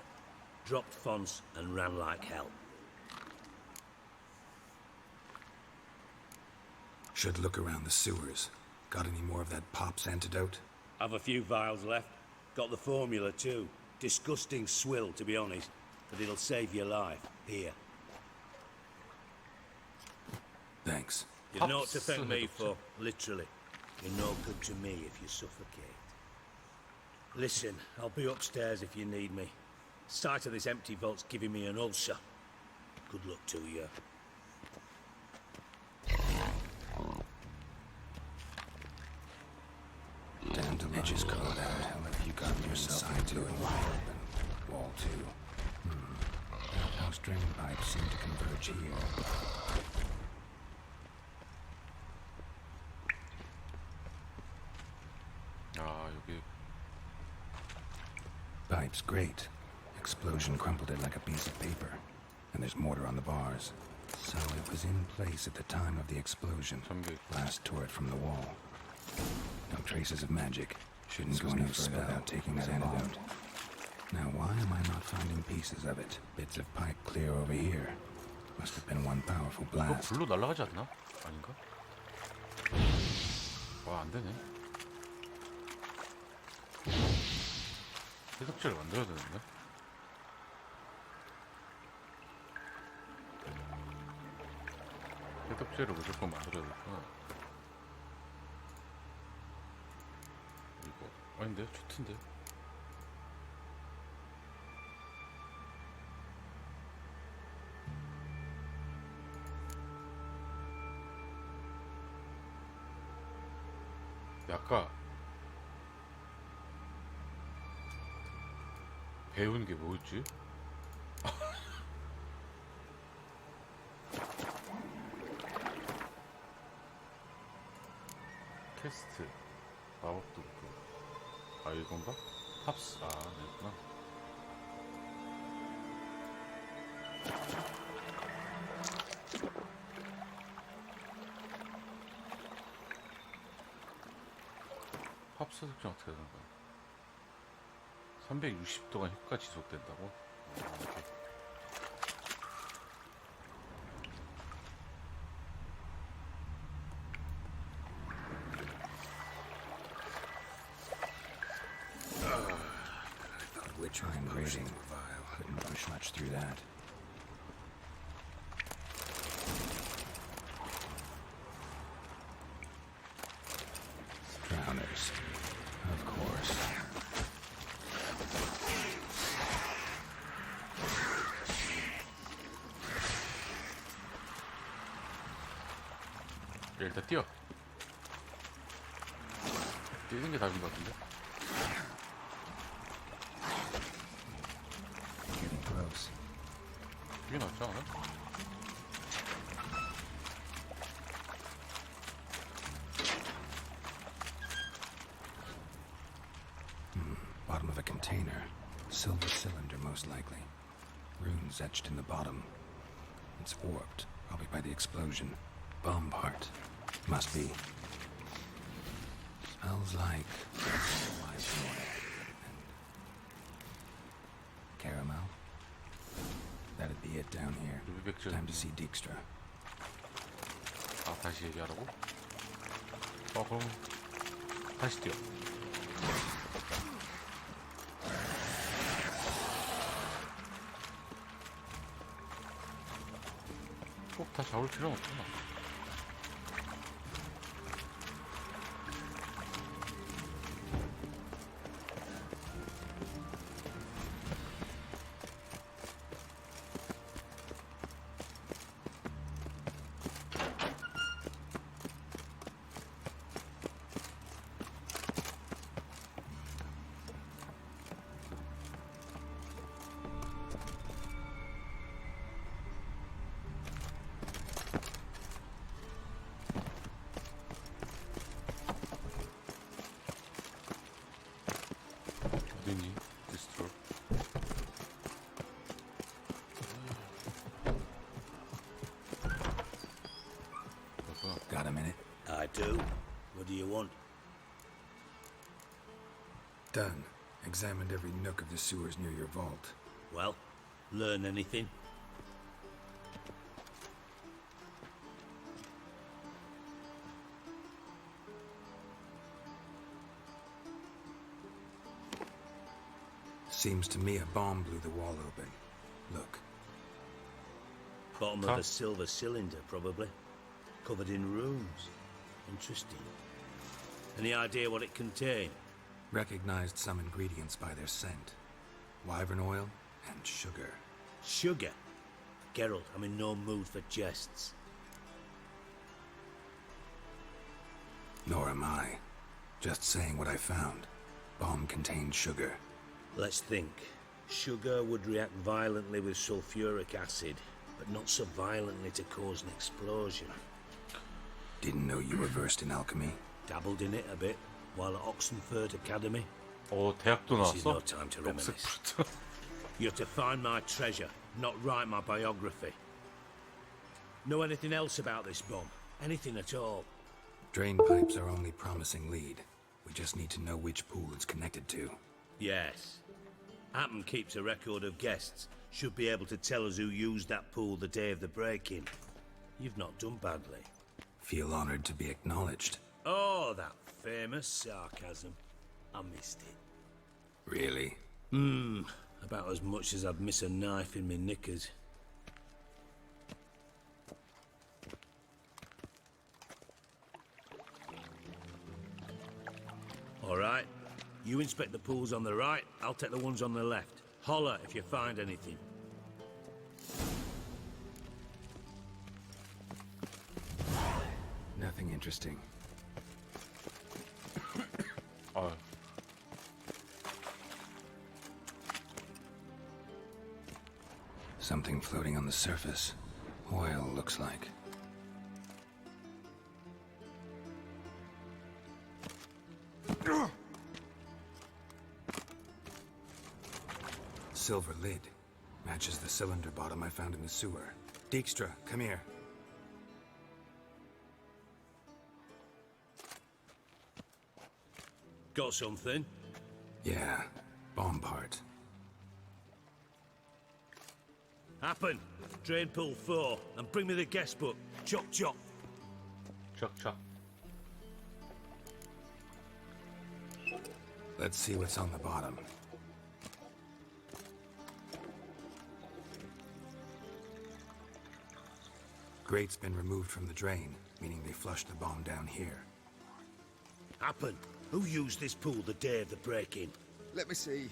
Dropped Fons and ran like hell. Should look around the sewers. Got any more of that Pop's antidote? I've a few vials left. Got the formula too. Disgusting swill, to be honest. But it'll save your life. Here. Thanks. You've naught to thank me for, literally. You're no good to me if you suffocate. Listen, I'll be upstairs if you need me. Sight of this empty vault's giving me an ulcer. Good luck to you. Damn the edges caught out. Hell, if you got yourself into it wide open. Wall two. Outhouse drain pipes seem to converge here. 여기. Pipe's great. Explosion crumpled it like a piece of paper. And there's mortar on the bars. So it was in place at the time of the explosion. Last tore it from the wall. No traces of magic. Shouldn't go any further without taking that antidote. Now why am I not finding pieces of it? Bits of pipe clear over here. Must have been one powerful 이거 blast. 불로 날아가지 않나? 아닌가? 와, 안 되네. 해독제를 만들어야 되는데? 해독제를 무조건 만들어야 되구나. 이거 아닌데? 좋던데? 아까 배운 게 뭐였지? 캐스트 마법도 아 이건가? 팝스 아 이거구나. 팝스 특징 어떻게 되는 거야? 360도간 효과 지속된다고? 오케이. Witchering potion vial. Couldn't push much through that. Drowners, of course. 일단 뛰어. 뛰는 게 답인 것 같은데? Getting close. 이게 낫지 않아? Bottom of a container. Silver cylinder, most likely. Runes etched in the bottom. It's warped, probably by the explosion. Bomb part. Must be. Smells like live oil and caramel. That'd be it down here. Time to see Dijkstra. 아 다시 얘기하라고? 그럼 다시 뛰어. 꼭 다 잡을 필요는 없구나. 어디니? 디스트롤. Got a minute? I do. What do you want? Done. Examined every nook of the sewers near your vault. Well, learn anything? Seems to me a bomb blew the wall open. Look. Bottom of a silver cylinder, probably. Covered in runes. Interesting. Any idea what it contained? Recognized some ingredients by their scent. Wyvern oil and sugar. Sugar? Geralt, I'm in no mood for jests. Nor am I. Just saying what I found. Bomb contained sugar. Let's think. Sugar would react violently with sulfuric acid, but not so violently to cause an explosion. Didn't know you were versed in alchemy. Dabbled in it a bit while at Oxenford Academy. 대학도 This is 나왔어? no time to reminisce. You're to find my treasure, not write my biography. Know anything else about this bomb? Anything at all? Drain pipes are only promising lead. We just need to know which pool it's connected to. Yes. Appen keeps a record of guests. Should be able to tell us who used that pool the day of the break-in. You've not done badly. Feel honored to be acknowledged. Oh, that famous sarcasm. I missed it. Really? About as much as I'd miss a knife in my knickers. All right. You inspect the pools on the right, I'll take the ones on the left. Holler if you find anything. Nothing interesting. 어. Something floating on the surface. Oil, looks like. Silver lid. Matches the cylinder bottom I found in the sewer. Dijkstra, come here. Got something? Yeah, bomb part. Happen. Drain pool 4, and bring me the guest book. Chop chop. Chop chop. Let's see what's on the bottom. Grate's been removed from the drain, meaning they flushed the bomb down here. Happen. Who used this pool the day of the break-in? Let me see.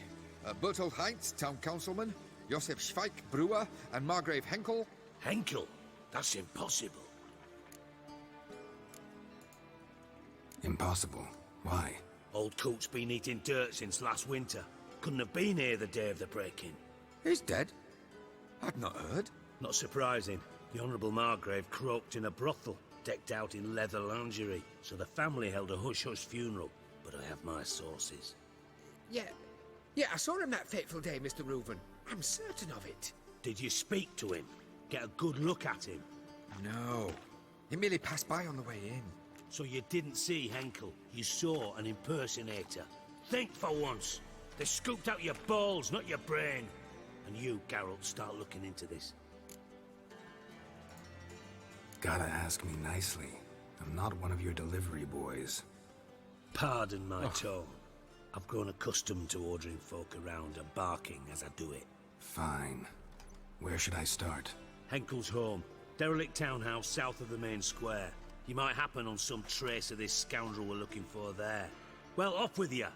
Bertold Heinz, town councilman, Josef Schweik, brewer, and Margrave Henkel. Henkel? That's impossible. Impossible. Why? Old Coot's been eating dirt since last winter. Couldn't have been here the day of the break-in. He's dead? I'd not heard. Not surprising. The Honourable Margrave croaked in a brothel, decked out in leather lingerie, so the family held a hush-hush funeral. But I have my sources. Yeah, I saw him that fateful day, Mr. Reuven. I'm certain of it. Did you speak to him? Get a good look at him? No. He merely passed by on the way in. So you didn't see Henkel. You saw an impersonator. Think for once. They scooped out your balls, not your brain. And you, Geralt, start looking into this. Gotta ask me nicely. I'm not one of your delivery boys. Pardon my tone. I've grown accustomed to ordering folk around and barking as I do it. Fine. Where should I start? Henkel's home. Derelict townhouse south of the main square. You might happen on some trace of this scoundrel we're looking for there. Well, off with you!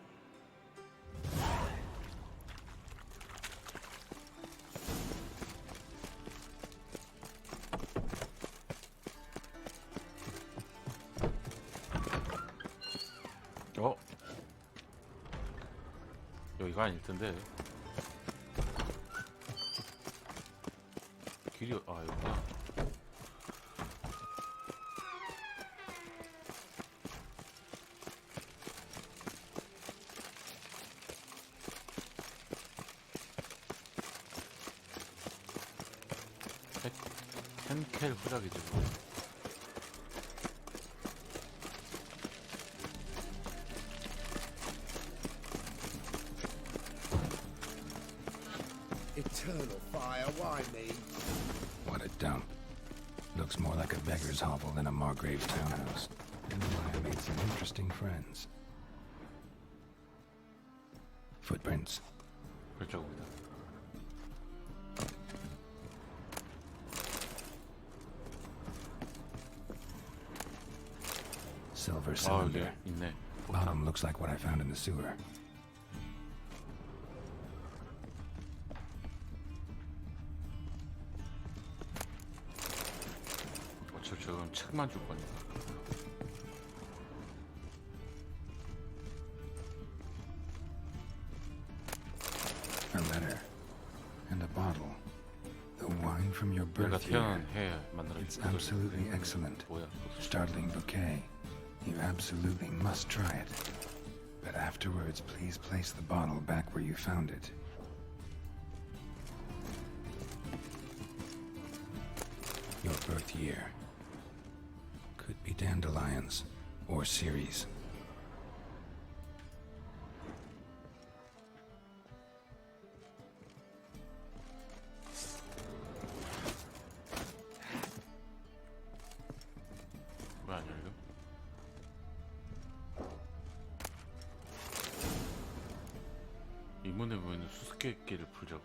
여기가 아닐 텐데. 길이 여기구나. 헨켈 후작이지 뭐. Eternal fire, why me? What a dump. Looks more like a beggar's hovel than a Margrave's townhouse. And I made some interesting friends. Footprints. 그쪽입니다. Silver cylinder. 있네. Bottom looks like what I found in the sewer. 지금 책만 줄 거니까. A letter and a bottle. The wine from your birth year. It's absolutely excellent. Startling bouquet. You absolutely must try it. But afterwards, please place the bottle back where you found it. Your birth year. Could be dandelions or Ceres. 왜 안 열려? 의문에 보이는 수수께끼를 풀자고.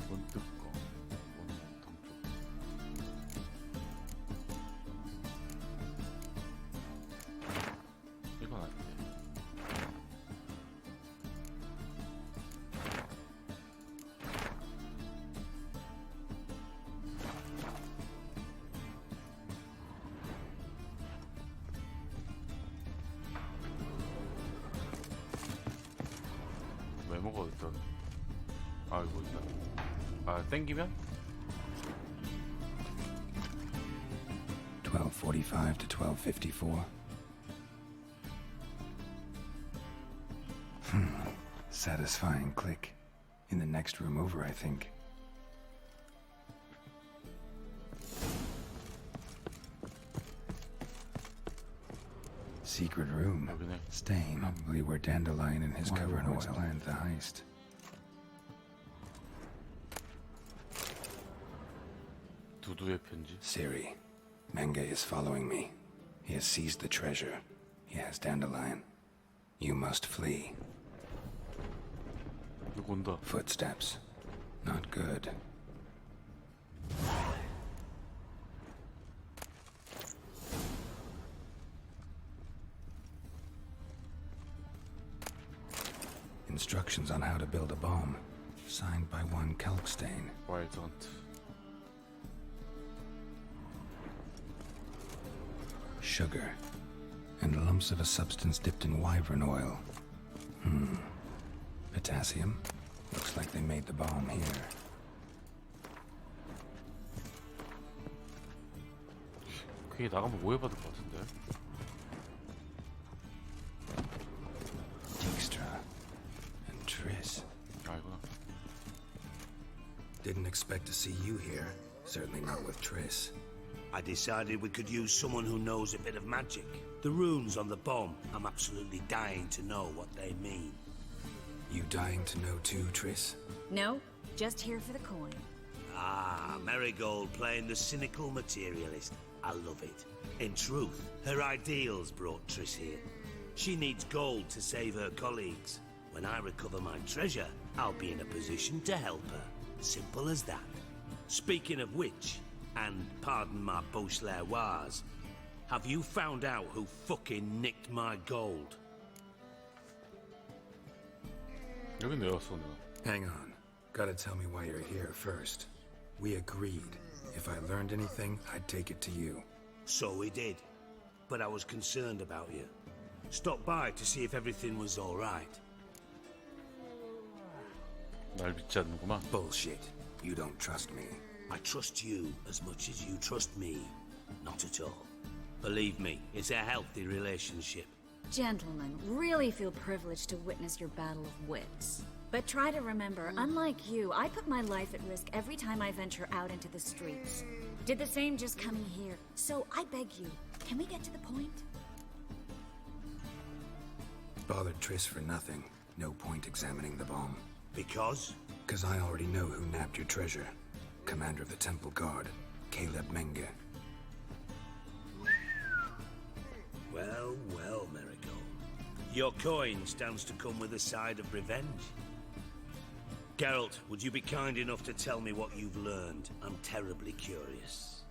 원뜻거 원통쪽. 이건 아닌데. 메모가 어딨다. 아 이거 있다. 아 땡기면? 12:45 to 12:54. Satisfying click. In the next room over, I think. Secret room. Stain, probably where Dandelion and his cover and oil planned the heist. 두두의 편지. Siri, Menge is following me. He has seized the treasure. He has Dandelion. You must flee. 누구 온다. Footsteps. Not good. Instructions on how to build a bomb. Signed by one Kalkstain. Wild Hunt. Sugar. And lumps of a substance dipped in wyvern oil. Potassium. Looks like they made the bomb here. 그게 나가면 오해받을 것 같은데. Dijkstra. And Triss. 아이구나. Didn't expect to see you here. Certainly not with Triss. I decided we could use someone who knows a bit of magic. The runes on the bomb, I'm absolutely dying to know what they mean. You dying to know too, Triss? No, just here for the coin. Ah, Marigold playing the cynical materialist. I love it. In truth, her ideals brought Triss here. She needs gold to save her colleagues. When I recover my treasure, I'll be in a position to help her. Simple as that. Speaking of which, and pardon my Beauclervois, have you found out who fucking nicked my gold? 여긴 왜 왔어, 너? Hang on. Gotta tell me why you're here first. We agreed. If I learned anything, I'd take it to you. So we did. But I was concerned about you. Stopped by to see if everything was all right. 날 믿지 않는구만. Bullshit. You don't trust me. I trust you as much as you trust me. Not at all. Believe me, it's a healthy relationship. Gentlemen, really feel privileged to witness your battle of wits. But try to remember, unlike you, I put my life at risk every time I venture out into the streets. Did the same just coming here. So I beg you, can we get to the point? Bothered Triss for nothing. No point examining the bomb. Because? Because I already know who nabbed your treasure. Commander of the Temple Guard, Caleb Menge. Well, well, Marigold. Your coin stands to come with a side of revenge. Geralt, would you be kind enough to tell me what you've learned? I'm terribly curious.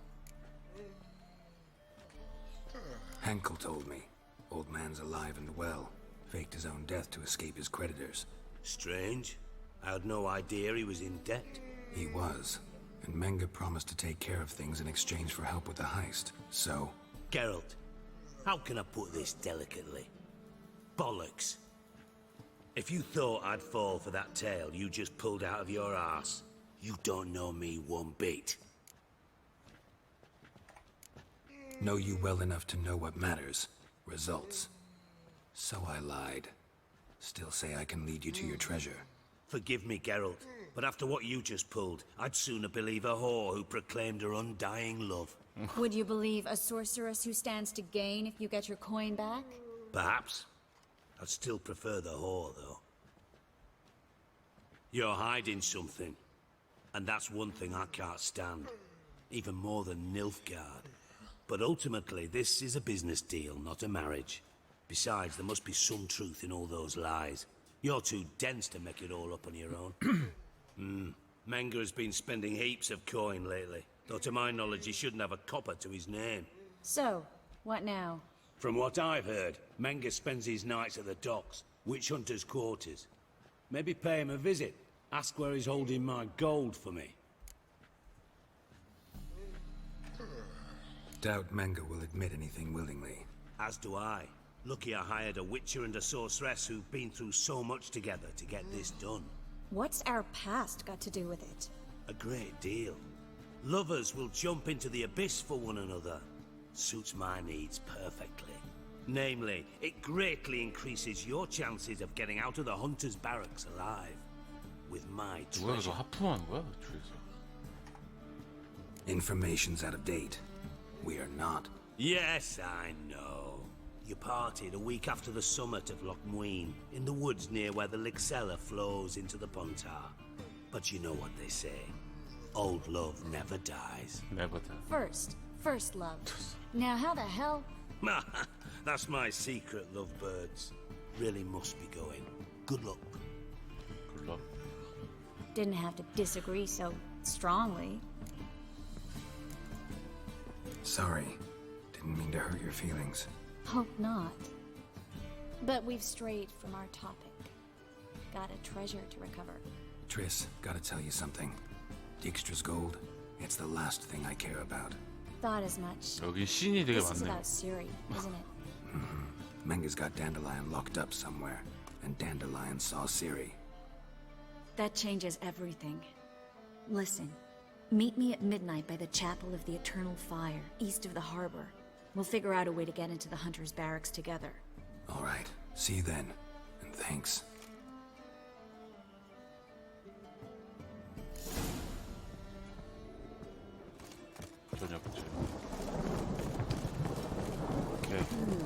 Henkel told me. Old man's alive and well. Faked his own death to escape his creditors. Strange. I had no idea he was in debt. He was. And Menge promised to take care of things in exchange for help with the heist. So... Geralt, how can I put this delicately? Bollocks. If you thought I'd fall for that tale you just pulled out of your arse, you don't know me one bit. Know you well enough to know what matters. Results. So I lied. Still say I can lead you to your treasure. Forgive me, Geralt, but after what you just pulled, I'd sooner believe a whore who proclaimed her undying love. Would you believe a sorceress who stands to gain if you get your coin back? Perhaps. I'd still prefer the whore, though. You're hiding something, and that's one thing I can't stand. even more than Nilfgaard. But ultimately, this is a business deal, not a marriage. Besides, there must be some truth in all those lies. You're too dense to make it all up on your own. Menga has been spending heaps of coin lately, though to my knowledge he shouldn't have a copper to his name. So, what now? From what I've heard, Menga spends his nights at the docks, witch hunters' quarters. Maybe pay him a visit. Ask where he's holding my gold for me. Doubt Menga will admit anything willingly. As do I. Lucky I hired a witcher and a sorceress who've been through so much together to get this done. What's our past got to do with it? A great deal. Lovers will jump into the abyss for one another. Suits my needs perfectly. Namely, it greatly increases your chances of getting out of the hunter's barracks alive. With my 뭐야, treasure. 너 하품하는 거야? 주에서. Information's out of date. We are not. Yes, I know. You partied a week after the summit of Loch Muin, in the woods near where the Lixella flows into the Pontar. But you know what they say. Old love never dies. Never dies. First love. Now how the hell? That's my secret, lovebirds. Really must be going. Good luck. Good luck. Didn't have to disagree so strongly. Sorry. Didn't mean to hurt your feelings. Hope not. But we've strayed from our topic. Got a treasure to recover. Triss, gotta tell you something. Dijkstra's gold, it's the last thing I care about. Thought as much. 여기 신이 되게 This is 많네. about Ciri, isn't it? Menga's got Dandelion locked up somewhere, and Dandelion saw Ciri. That changes everything. Listen, meet me at midnight by the Chapel of the Eternal Fire, east of the harbor. We'll figure out a way to get into the Hunter's barracks together. All right, see you then, and thanks. 저녁. 오케이.